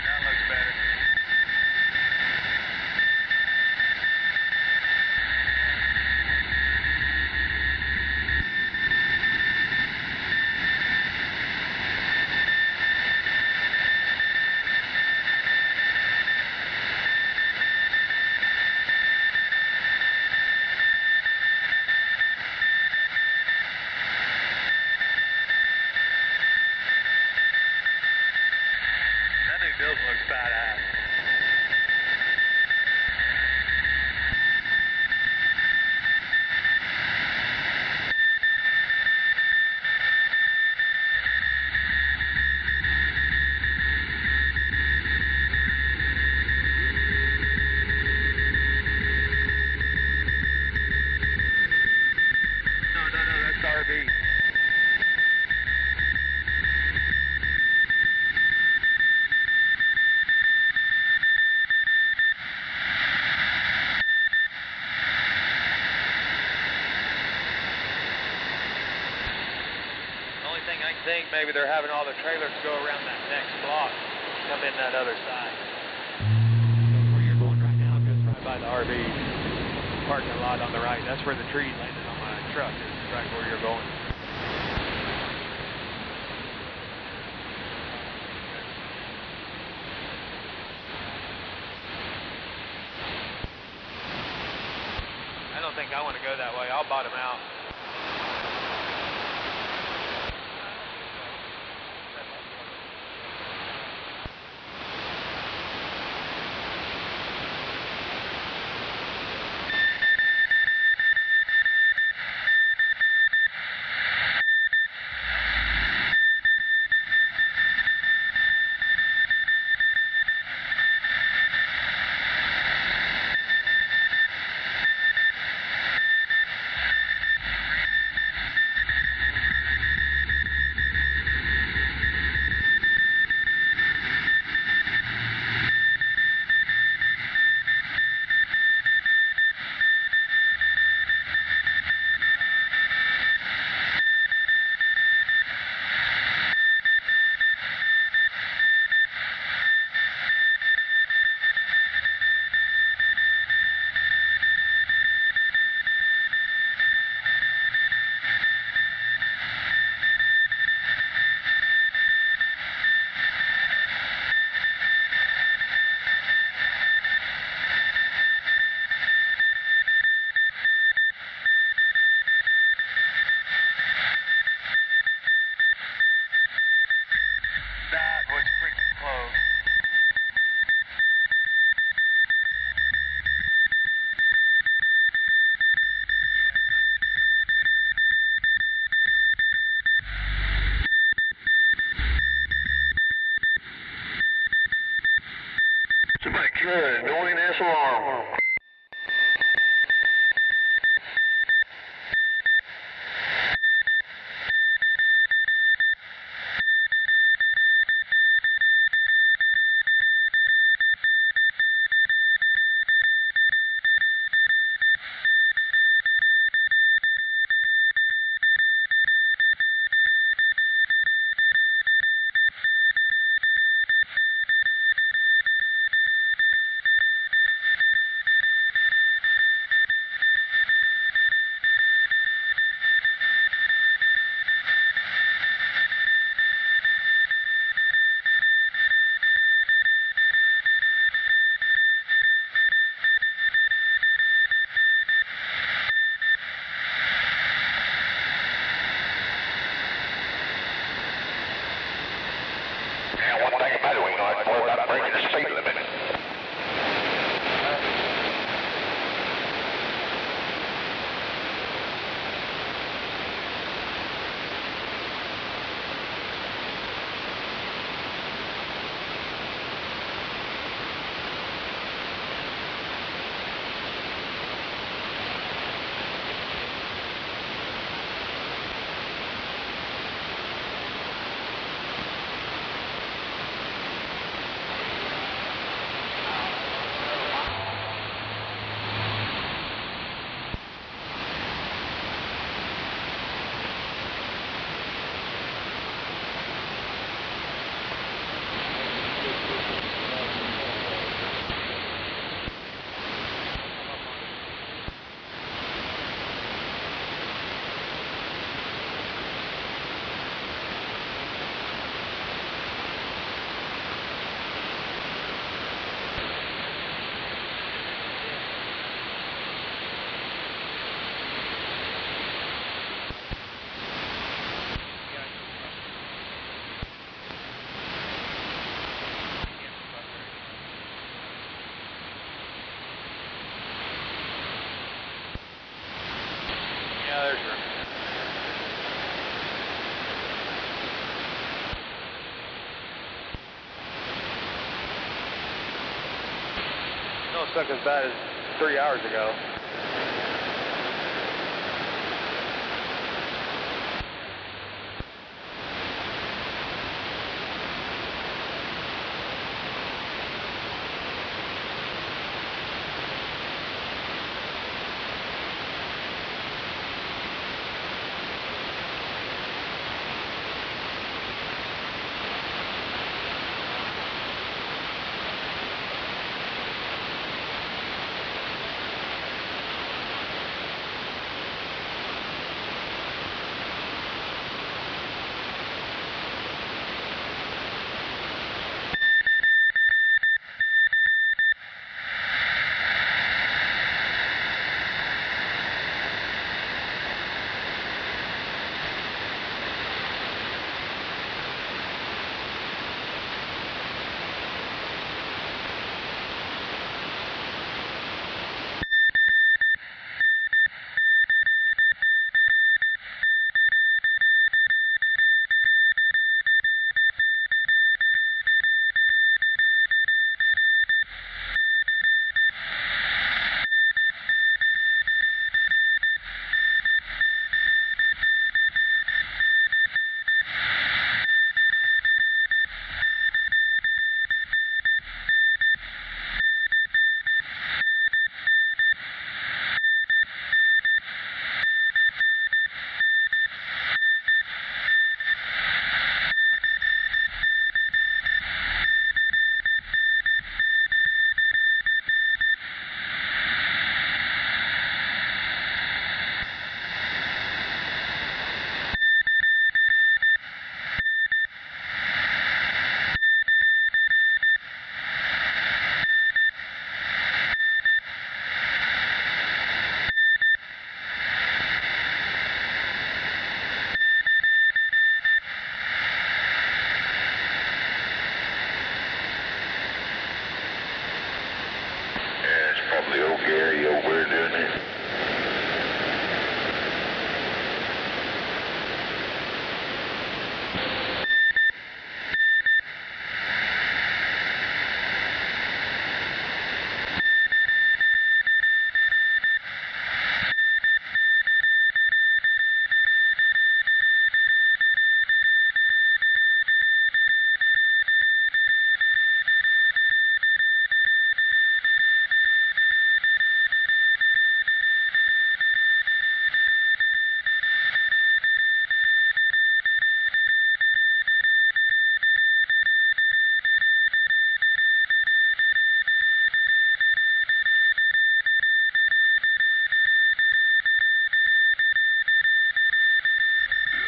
That looks better. That new building looks badass. No, that's the RV. The only thing I can think, maybe they're having all their trailers go around that next block, come in that other side. Where you're going right now goes right by the RV parking lot on the right. That's where the tree landed on my truck, is right where you're going. I don't think I want to go that way. I'll bottom out. suck as bad as 3 hours ago. Probably old Gary over there doing it.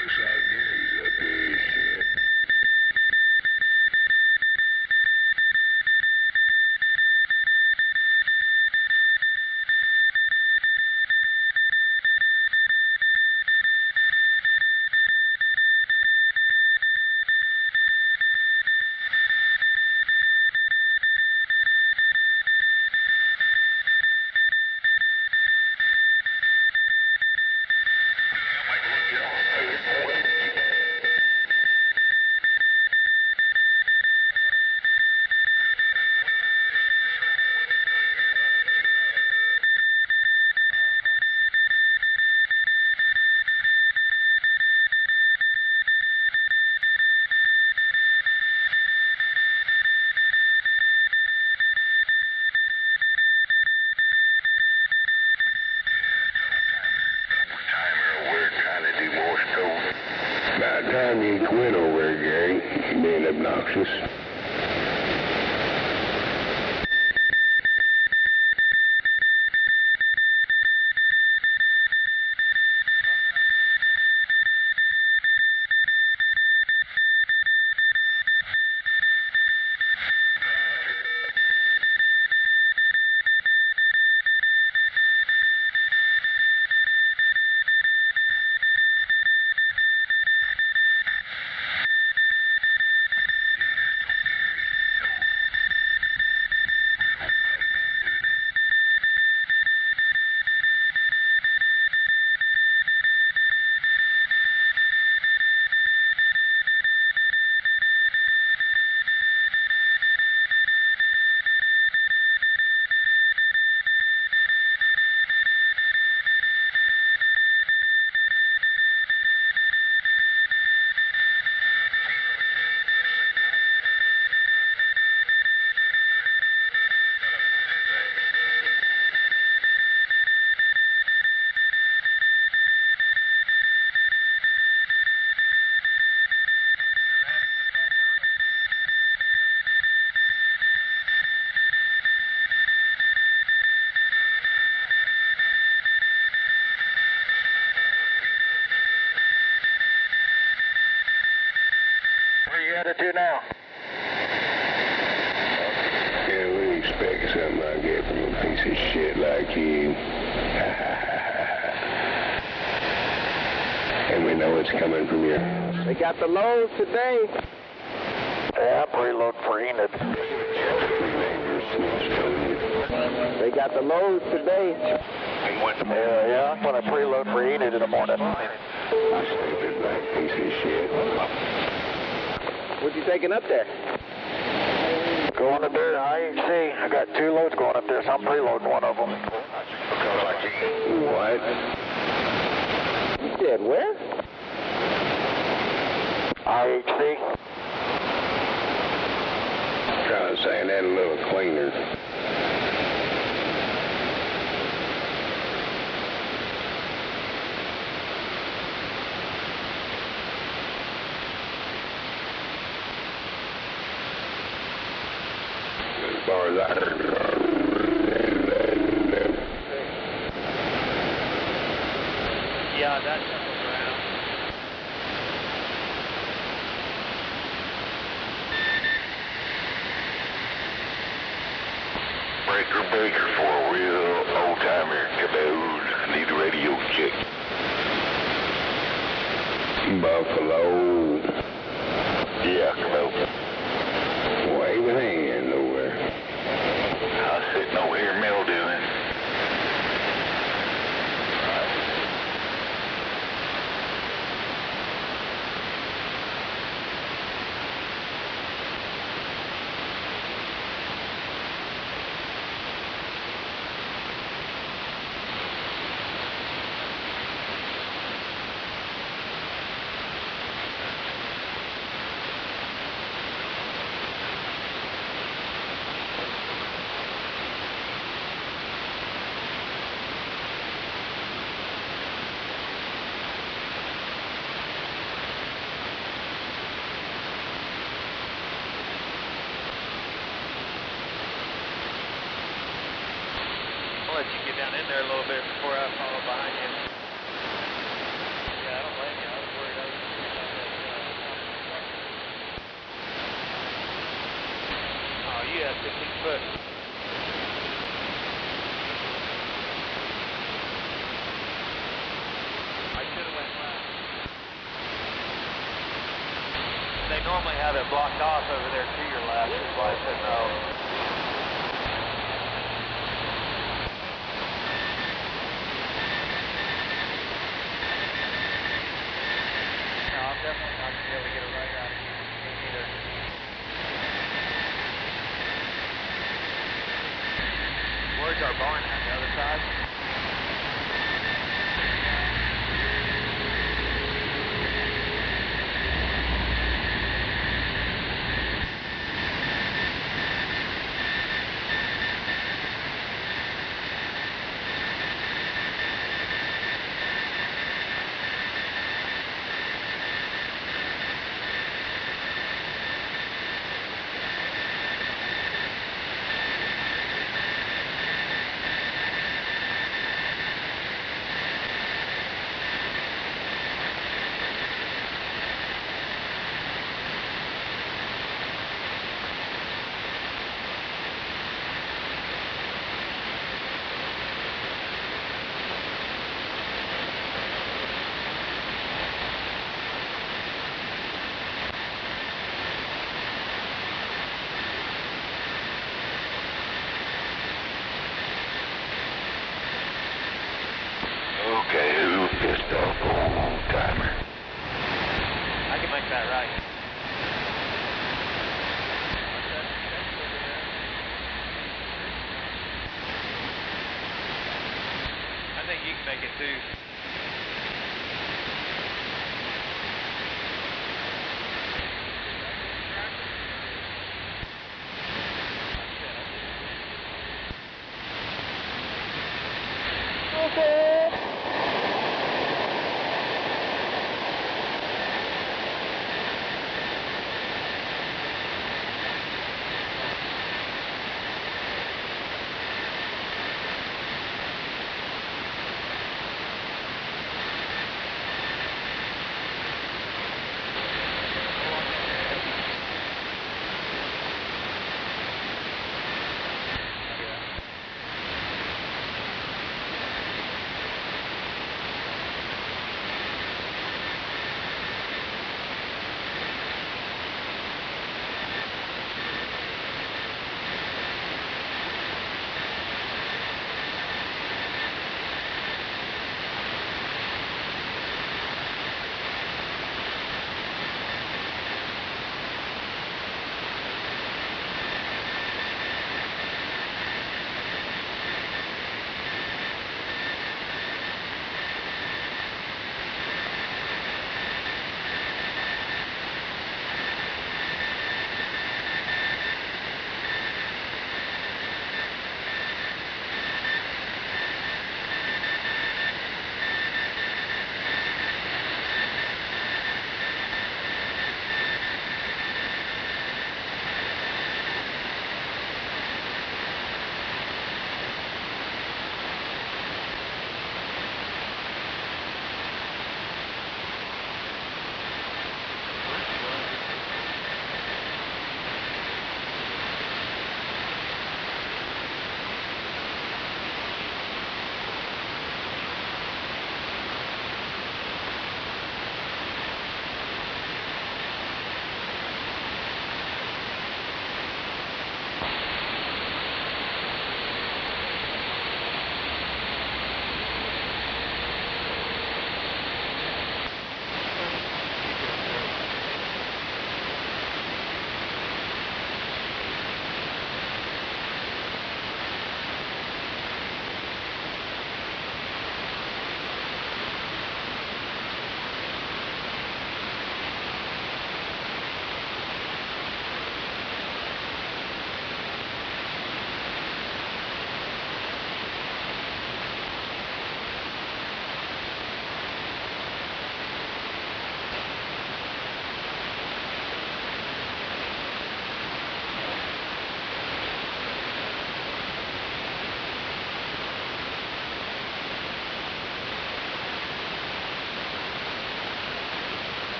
Looks like Gary's up there, shit. About time you quit over there, Gary, being obnoxious. under 2 now. Yeah, we expect something like that from a piece of shit like you. And we know it's coming from you. They got the loads today. Yeah, preload for Enid. They got the loads today. Yeah, I'm going to preload for Enid in the morning. Stupid black piece of shit. What you taking up there? Going up there to IHC. I got 2 loads going up there, so I'm preloading one of them. What? You said where? IHC. Try saying that a little cleaner. As far as I heard. Yeah, that circles around. Breaker, 4-wheel, old-timer, caboose, need a radio check. Buffalo. Yeah, caboose. Wave a hand over. I was sitting over here mildewing. I'll let you get down in there a little bit before I follow behind you. Yeah, I don't blame you. I was worried about that. Oh, you had 15 foot. I should have went left. They normally have it blocked off over there to your left, is why I said no. Definitely not going to be able to get a right out of you either. Where's our barn at? The other side? Okay, who pissed off old-timer? I can make that right. I think you can make it too. Okay.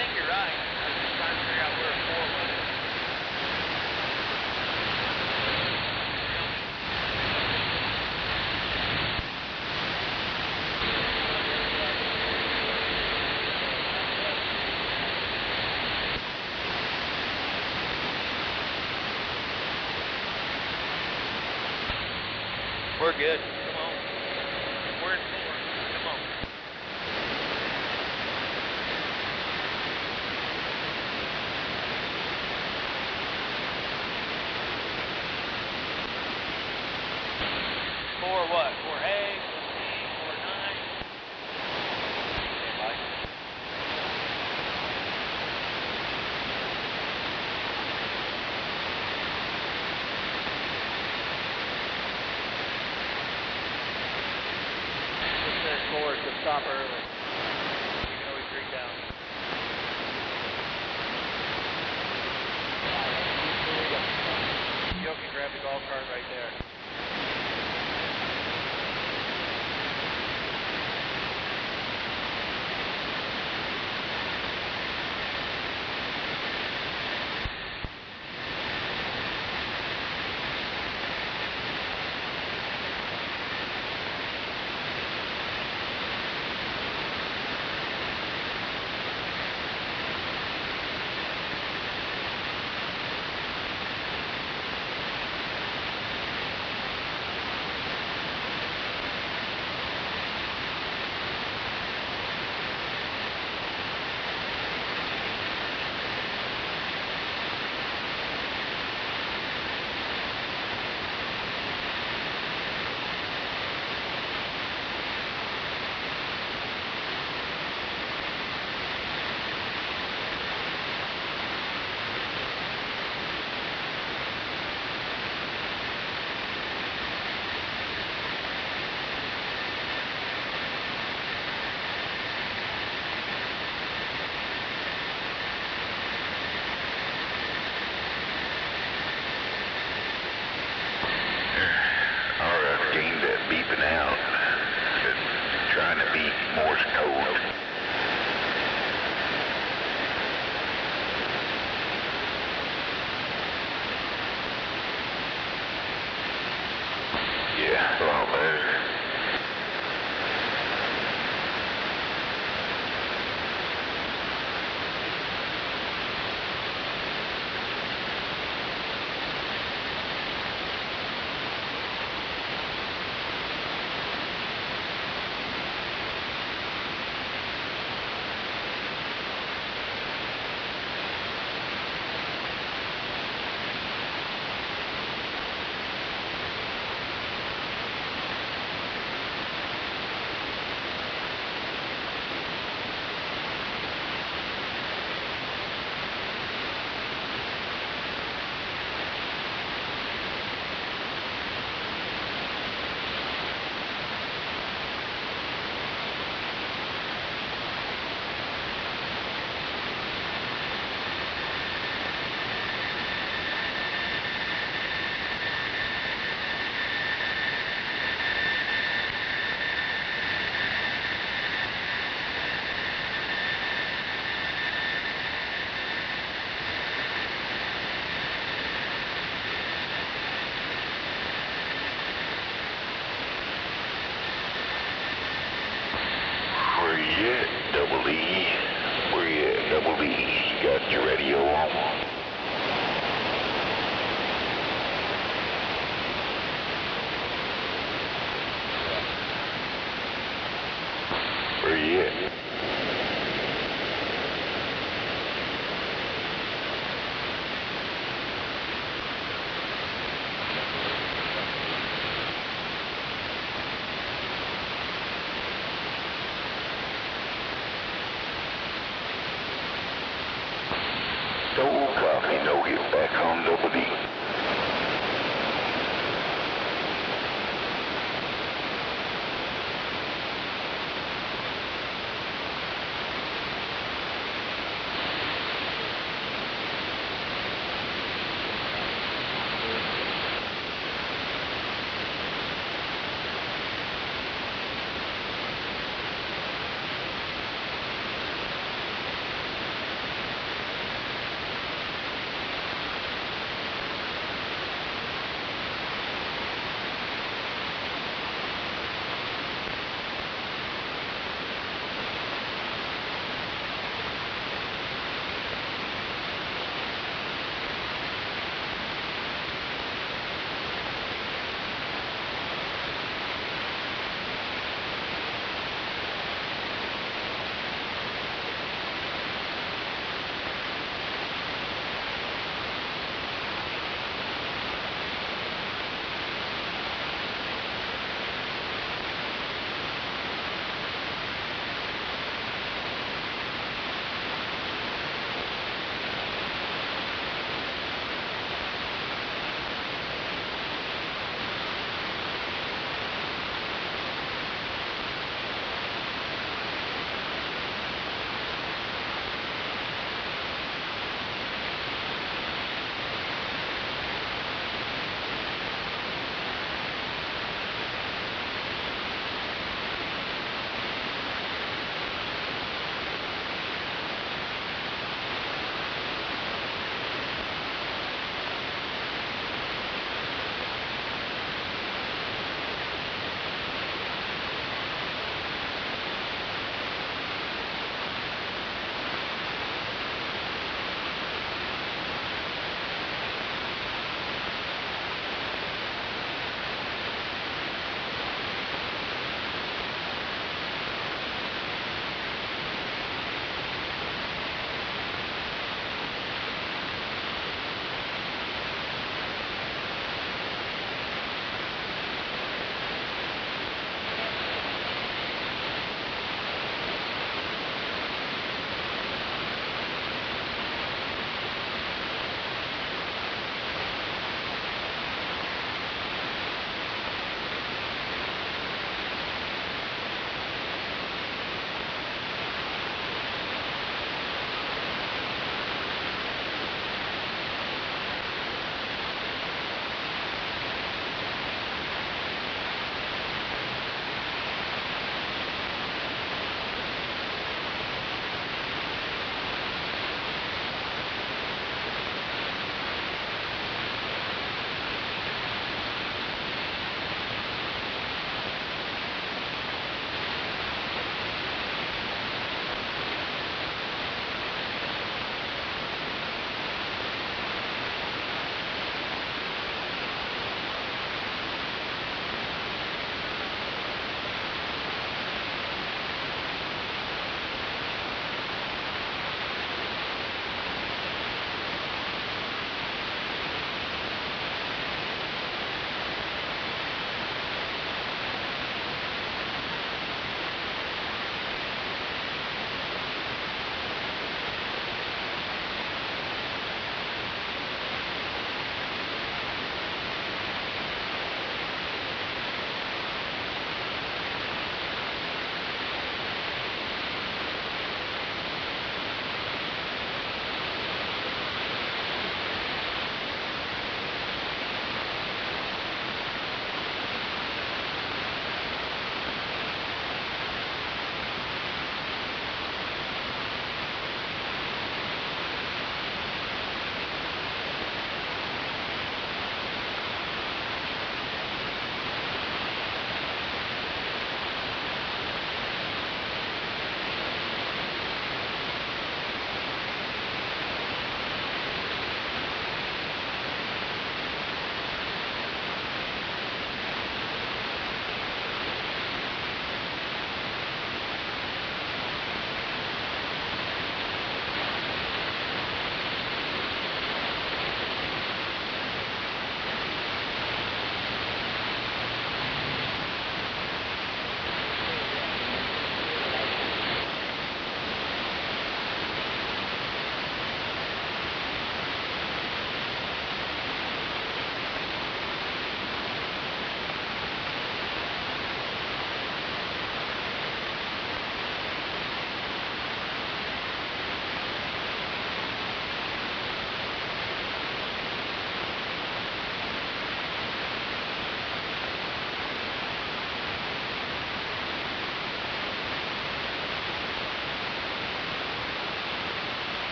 think you're right. I'm just trying to figure out where 4 was. We're good. Come on. We're in 4. Come on. For what? For A, for B, for 9? Forward to stop early. You can always drink down. You can grab the golf cart right there. Beeping out, trying to beat Morse code. Yeah, a lot better. Double E, where you at, Double E? You got your radio on? Where you at? No copy, no get back on Double E.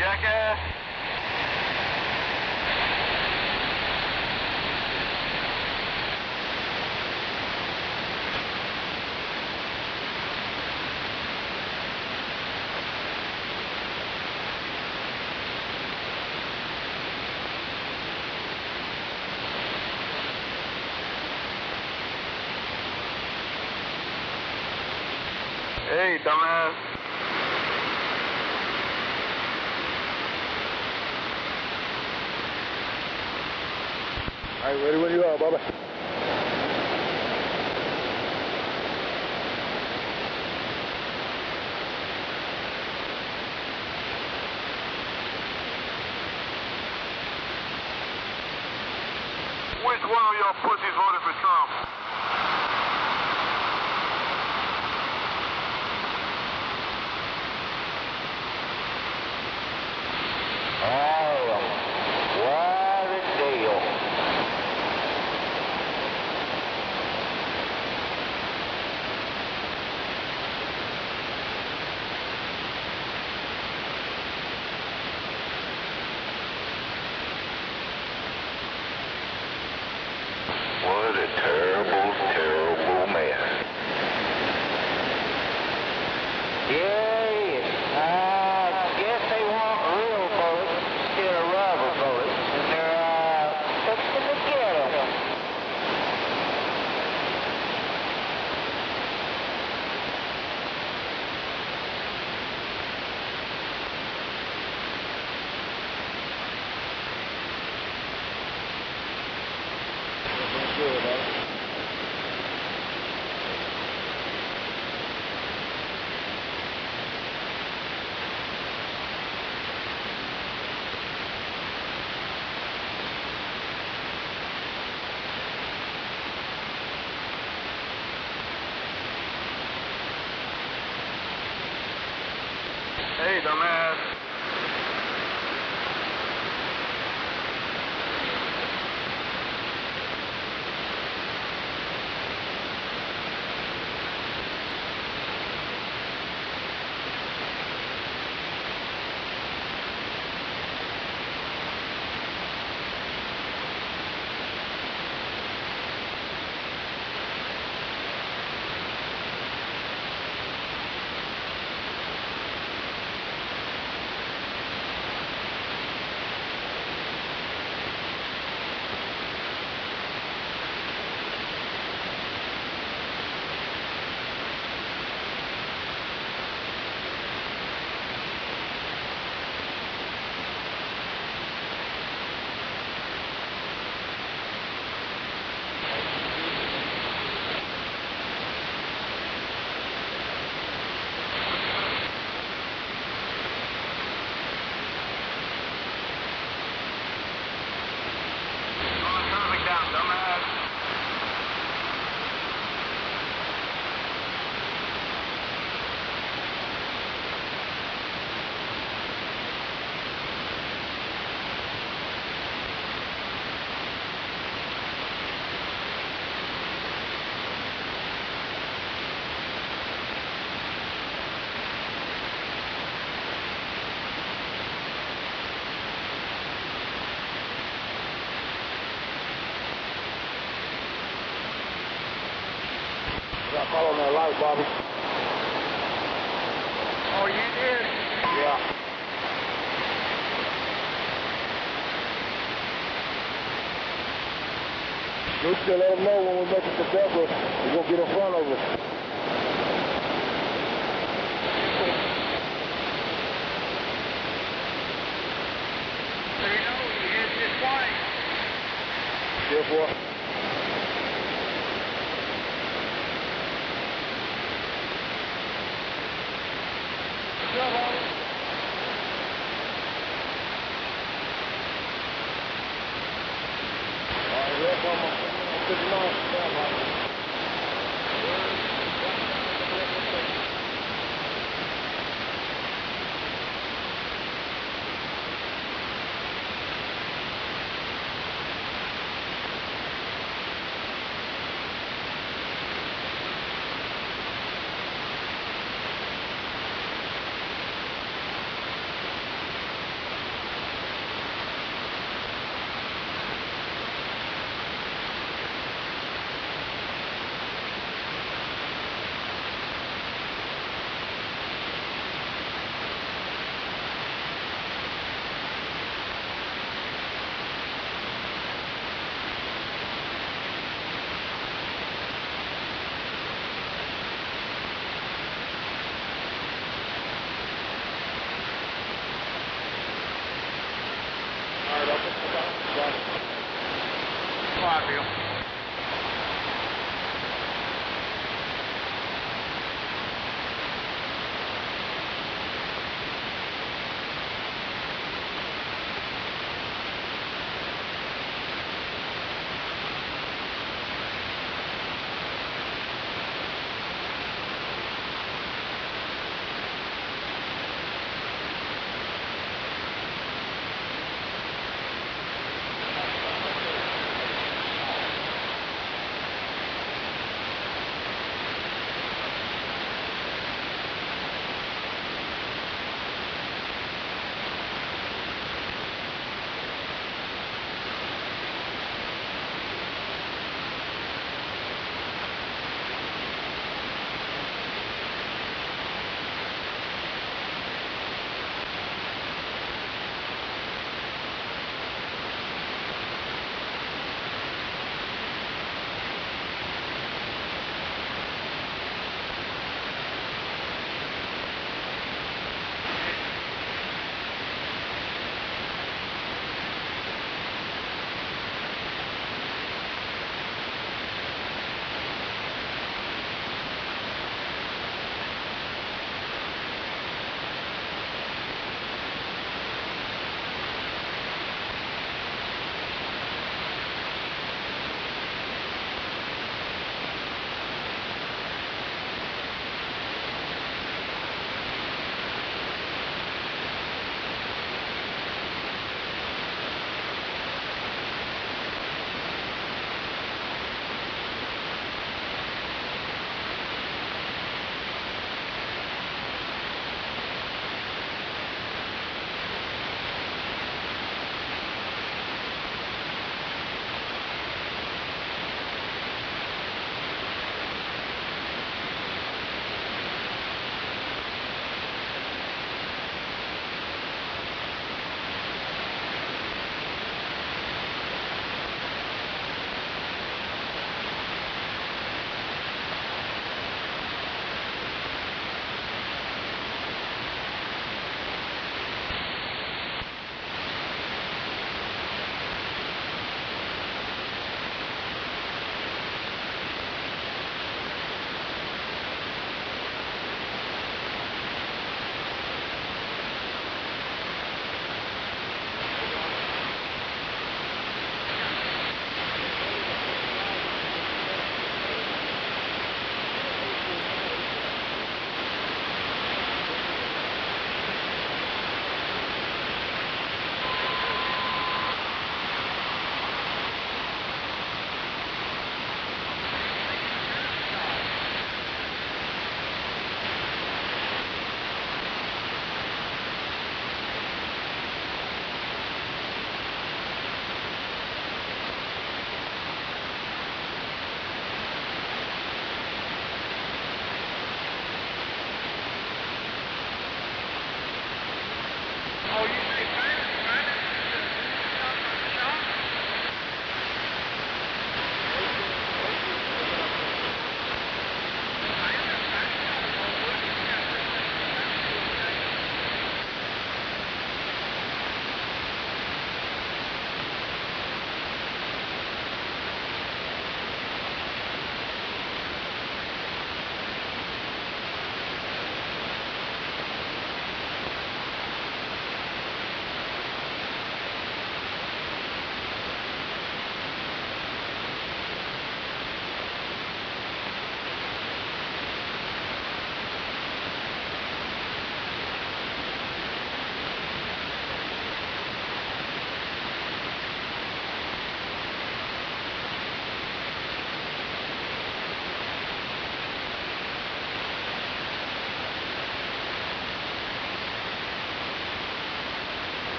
jackass. Hey, dumbass. All right, ready when you are, Bubba. Which one of y'all pussies voted for Trump? What a terrible, terrible mess. Yeah, I guess they want real bullets instead of rubber bullets, and they're fixing to get them. Good, huh? Hey, dumbass. Got caught on that light, Bobby. Oh, you did? Yeah. We still let them know when we make it to Deborah, we're going to get in front of us. So you know you hit this point. Yeah, boy. Flywheel.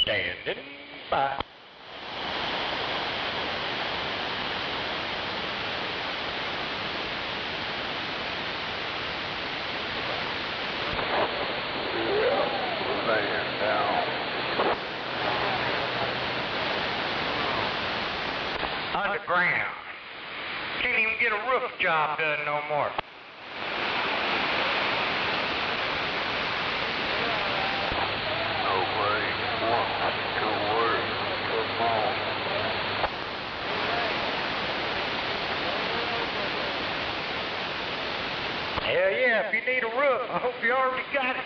Standing by. Laying down. Underground. Can't even get a roof job done no more. Nobody wants to work. Come on. Hell yeah, if you need a roof, I hope you already got it.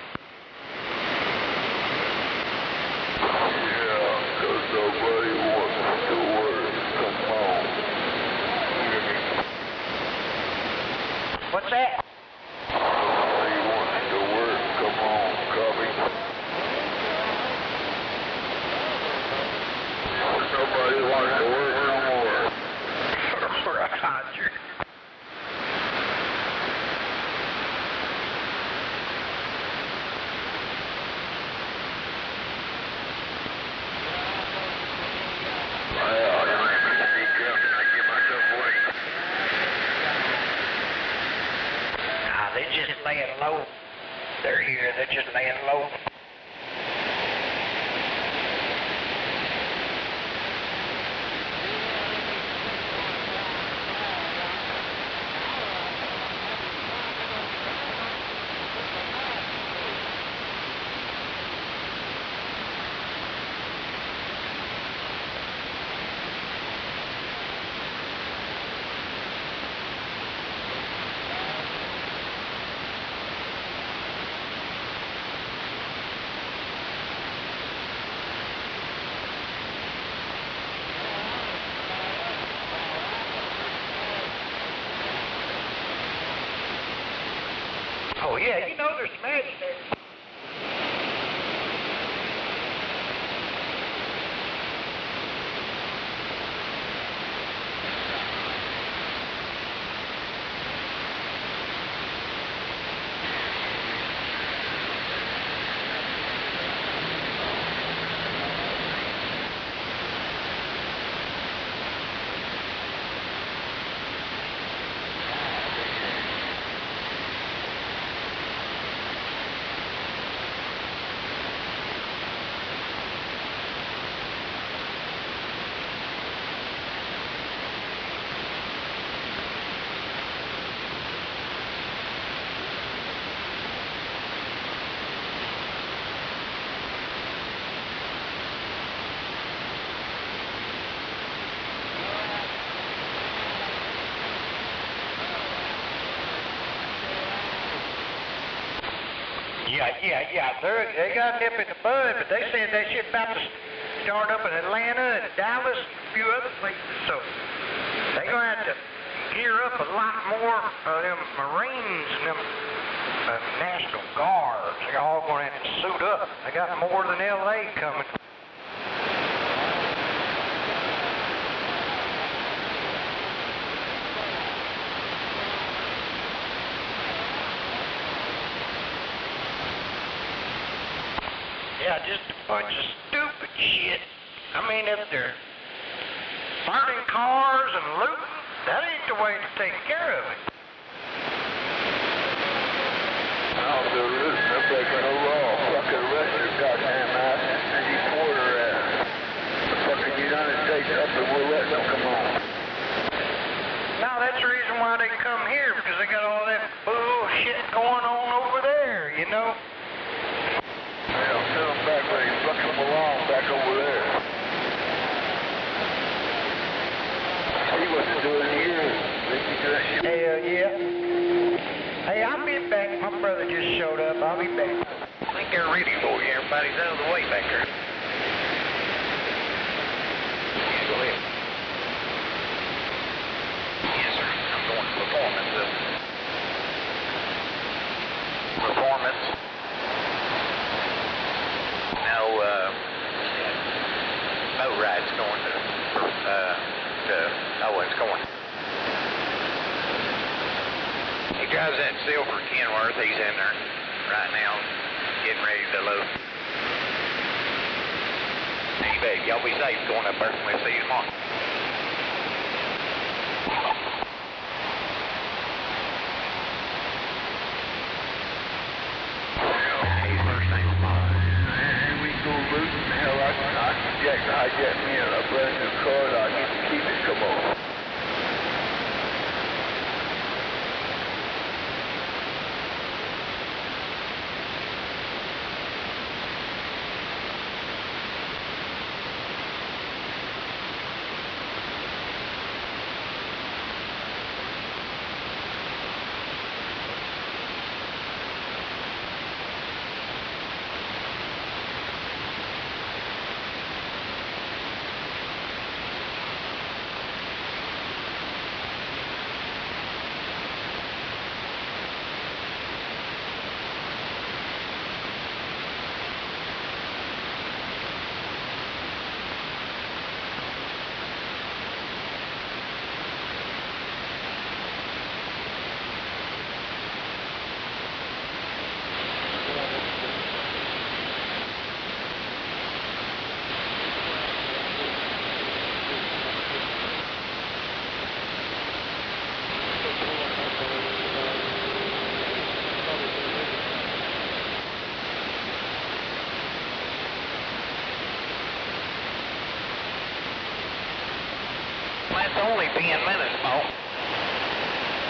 Yeah, 'cause nobody wants to work. Come on. What's that? Nobody wants to work. Come on, copy. Nobody wants to work no more. Roger. They're just laying low. They're here, they're just laying low. Oh yeah, you know there's some edge there. Yeah. They got nip in the bud, but they said that shit about to start up in Atlanta and Dallas and a few other places, so they gonna have to gear up a lot more of them Marines and them National Guards. They all gonna have to suit up. They got more than LA coming. Yeah, just a bunch of stupid shit. I mean, if they're burning cars and looting, that ain't the way to take care of it. No, there isn't. They're breaking the law. Fucking arrest your goddamn ass and deport her ass. The fucking United States up and we'll let them come on. No, that's the reason why they come here, because they got all that bullshit going on over there, you know? Yeah, send them back where they fucking belong, back over there. He wasn't doing it here. Hell yeah. Hey, I'll be back. My brother just showed up. I'll be back. I think they're ready for you. Everybody's out of the way back there. Yeah, go ahead. Yes, sir. I'm going to performance. Performance. Boat ride's going it's going. He drives that silver Kenworth. He's in there right now, getting ready to load. Hey, babe, y'all be safe going up there. We'll see you tomorrow. Hey, first thing tomorrow. And we go looting. Hell, I can hijack me a brand new car that I get to keep it. Come on. That's only 10 minutes, Paul.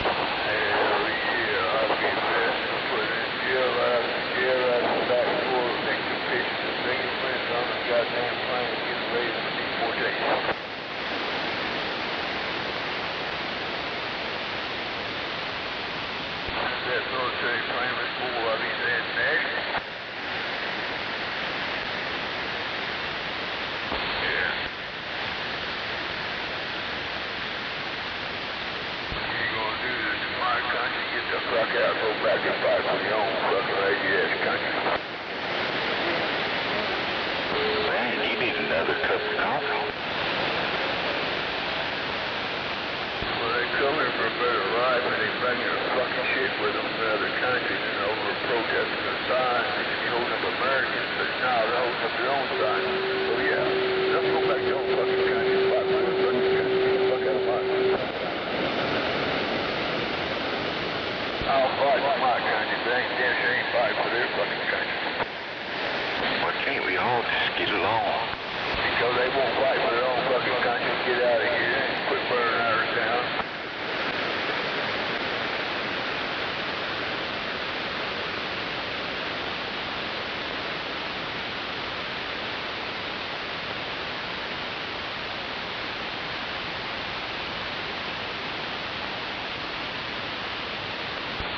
Hell yeah, I'll be there. Put in jail out the back door, take the pictures and fingerprints on the goddamn plane and get ready for deportation. That military plane was full of these international. Get the fuck out, go back and fight for your own fucking lazy-ass country. Man, you need another cup of coffee. Well, they come here for a better life and they bring their fucking shit with them from other countries and over protesting the signs. They should be holding up Americans, but now they're holding up their own signs. So yeah, let's go back to your own fucking country and fight for their fucking country. Get the fuck out of my country. I'll fight for my country, but ain't damn sure ain't fight for their fucking country. Why can't we all just get along? Because they won't fight for their own fucking country. Get out of here and quit burning our town.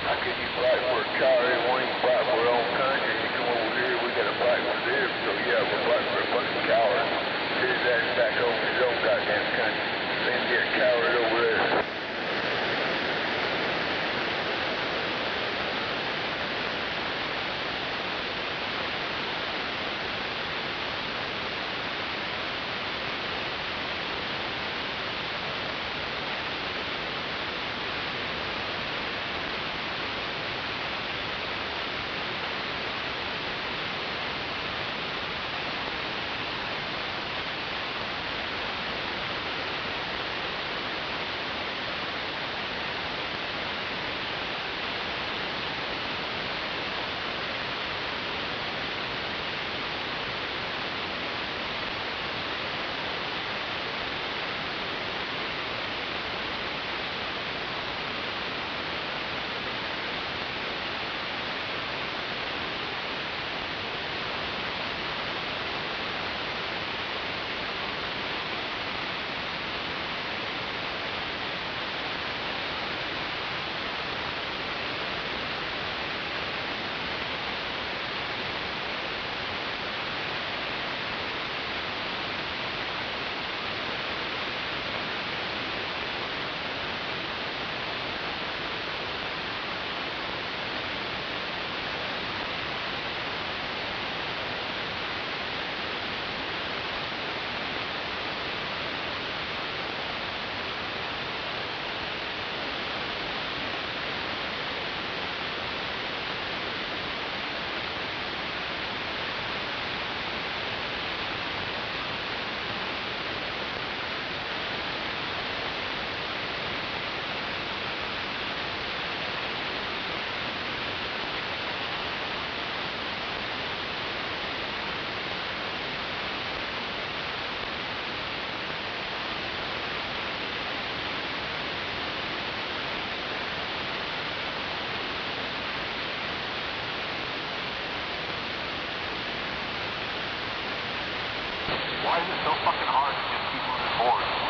How can you fight for a coward when you fight for our own country? You come over here, we gotta fight for them. So yeah, we're fighting for a fucking coward. Get his ass back home in his own goddamn country. Why is it so fucking hard to just keep moving forward?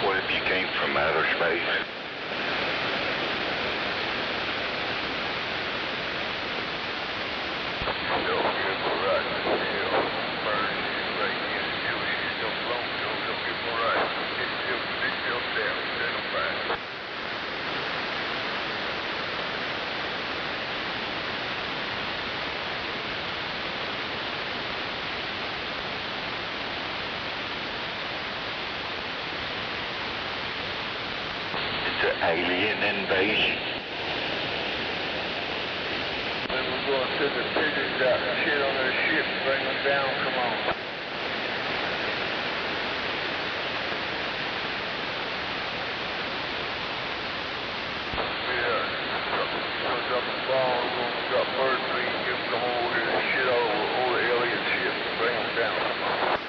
What if you came from outer space? Alien invasion. Then we're going to the pigeons out and shit on their ship, bring them down, come on. Yeah, we're gonna drop a bomb, we're gonna drop bird feed, give them come over here and shit all over the alien ship, bring them down, come on.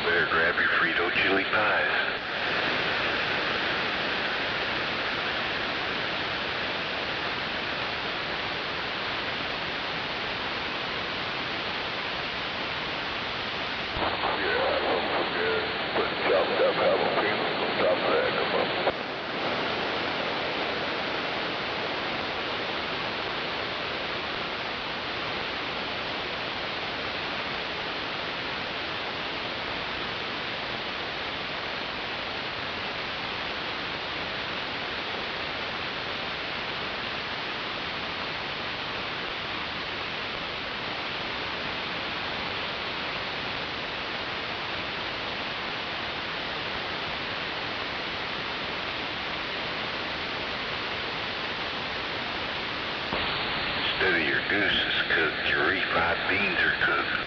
better grab your Frito chili pies. Instead of your goose is cooked, your refried beans are cooked.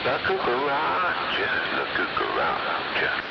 La cucaracha, la cucaracha.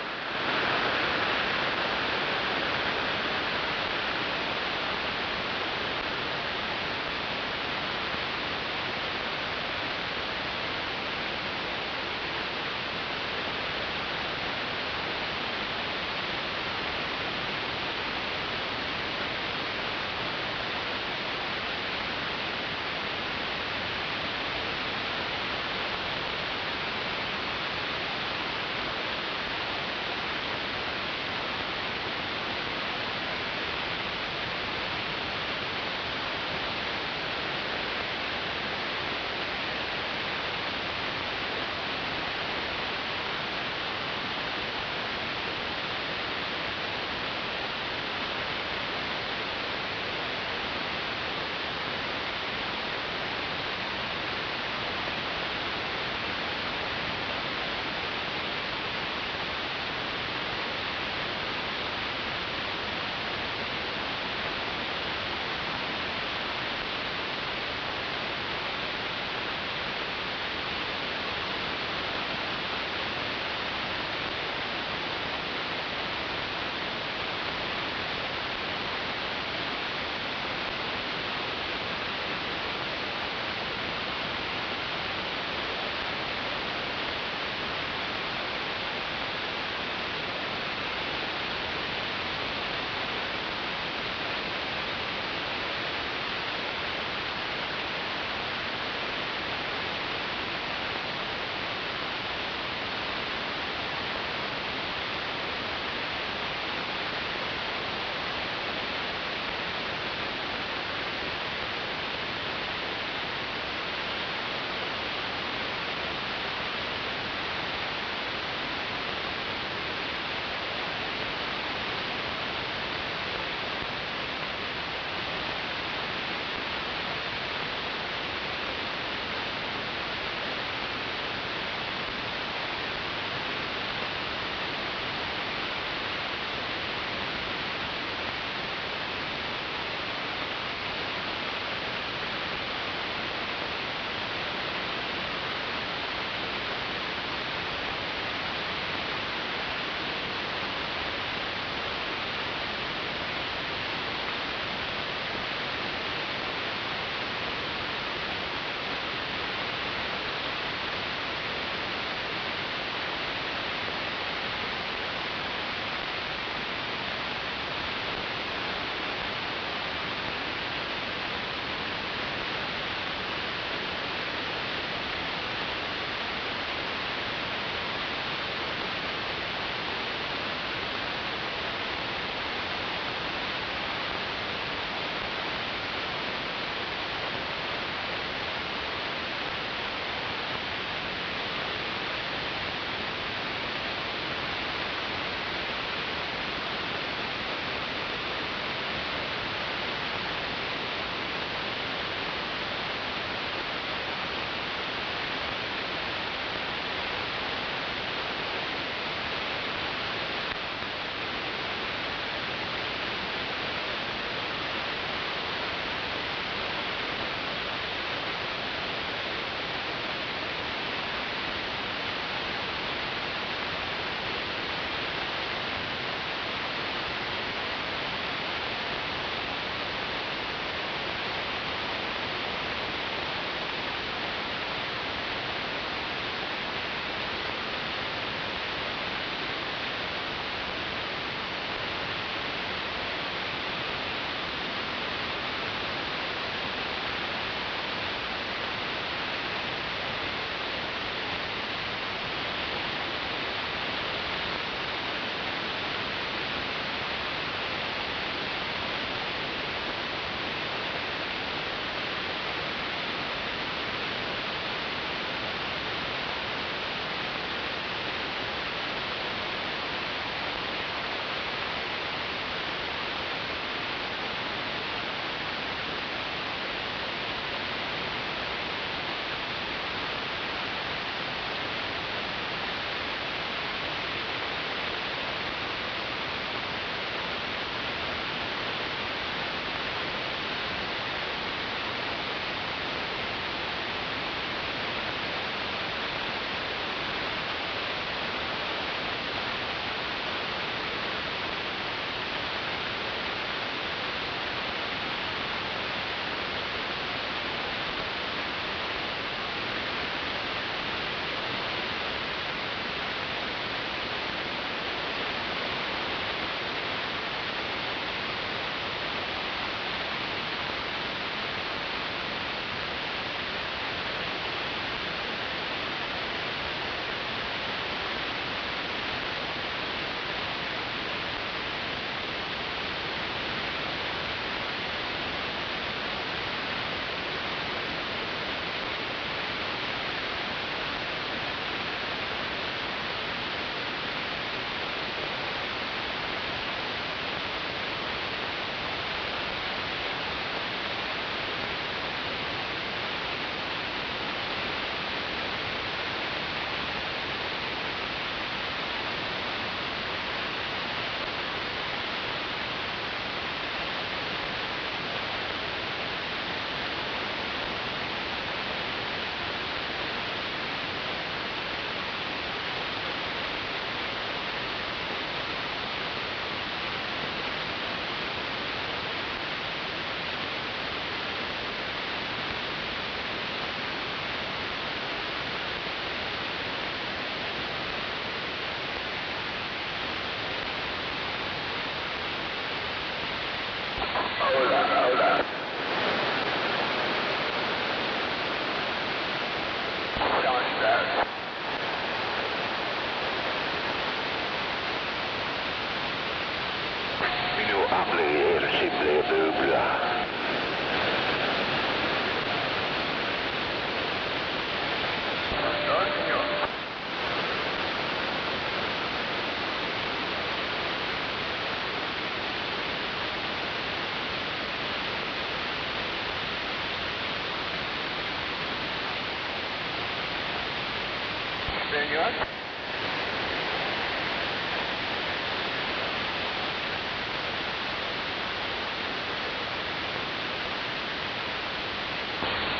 Senor?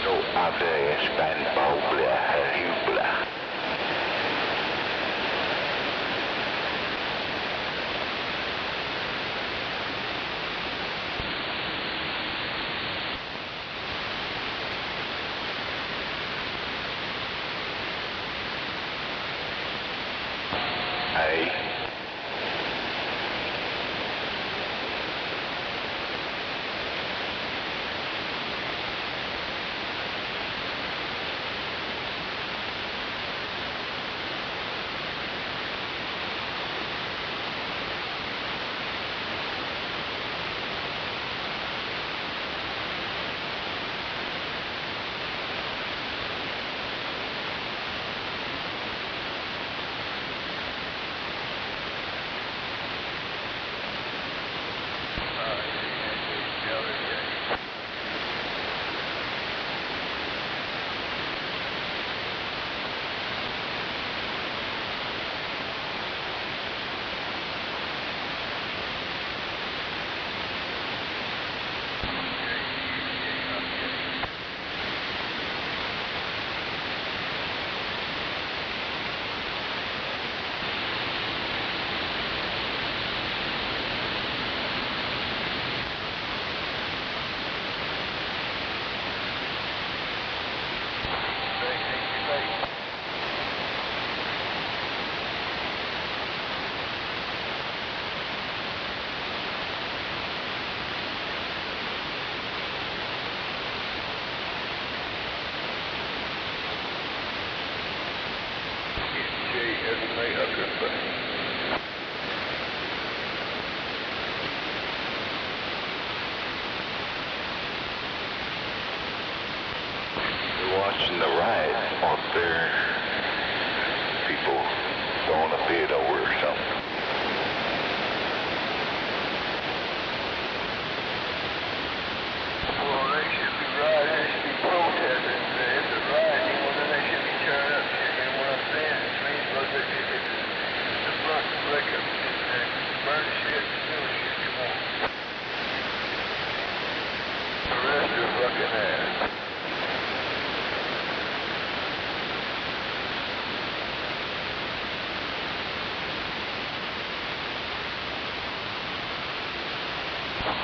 No habla español, habla. Hey. Watching the riot up there, people throwing a bid over or something. Well, they should be rioting, they should be protesting. If they're rioting, well, then they should be turning up. And what I'm saying is, means was that if it's the front liquor and burn shit, doing shit, come on. Arrest their fucking ass.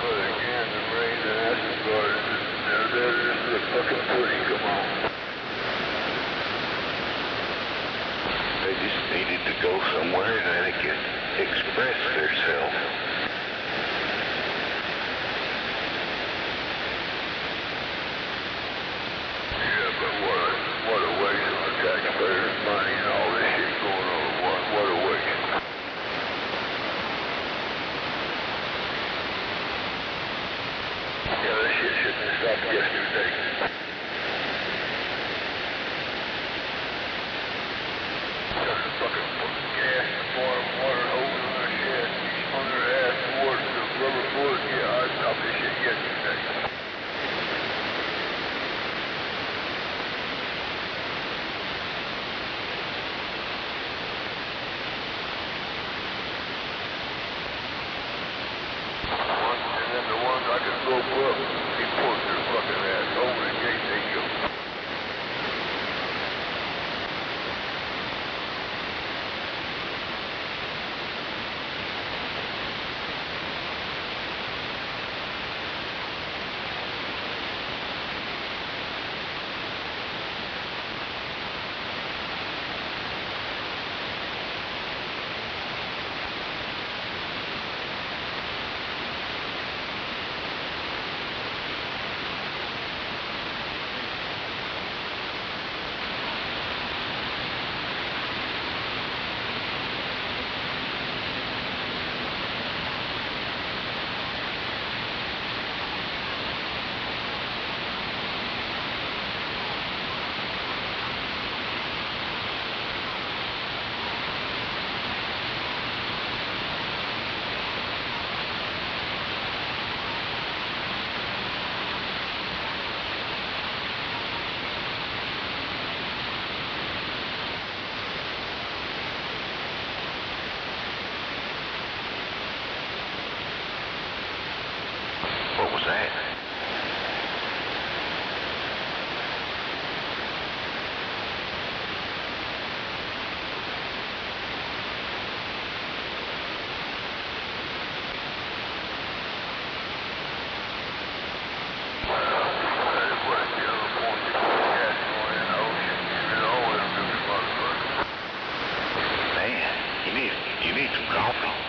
But again, the Marines and National Guard, they're just the fucking pussy, come on. They just needed to go somewhere that they could express themselves. Yeah, but what a waste of the taxpayers' money and all this shit going on. What a waste. Yeah, this shit shouldn't have stopped yesterday. Got the fucking gas in the bottom, water hose on their shit, on their ass, boards, the rubber bullets. Yeah, I stopped this shit yesterday. And then the ones I could rope up, he put their fucking ass over the gate, they go. What was that? You need some coffee.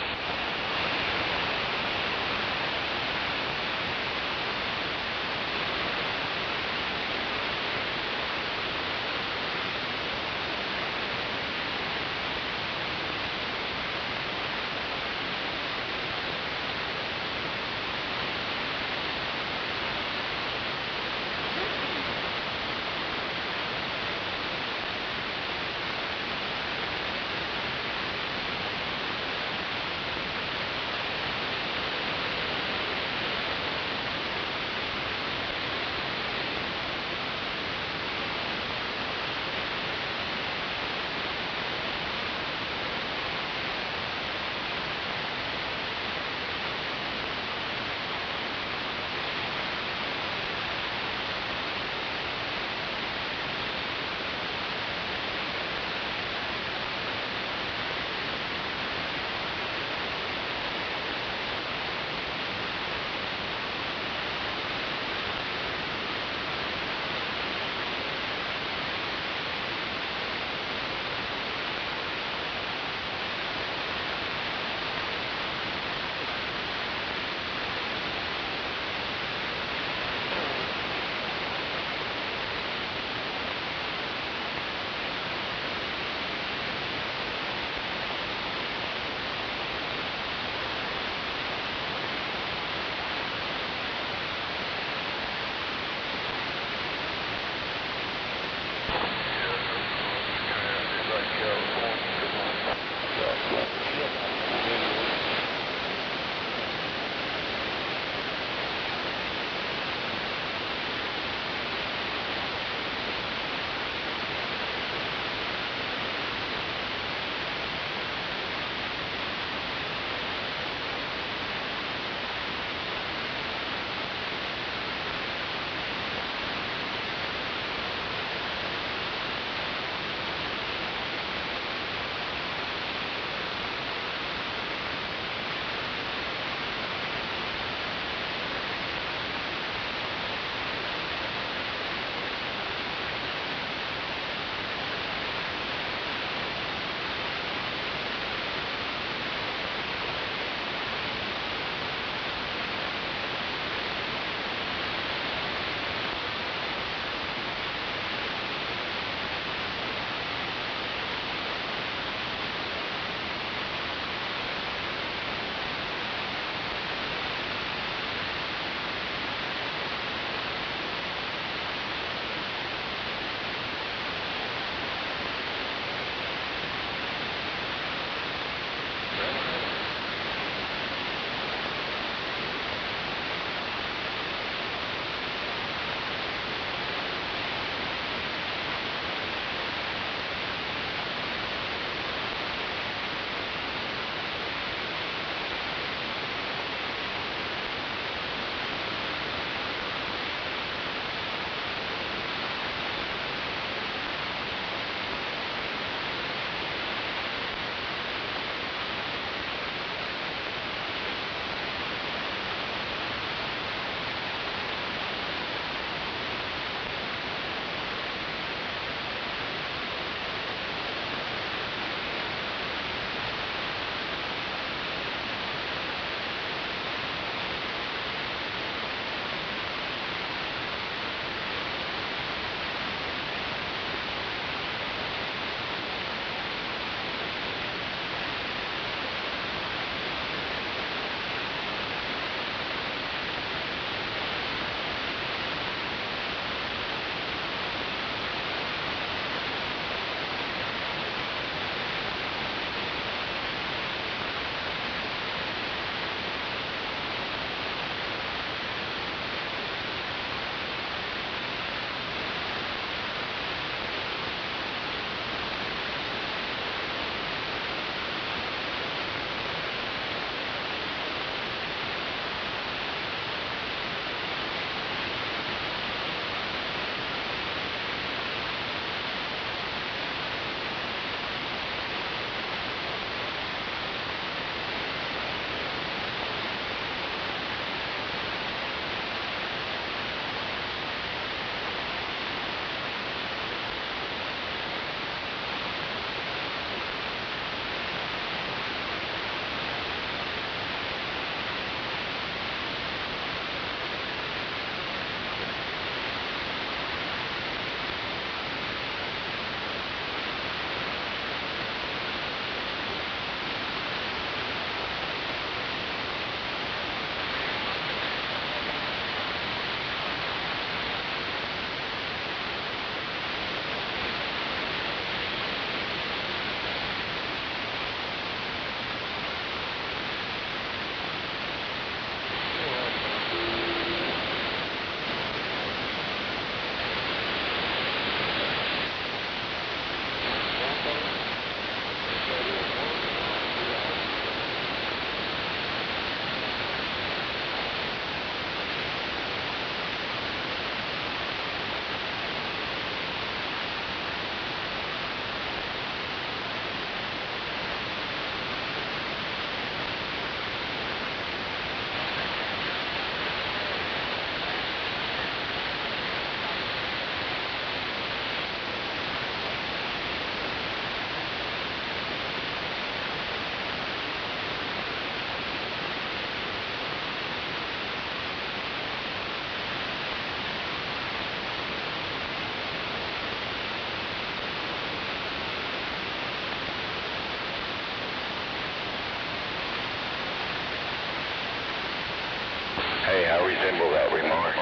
resemble that remark.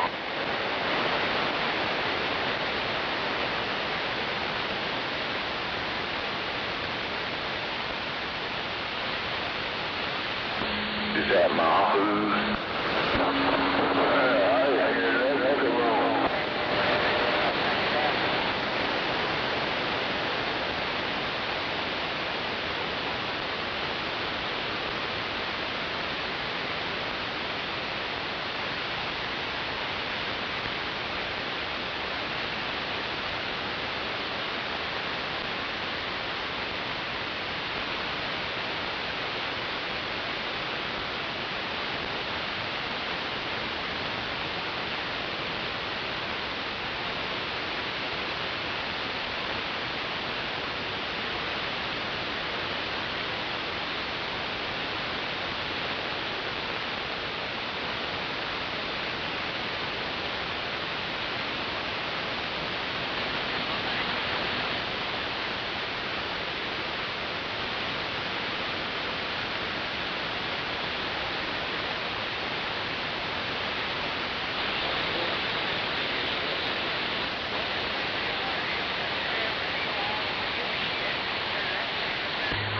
Is that Mahu?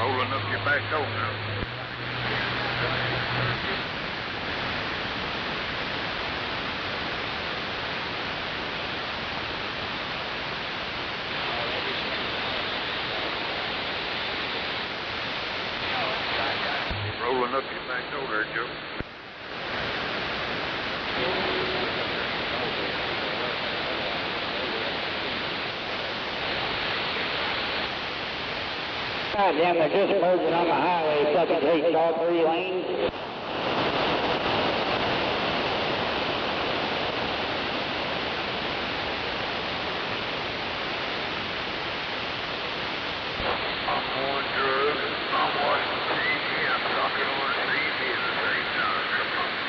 Rolling up your back door now. Rolling up your back door there, Joe. God damn, they're just merging on the highway, fucking takes all 3 lanes. I'm on drugs, I'm watching TV, I'm talking on TV at the same time. Come on.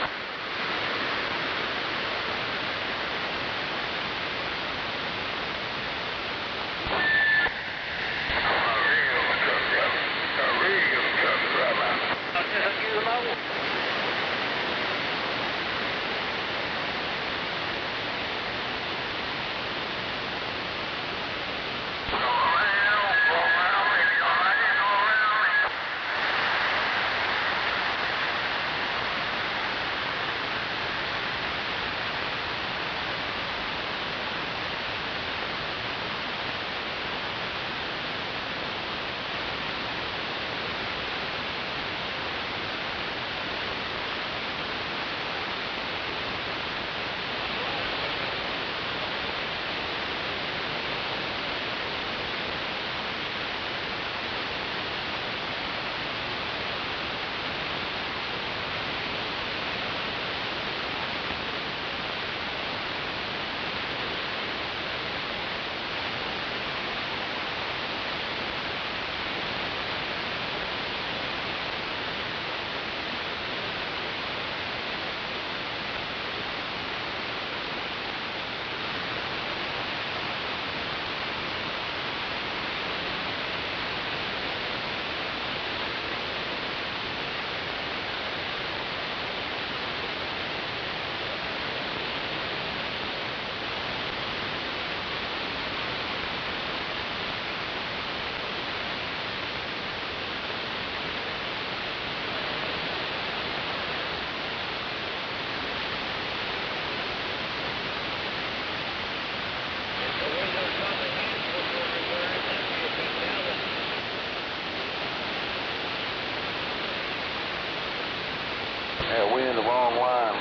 Yeah, we in the wrong line.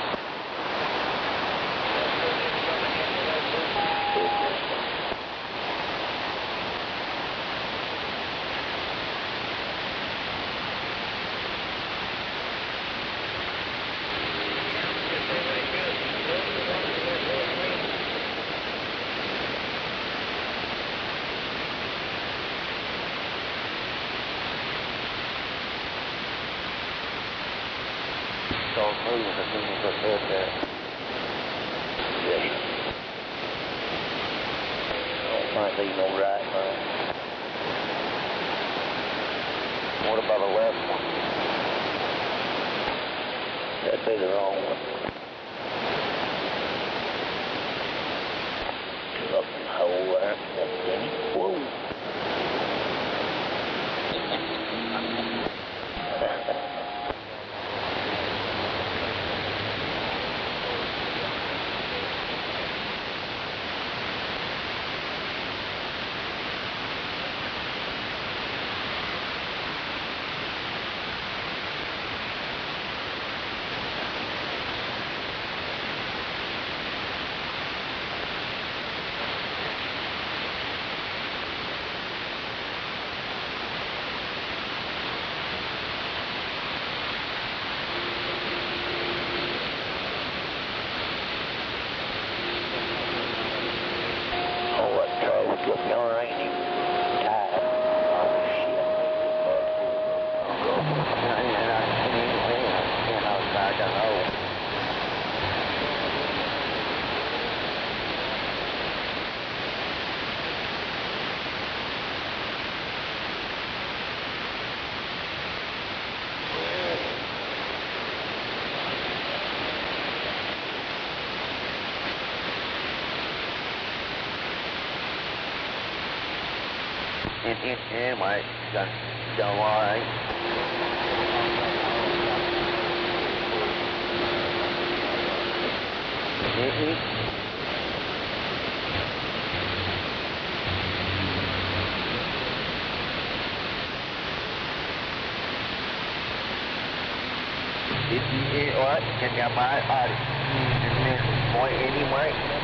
Start moving as soon as I said that. Yes. Don't think no right line. What about the left one? That'd be the wrong one. Hold that. Whoa. Anyway, done all right. Did you hear what? Can you buy this point anyway?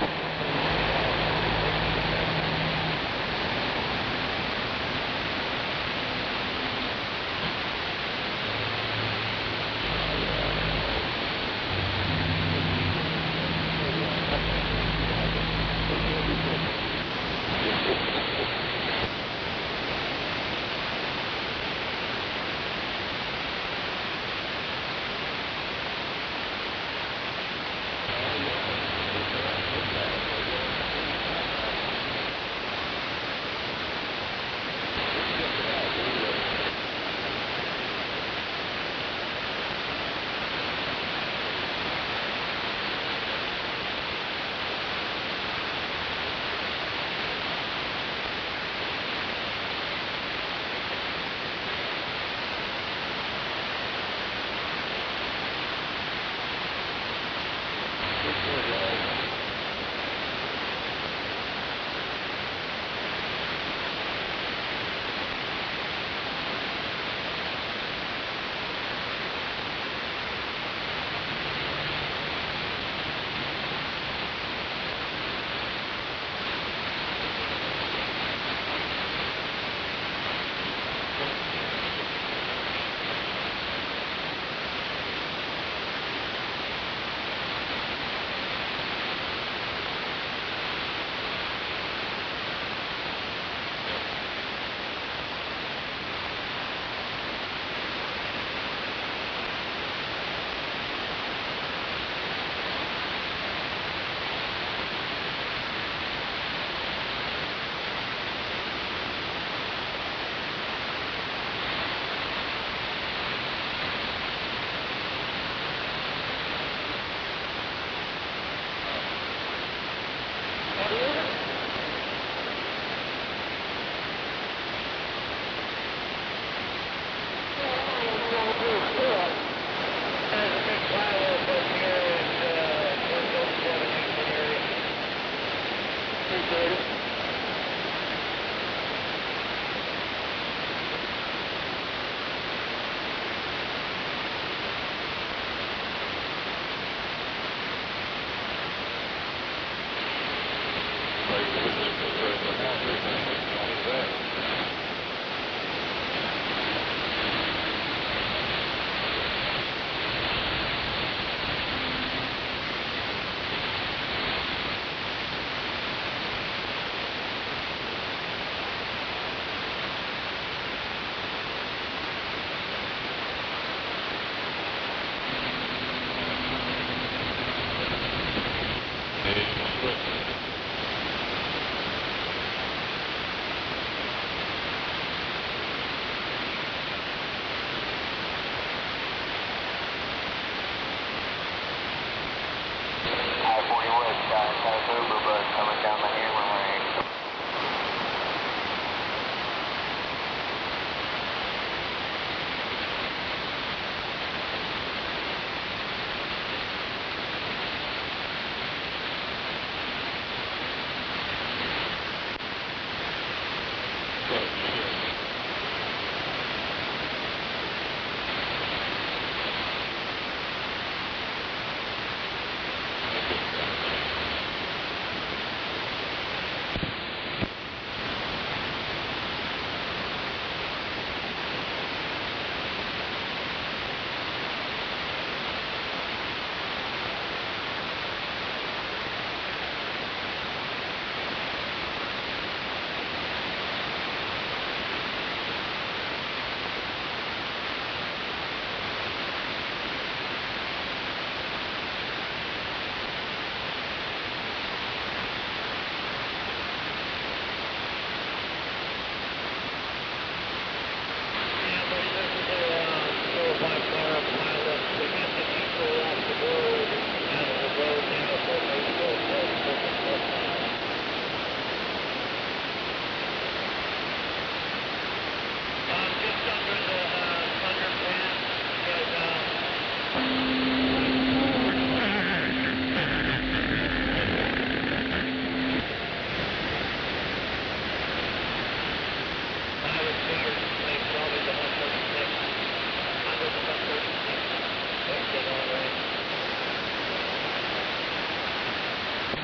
I-40 West, got a Uber bus coming down the Hammer Lane.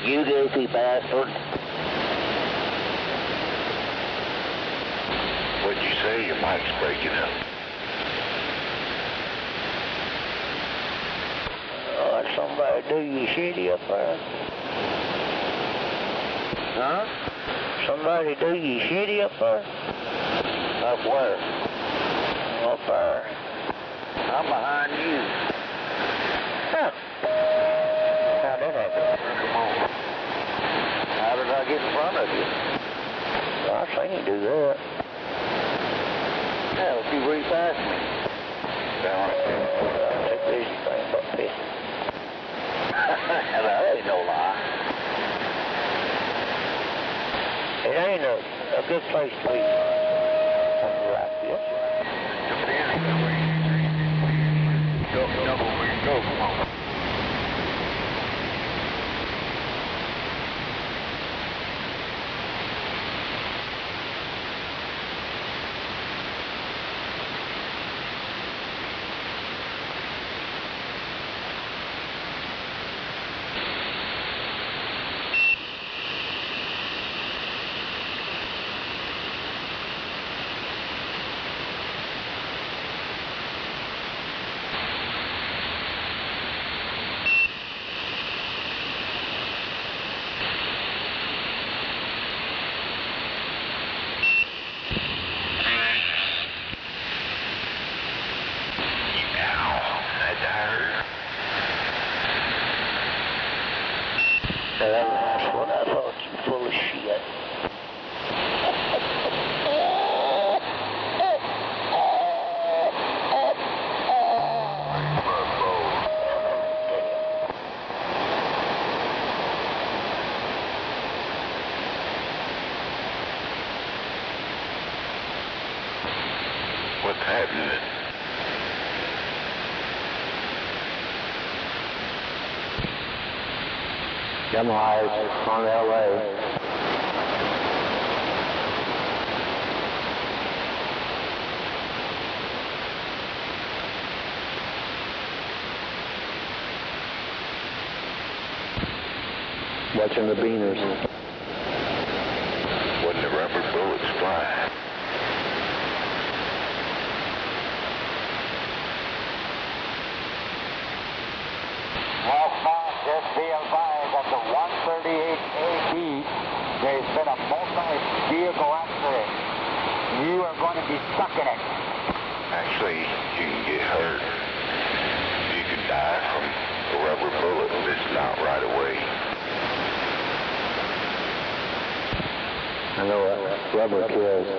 You goofy bastard. What'd you say? Your mic's breaking up. Oh, somebody do you shitty up there? Huh? Somebody do you shitty up there? Up where? Up there. I'm behind you. Huh. How did that happen? Come on. How did I get in front of you? Well, I seen you do that. Yeah, but you repassed me. Down that busy thing but pissing. That ain't no lie. It ain't a good place to be. Like this. Go, come on. That's what I thought, you full of shit. What's happening? Gun lights on LA. Watching the beaners. Wasn't the rubber bullets flying? Just be advised at the 138 AB, there's been a multi-vehicle accident. You are going to be stuck in it. Actually, you can get hurt. You can die from a rubber bullet if it's not right away. I know rubber kills.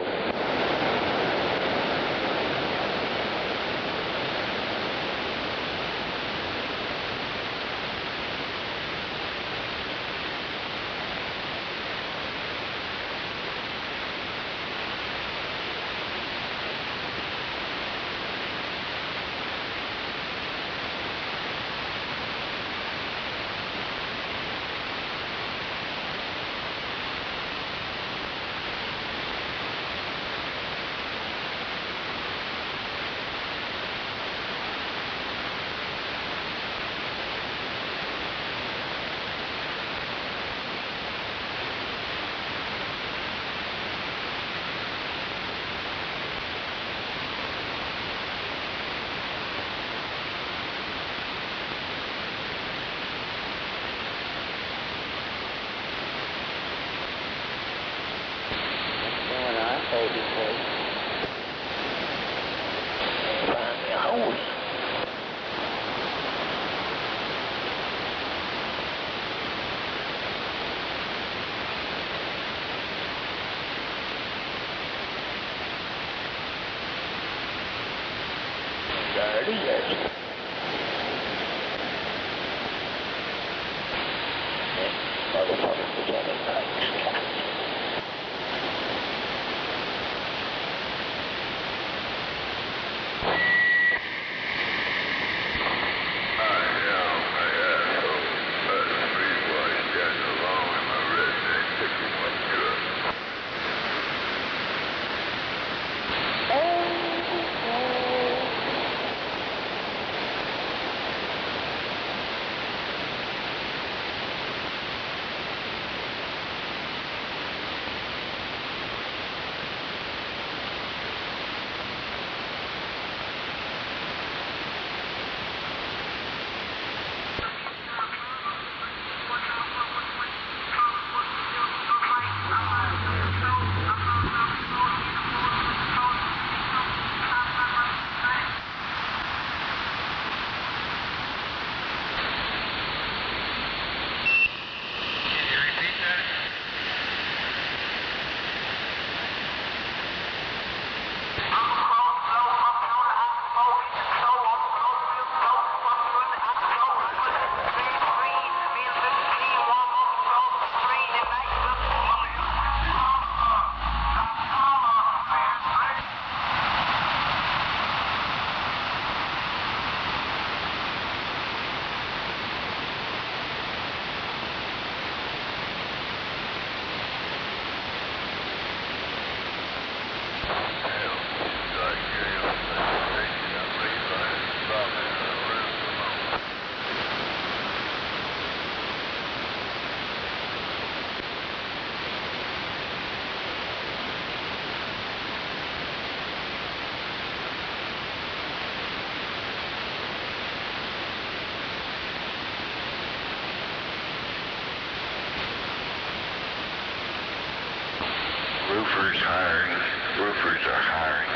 roofers hiring. Roofers are hiring.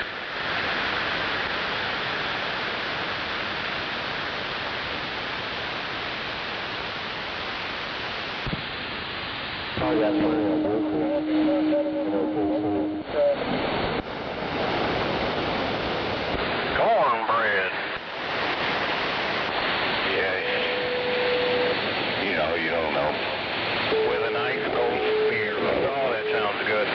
Oh, yeah, plenty of roofers. Cornbread. Yeah. You don't know. With a nice cold beer. Oh, that sounds good.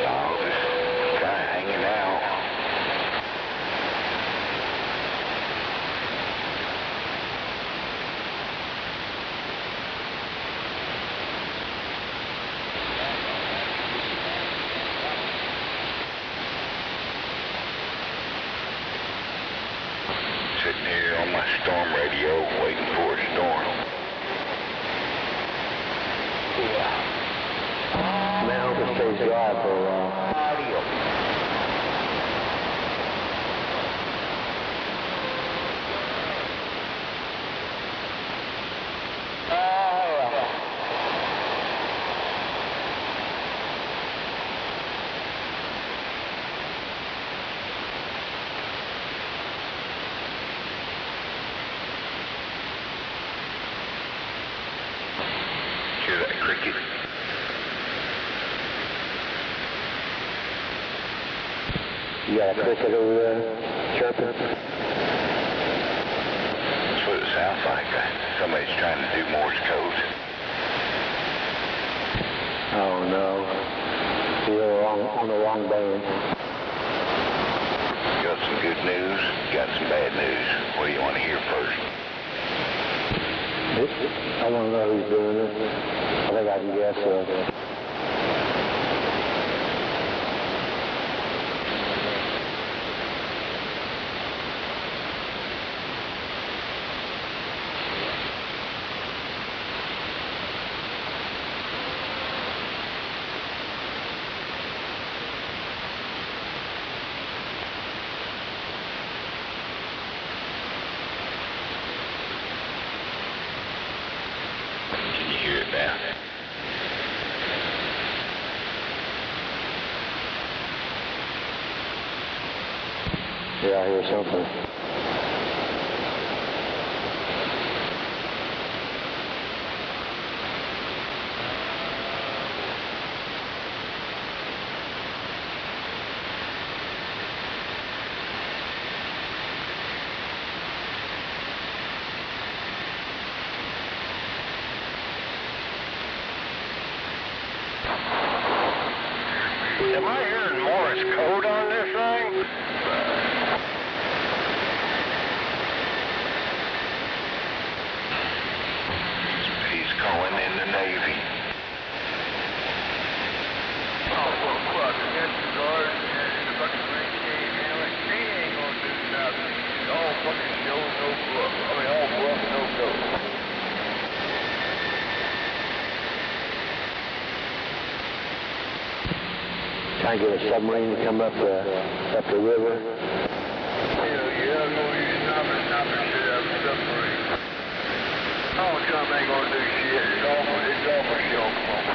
I'll just kind of hanging out. Sitting here on my storm radio, waiting for a storm. Yeah. Man, I hope it stays dry for a while. Hear that cricket? You got a cricket over there chirping? That's what it sounds like. Somebody's trying to do Morse code. Oh no. You're on the wrong band. Got some good news, got some bad news. What do you want to hear first? I want to know who's doing it. I think I can guess. Can you hear it now? Yeah, I hear something. Am I hearing Morse code on this thing? try and get a submarine to come up the river? Yeah, I'm going to use number shit out of the submarine. Oh, Trump ain't going to do shit. It's all for show. Come on.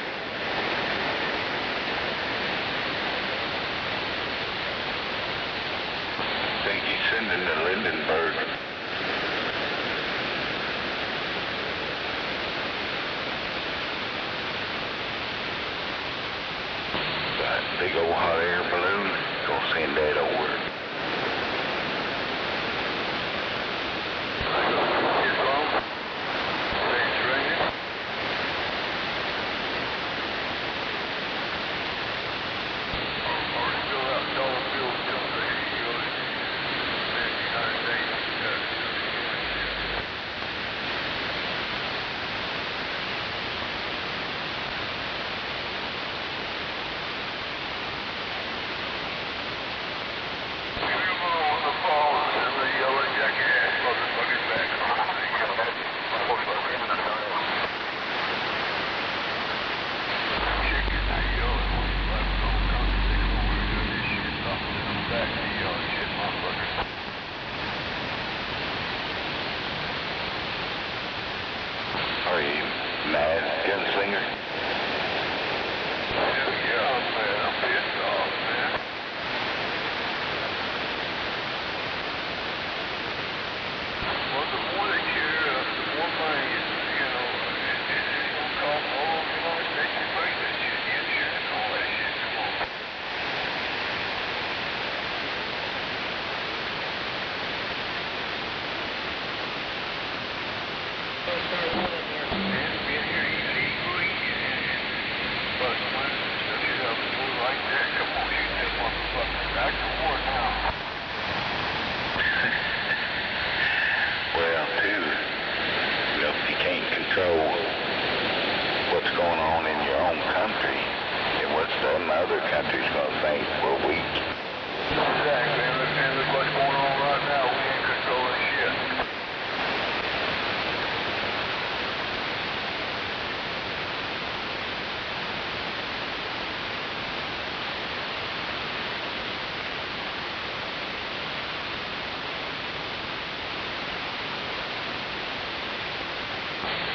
I think he's sending to Lindenberg. That big old hot air balloon, gonna send that over. Are you mad, gunslinger? Yeah, man, I'm pissed off, man. Well, the more they care, the more money, it's gonna cost more, they should break that shit, the insurance and all that shit, come on. Well, too, if you can't control what's going on in your own country, and what's them other countries gonna think we're weak. Exactly, and look what's going on right now, we ain't controlling shit.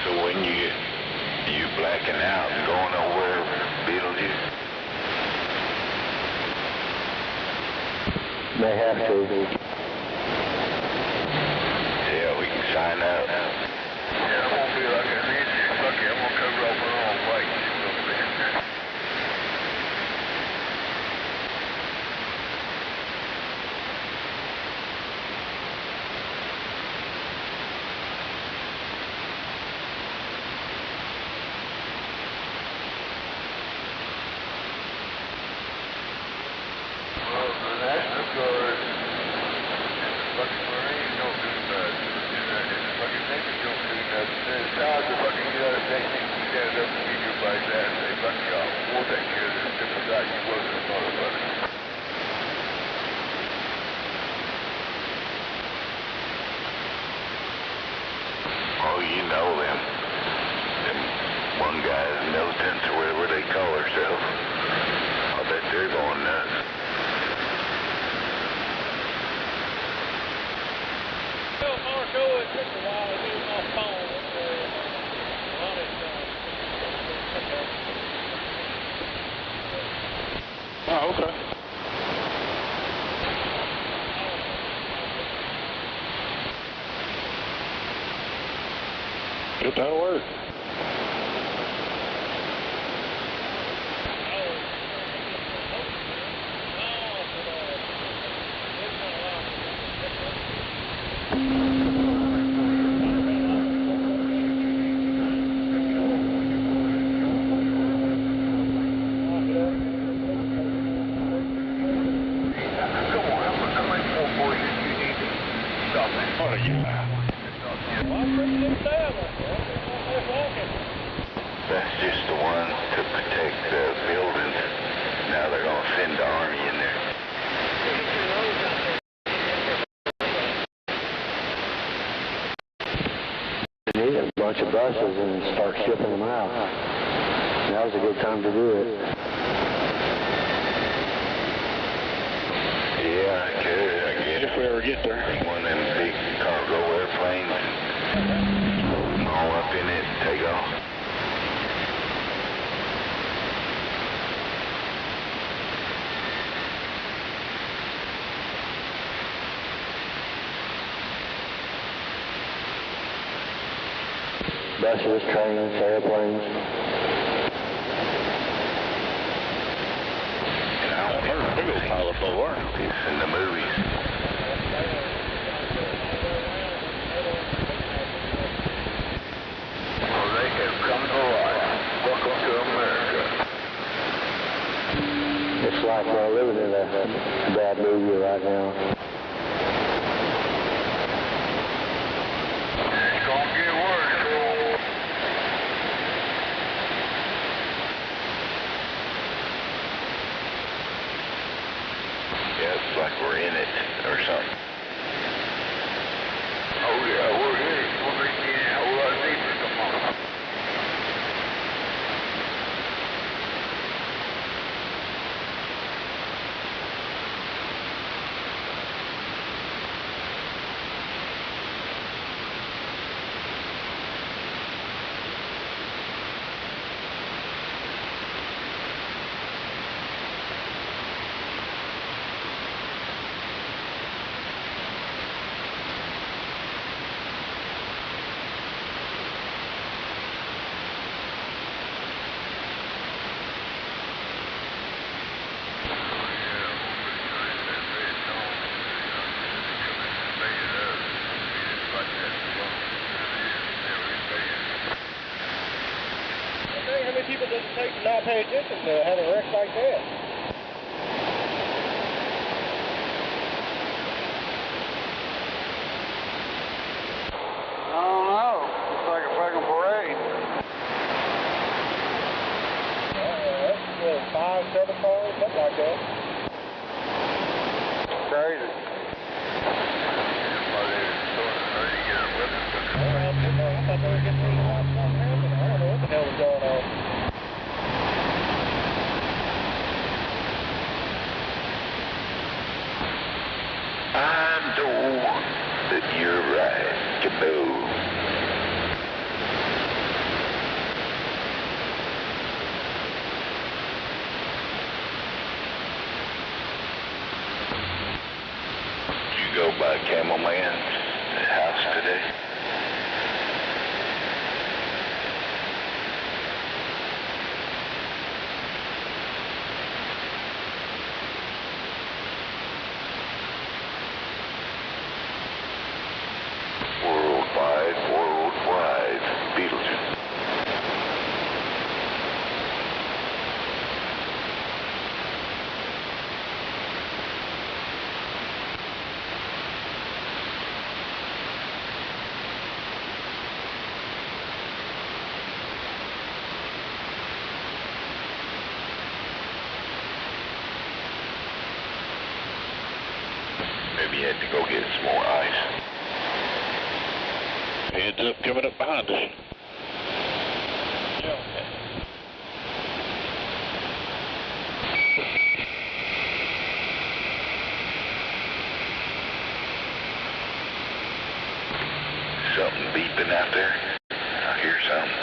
So when you blacking out and going over Beetlejuice? They have to. Yeah, we can sign up. Yeah, I'm gonna be like an idiot. Fuck it, I'm gonna cover up my own weight. Well, the National Guard and the fucking Marines don't do nothing. And the fucking Navy don't do nothing. It's hard to fucking United States Navy stand up and give your buddies that and say, fuck y'all, we'll take care of this different guy you was in the motherfucker. Oh, you know them one guys, militants or whatever they call themselves. I bet they're going nuts. Well, Marco, it took a while to get my phone. Oh, okay. Good, that'll work. That's just the one to protect the buildings. Now they're going to send the army in there. They need a bunch of buses and start shipping them out. That was a good time to do it. if we ever get there. One of them big cargo airplanes, all up in it, take off. Buses, trains, airplanes. And I don't heard a big old pile before. It's in the movies. Well, they have come to life. Welcome to America. It's like we're living in a bad movie right now. It's gonna get worse, Joel. Yeah, it's like we're in it or something. Oh yeah, we're in it. We're in it a whole lot deeper tomorrow. How many people does it take to not pay attention to have a wreck like that? I don't know. It's like a fucking parade. That's 5, 7 cars, something like that. Crazy. I thought they were getting ready to watch something happen. I don't know what the hell was going on. I know that you're right, Cabo. Did you go by Camel Man's house today? Worldwide, Beetlejuice. Maybe you had to go get some more ice. Heads up, coming up behind us. Something beeping out there. I hear something.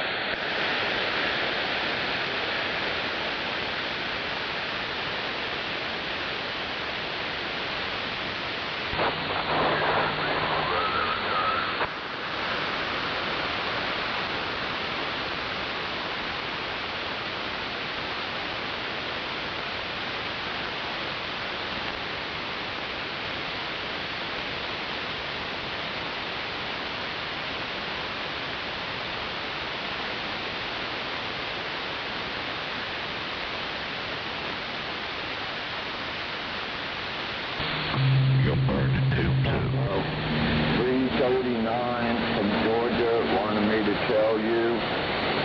You'll burn the tube too. 339 from Georgia wanted me to tell you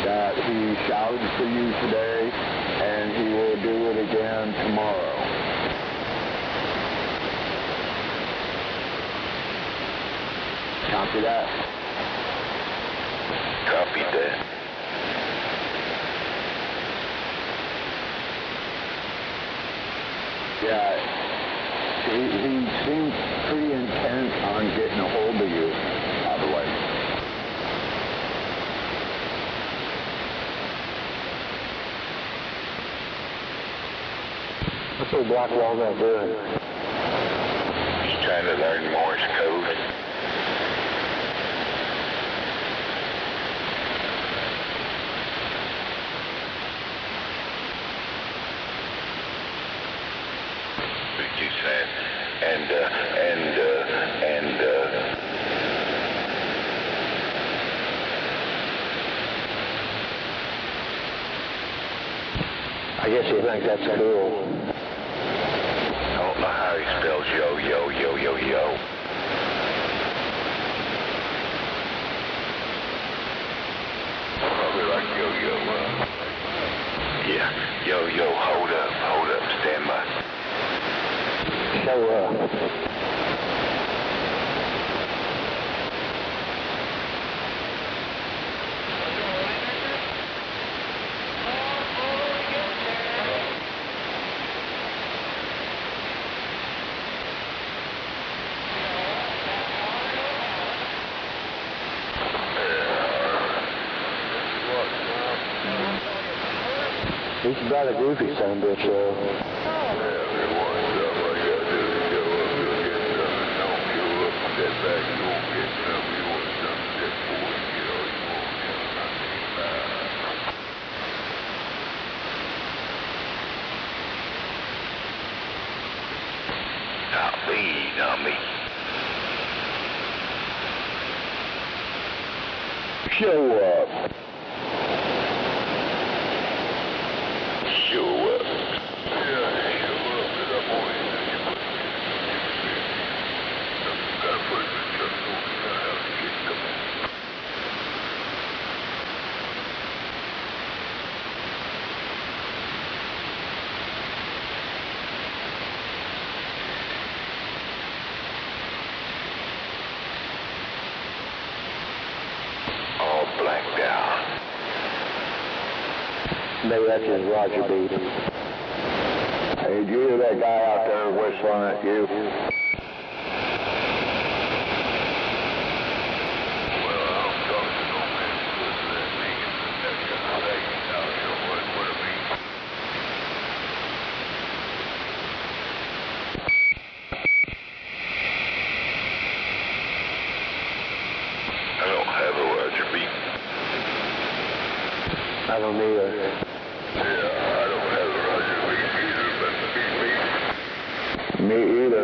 that he shouted for you today and he will do it again tomorrow. Copy that. Copy that. Yeah. He seemed pretty intent on getting a hold of you, by the way. What's those black walls out doing? He's trying to learn Morse code. Too sad. I guess you think that's cool. I don't know how he spells yo, yo, yo, yo, yo. Probably like yo, yo, yeah, yo, yo, hold up, stand by. Show up. He's about a goofy son of a bitch, though. Not me. Show up. Show up. All blacked out. Maybe that's his Roger beat. Hey, did you hear that guy out there whistling at you? I don't have a Roger beat. I don't either. Yeah, I don't have a Roger beat either, but Me either.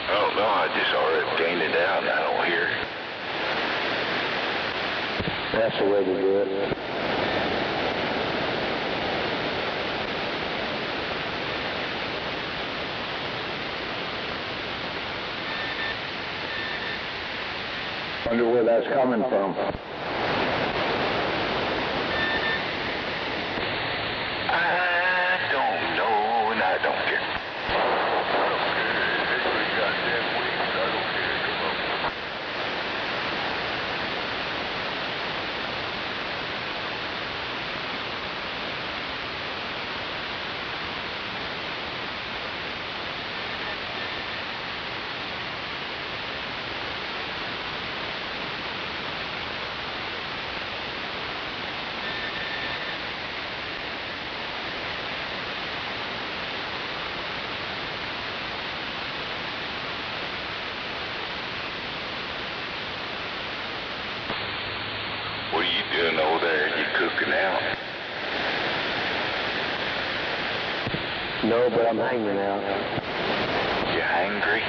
I don't know, I just already gained it out and I don't hear. That's the way to do it. Wonder where that's coming from. I don't know and I don't care. What are you doing over there? You cooking out? No, but I'm hanging out. You hungry?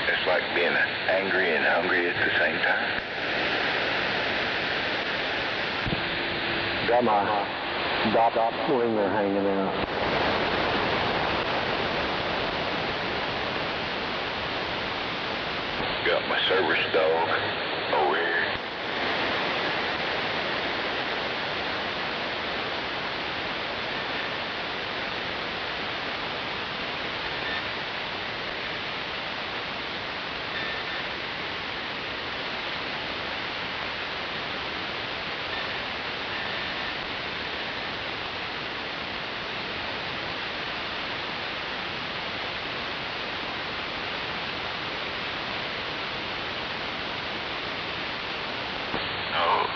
It's like being angry and hungry at the same time. Got my dop ringer hanging out. Got my service dog over here.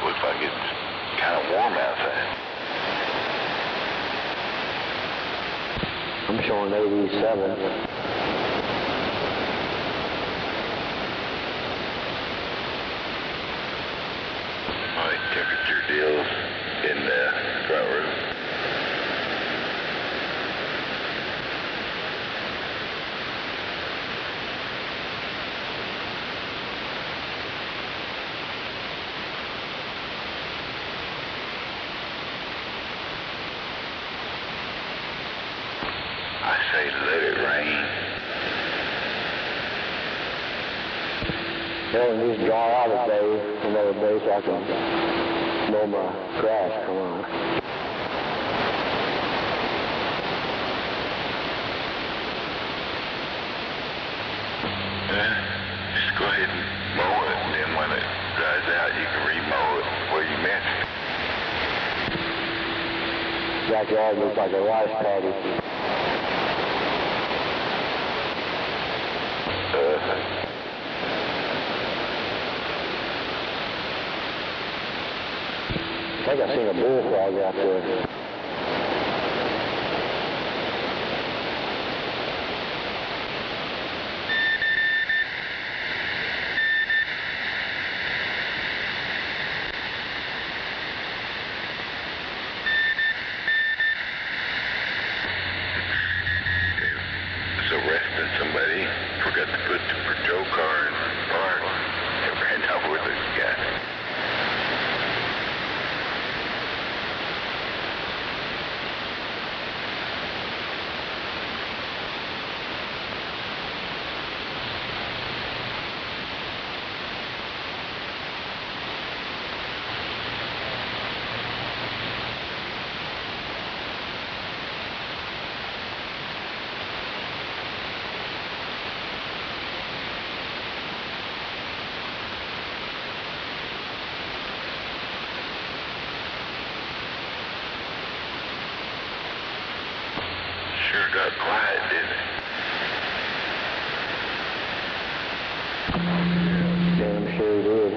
Looks like it's kind of warm outside. I'm showing 87. My temperature deals in the front room. I say let it rain. Hell, it needs to dry out another day so I can mow my grass. Come on. Just go ahead and mow it, and then when it dries out, you can re-mow it where you missed it. Backyard looks like a rice paddy. I think I seen a bullfrog out there. So arresting somebody, forgot to put the patrol car in park, and ran over the guy. Sure got quiet, didn't it? Damn sure did.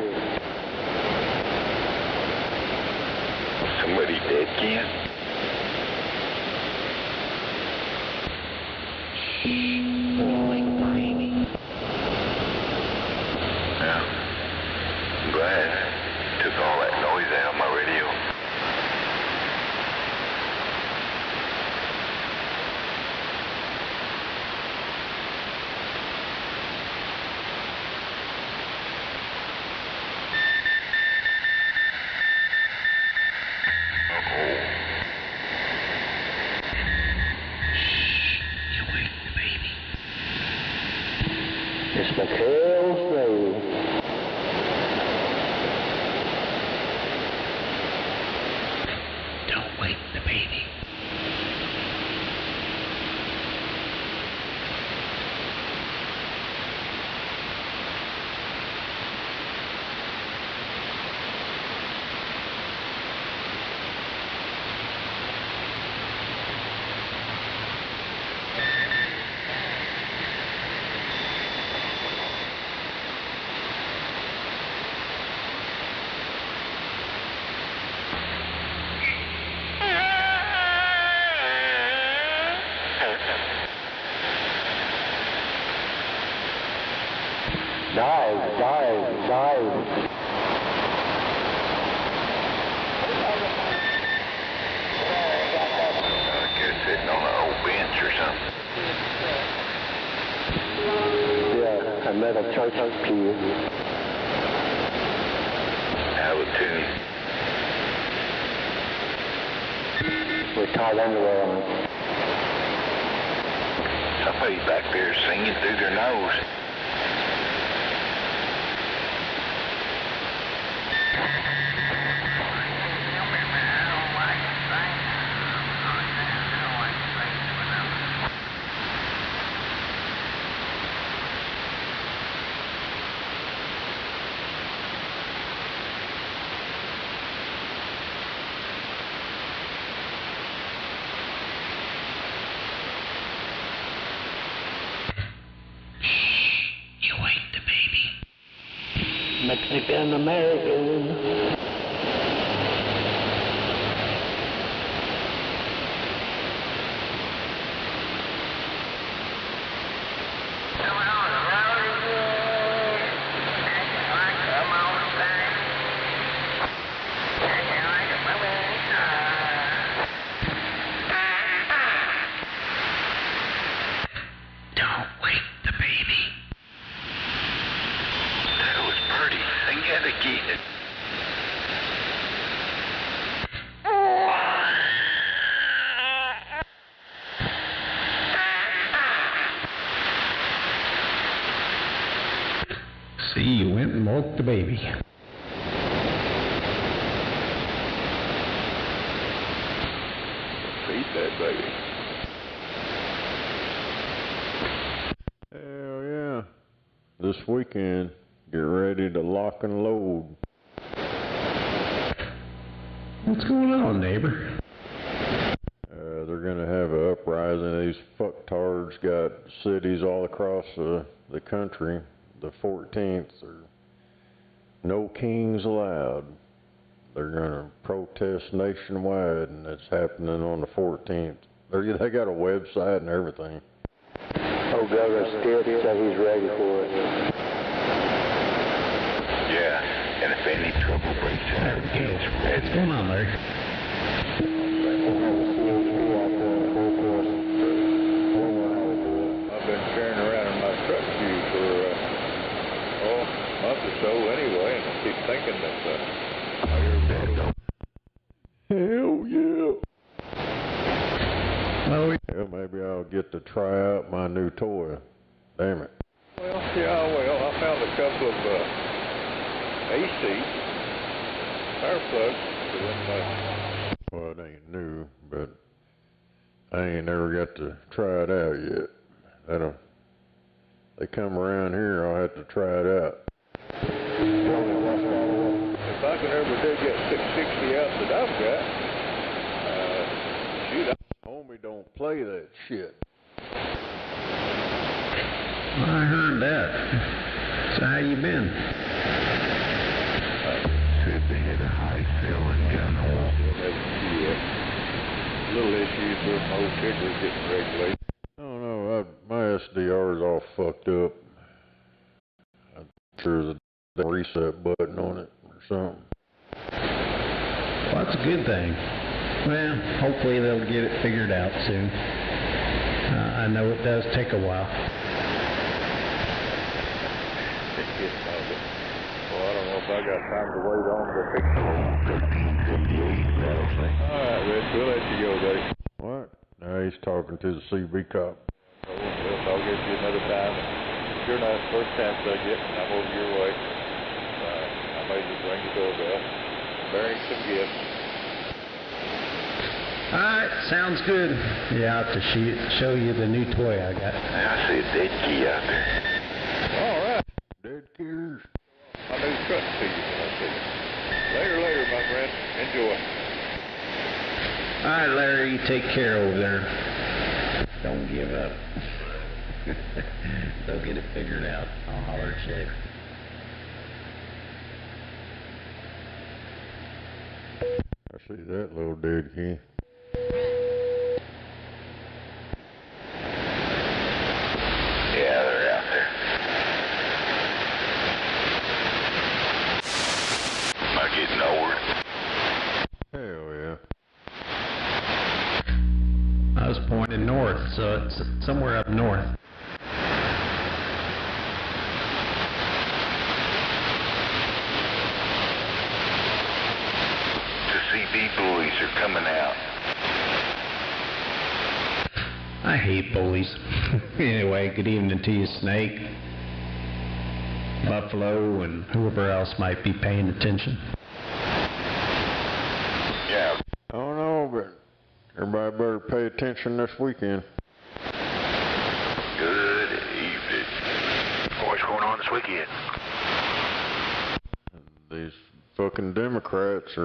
Somebody dead, Ken? Yeah. I'm glad. Took all that noise out of my radio. It's McHale's baby. Don't wake the baby. Dive. I guess sitting on an old bench or something. Yeah, I met a church pew. Out of tune. with Tom Wonderwell on it. Somebody back there singing through their nose. Mexican American. Don't wake the baby. That was pretty. Sing it again. See, you went and woke the baby. Feed that baby. Hell yeah. This weekend, get ready to lock and load. What's going on, neighbor? They're gonna have an uprising. These fucktards got cities all across the country. The 14th, or no kings allowed. They're gonna protest nationwide, and it's happening on the 14th. They got a website and everything. Oh, Governor Stitt said he's ready for it. Yeah, and if any trouble breaks out, he's ready. What's going on, Larry? I've been carrying around in my truck queue for a month or so anyway, and I keep thinking that hell yeah. Oh, yeah, maybe I'll get to try out my new toy. Damn it. Well, yeah, I found a couple of AC power plugs in my, well, it ain't new, but I ain't never got to try it out yet. They come around here, I'll have to try it out. If I can ever dig that 660 out that I've got, shoot, homie don't play that shit. I heard that. So how you been? Said they had a high ceiling gun hole. Little issues with my old kicker getting regulated. I don't know, my SDR is all fucked up. I'm sure there's a reset button on it or something. Well, that's a good thing. Well, hopefully they'll get it figured out soon. I know it does take a while. Well, I don't know if I got time to wait on to fix it. Alright, Rich, we'll let you go, buddy. What? Now he's talking to the CB cop. Oh, well, I'll give you another time. You're not the first chance I get, and I'm over your way. I may just ring the doorbell. Bearing some gifts. Alright, sounds good. Yeah, I'll have to show you the new toy I got. I see a dead key out there. Alright. Dead keys. My new truck to you. Later, my friend. Enjoy. Alright, Larry, you take care over there. Don't give up. They'll get it figured out. I'll holler at you. I see that little dead key. Yeah, they're out there. Am I getting nowhere? Hell yeah. I was pointing north, so it's somewhere up north. The CB buoys are coming out. I hate bullies. Anyway, good evening to you, Snake, Buffalo, and whoever else might be paying attention. Yeah. I don't know, but everybody better pay attention this weekend. Good evening. What's going on this weekend? These fucking Democrats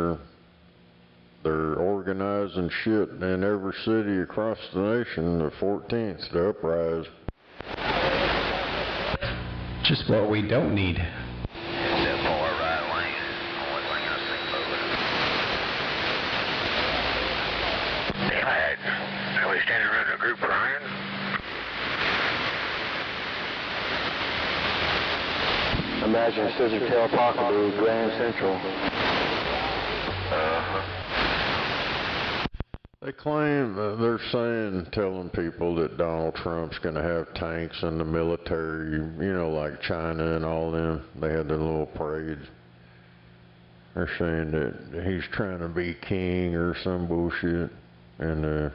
they're organizing shit in every city across the nation, the 14th, the uprise. Just what we don't need. That far right lane. Only thing I see moving. Dad, are we standing around in a group crying? Imagine Scissor Tail Pockaboo, Grand Central. They claim, they're saying, telling people that Donald Trump's going to have tanks in the military, you know, like China and all them. They had their little parades. They're saying that he's trying to be king or some bullshit. And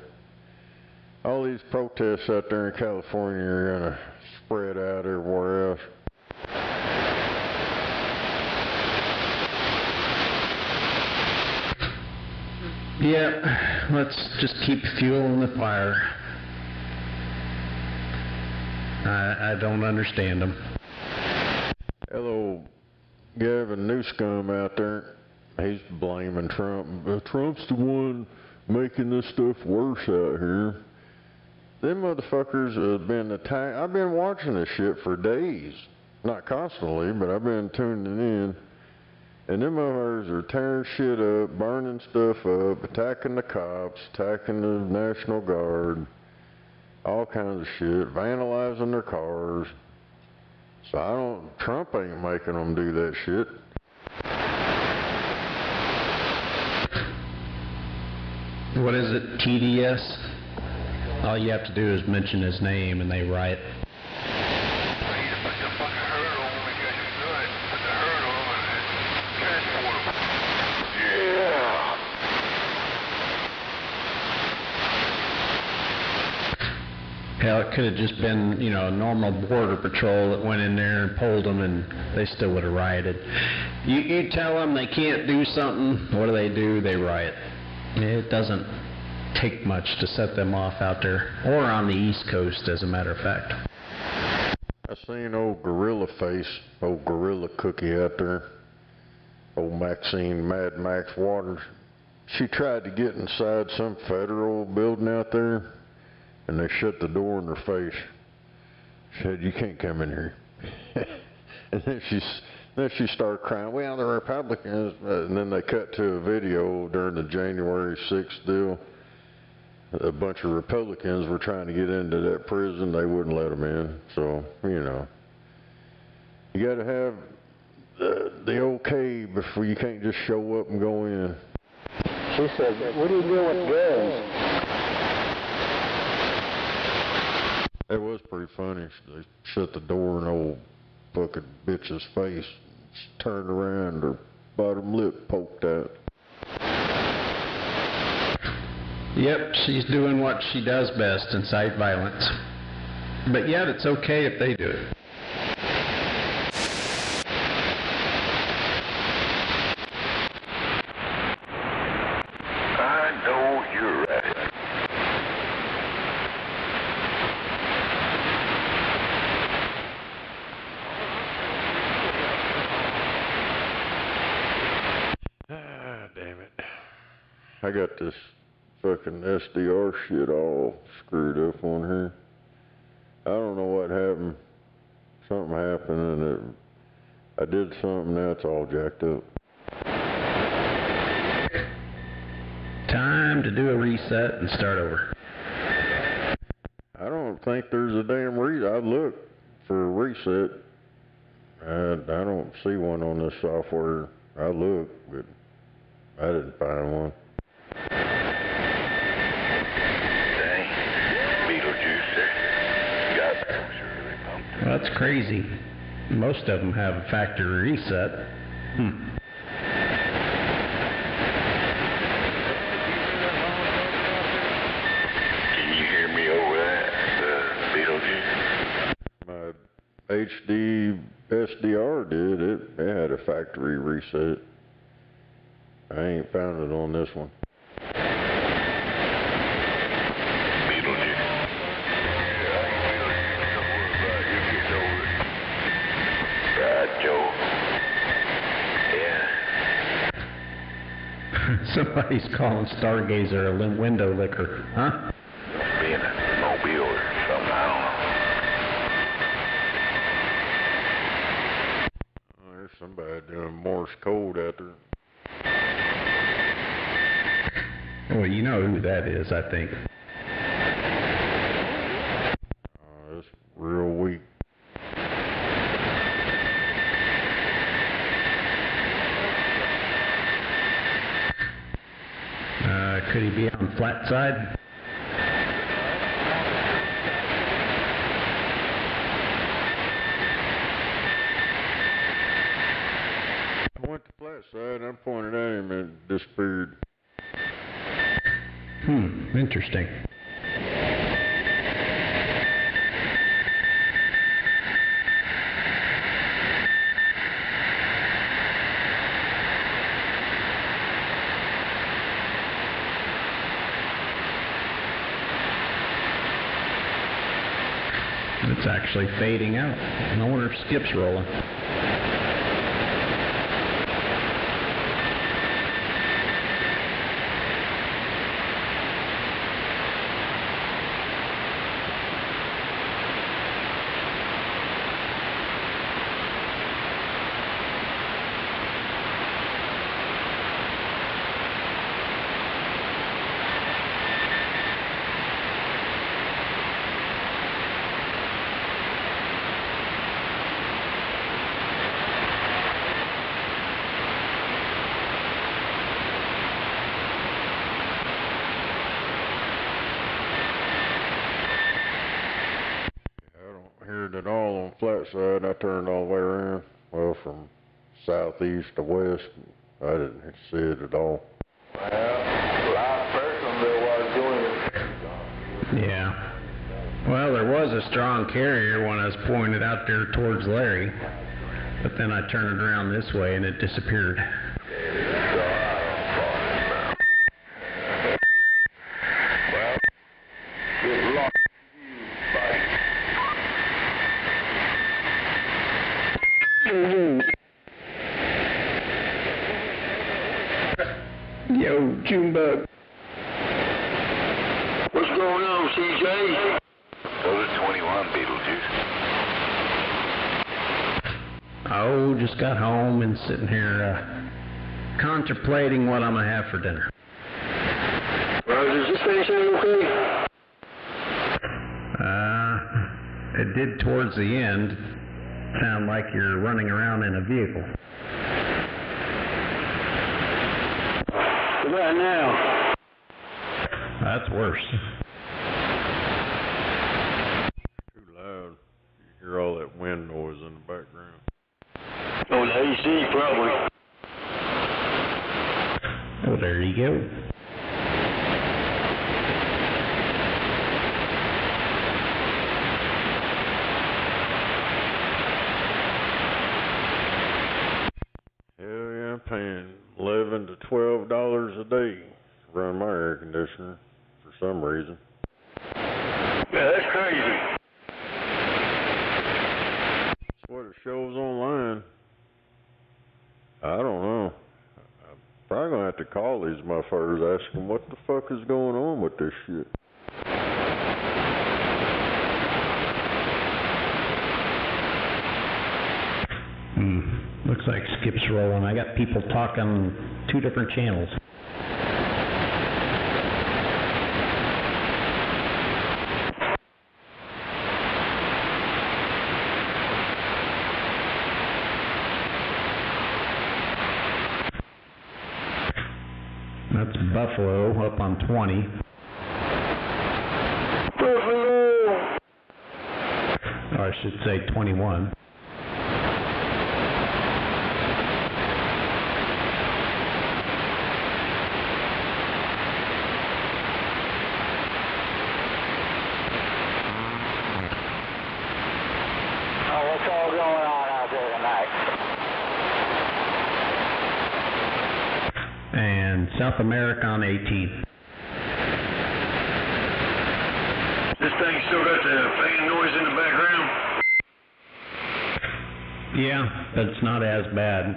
all these protests out there in California are going to spread out everywhere else. Yeah, let's just keep fueling the fire. I don't understand them. Hello, Gavin Newscomb out there. He's blaming Trump. Trump's the one making this stuff worse out here. Them motherfuckers have been attacked. I've been watching this shit for days. Not constantly, but I've been tuning in. And them motherfuckers are tearing shit up, burning stuff up, attacking the cops, attacking the National Guard, all kinds of shit, vandalizing their cars. So Trump ain't making them do that shit. What is it, TDS? All you have to do is mention his name and they riot. Hell, it could have just been, you know, a normal border patrol that went in there and pulled them and they still would have rioted. You tell them they can't do something, what do? They riot. It doesn't take much to set them off out there, or on the East Coast, as a matter of fact. I seen old Gorilla Face, old Gorilla Cookie out there, old Maxine Mad Max Waters. She tried to get inside some federal building out there, and they shut the door in her face. Said, "You can't come in here." And then she started crying, "Well, the Republicans," and then they cut to a video during the January 6th deal. A bunch of Republicans were trying to get into that prison. They wouldn't let them in. So, you know, you got to have the okay before you can't just show up and go in. She said, "What are you doing with guns?" It was pretty funny. They shut the door in old fucking bitch's face. She turned around, her bottom lip poked out. Yep, she's doing what she does best, incite violence. But yet it's okay if they do it. I know you're right. Damn it. I got this fucking SDR shit all screwed up on here. I don't know what happened. Something happened and I did something, now it's all jacked up. Time to do a reset and start over. I don't think there's a damn reason. I looked for a reset. I don't see one on this software. I looked, but I didn't find one. Well, that's crazy. Most of them have a factory reset. Can you hear me over there? HD SDR did. It had a factory reset. I ain't found it on this one. Joe. Somebody's calling Stargazer a window licker, huh? Being a mobile or something, I don't know. Oh, there's somebody doing Morse code out there. Well, you know who that is, I think. Oh, it's real weak. Could he be on flat side? I went to flat side, I pointed at him and it disappeared. Interesting. It's actually fading out. No wonder if Skip's rolling. At all on flat side. I turned all the way around. Well, from southeast to west, I didn't see it at all. Well, last person there was doing it. Yeah. Well, there was a strong carrier when I was pointed out there towards Larry, but then I turned it around this way and it disappeared. Well, good luck. Yo, Junebug. What's going on, CJ? Those are 21, Beetlejuice. Oh, just got home and sitting here contemplating what I'm going to have for dinner. Does this thing sound okay? It did towards the end sound like you're running around in a vehicle. What about now? That's worse. Too loud. You hear all that wind noise in the background. Oh, the AC probably. Oh, there you go. I'm paying $11 to $12 a day to run my air conditioner for some reason. Yeah, that's crazy. That's what it shows online. I don't know. I'm probably going to have to call these motherfuckers, ask them what the fuck is going on with this shit. Looks like Skip's rolling. I got people talking 2 different channels. That's Buffalo up on 20. Buffalo! Or I should say 21. and South America on 18th. This thing still got the fan noise in the background? Yeah, but it's not as bad.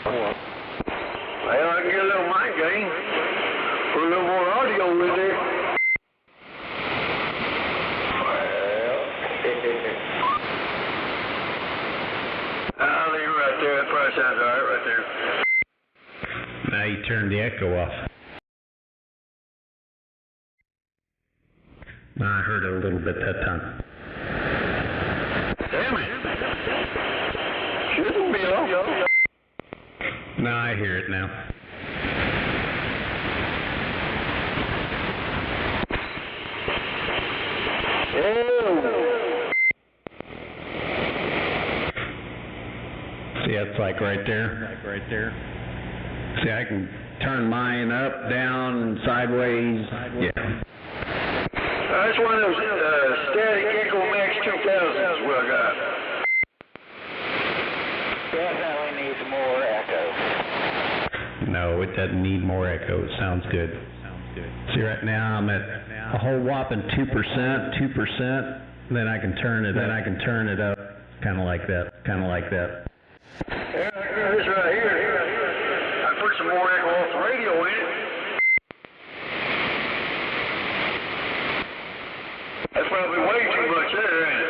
Well, I can get a little mic gain. Put a little more audio in there. I'll leave it right there. That probably sounds all right there. Now you turned the echo off. No, I heard it a little bit that time. Damn it. Shouldn't be off. No, I hear it now. Oh. See, that's like right there. See, I can turn mine up, down, sideways. Yeah. That's That's one of those static Echo Max 2000s what I got. Definitely needs more echo. No, it doesn't need more echo. It sounds good. See, right now I'm at a whole whopping 2%, then I can turn it up, kind of like that. Yeah, this right here. I put some more echo off the radio in it. That's probably way too much there, ain't it?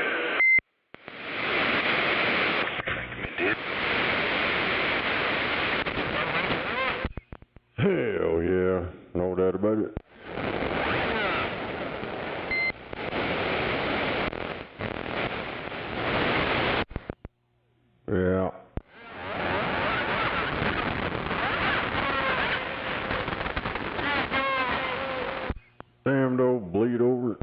Hell yeah, no doubt about it. Yeah. Damn, don't bleed over.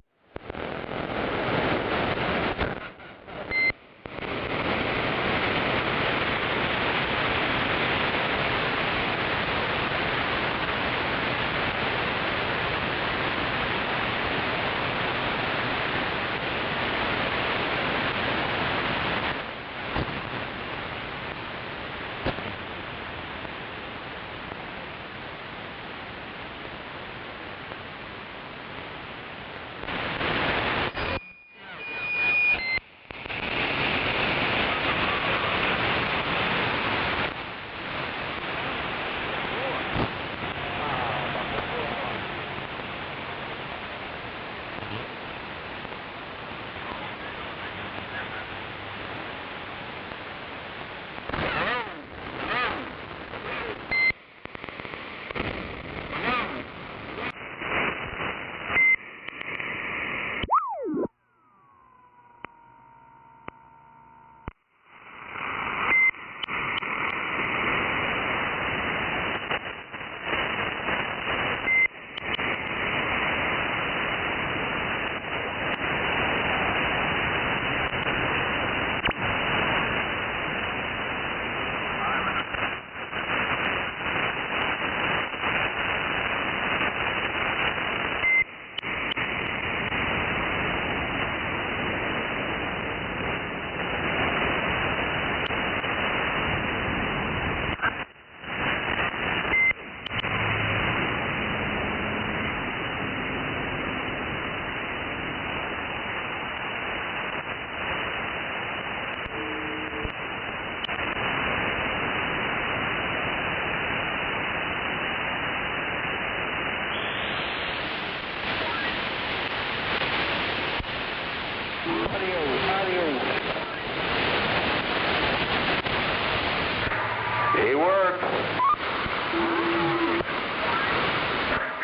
It worked.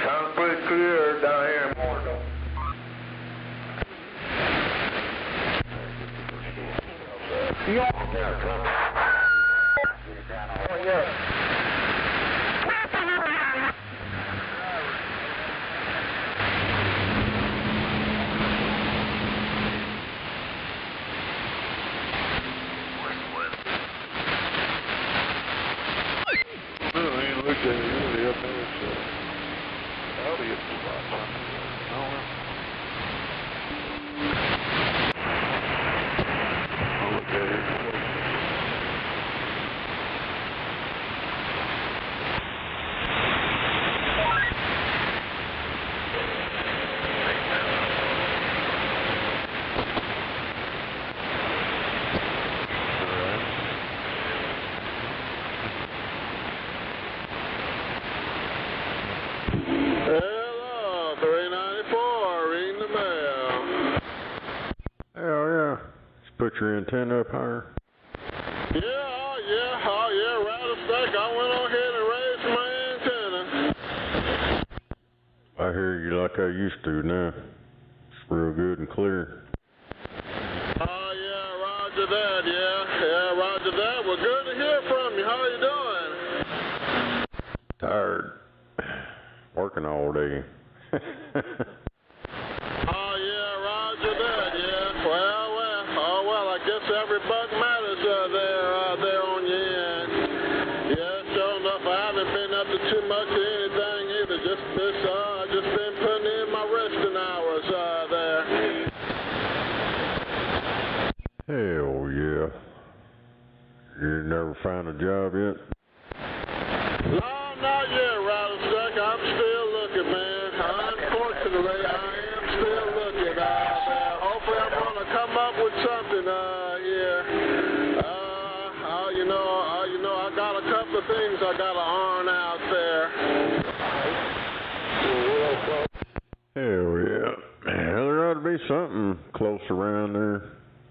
Sounds pretty clear down here in Morton. Oh, yeah. Hello, 394, reading the mail. Hell yeah. Just put your antenna up higher. Yeah, rattlesnake. I went on ahead and raised my antenna. I hear you like I used to now. It's real good and clear. Oh, yeah, roger that, yeah, roger that. Well, good to hear from you. How are you doing? Tired. Working all day. Oh, yeah, roger that, yeah. Well, I guess every buck matters there on your end. Yeah, sure enough, I haven't been up to too much of anything either. Just been putting in my resting hours there. ever find a job yet? No, not yet, Rattlesnake. I'm still looking, man. Unfortunately, I am still looking. Hopefully I'm going to come up with something here. I got a couple of things I got to iron out there. Hell yeah. Well, there ought to be something close around there,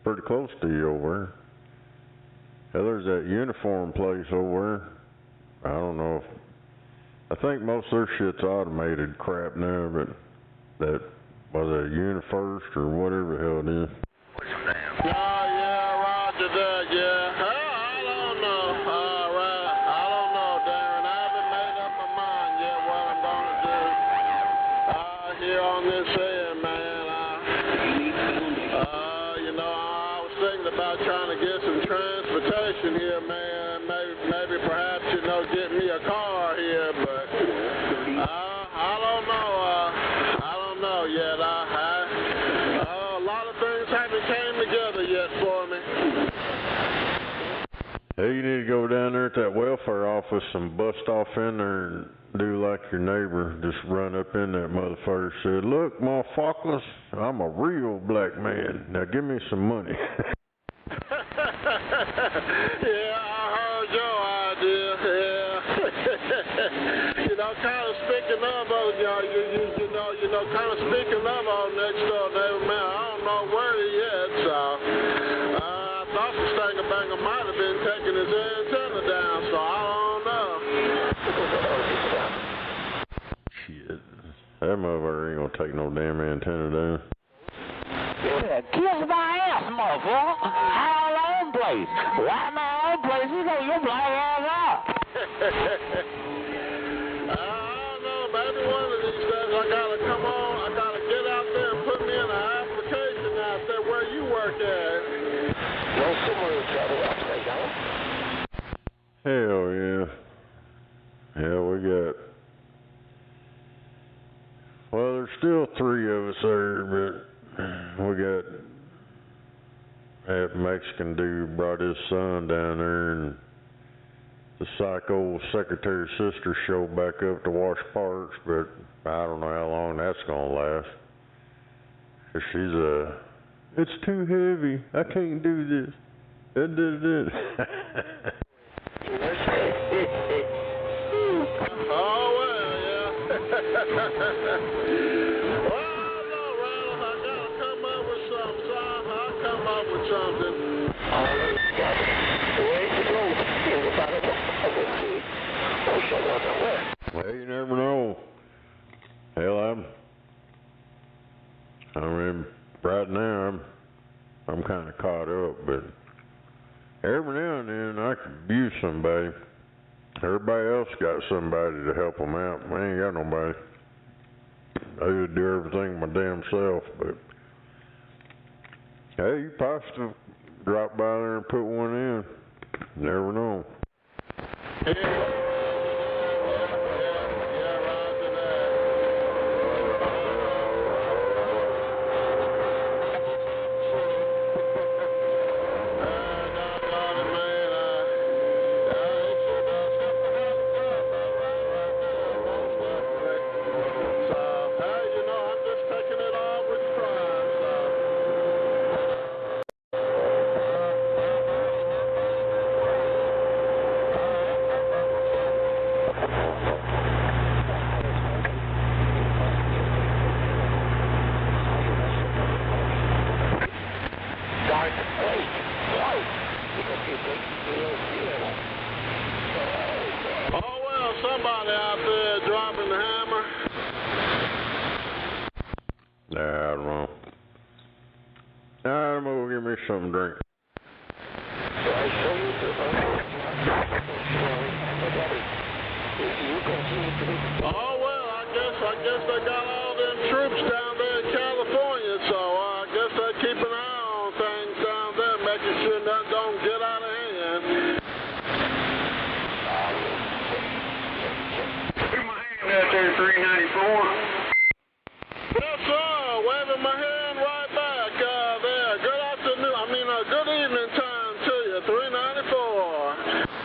pretty close to you over there. There's that uniform place over there. I don't know if, I think most of their shit's automated crap now, but that was a UniFirst or whatever the hell it is. Yeah, roger that, yeah. I don't know. I don't know, Darren. I haven't made up my mind yet what I'm going to do. Here on this end, man. I was thinking about trying to get some transportation here, man. Maybe perhaps, get me a car here, but I don't know. I don't know yet. A lot of things haven't came together yet for me. Hey, you need to go down there at that welfare office and bust off in there and do like your neighbor. Just run up in that motherfucker and say, "Look, motherfuckers, I'm a real black man. Now give me some money." Yeah, I heard your idea. Yeah. Kind of speaking of, kind of speaking of our next door neighbor, man, I don't know where he is, so I thought the Stanger Banger might have been taking his antenna down, so I don't know. Shit. That motherfucker ain't gonna take no damn antenna down. Yeah, kiss my ass, motherfucker. Our own place. Why my own place? You know your black ass up. I don't know, maybe one of these days I gotta come on, I gotta get out there and put me in an application out there where you work at. Hell yeah. Yeah, we got, well, there's still 3 of us there, but we got that Mexican dude brought his son down there, and the psycho secretary's sister showed back up to wash parts, but I don't know how long that's gonna last. 'Cause she's it's too heavy. I can't do this. Oh, well, yeah. Well, no, Ronald, I gotta come up with something, son. I'll come up with something. Well, you never know. Hell, I mean, right now I'm kind of caught up, but every now and then I could use somebody. Everybody else got somebody to help them out. I ain't got nobody. I would do everything my damn self, but hey, you possibly drop by there and put one in. Never know. Oh, well, somebody out there dropping the hammer. Nah, I don't know. I'm gonna go get me something to drink. Oh, well, I guess they got all them troops down there in California, so I guess they keep an eye on things down there, making sure nothing don't get out of hand. Put my hand out there, 394. Yes, sir. Waving my hand right back there. Good afternoon. Good evening time to you. 394.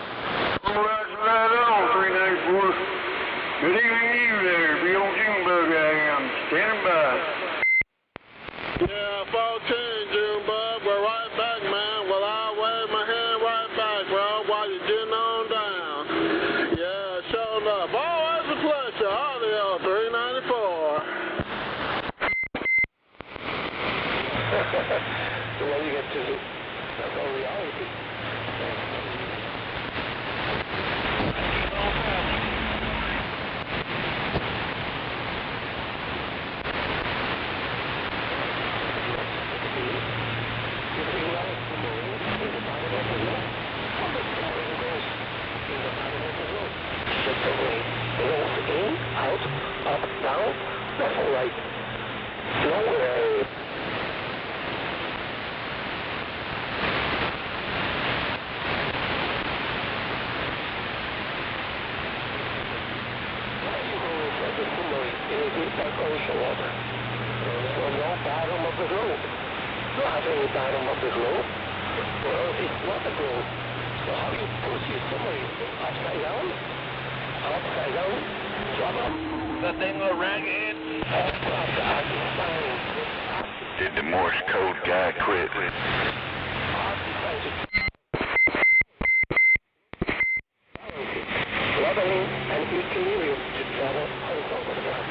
Yeah, 14, Junebug. We're right back, man. Well, I'll wave my hand right back, bro, while you're getting on down. Yeah, sure enough. Always a pleasure. Audio 394. So when you get to the reality. Out, up, down, left and right. Nowhere. Water. So no bottom of the globe. Not having bottom of the globe. Well, it's not a globe. So how you put your submarine? Upside down? Upside down? Drop up? The thing will rag it. Did the Morse code guy quit? Leveling and equilibrium to travel over the ground.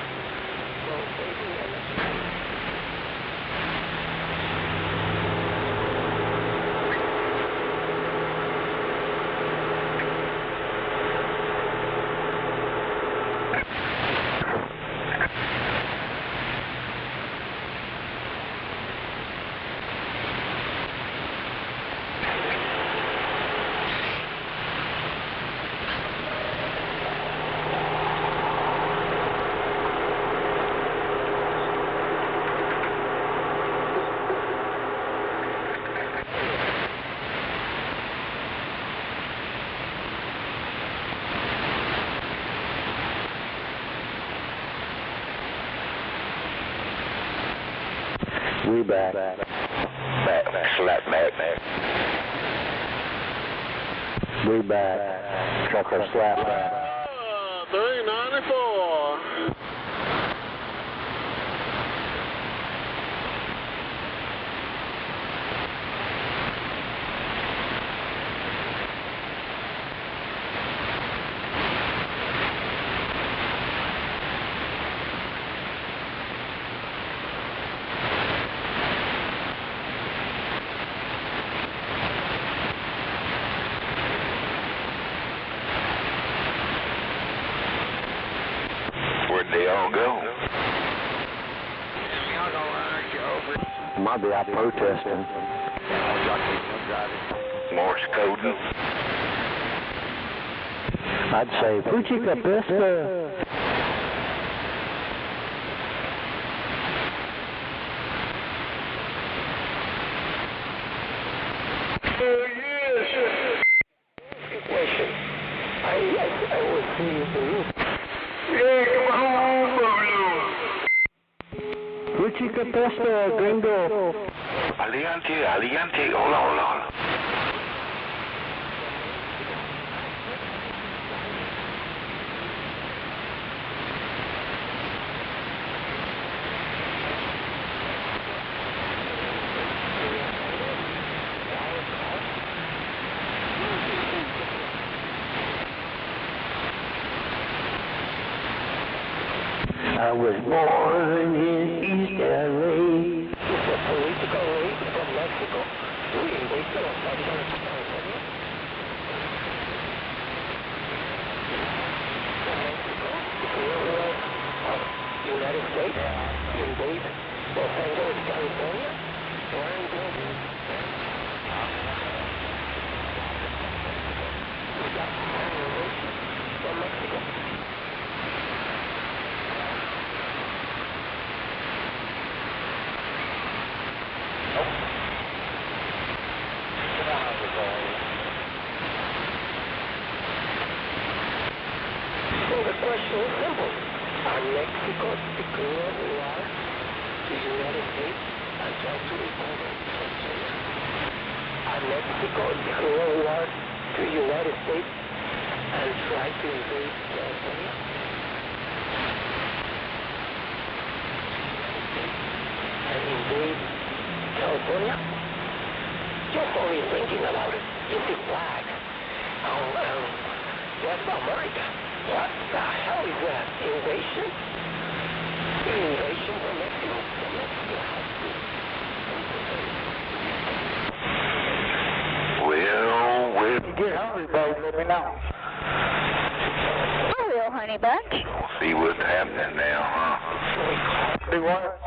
We back. Slap back. We back. Trucker slap back. 394. Where'd they all go? Might be out protesting. Morse coding? I'd say, Puchika Pista. Question. I was seeing the roof. Yeah, come on, Pablo. Puchika Pista, gringo. Aliante, hola. I was born in East LA. It's a political race from Mexico to invade California. From Mexico to United States, invade Los Angeles, California. From Mexico. So the question is simple. Are Mexico declaring war to the United States and try to impose sanctions? Are Mexico declaring war to the United States and try to invade California? And invade California? Just only thinking about it, empty flag. West America. What the hell is that? Invasion? Invasion from Mexico? Well, If you get hungry, babe, let me know. I will, honey bunch. see what's happening now, huh? Do what?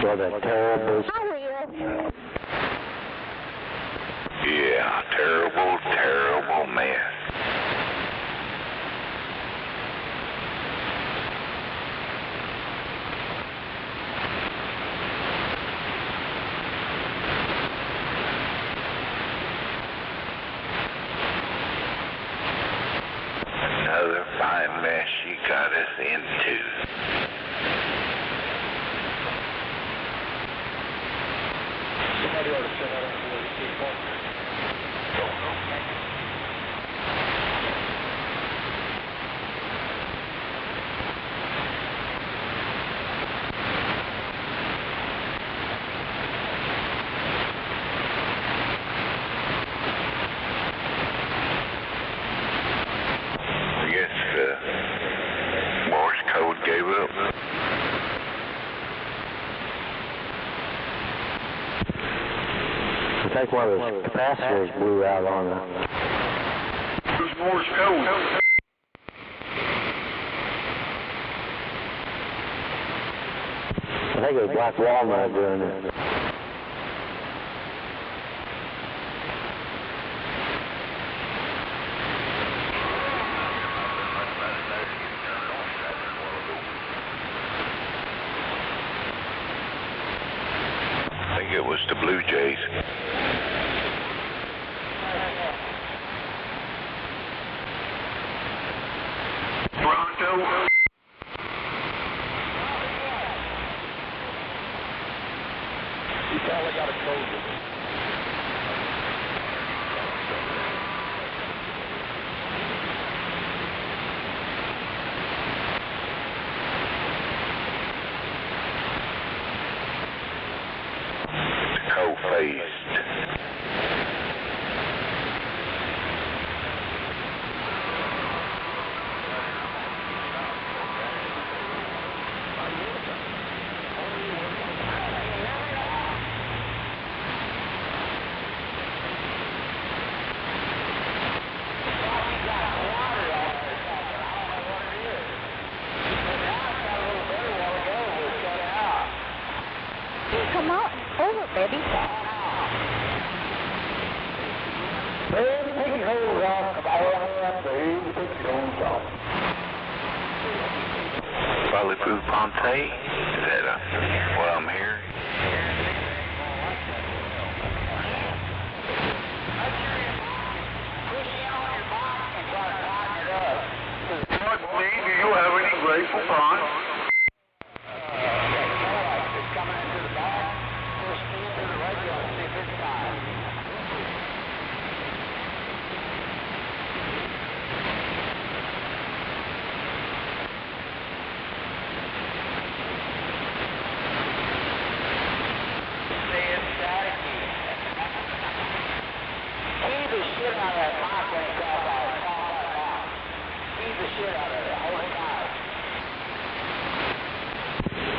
So that terrible... I will. Yeah, terrible, terrible mess. Another fine mess she got us into. Somebody ought to set that up for the people. I guess Morse code gave up. I think one of those capacitors blew out on it. Who's Morse code? I think it was Black Walnut doing it. I think it was the Blue Jays. Toronto. You probably got a code. Co-faced. Come on over, baby. Baby, take your hose off. Come on, baby, take your hose off. Volley-proof Ponte? Is that what I'm hearing? Do you have any grateful ponds?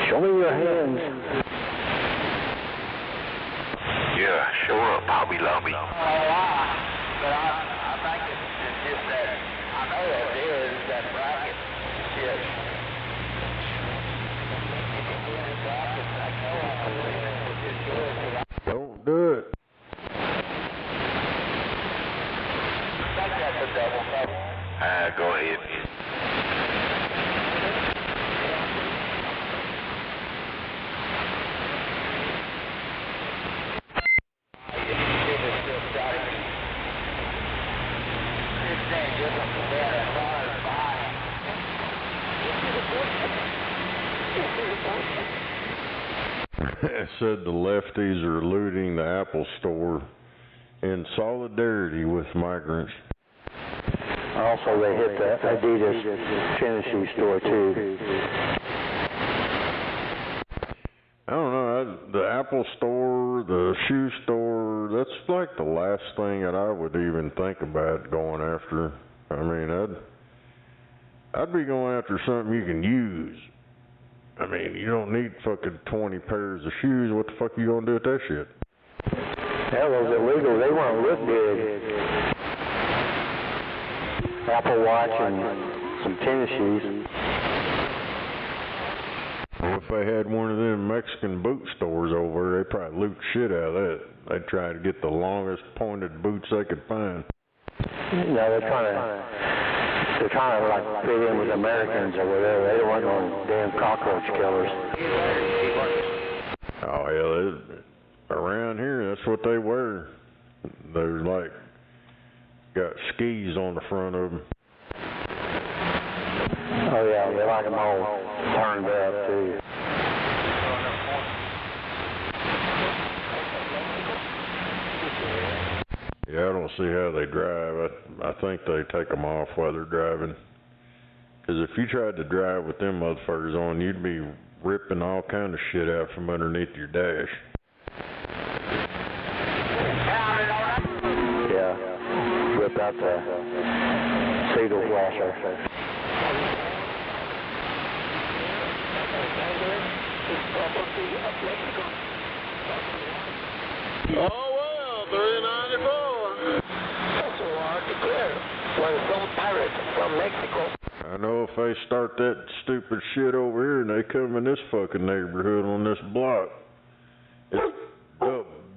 Show me your hands. Yeah, show up, Hobby Lobby. But I think it's just that, I know that it is, that bracket shit. Don't do it. I think that's a double cover. Go ahead. It said the lefties are looting the Apple store in solidarity with migrants. Also, they hit the Adidas Tennessee store, too. I don't know. the Apple store, the shoe store, that's like the last thing that I would even think about going after. I mean, I'd be going after something you can use. I mean, you don't need fucking 20 pairs of shoes. What the fuck are you gonna do with that shit? Hell, those illegal, they want to look good. Apple Watch and some tennis shoes. Well, if they had one of them Mexican boot stores over there, they'd probably loot shit out of that. They'd try to get the longest pointed boots they could find. No, they're trying to like fit in with Americans or whatever. They don't want no damn cockroach killers. Oh yeah, around here that's what they wear. They're like got skis on the front of them. Oh yeah, they like them all turned up too. Yeah, I don't see how they drive. I think they take them off while they're driving. Because if you tried to drive with them motherfuckers on, you'd be ripping all kind of shit out from underneath your dash. Yeah, rip out the seagull flasher. Oh well, 394. That's so hard to clear. When some pirates from Mexico. I know if they start that stupid shit over here and they come in this fucking neighborhood on this block, it's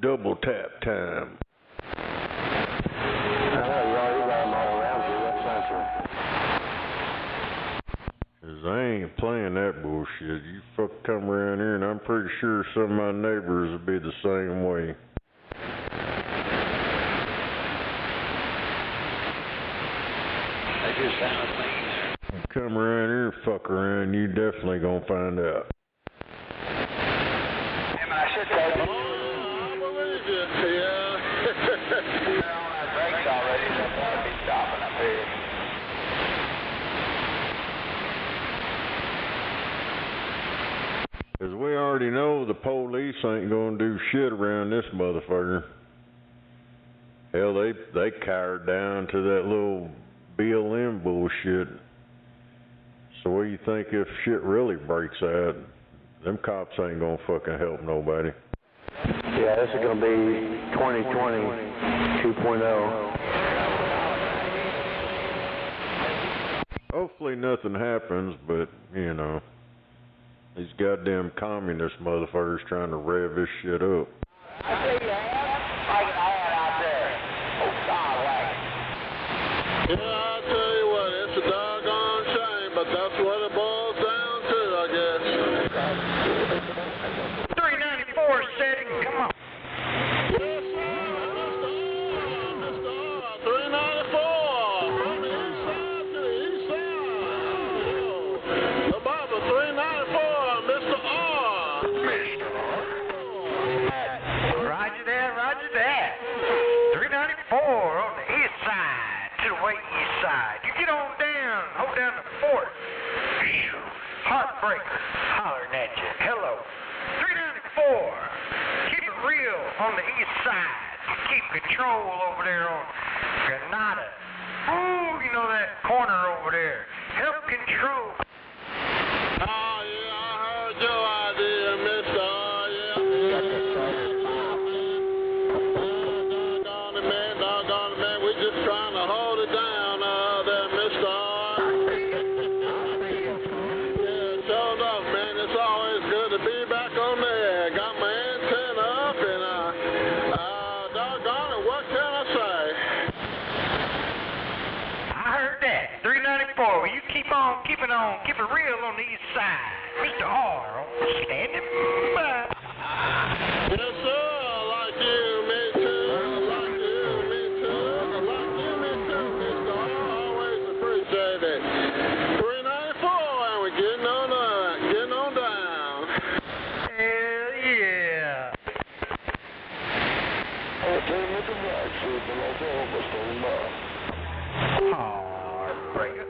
double tap time. Cause I ain't playing that bullshit. You fuck come around here and I'm pretty sure some of my neighbors will be the same way. They just found a thing there. Come around here and fuck around, you definitely gonna find out. Damn, I should tell you. I believe you, yeah. They're on our brakes already, so they ought to be stopping up here. Cause we already know the police ain't gonna do shit around this motherfucker. Hell, they cowered down to that little BLM bullshit. So what do you think if shit really breaks out? Them cops ain't gonna fucking help nobody. Yeah, this is gonna be 2020 2.0. Hopefully nothing happens, but you know, these goddamn communist motherfuckers trying to rev this shit up. I see you like an ad out there. Oh, God, like. Yeah, I tell you what, it's a doggone shame, but that's what it boils down to, I guess. 394 setting, come on. Yes, sir, Mr. R, 394, from the east side to the east side. About the 394, Mr. R. Roger that, roger that. 394 on the east side, to the way east side. You get on down, hold down the fort. Heartbreaker, hollering at you. Hello. 394, keep it real on the east side. Keep control over there on Granada. Ooh, you know that corner over there. Help control. Oh, yeah, I heard your idea, Mr. R, doggone it, man. We just trying to hold it down there, Mr. R. Yeah, sure enough, man. It's always good to be back on there. Got my antenna up and, doggone it, what can I say? I heard that. 394. Will you keep it real on the east side. Mr. R, standing by. Yes, sir. I like you, me too. I like you, me too. I like you, me too, Mr. R. Always appreciate it. 394, and we're getting on down. Hell yeah. Heartbreaker.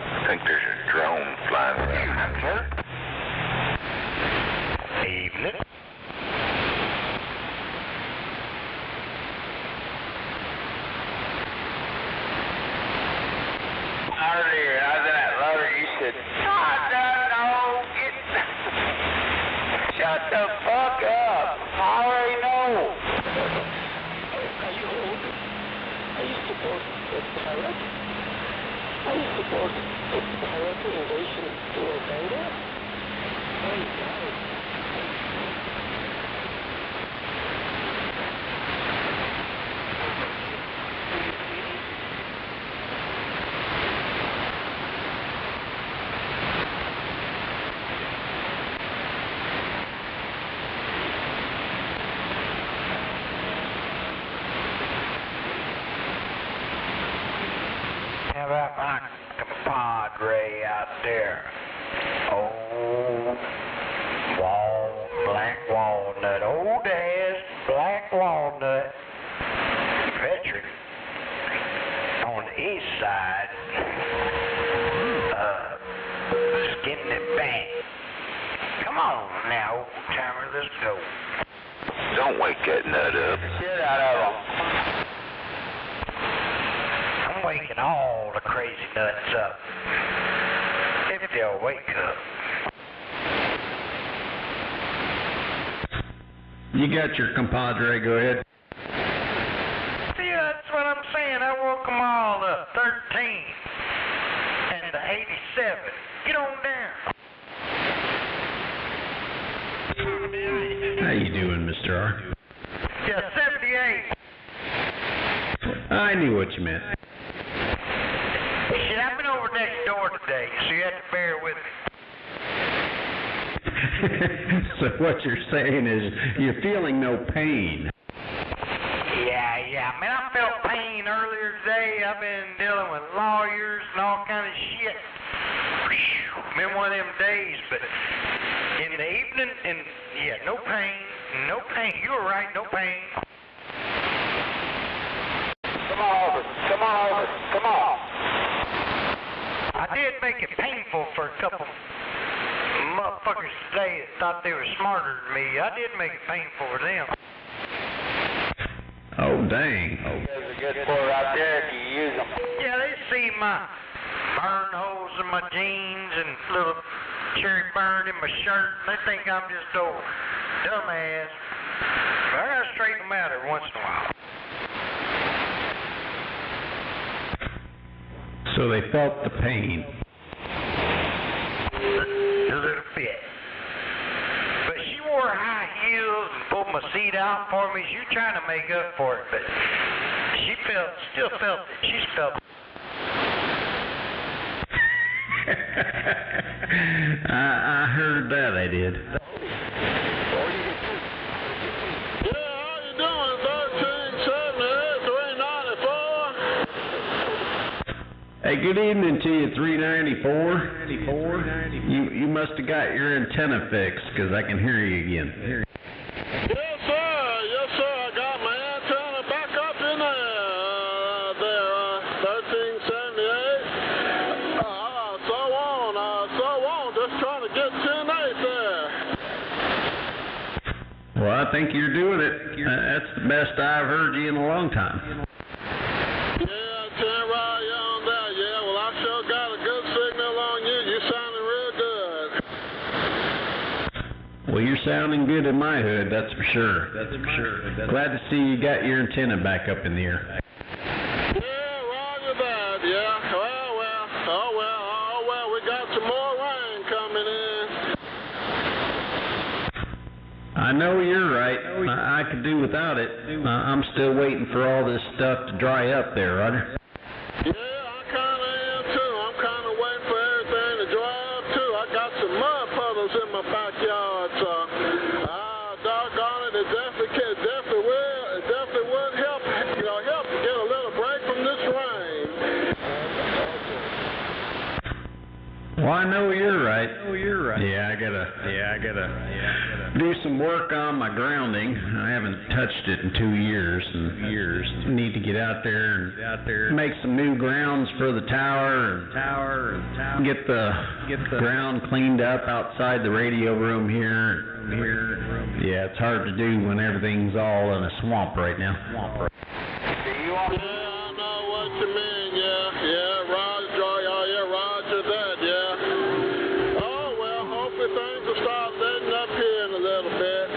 I think there's a drone flying around. Evening. I already know. Are you older? Are you supposed to direct? Are you supposed to direct the invasion to Uganda? Oh, you got it. How about my compadre out there? Old black walnut, old ass black walnut veteran on the east side, getting it back. Come on now, old timer, let's go. Don't wake that nut up. Shit out of them. I'm waking all the crazy nuts up. If they'll wake up. You got your compadre, go ahead. See, that's what I'm saying. I woke them all up. 13 and the 87. Get on down. How you doing, Mr. R? Yeah, 78. I knew what you meant. Shit, I've been over next door today, so you have to bear with me. So what you're saying is you're feeling no pain. Yeah. Man, I felt pain earlier today. I've been dealing with lawyers and all kind of shit. Been one of them days, but in the evening, and yeah, no pain. You were right, no pain. Come on. I did make it painful for a couple motherfuckers today that thought they were smarter than me. I did make it painful for them. Oh, dang. You guys are good for it out there if you use them. Yeah, they see my burn holes in my jeans and little cherry burn in my shirt. They think I'm just old dumbass. But I gotta straighten them out every once in a while. So they felt the pain. A little bit. But she wore high heels and pulled my seat out for me. She was trying to make up for it, but she still felt it. She's felt it. I heard that, I did. Hey, good evening to you, 394. You must have got your antenna fixed, because I can hear you again. Yes, sir. I got my antenna back up in there, 1378. So on. Just trying to get 10-8 there. Well, I think you're doing it. That's the best I've heard you in a long time. Well, you're sounding good in my hood, that's for sure. Glad to see you got your antenna back up in the air. Yeah, roger that, yeah. Well, we got some more rain coming in. I know you're right. I could do without it. I'm still waiting for all this stuff to dry up there, Roger. Yeah, I kind of am too. I'm kind of waiting for everything to dry up too. I got some mud puddles in my backyard, so doggone it, it definitely would help, help to get a little break from this rain. Well, I know you're right. Yeah, I gotta do some work on my grounding. I haven't touched it in 2 years. Need to get out there and make some new grounds for the tower and get the ground cleaned up outside the radio room here. Yeah, it's hard to do when everything's all in a swamp right now. Yeah, I know what you mean. Yeah, Roger that. Yeah. Oh well, hopefully things will start letting up here in a little bit.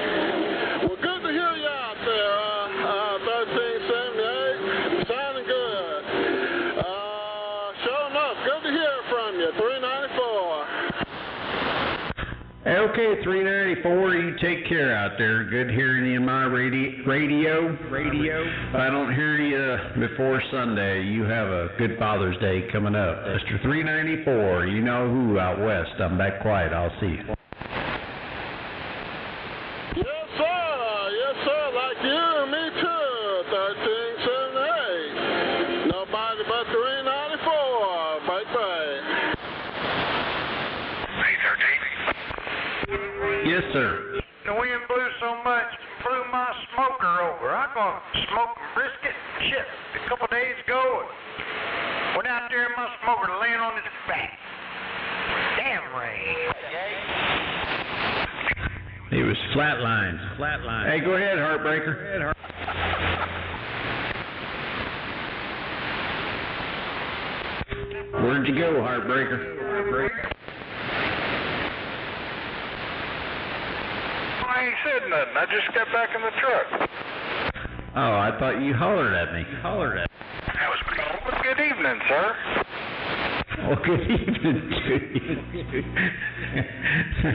Okay, 394, you take care out there. Good hearing you in my radio. If I don't hear you before Sunday, you have a good Father's Day coming up. Mr. 394, you know who out west. I'm back quiet. I'll see you. Yes, sir, like you and me too. 1378. Nobody but 394. Bye. Yes, sir. The wind blew so much, blew my smoker over. I'm going to smoke brisket shit a couple days ago. Went out there in my smoker laying on his back. Damn rain. He was flatlined. Hey, go ahead, Heartbreaker. Where'd you go, Heartbreaker? I ain't said nothing. I just got back in the truck. Oh, I thought you hollered at me. That was well, good evening, sir. Well, good evening to you.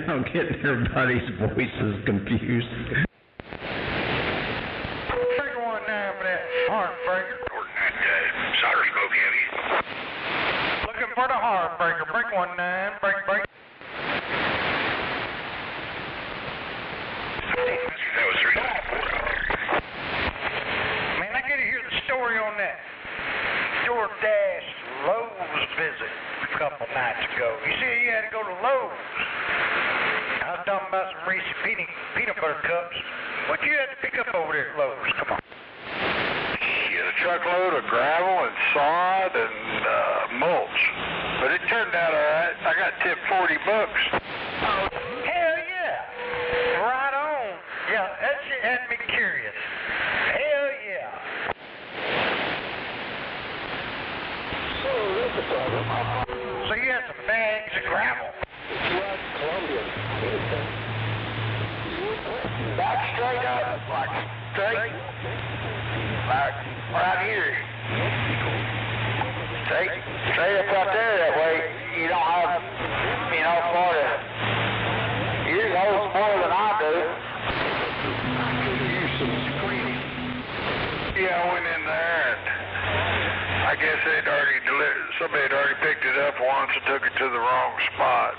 I'm getting everybody's voices confused. 319 for that Heartbreaker. Sorry, smoke heavy. Looking for the Heartbreaker. Break 19. Break. That was 394. Man, I gotta hear the story on that DoorDash Lowe's visit a couple nights ago. You said you had to go to Lowe's. I was talking about some Reese's peanut butter cups. What you had to pick up over there at Lowe's? Come on. A truckload of gravel and sod and mulch. But it turned out all right. I got tipped $40. Hell yeah. Right on. Yeah, that shit had me curious. Hell yeah. So you had some bags of gravel. Back straight up, like straight, like right here. Straight up right there, that way you don't have, more to, you know more than I do. Use some screening. Yeah, I went in there and I guess somebody had already picked it up once and took it to the wrong spot.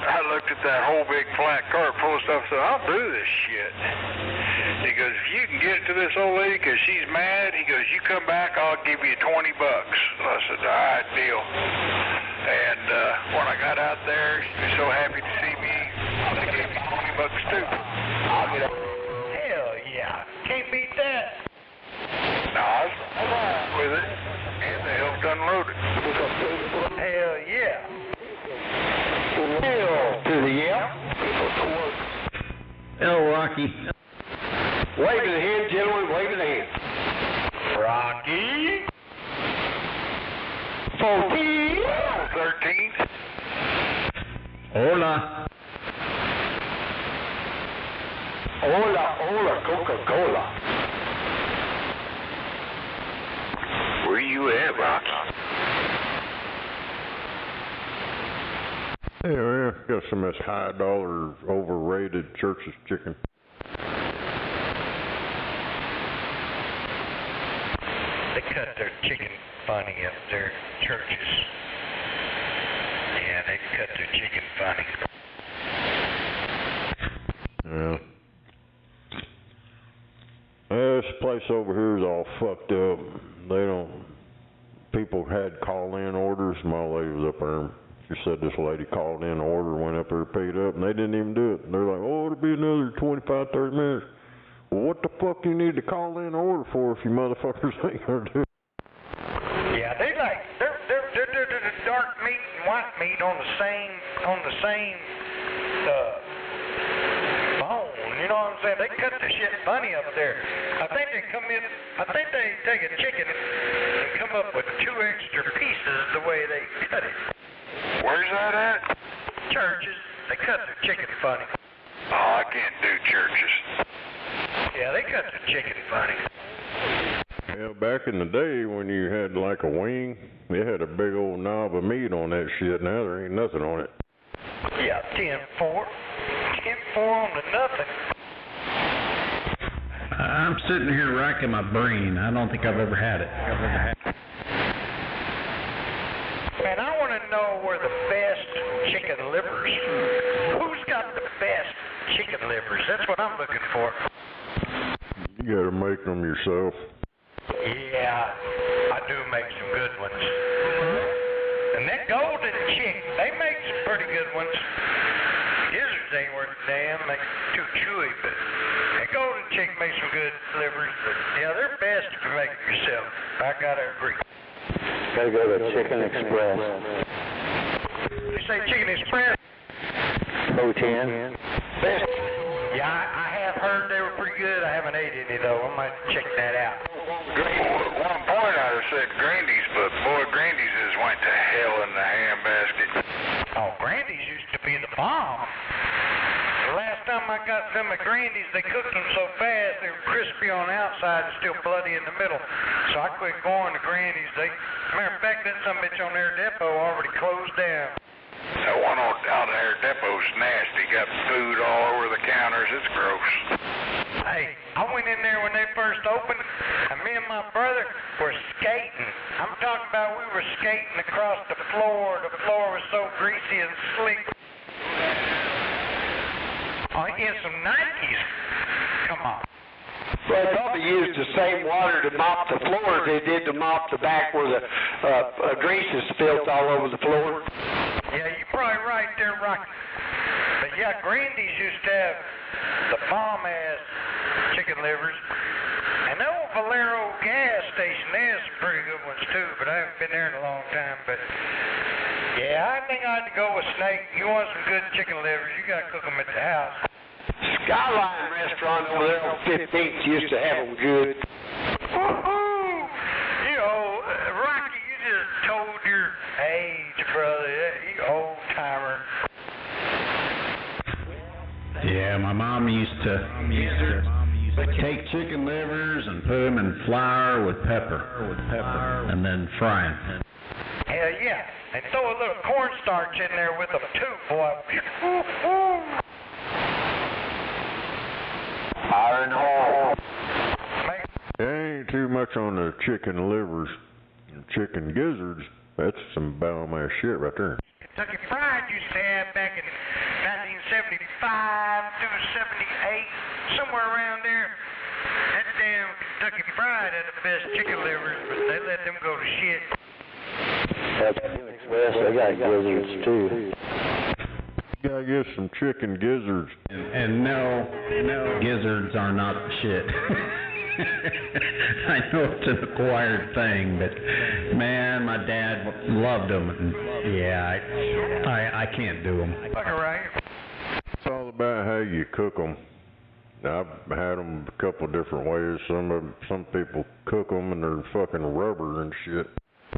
I looked at that whole big flat cart full of stuff and said, I'll do this shit. He goes, if you can get it to this old lady because she's mad, he goes, you come back, I'll give you $20. I said, all right, deal. And when I got out there, she was so happy to see me, they gave me $20 too. I'll get up. Hell yeah. Can't beat that. No, I was with it, and they helped unload it. Hell yeah. Hell to the yeah. Hello, Rocky. Wave in the hand, gentlemen, wave in the hand. Rocky. 14. 13. Hola. Hola, Coca-Cola. Where you at, Rocky? Yeah, got some of this high dollar overrated Church's chicken. They cut their chicken funny up there, Churches. Yeah, they cut their chicken funny. Yeah. This place over here is all fucked up. People had call-in orders. My lady was up there. She said this lady called in an order, went up there, paid up, and they didn't even do it. They're like, oh, it'll be another 25, 30 minutes. Well, what the fuck do you need to call in an order for if you motherfuckers ain't gonna do it? Yeah, they're dark meat and white meat on the same bone. You know what I'm saying? They cut the shit funny up there. I think they take a chicken and come up with 2 extra pieces the way they cut it. Where's that at? Churches. They cut their chicken funny. Oh, I can't do Churches. Yeah, they cut their chicken funny. Yeah, back in the day when you had like a wing, it had a big old knob of meat on that shit. Now there ain't nothing on it. Yeah, 10-4. for them to nothing. I'm sitting here racking my brain. I don't think I've ever had it. Man, I want to know where the best chicken livers. Who's got the best chicken livers? That's what I'm looking for. You gotta make them yourself. Yeah, I do make some good ones. And that golden chick, they make some pretty good ones. Gizzards ain't worth a damn, they too chewy, but that golden chick makes some good livers. But yeah, they're best if you make it yourself. I gotta agree. Gotta go to Chicken Express. You say Chicken Express? O10. Best. Yeah, I have heard they were pretty good. I haven't ate any though. I might check that out. At one point I'd have said Grandy's, but boy, Grandy's has went to hell in the handbasket. Oh, Grandy's used to be the bomb. The last time I got some at Grandy's, they cooked them so fast, they were crispy on the outside and still bloody in the middle. So I quit going to Grandy's. Matter of fact, that some bitch on their depot already closed down. That one out there depot's nasty. Got food all over the counters. It's gross. Hey, I went in there when they first opened, and me and my brother were skating. I'm talking about we were skating across the floor. The floor was so greasy and slick. Oh, in some Nikes. Come on. Well, they probably used the same water to mop the floor as they did to mop the back where the grease is spilled all over the floor. Yeah, you're probably right there, Rocky. But yeah, Grandy's used to have the bomb-ass chicken livers. And the old Valero gas station, they have some pretty good ones too, but I haven't been there in a long time. But yeah, I think I'd go with Snake. You want some good chicken livers, you gotta cook them at the house. Skyline restaurant over there on 15th used to have them good. Woohoo! You know, Rocky, you just told your age, brother. You old timer. Yeah, my mom used to take chicken livers and put them in flour with pepper, and then fry them. Hell yeah. And throw a little cornstarch in there with them too, boy. Iron Hall. There ain't too much on the chicken livers and chicken gizzards. That's some bomb-ass shit right there. Kentucky Fried used to have back in 1975 through 78, somewhere around there. That damn Kentucky Fried had the best chicken livers, but they let them go to shit. That's Express, they got gizzards too. You gotta get some chicken gizzards. And no, gizzards are not shit. I know it's an acquired thing, but man, my dad loved them. And yeah, I can't do them. It's all about how you cook them. I've had them a couple different ways. Some people cook them and they're fucking rubber and shit.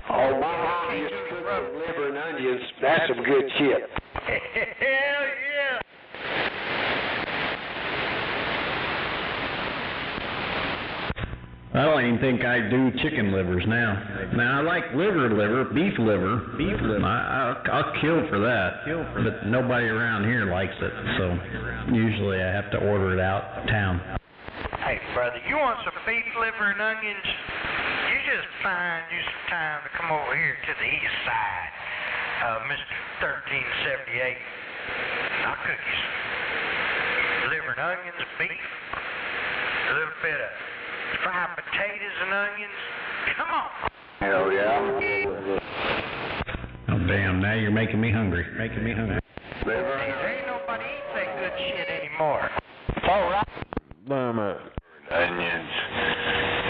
Oh, my mom used to cook liver and onions. That's some good shit. Hell yeah! I don't even think I do chicken livers now. Now I like beef liver. I'll kill for that. But nobody around here likes it, so usually I have to order it out of town. Hey, brother, you want some beef liver and onions? You just find you some time to come over here to the east side, Mr. 1378. I'll cook you some liver and onions, beef, a little bit of fried potatoes and onions. Come on. Hell yeah. Oh damn! Now you're making me hungry. Hey, there ain't nobody eats that good shit anymore. All right. Onions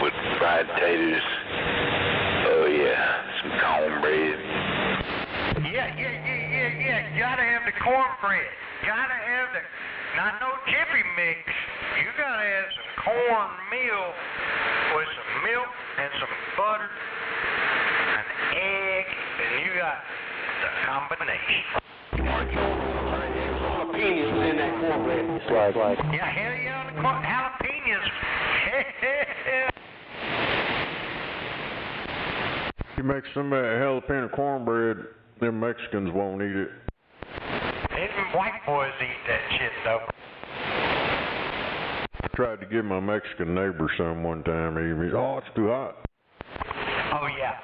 with fried potatoes. Oh yeah, some cornbread. Yeah. Gotta have the cornbread. Gotta have the, not no Jiffy mix. You gotta have some cornmeal with some milk and some butter, an egg, and you got the combination. Jalapenos in that cornbread. Yeah, hell yeah, the jalapenos. You make some jalapeno cornbread, them Mexicans won't eat it. Even white boys eat that shit though. Tried to give my Mexican neighbor some one time. He said, oh, it's too hot. Oh, yeah.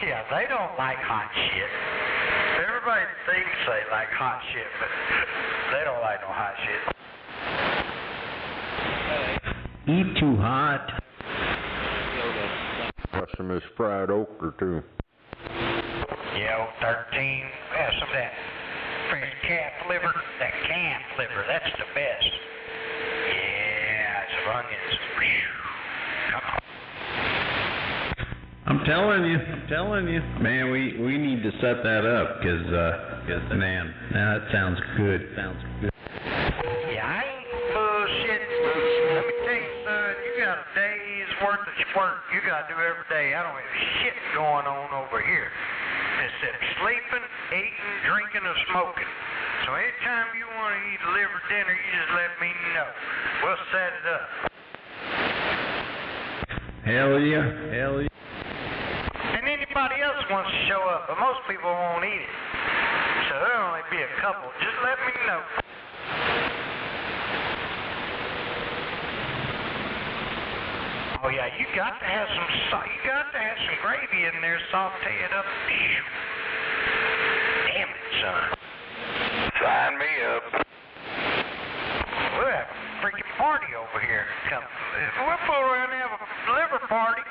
Yeah, they don't like hot shit. Everybody thinks they like hot shit, but they don't like no hot shit. Eat too hot. Got some of this fried okra, too. Yeah, 13. Yeah, some of that fresh calf liver. That calf liver, that's the best. Yeah, some onions. Come on. I'm telling you. Man, we need to set that up, because, man, that sounds good. Yeah, I ain't bullshit. Let me tell you, son, you got a day's worth of work you got to do every day. I don't have shit going on over here. Except sleeping, eating, drinking, or smoking. So anytime you want to eat a liver dinner, you just let me know. We'll set it up. Hell yeah. And anybody else wants to show up, but most people won't eat it. So there'll only be a couple. Just let me know. Oh yeah, you got to have some gravy in there, saute it up. Damn it, son. Sign me up. We'll have a freaking party over here. We'll pull around and have a liver party.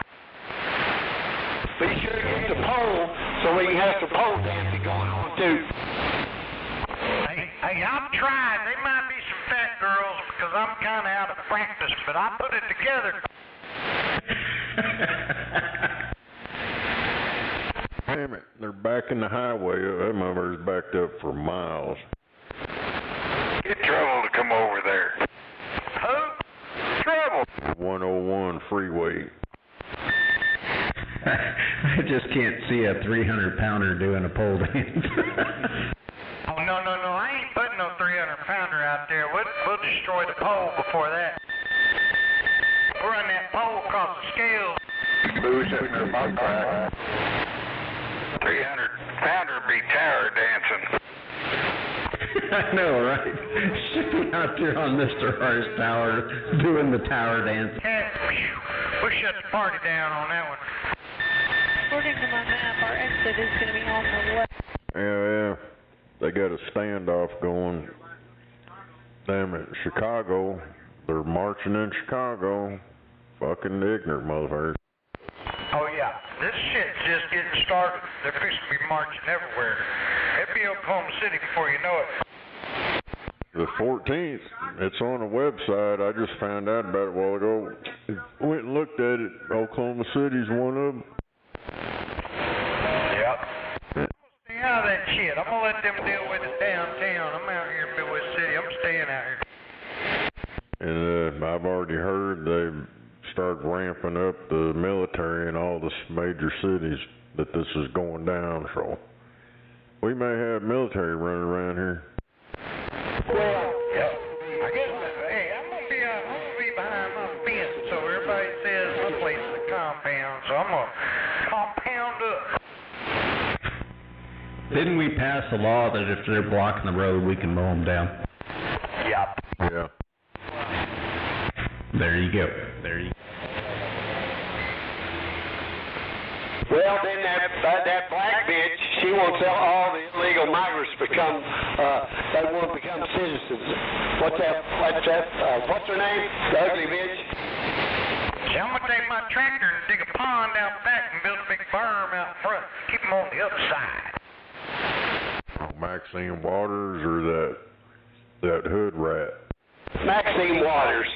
Be sure to get the pole so we can have some pole dancing going on too. Hey, I'm trying. There might be some fat girls because I'm kind of out of practice, but I put it together. Damn it, they're backing the highway up. That mother's backed up for miles. Get Trouble to come over there. Who? Trouble. 101 freeway. I just can't see a 300-pounder doing a pole dance. Oh, no. I ain't putting no 300-pounder out there. We'll destroy the pole before that. We'll run that pole across the scales. Booze at the butt crack. 300-pounder be tower dancing. I know, right? Sitting out there on Mr. Horsepower doing the tower dance. We'll shut the party down on that one. According to my map, our exit is going to be on the left. Yeah. They got a standoff going. Damn it, Chicago. They're marching in Chicago. Fucking ignorant motherfuckers. Oh, yeah. This shit's just getting started. They're fixing to be marching everywhere. It'll be Oklahoma City before you know it. The 14th, it's on a website. I just found out about it a while ago. Went and looked at it. Oklahoma City's one of them. Yep. Stay out of that shit. I'm going to let them deal with it downtown. I'm out here in Midwest City. I'm staying out here. And I've already heard they've started ramping up the military in all the major cities that this is going down. So we may have military running around here. Well, yep. I guess, hey, I'm gonna be behind my fence, so everybody says my place is a compound, so I'm gonna compound up. Didn't we pass a law that if they're blocking the road, we can mow them down? Yep. Yeah. There you go. Well, then that black bitch, she wants all the illegal migrants to become, they want to become citizens. What's her name? The ugly bitch? See, I'm gonna take my tractor and dig a pond out back and build a big berm out front. Keep them on the other side. Maxine Waters or that hood rat? Maxine Waters.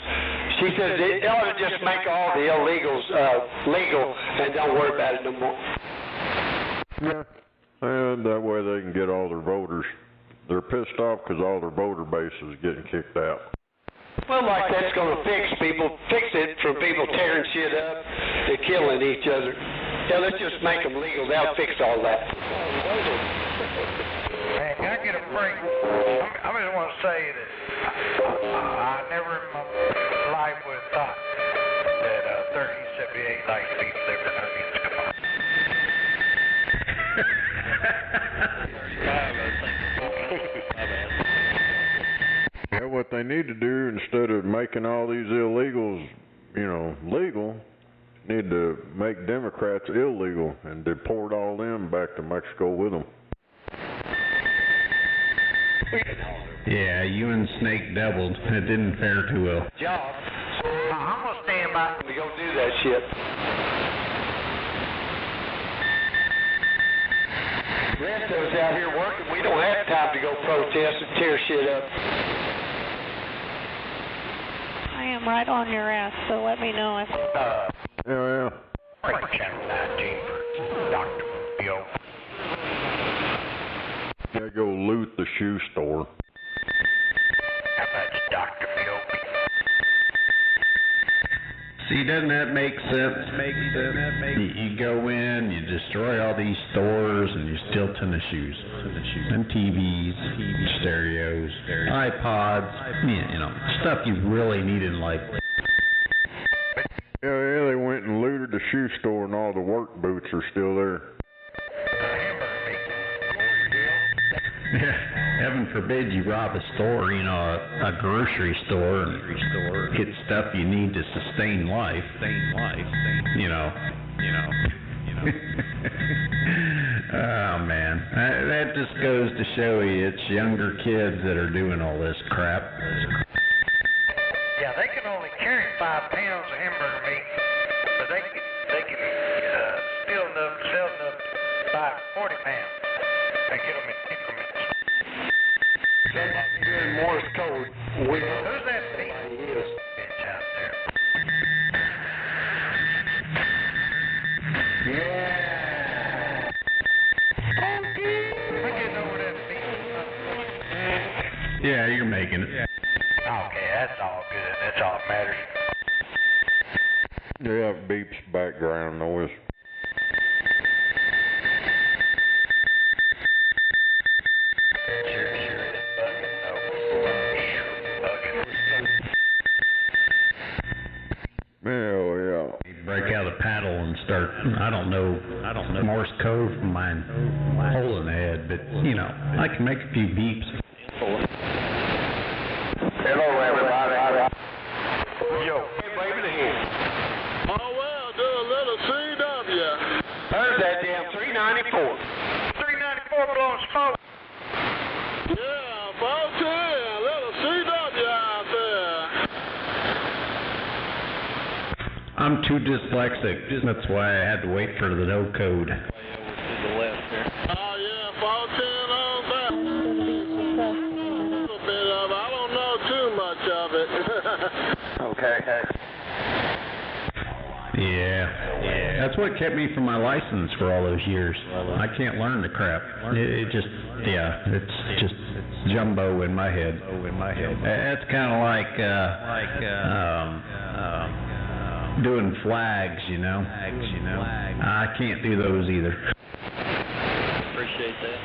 She says they ought to just make all the illegals legal and don't worry about it no more. Yeah. And that way they can get all their voters. They're pissed off because all their voter base is getting kicked out. Well, like that's going to fix it from people tearing shit up and killing each other. Yeah, let's just make them legal. They'll fix all that. Man, can I get a break? I just want to say that I never in my life would have thought that 1378 likes to eat liver onions. Come on. Yeah, what they need to do instead of making making all these illegals, you know, legal, need to make Democrats illegal and deport all them back to Mexico with them. Yeah, you and Snake doubled. It didn't fare too well. Job. I'm going to stand by. We go do that shit. The rest of us out here working, we don't have time to go protest and tear shit up. I am right on your ass, so let me know if... Yeah. Right, Channel 19 for Dr. Bill. Gotta go loot the shoe store. How about you, Dr. Bill? See, doesn't that make sense? You go in, you destroy all these stores, and you steal a ton of shoes. And TVs, stereos, iPods, you know, stuff you really need in life. Yeah, they went and looted the shoe store and all the work boots are still there. Heaven forbid you rob a store, you know, a grocery store, and get stuff you need to sustain life. You know. Oh man, that just goes to show you it's younger kids that are doing all this crap. Yeah, they can only carry 5 pounds of hamburger meat, but they can steal enough, sell enough to buy 40 pounds and get them in increments. Doing Morse code. Who's that beat? Bitch out there. Yeah. We getting over that beat. Yeah, you're making it. Okay, that's all good. That's all that matters. Yeah, beeps background noise. Break out a paddle and start, I don't know Morse code from mine hole in the head, but, you know, I can make a few beeps. Hello, everybody. Yo, hey, waving the hand. Oh, well, do a little CW. There's that damn 394. 394 blowing smoke. Yeah, 14, a little CW out there. I'm too dyslexic, that's why I had to wait for the no code. Oh, yeah, 14 on that. A little bit of it. I don't know too much of it. Okay. Yeah. That's what kept me from my license for all those years. I can't learn the crap. It's just jumbo in my head. It's kind of like doing flags, you know. I can't do those either. Appreciate that.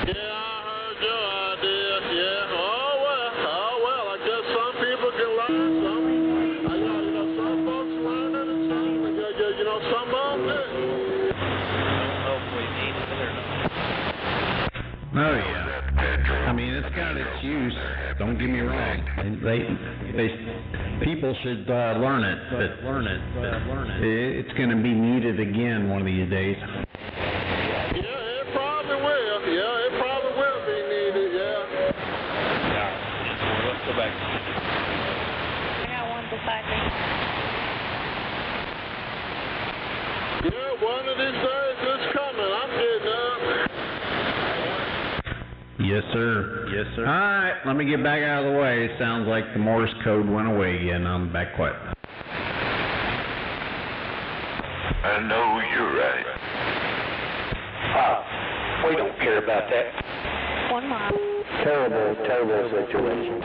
Yeah, I heard your ideas, yeah. Oh, well, I guess some people can learn some. Some folks learn it and some, some of them didn't. Hopefully need it or not. Oh, yeah. I mean, it's got its use. Don't get me wrong. People should learn it, but it's going to be needed again one of these days. Yeah, it probably will. Yeah, it probably will be needed, yeah. Let's go back. I got one beside me. Yeah, one of these days it's coming. I'm getting up. Yes, sir. All right, let me get back out of the way. Sounds like the Morse code went away again. I'm back quiet. I know you're right. We don't care about that. 1 mile. Terrible situation.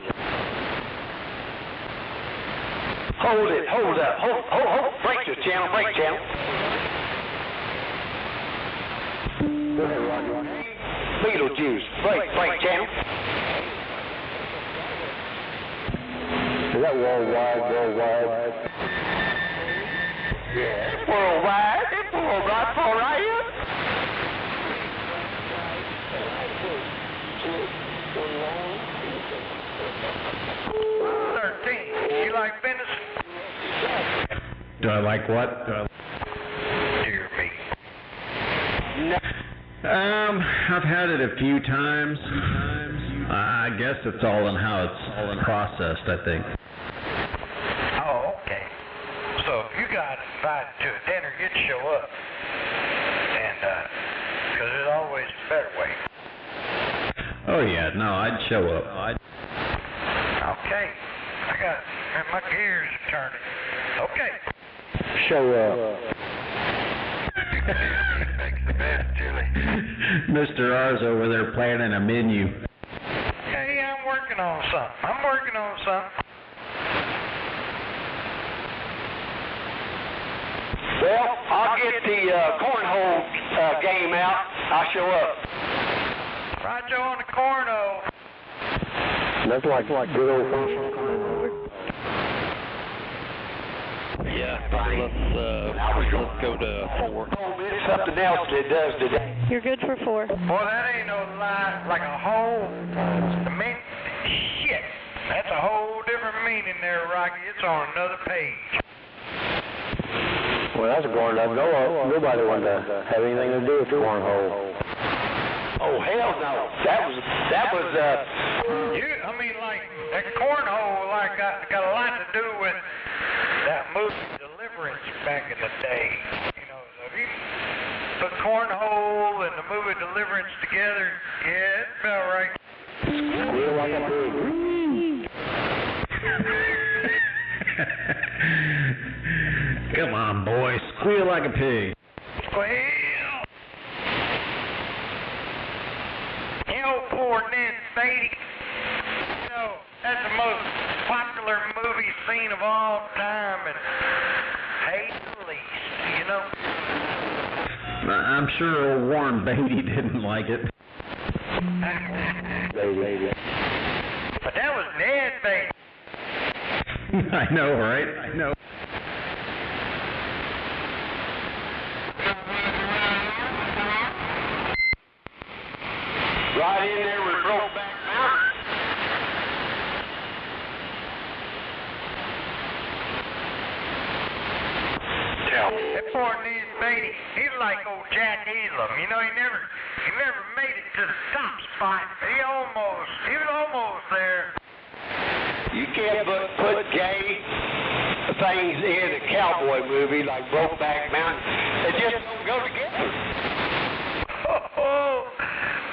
Hold up. Break the channel. Go ahead, Roger. Beetlejuice. Break channel. Is that worldwide? Yeah, it's worldwide for right. 13. You like venison? Do I like what? Dear me. I've had it a few times. I guess it's all in how it's processed, I think. Oh, okay. So if you got invited to a dinner, you'd show up. And, because there's always a better way. Oh yeah, no, I'd show up. Okay. Man, my gears are turning. Okay. Show up. Mr. R's over there planning a menu. Hey, I'm working on something. Well, I'll get the cornhole game out. I'll show up. Roger on the cornhole. That's like good old fashioned. Yeah, let's go to 4. Something else that does today. You're good for 4. Boy, that ain't no lie. Like a whole, shit. That's a whole different meaning there, Rocky. It's on another page. Well, that's going up. Nobody wanted to have anything to do with the cornhole. Oh, hell no. That was like, that cornhole, got a lot to do with that movie Deliverance back in the day. You know, if you put cornhole and the movie Deliverance together, yeah, it felt right. Squeal like a pig. Come on, boy, squeal like a pig. Squeal. Poor Ned Beatty. You know, that's the most popular movie scene of all time, and hate the least, you know. I'm sure old Warren Beatty didn't like it. But that was Ned Beatty. I know, right? I know. right in there with Brokeback Mountain. That poor Ned Beatty, he's like old Jack Elam. You know, he never made it to the top spot. He was almost there. You can't put gay things in a cowboy movie like Brokeback Mountain. They just don't go together.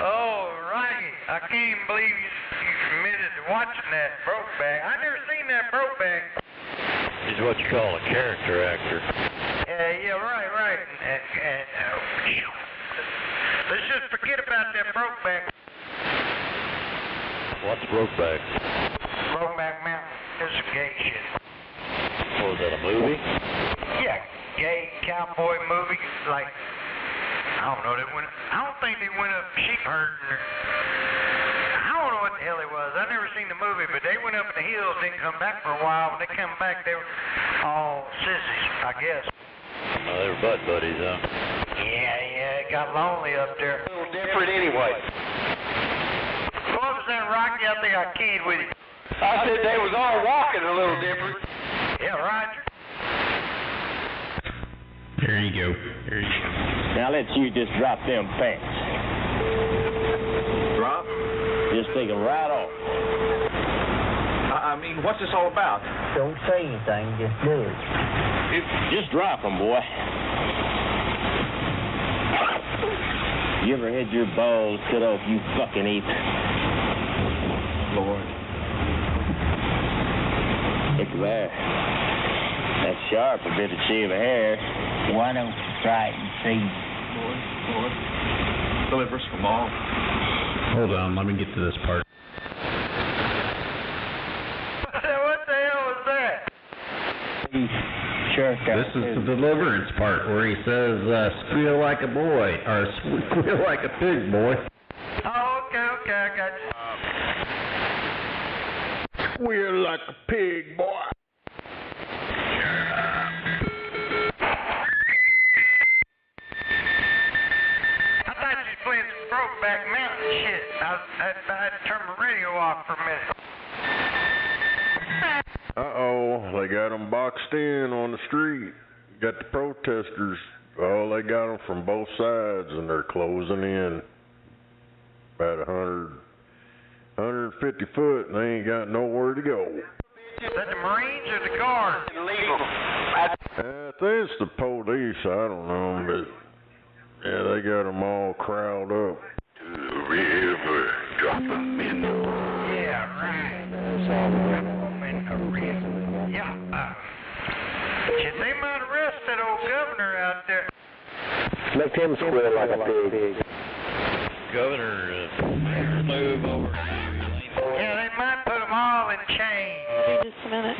Oh, Rocky, I can't even believe you committed to watching that Brokeback. I never seen that Brokeback. He's what you call a character actor. Yeah, right. And let's just forget about that Brokeback. What's Brokeback? Brokeback Mountain. It's a gay shit. Was that a movie? Yeah, gay cowboy movie. Like, I don't know. I don't think they went up sheep herding. I don't know what the hell it was. I never seen the movie, but they went up in the hills, didn't come back for a while. When they come back, they were all sissies, I guess. They were butt buddies, huh? Yeah, it got lonely up there. A little different anyway. What was that, Rocky? I think I keyed with you. I said they was all walking a little different. Yeah, Roger. There you go. Now let's you just drop them pants. Drop? Just take them right off. I mean, what's this all about? Don't say anything, just do it. Just drop them, boy. You ever had your balls cut off, you fucking ape? Lord. Look there. That's sharp, a bit of shave of hair. Why don't you try it and see? Lord. Deliver us from all. Hold on, let me get to this part. What the hell was that? Sure. This is the deliverance part where he says, squeal like a boy, or squeal like a pig, boy. Oh, okay, I got you. Squeal like a pig, boy. I thought you was playing some Brokeback Mountain shit. I had to turn my radio off for a minute. Uh-oh. got them boxed in on the street. Got the protesters. Oh, they got them from both sides, and they're closing in about 150 foot, and they ain't got nowhere to go. Is that the Marines or the Guard? Illegal. I think it's the police. I don't know, but yeah, they got them all crowded up. To the river, drop them in the water. Yeah, right. Yeah. Shit, they might arrest that old governor out there. Make him squeal like a pig. Governor, move over. Yeah, they might put them all in chains. Just a minute.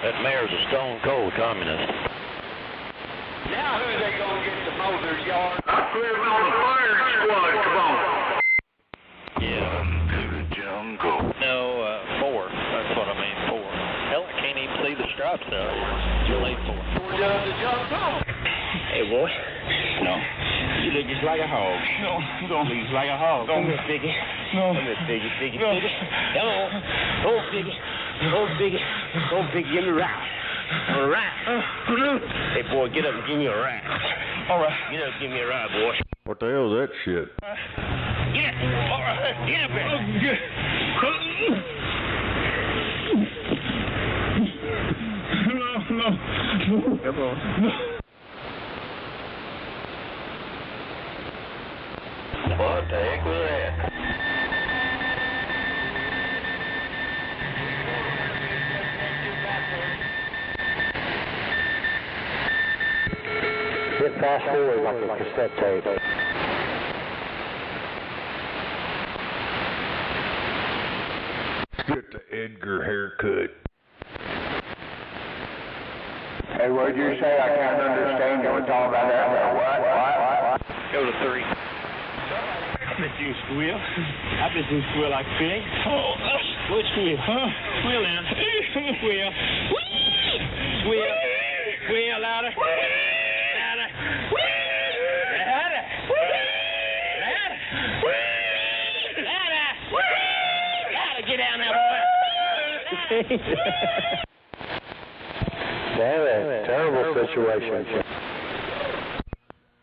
That mayor's a stone cold communist. Now who are they going to get to mow their yard? I'm clearing on the fire squad, come on. Yeah. To the jungle. No, 4. That's what I mean, 4. Hell, I can't even see the stripes out here. Too late for it. Down the jungle. Hey, boy. No. You look just like a hog. No, don't. You look just like a hog. Don't. Come here, Piggy. No. Come here, Piggy, Piggy, No. Piggy. Come on. Go on, Piggy. Go on, Piggy. Go on, Piggy. Give me a ride. All right. Hey, boy, get up and give me a ride. All right. Get up and give me a ride, boy. What the hell is that shit? Get it. All right. Get up there. No. Come on. What the heck was that? Hit fast forward like a cassette tape. Get the Edgar haircut. Hey, what'd you say? I can't understand you. We're talking about that. What? Go to 3. I bet you can squeal. I bet you can squeal like a pig. Oh, what squeal? Huh? Squeal now. Squeal. Squeal. Squeal louder. Louder. Louder. Louder. Louder. Get down there, boy. Damn it. Terrible situation.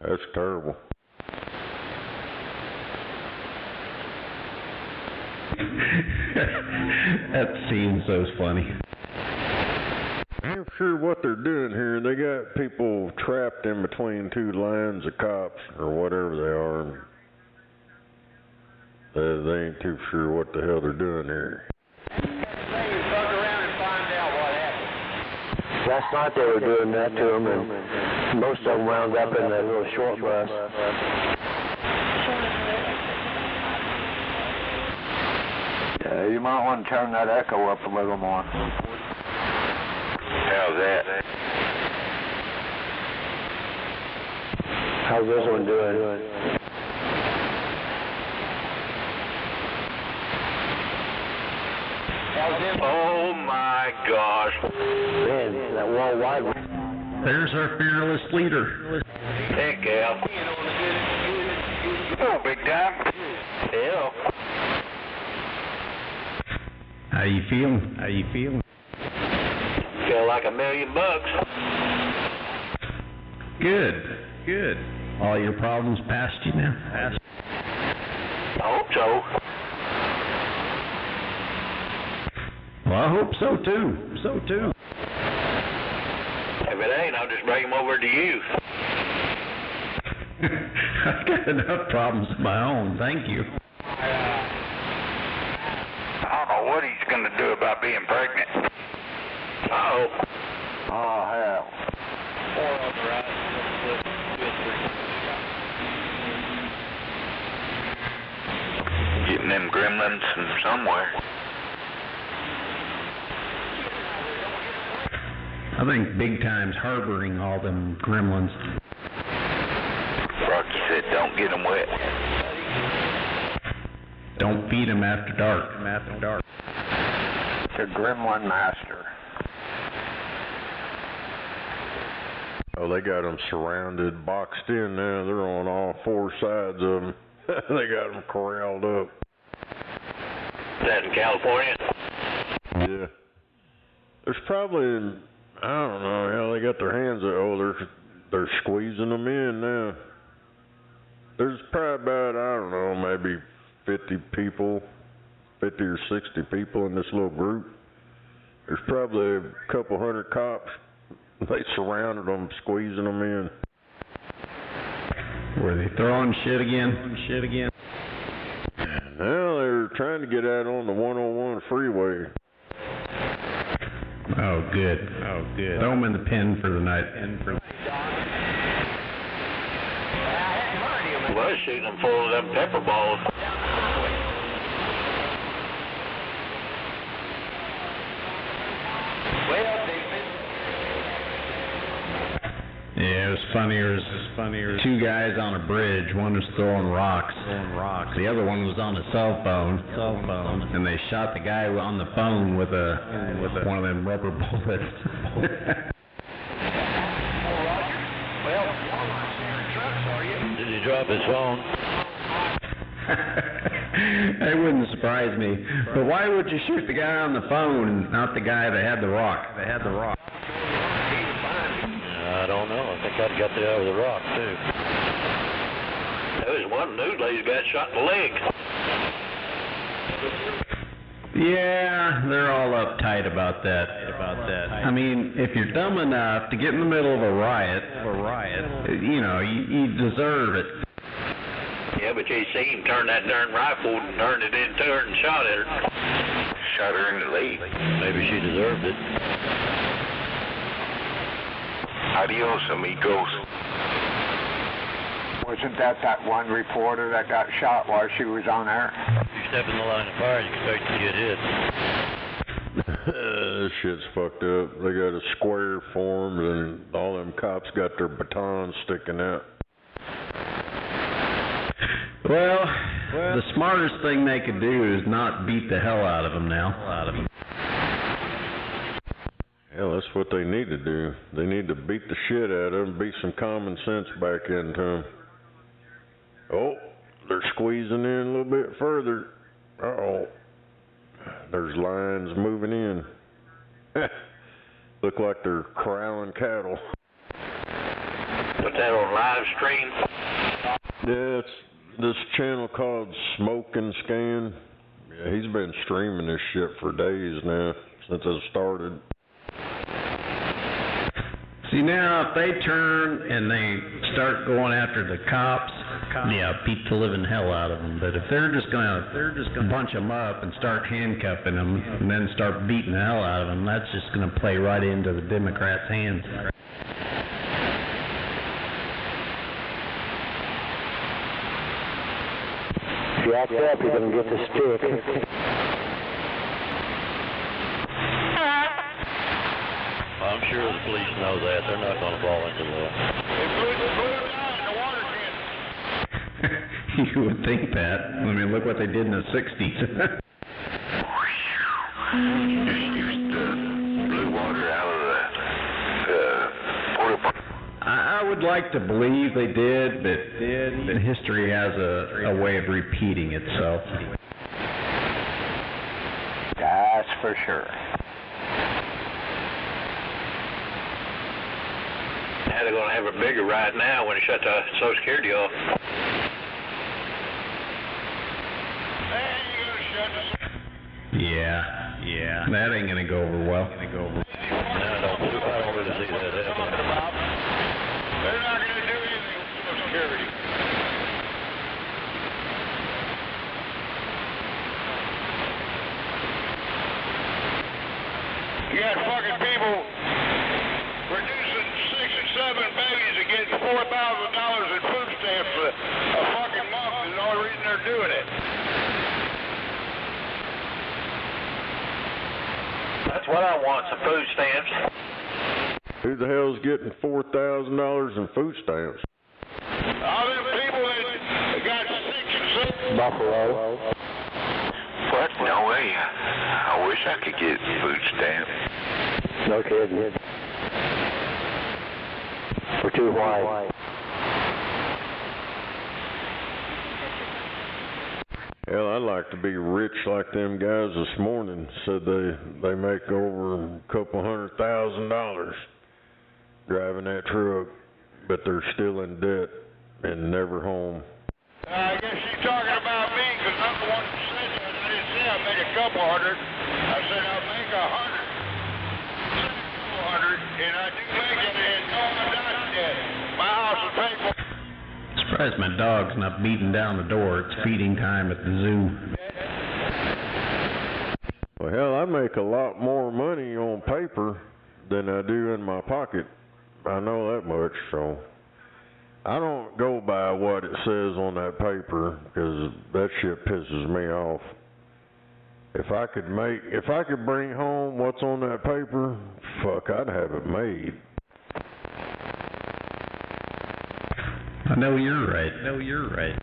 That's terrible. That seems so funny. I'm sure what they're doing here, they got people trapped in between two lines of cops or whatever they are. They ain't too sure what the hell they're doing here. Last night they were doing that to them, and most of them wound up in that little short bus. Yeah, you might want to turn that echo up a little more. How's that? How's this one doing? Oh my gosh. Man, that worldwide. There's our fearless leader. Heck yeah. Oh, big time. Yeah. How you feeling? How you feeling? Feel like $1 million. Good. All your problems past you now? I hope so. Well, I hope so too. If it ain't, I'll just bring them over to you. I've got enough problems of my own, thank you. I don't know what he's going to do about being pregnant. Uh-oh. Oh, hell. 4 on the right, 2 and 3. Getting them gremlins from somewhere. I think Big Time's harboring all them gremlins. Rocky said don't get them wet. Don't feed them after dark. The Gremlin Master. Oh, they got them surrounded, boxed in now. They're on all 4 sides of them. They got them corralled up. Is that in California? Yeah. There's probably they're squeezing them in now. There's probably about, I don't know, maybe 50 people, 50 or 60 people in this little group. There's probably a couple hundred cops. They surrounded them, squeezing them in. Were they throwing shit again? Well, they're trying to get out on the 101 freeway. Oh, good. Throw them in the pen for the night. Well, I was shooting them full of them pepper balls. Yeah, it was funnier. Two guys on a bridge. One was throwing rocks. The other one was on a cell phone. And they shot the guy on the phone with one of them rubber bullets. Did he drop his phone? That wouldn't surprise me. But why would you shoot the guy on the phone and not the guy that had the rock? I don't know. I think I'd got there with a rock, too. There was one dude that got shot in the leg. Yeah, they're all uptight about that. I mean, if you're dumb enough to get in the middle of a riot, you know, you deserve it. Yeah, but you see him turn that darn rifle and turned it into her and shot at her. Shot her in the leg. Maybe she deserved it. Adios, amigos. Wasn't that one reporter that got shot while she was on air? If you step in the line of fire, you expect to get hit. This shit's fucked up. They got a square formed and all them cops got their batons sticking out. Well, the smartest thing they could do is not beat the hell out of them now. Yeah, that's what they need to do. They need to beat the shit out of them, beat some common sense back into them. Oh, they're squeezing in a little bit further. Uh-oh. There's lines moving in. Look like they're corralling cattle. Put that on live stream? Yeah, it's this channel called Smoke and Scan. Yeah, he's been streaming this shit for days now, since it started. See, now, if they turn and they start going after the cops, yeah, beat the living hell out of them. But if they're just gonna bunch them up and start handcuffing them and then start beating the hell out of them, that's just gonna play right into the Democrats' hands. If you act up, you're gonna get the stick. I'm sure the police know that. They're not going to fall into that. You would think that. I mean, look what they did in the 60s. Used blue water out of the porta potty. I would like to believe they did, but history has a way of repeating itself. That's for sure. Now they're going to have a bigger riot now when they shut the Social Security off. Yeah. That ain't gonna go over well. No, I don't really see that happening. They're not going to do anything with Social Security. You got fucking people producing 6 and 7 babies and getting $4,000 in food stamps for a fucking month is the only reason they're doing it. That's what I want, some food stamps. Who the hell's getting $4,000 in food stamps? All them people that got 6 and 7. Buffalo. What? No way. I wish I could get food stamps. No kidding. We're too white. Hell, I'd like to be rich like them guys this morning. Said they make over $200,000 driving that truck. but they're still in debt and never home. I guess she's talking about me, because I'm the one who said that. I didn't say I made a couple hundred. I said I'll make 100. I said a couple hundred, and I do make it, and no, I'm not dead. My house is paid for. Surprised my dog's not beating down the door. It's feeding time at the zoo. Well, hell, I make a lot more money on paper than I do in my pocket. I know that much, so I don't go by what it says on that paper, because that shit pisses me off. If I could bring home what's on that paper, fuck, I'd have it made. I know you're right.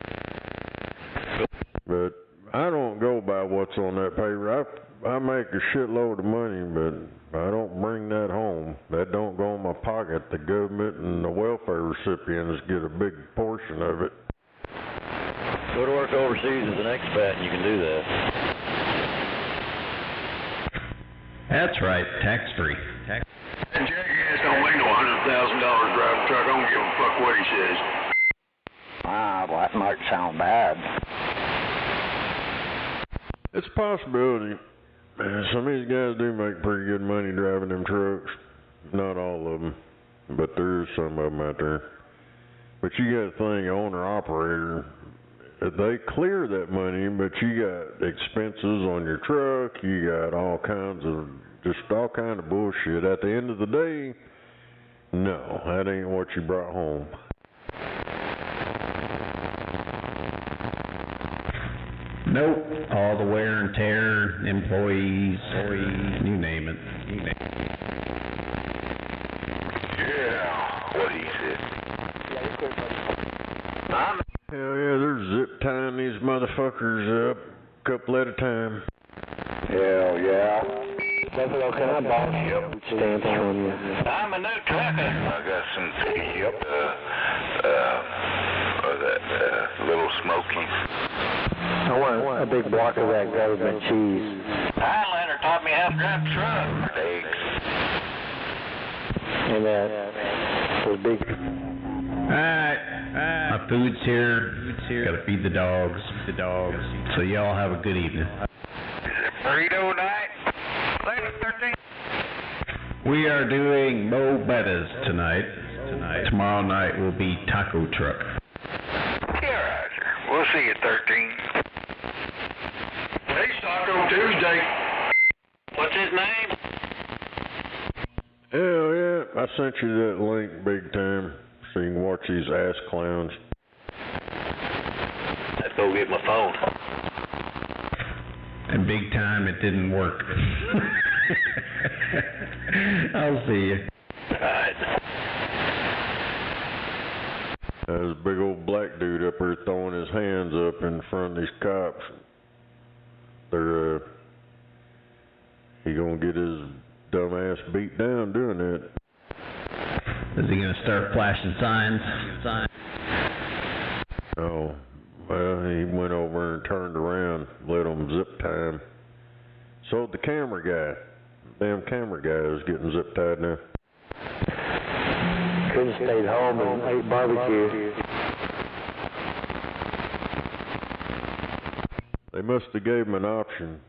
But I don't go by what's on that paper. I make a shitload of money, but I don't bring that home. That don't go in my pocket. The government and the welfare recipients get a big portion of it. Go to work overseas as an expat and you can do that. That's right, tax-free. That jackass don't make no $100,000 driving a truck. I don't give a fuck what he says. Ah, well, that might sound bad. It's a possibility. Some of these guys do make pretty good money driving them trucks. Not all of them, but there is some of them out there. But you got to think, owner-operator, they clear that money, but you got expenses on your truck, you got all kinds of bullshit. At the end of the day, no, that ain't what you brought home. Nope. All the wear and tear, employees, you name it. Yeah, what he said. Hell yeah, they're zip tying these motherfuckers up a couple at a time. Hell yeah. Buffalo, can I borrow you stamps from you? I'm a new trucker. I got some that little smoky. I want a big block of that government cheese. Highlander taught me how to drive a truck. Eggs. And those big... Alright, my food's here. Gotta feed the dogs. So y'all have a good evening. Burrito night? Lady 13? We are doing Mo Bettas tonight. Tomorrow night will be taco truck. Yeah, Roger. We'll see you at 13. Hey, Taco Tuesday. What's his name? Hell yeah, I sent you that link big time so you can watch these ass clowns. Let's go get my phone. And big time it didn't work. I'll see you. Alright. There's a big old black dude up there throwing his hands up in front of these cops. He gonna get his dumb ass beat down doing that. Is he gonna start flashing signs? Oh, well, he went over and turned around, let them zip tie him. So the camera guy, damn camera guy is getting zip tied now. Could have stayed home and ate barbecue. They must have gave him an option.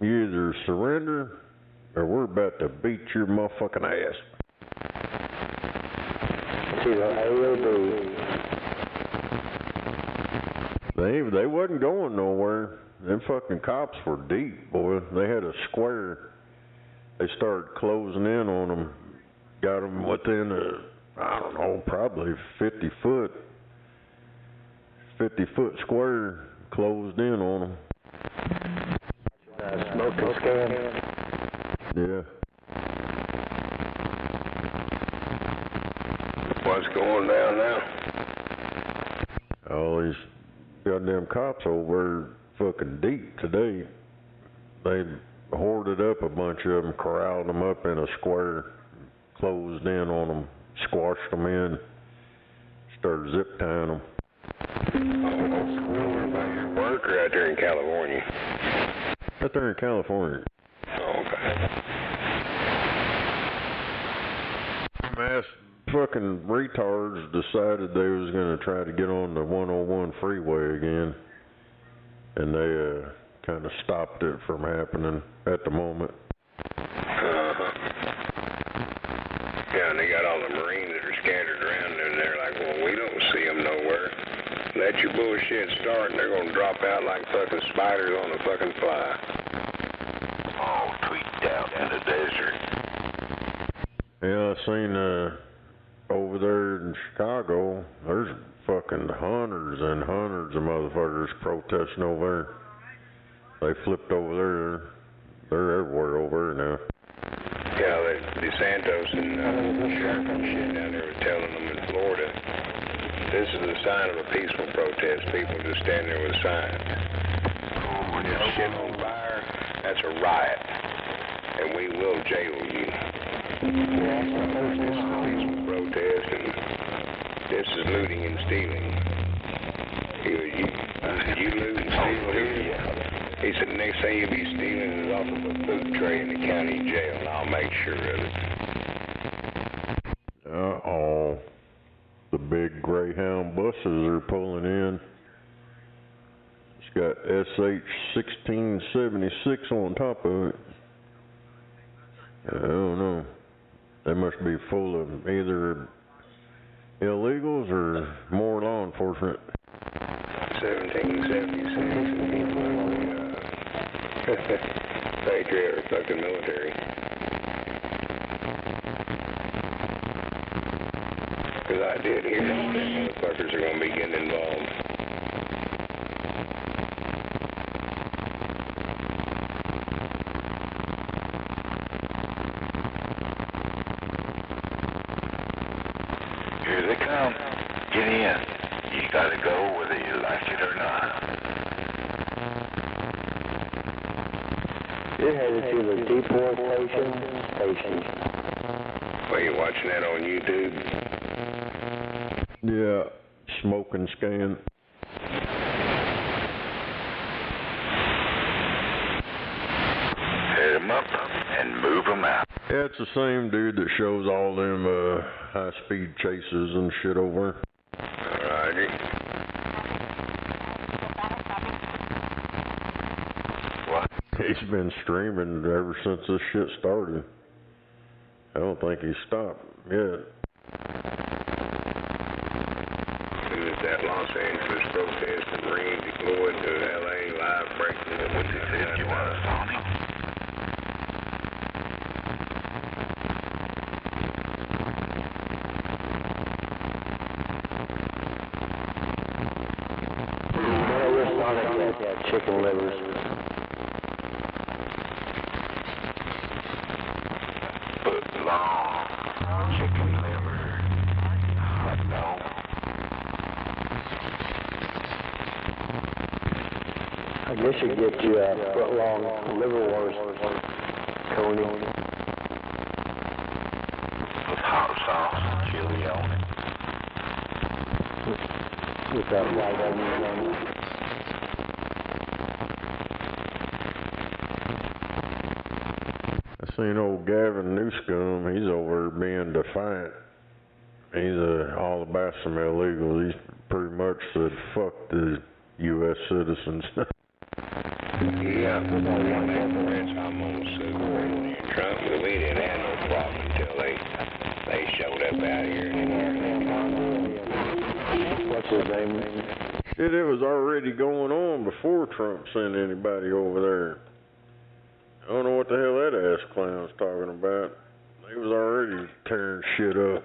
You either surrender or we're about to beat your motherfucking ass. They wasn't going nowhere. Them fucking cops were deep, boy. They had a square. They started closing in on them. Got them within I don't know, probably 50 foot square, closed in on them. Smoking scam. Yeah. What's going down now? All these goddamn cops over there fucking deep today. They hoarded up a bunch of them, corralled them up in a square, closed in on them, squashed them in, started zip tying them. Work or out there in California? Out there in California. Oh, okay. Mass fucking retards decided they was gonna try to get on the 101 freeway again, and they kind of stopped it from happening at the moment. Yeah, and they got all the Marines that are scattered around, and they're like, well, we don't see them nowhere. Let your bullshit start, and they're gonna drop out like fucking spiders on a fucking fly. All tweaked out in the desert. Yeah, I seen over there in Chicago, there's fucking hundreds and hundreds of motherfuckers protesting over there. They flipped over there. They're everywhere over there now. Yeah, DeSantos and sheriff and shit down there were telling them in Florida, this is a sign of a peaceful protest. People just stand there with signs. When there's shit on fire, that's a riot, and we will jail you. This is a peaceful protest, and this is looting and stealing. You loot and steal here? He said, the next thing you'll be stealing is off of a food tray in the county jail, and I'll make sure of it. Uh-oh. The big Greyhound buses are pulling in. It's got SH-1676 on top of it. I don't know. They must be full of either illegals or more law enforcement. 1776. Patriot or fucking military. Because I did hear that motherfuckers are going to be getting involved. Here they come. Get in. You gotta go whether you like it or not. You're headed to the deportation station. Well, you watching that on YouTube? Yeah, smoke and scan. Head them up and move them out. Yeah, it's the same dude that shows all them high-speed chases and shit over. Alrighty. What? He's been streaming ever since this shit started. I don't think he's stopped yet. It was that Los Angeles protest, the Marines deployed to LA, live breaking. What's he said you want us on him? Yeah, chicken livers. Foot long chicken liver. Hot dog. I guess you get you a foot-long liverwurst, Coney. With hot sauce and chili on it. With that white onion on it. Seen old Gavin Newscomb, he's over being defiant. He's all about some illegals. He's pretty much said, fuck the U.S. citizens. Yeah, I'm gonna sue Trump, but we didn't have no problem until they showed up out here. What's his name? Shit, it was already going on before Trump sent anybody over there. I don't know what the hell that ass clown's talking about. He was already tearing shit up.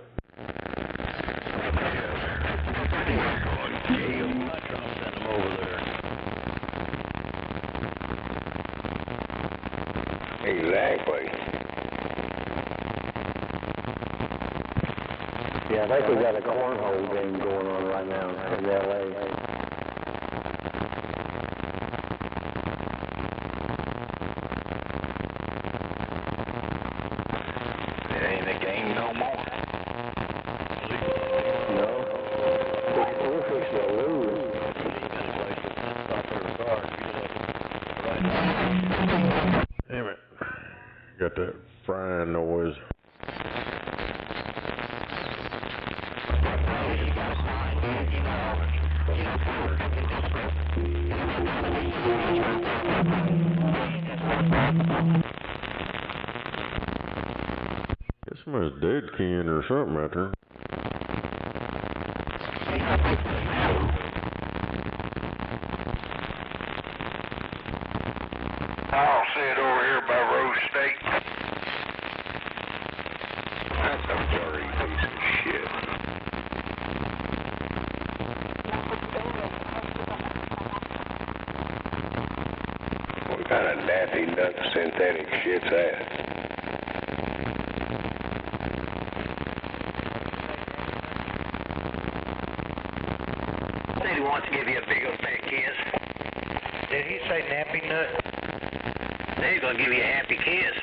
Exactly. Yeah, I think we got a cornhole game going on right now in L.A. Damn it. Got that frying noise. Guess somebody's dead keying or something out there. I'll see it over here by Rose State. That's a blurry piece of shit. What kind of daffy duck synthetic shit's that? Said he wants to give you a big old fat kiss. Did he say nappy nut? Said he's gonna give you a happy kiss.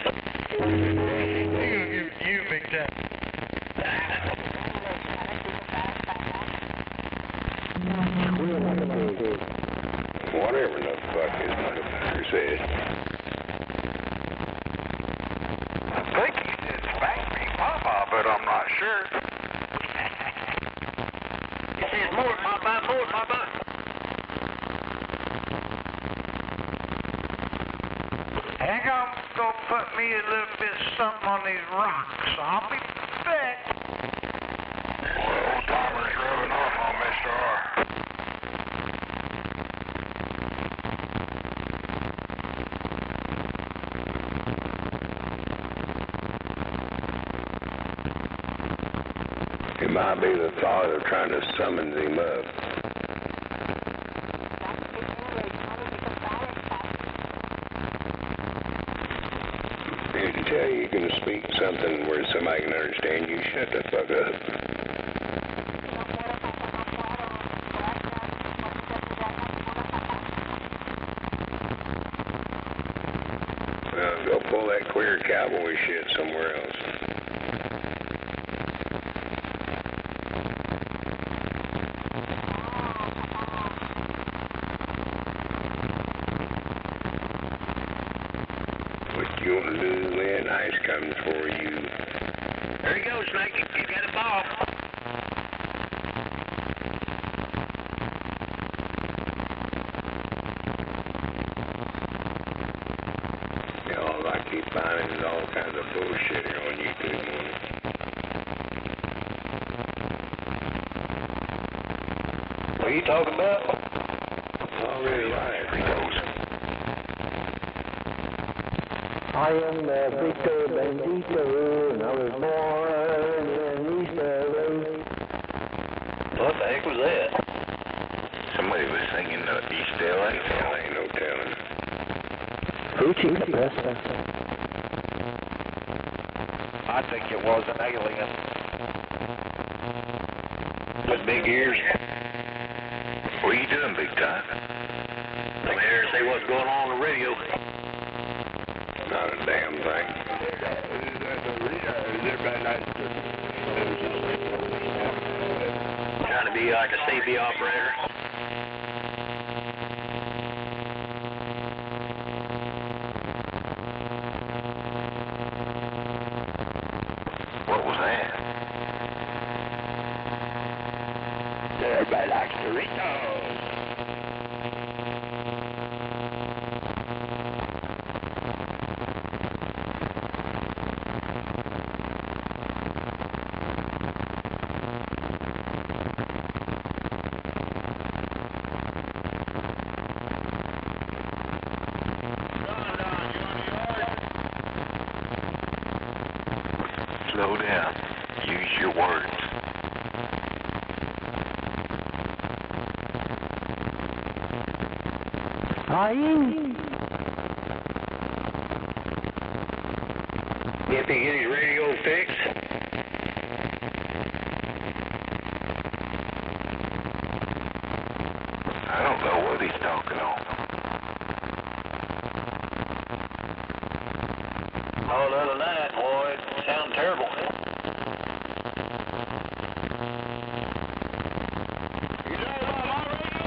He's gonna give you big time. Whatever the fuck his motherfucker said. I think he said spank me, mama, but I'm not sure. He says more, Papa, more, Papa. Hang on, go put me a little bit of something on these rocks. I'll be back. Well, old timer's rubbing off on Mr. R. It might be the thought of trying to summon him up. Until you can speak something where somebody can understand you, shut the fuck up. Go pull that queer cowboy shit somewhere else. What you want to do when ice comes for you? There you go, Snake. You got a ball. All I keep finding is all kinds of bullshit here on YouTube morning. What are you talking about? Already right, Ritos. I am Vito Bendito, and I was born in East LA. What the heck was that? Somebody was singing East LA. Hell, ain't no telling. Fuchi Capesta. I think it was an alien. With big ears. What are you doing, big time? I'm here to see what's going on the radio. Not a damn thing. Trying to be like a CB operator. What was that? Everybody likes Doritos. Slow down. Use your words. If he get his radio fixed. I don't know what he's talking on. Oh, the other night, boy, it sounded terrible. You know about my radio?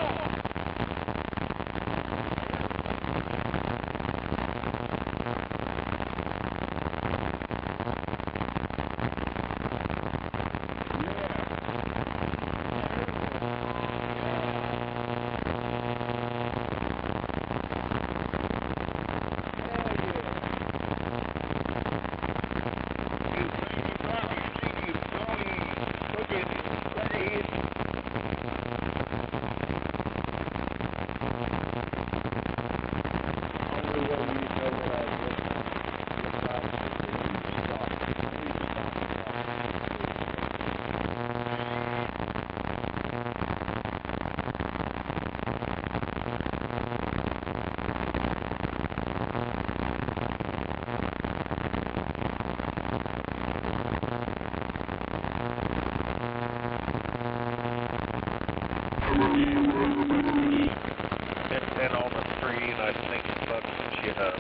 10 on the 3, and I think it fucked some shit up.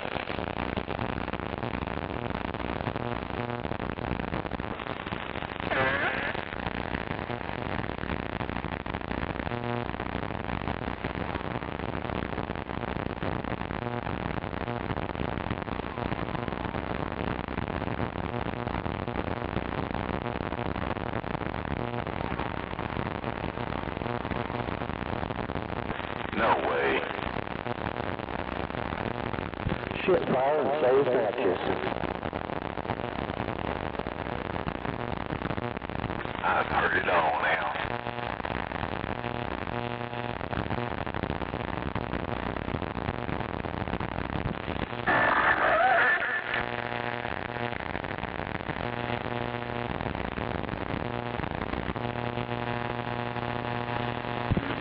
No way. Shit, fire and save matches. I've heard it all now.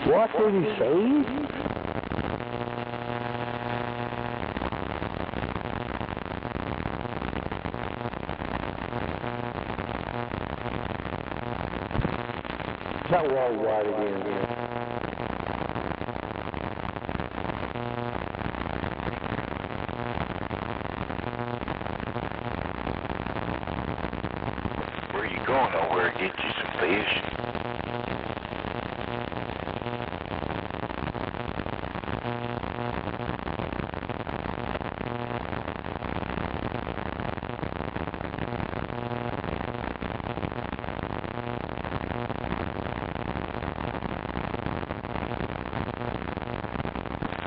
What did he say? Is that worldwide again? Where you going over to get you some fish?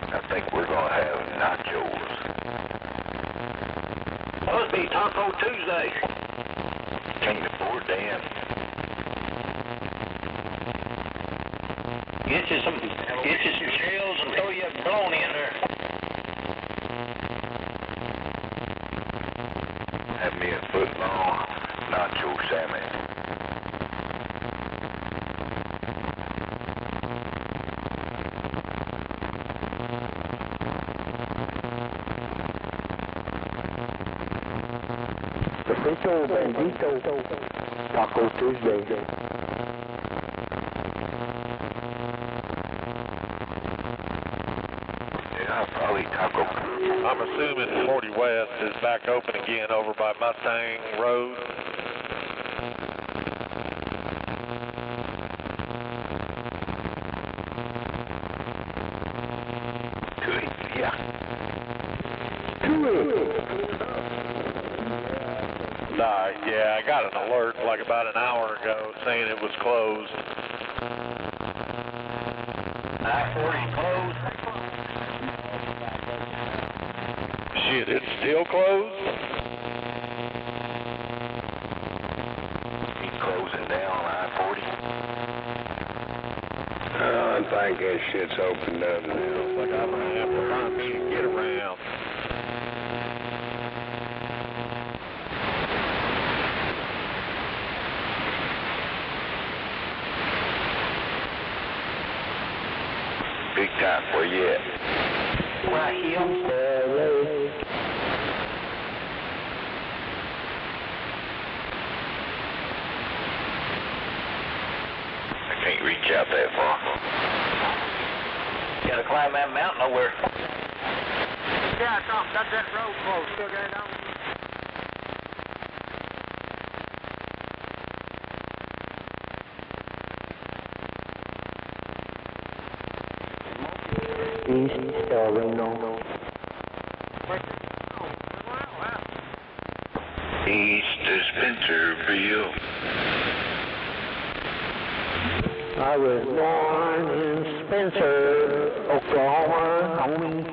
I think we're gonna have nachos. Must be Taco Tuesday. Can't afford them. Get you some shells and throw you a bologna in there. Have me a foot-long nacho salmon. Frito Bandito Taco Tuesday. Yeah, probably taco. I'm assuming 40 West is back open again over by Mustang Road. Good, yeah. Yeah, I got an alert like about an hour ago saying it was closed. I-40 closed. Shit, it's still closed? He's closing down I-40. I think that shit's opened up now. Looks like I'm going to have to find me to get around. Big time, where you at? Right here. I can't reach out that far. Gotta climb that mountain nowhere. Yeah, Tom, got that road closed. Still got it on. East El Reno. East of Spencerville. I was born in Spencer, Oklahoma, homie.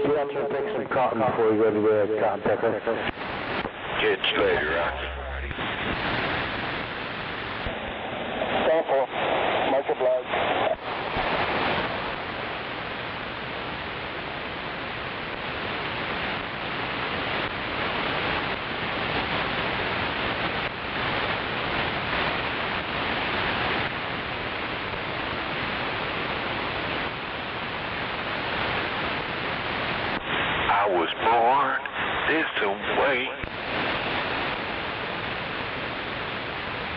Get out there and pick some cotton before you go to the cotton picker. Catch you later, Rocky. Sample. Make a blood.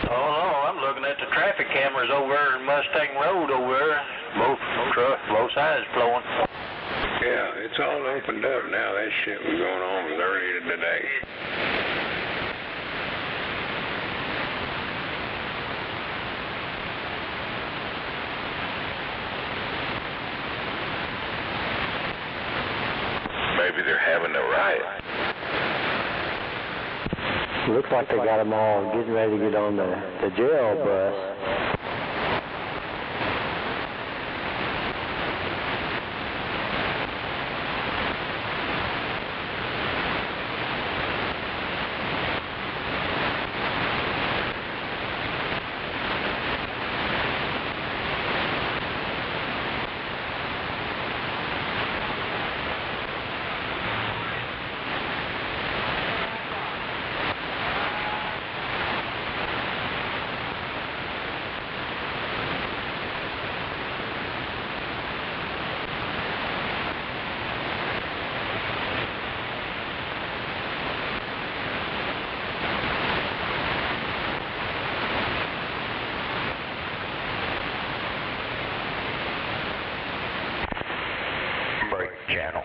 Oh, no, I'm looking at the traffic cameras over there in Mustang Road over there. Both sides flowing. Yeah, it's all opened up now. That shit was going on earlier today. Maybe they're having a riot. Looks like they got them all getting ready to get on the jail bus. Channel.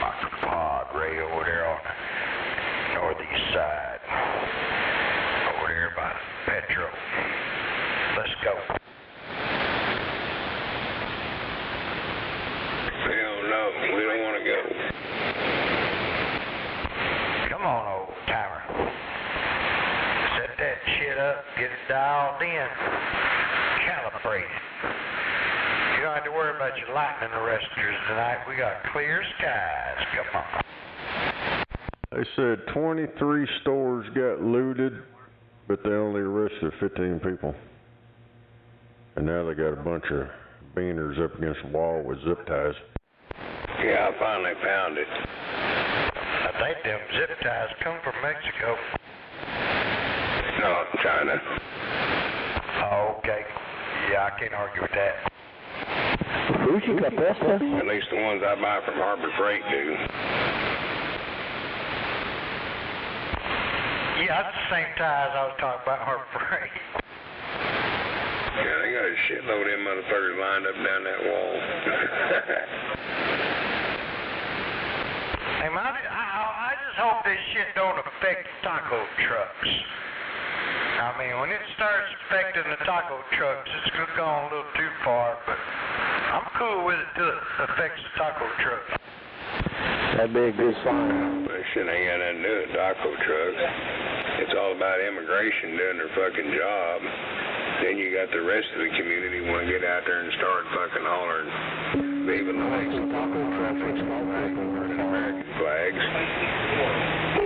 My compadre over there on the northeast side. Over there by Petro. Let's go. Hell no, we don't want to go. Come on, old timer. Set that shit up, get it dialed in, calibrate it. You don't have to worry about your lightning arresters tonight. We got clear skies. Come on. They said 23 stores got looted, but they only arrested 15 people. And now they got a bunch of beaners up against the wall with zip ties. Yeah, I finally found it. I think them zip ties come from Mexico. No, China. Oh, okay. Yeah, I can't argue with that. At least the ones I buy from Harbor Freight do. Yeah, that's the same ties I was talking about, Harbor Freight. Yeah, they got a shitload of them motherfuckers lined up down that wall. Hey, man, I just hope this shit don't affect taco trucks. I mean, when it starts affecting the taco trucks, it's gone a little too far, but I'm cool with it till it affects the taco trucks. That'd be a good sign. That shit ain't got nothing to do with taco trucks. It's all about immigration doing their fucking job. Then you got the rest of the community want to get out there and start fucking hollering Viva la Mexico and American flags.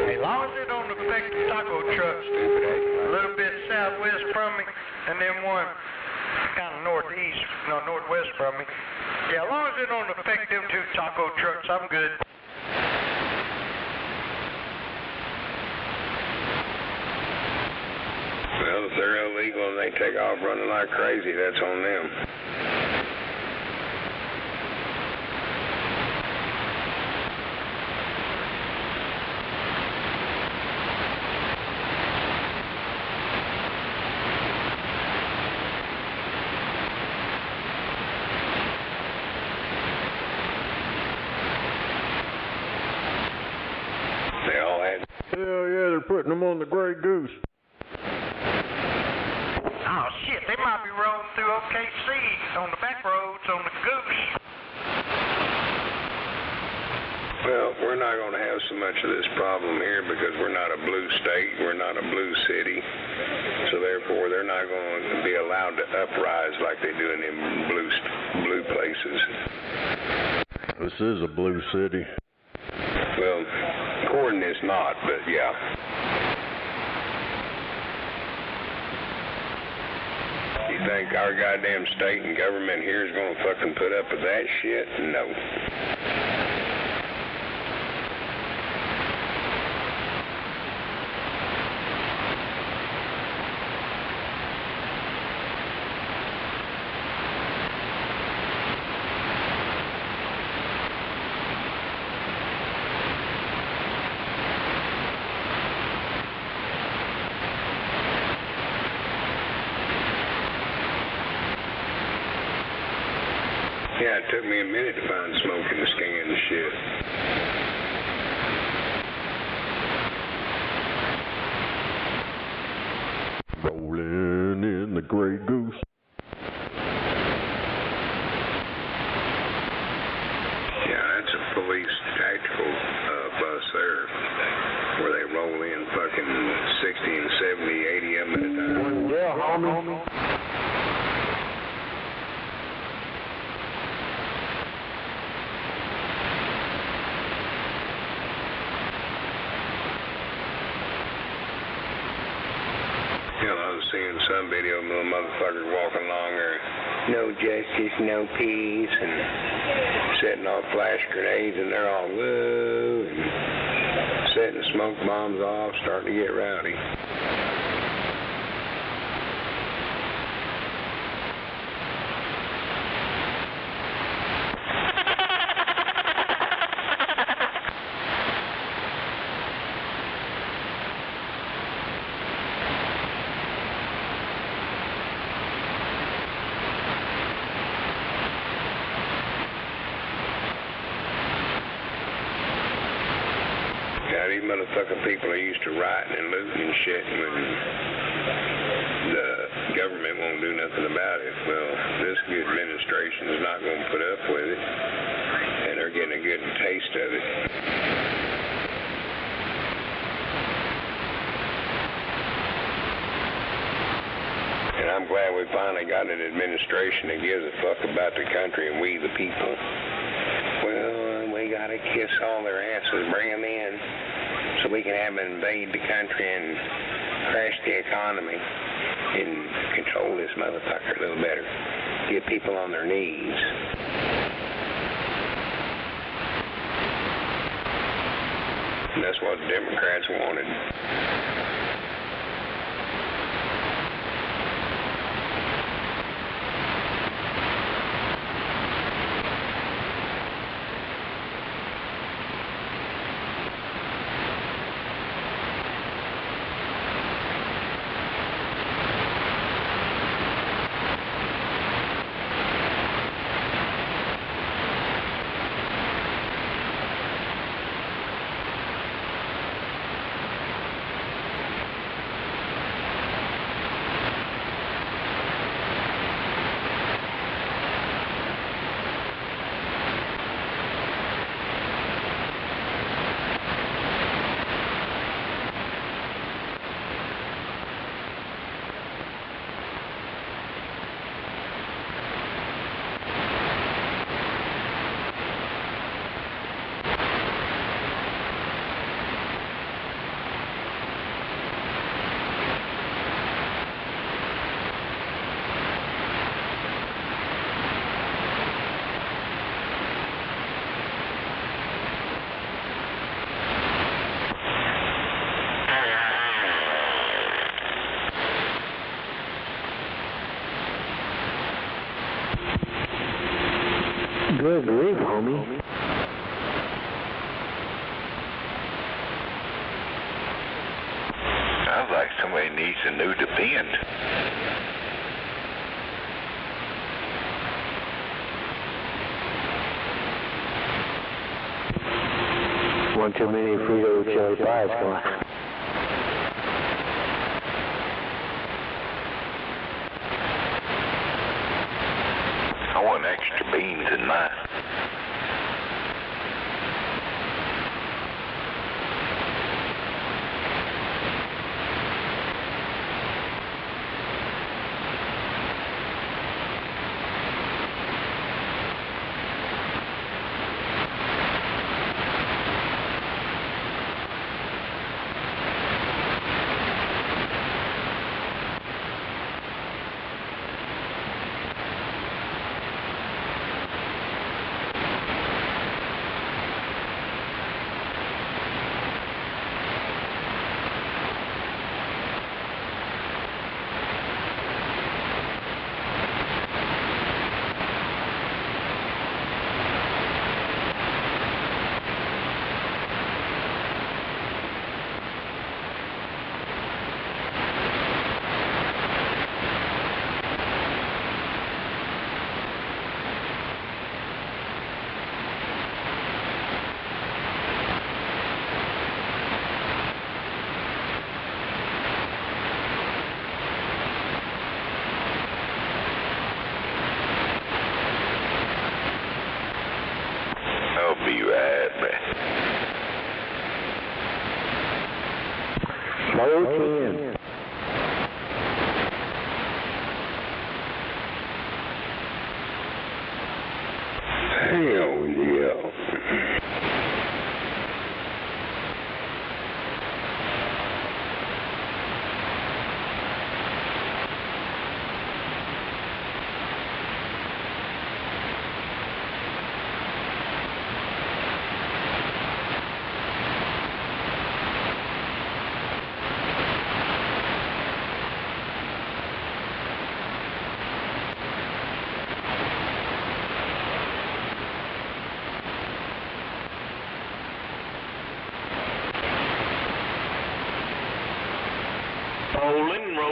As long as it don't affect the taco trucks, stupid, a little bit southwest from me, and then one kind of northwest from me. Yeah, as long as it don't affect them two taco trucks, I'm good. Well, if they're illegal and they take off running like crazy, that's on them. Hell yeah, they're putting them on the Grey Goose. Oh shit, they might be rolling through OKC on the back roads on the Goose. Well, we're not going to have so much of this problem here because we're not a blue state, we're not a blue city. So therefore, they're not going to be allowed to uprise like they do in them blue places. This is a blue city. Well, Gordon is not, but yeah. You think our goddamn state and government here is going to fucking put up with that shit? No. Yeah, it took me a minute to find smoke in the scan and shit. Rolling in the Grey Goose. Yeah, that's a police tactical bus there, where they roll in fucking 60 and 70, 80 of them at a time. Yeah, homie. I was seeing some video of little motherfuckers walking along there, no justice, no peace, and setting off flash grenades, and they're all woo, and setting smoke bombs off, starting to get rowdy. These motherfucking people are used to rioting and looting and shit when the government won't do nothing about it. Well, this administration is not going to put up with it, and they're getting a good taste of it. And I'm glad we finally got an administration that gives a fuck about the country and we the people. Well, we gotta kiss all their asses, bring them in, so we can have them invade the country and crash the economy and control this motherfucker a little better. Get people on their knees. And that's what the Democrats wanted. Good grief, homie. Sounds like somebody needs a new defend. One too many Frito chili pies, come on. I want extra beans in mine.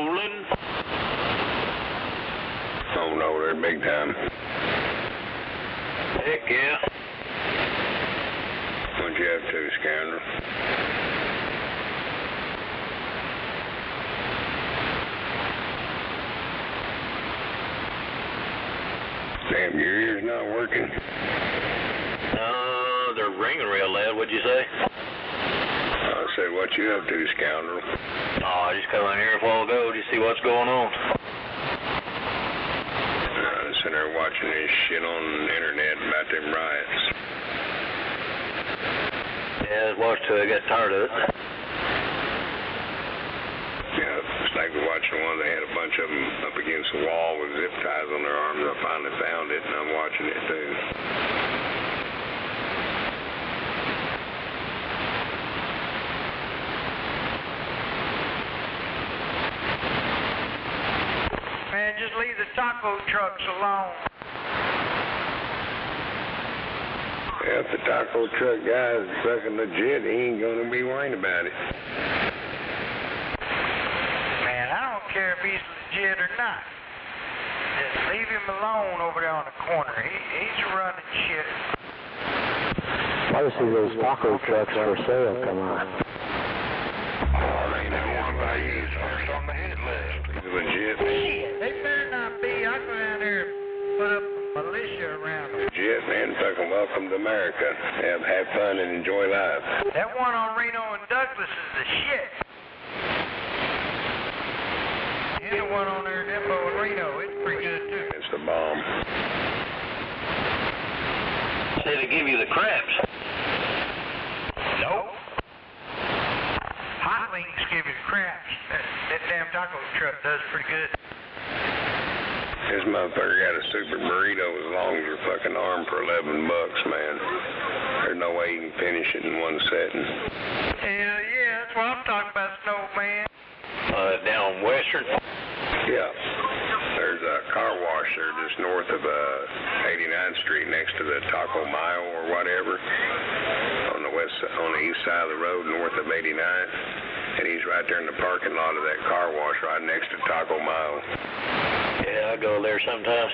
rolling? Oh no, they're big time. Heck yeah. What'd you have to, scoundrel? Damn, your ear's not working. They're ringing real loud. What'd you say? I said, what you up to, scoundrel? Oh, I just come in here a while ago to see what's going on. I'm sitting there watching this shit on the internet about them riots. Yeah, I watched till I got tired of it. Yeah, it's like we're watching one. They had a bunch of them up against the wall with zip ties on their arms. I finally found it, and I'm watching it too. Man, just leave the taco trucks alone. Yeah, if the taco truck guy is fucking legit, he ain't gonna be worrying about it. Man, I don't care if he's legit or not. Just leave him alone over there on the corner. He's running shit. I see those taco trucks for sale come on. Oh, ain't that one by you? First on the hit list. He's legit. Shit, they better not be. I'll go down there and put up a militia around them. Legit, man. Fucking welcome to America. Have fun and enjoy life. That one on Reno and Douglas is the shit. And the one on their depot in Reno, it's pretty good too. It's the bomb. Say they give you the craps. Nope. Hot Links give you craps. That damn taco truck does pretty good. This motherfucker got a super burrito as long as your fucking arm for $11, man. There's no way you can finish it in one setting. Hell yeah, that's what I'm talking about, Snowman. Down Western? Yeah. There's a car wash there just north of 89th Street next to the Taco Mayo or whatever. On the east side of the road north of 89th. And he's right there in the parking lot of that car wash right next to Taco Mayo. Yeah, I go there sometimes.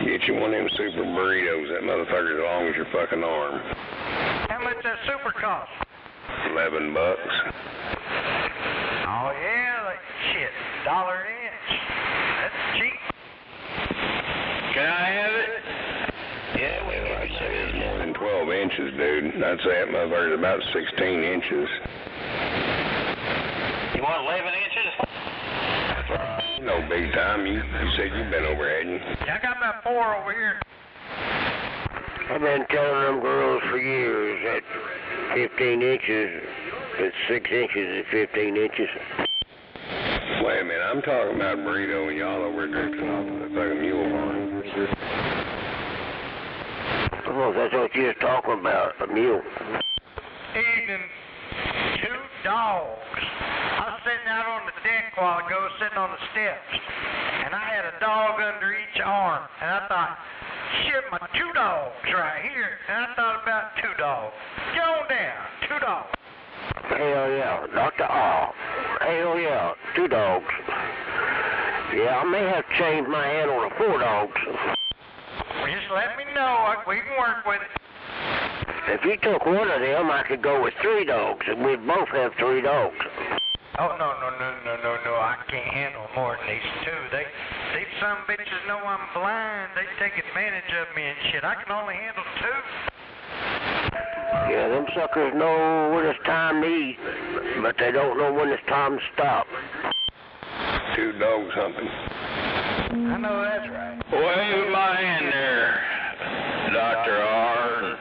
Get you one of them super burritos. That motherfucker's as long as your fucking arm. How much that super cost? $11. Oh yeah, like shit, $1 an inch. That's cheap. Can I have it? Yeah, well, I'd say it's more than 12 inches, dude. I'd say that motherfucker's about 16 inches. You want 11 inches? No big time. You said you've been over, hadn't you? Yeah, I got about 4 over here. I've been telling them girls for years that 15 inches, it's 6 inches is 15 inches. Wait a minute, I'm talking about burrito and y'all over drifting off of the fucking mule barn. Oh, that's what you was talking about, a mule. Evening, 2 dogs. I was sitting out on the deck a while ago, sitting on the steps, and I had a dog under each arm, and I thought, shit, my 2 dogs right here, and I thought about 2 dogs. Get on down, 2 dogs. Hell yeah, Dr. R. Hell yeah, 2 dogs. Yeah, I may have to change my handle to 4 dogs. Just let me know, we can work with it. If you took one of them, I could go with 3 dogs, and we'd both have 3 dogs. Oh, no, I can't handle more than these 2. They some bitches know I'm blind, they take advantage of me and shit. I can only handle 2. Yeah, them suckers know when it's time to eat, but they don't know when it's time to stop. 2 dogs humping. I know that's right. Wave my hand there, Dr. R.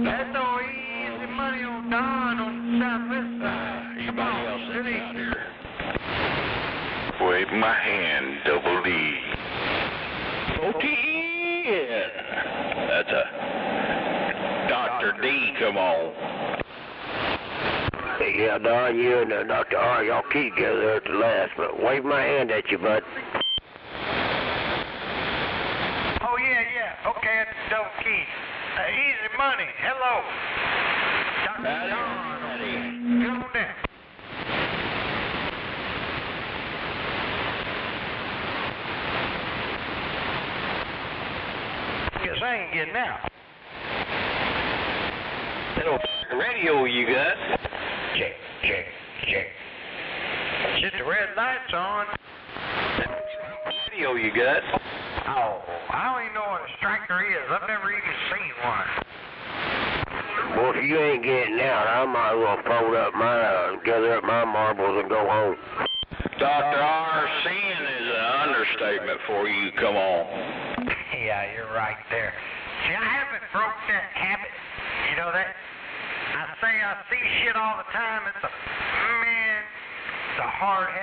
That's no easy money on Don on the southwest side. Anybody else out here? Wave my hand, double D. O-T-E-N. That's a Dr. D, come on. Yeah, Don, you and Dr. R, y'all keep together at the last, but wave my hand at you, bud. Oh, yeah, okay, it's double key. Easy money, hello. Dr. Don, come on down. I ain't getting out. That old radio you got. Check, check, check. Shit, the red light's on. Radio you got. Oh, I don't even know what a striker is. I've never even seen one. Well, if you ain't getting out, I might as well fold up gather up my marbles and go home. Dr. R, seeing is an understatement for you. Come on. Yeah, you're right there. See, I haven't broke that habit. You know that? I say I see shit all the time. It's a hard habit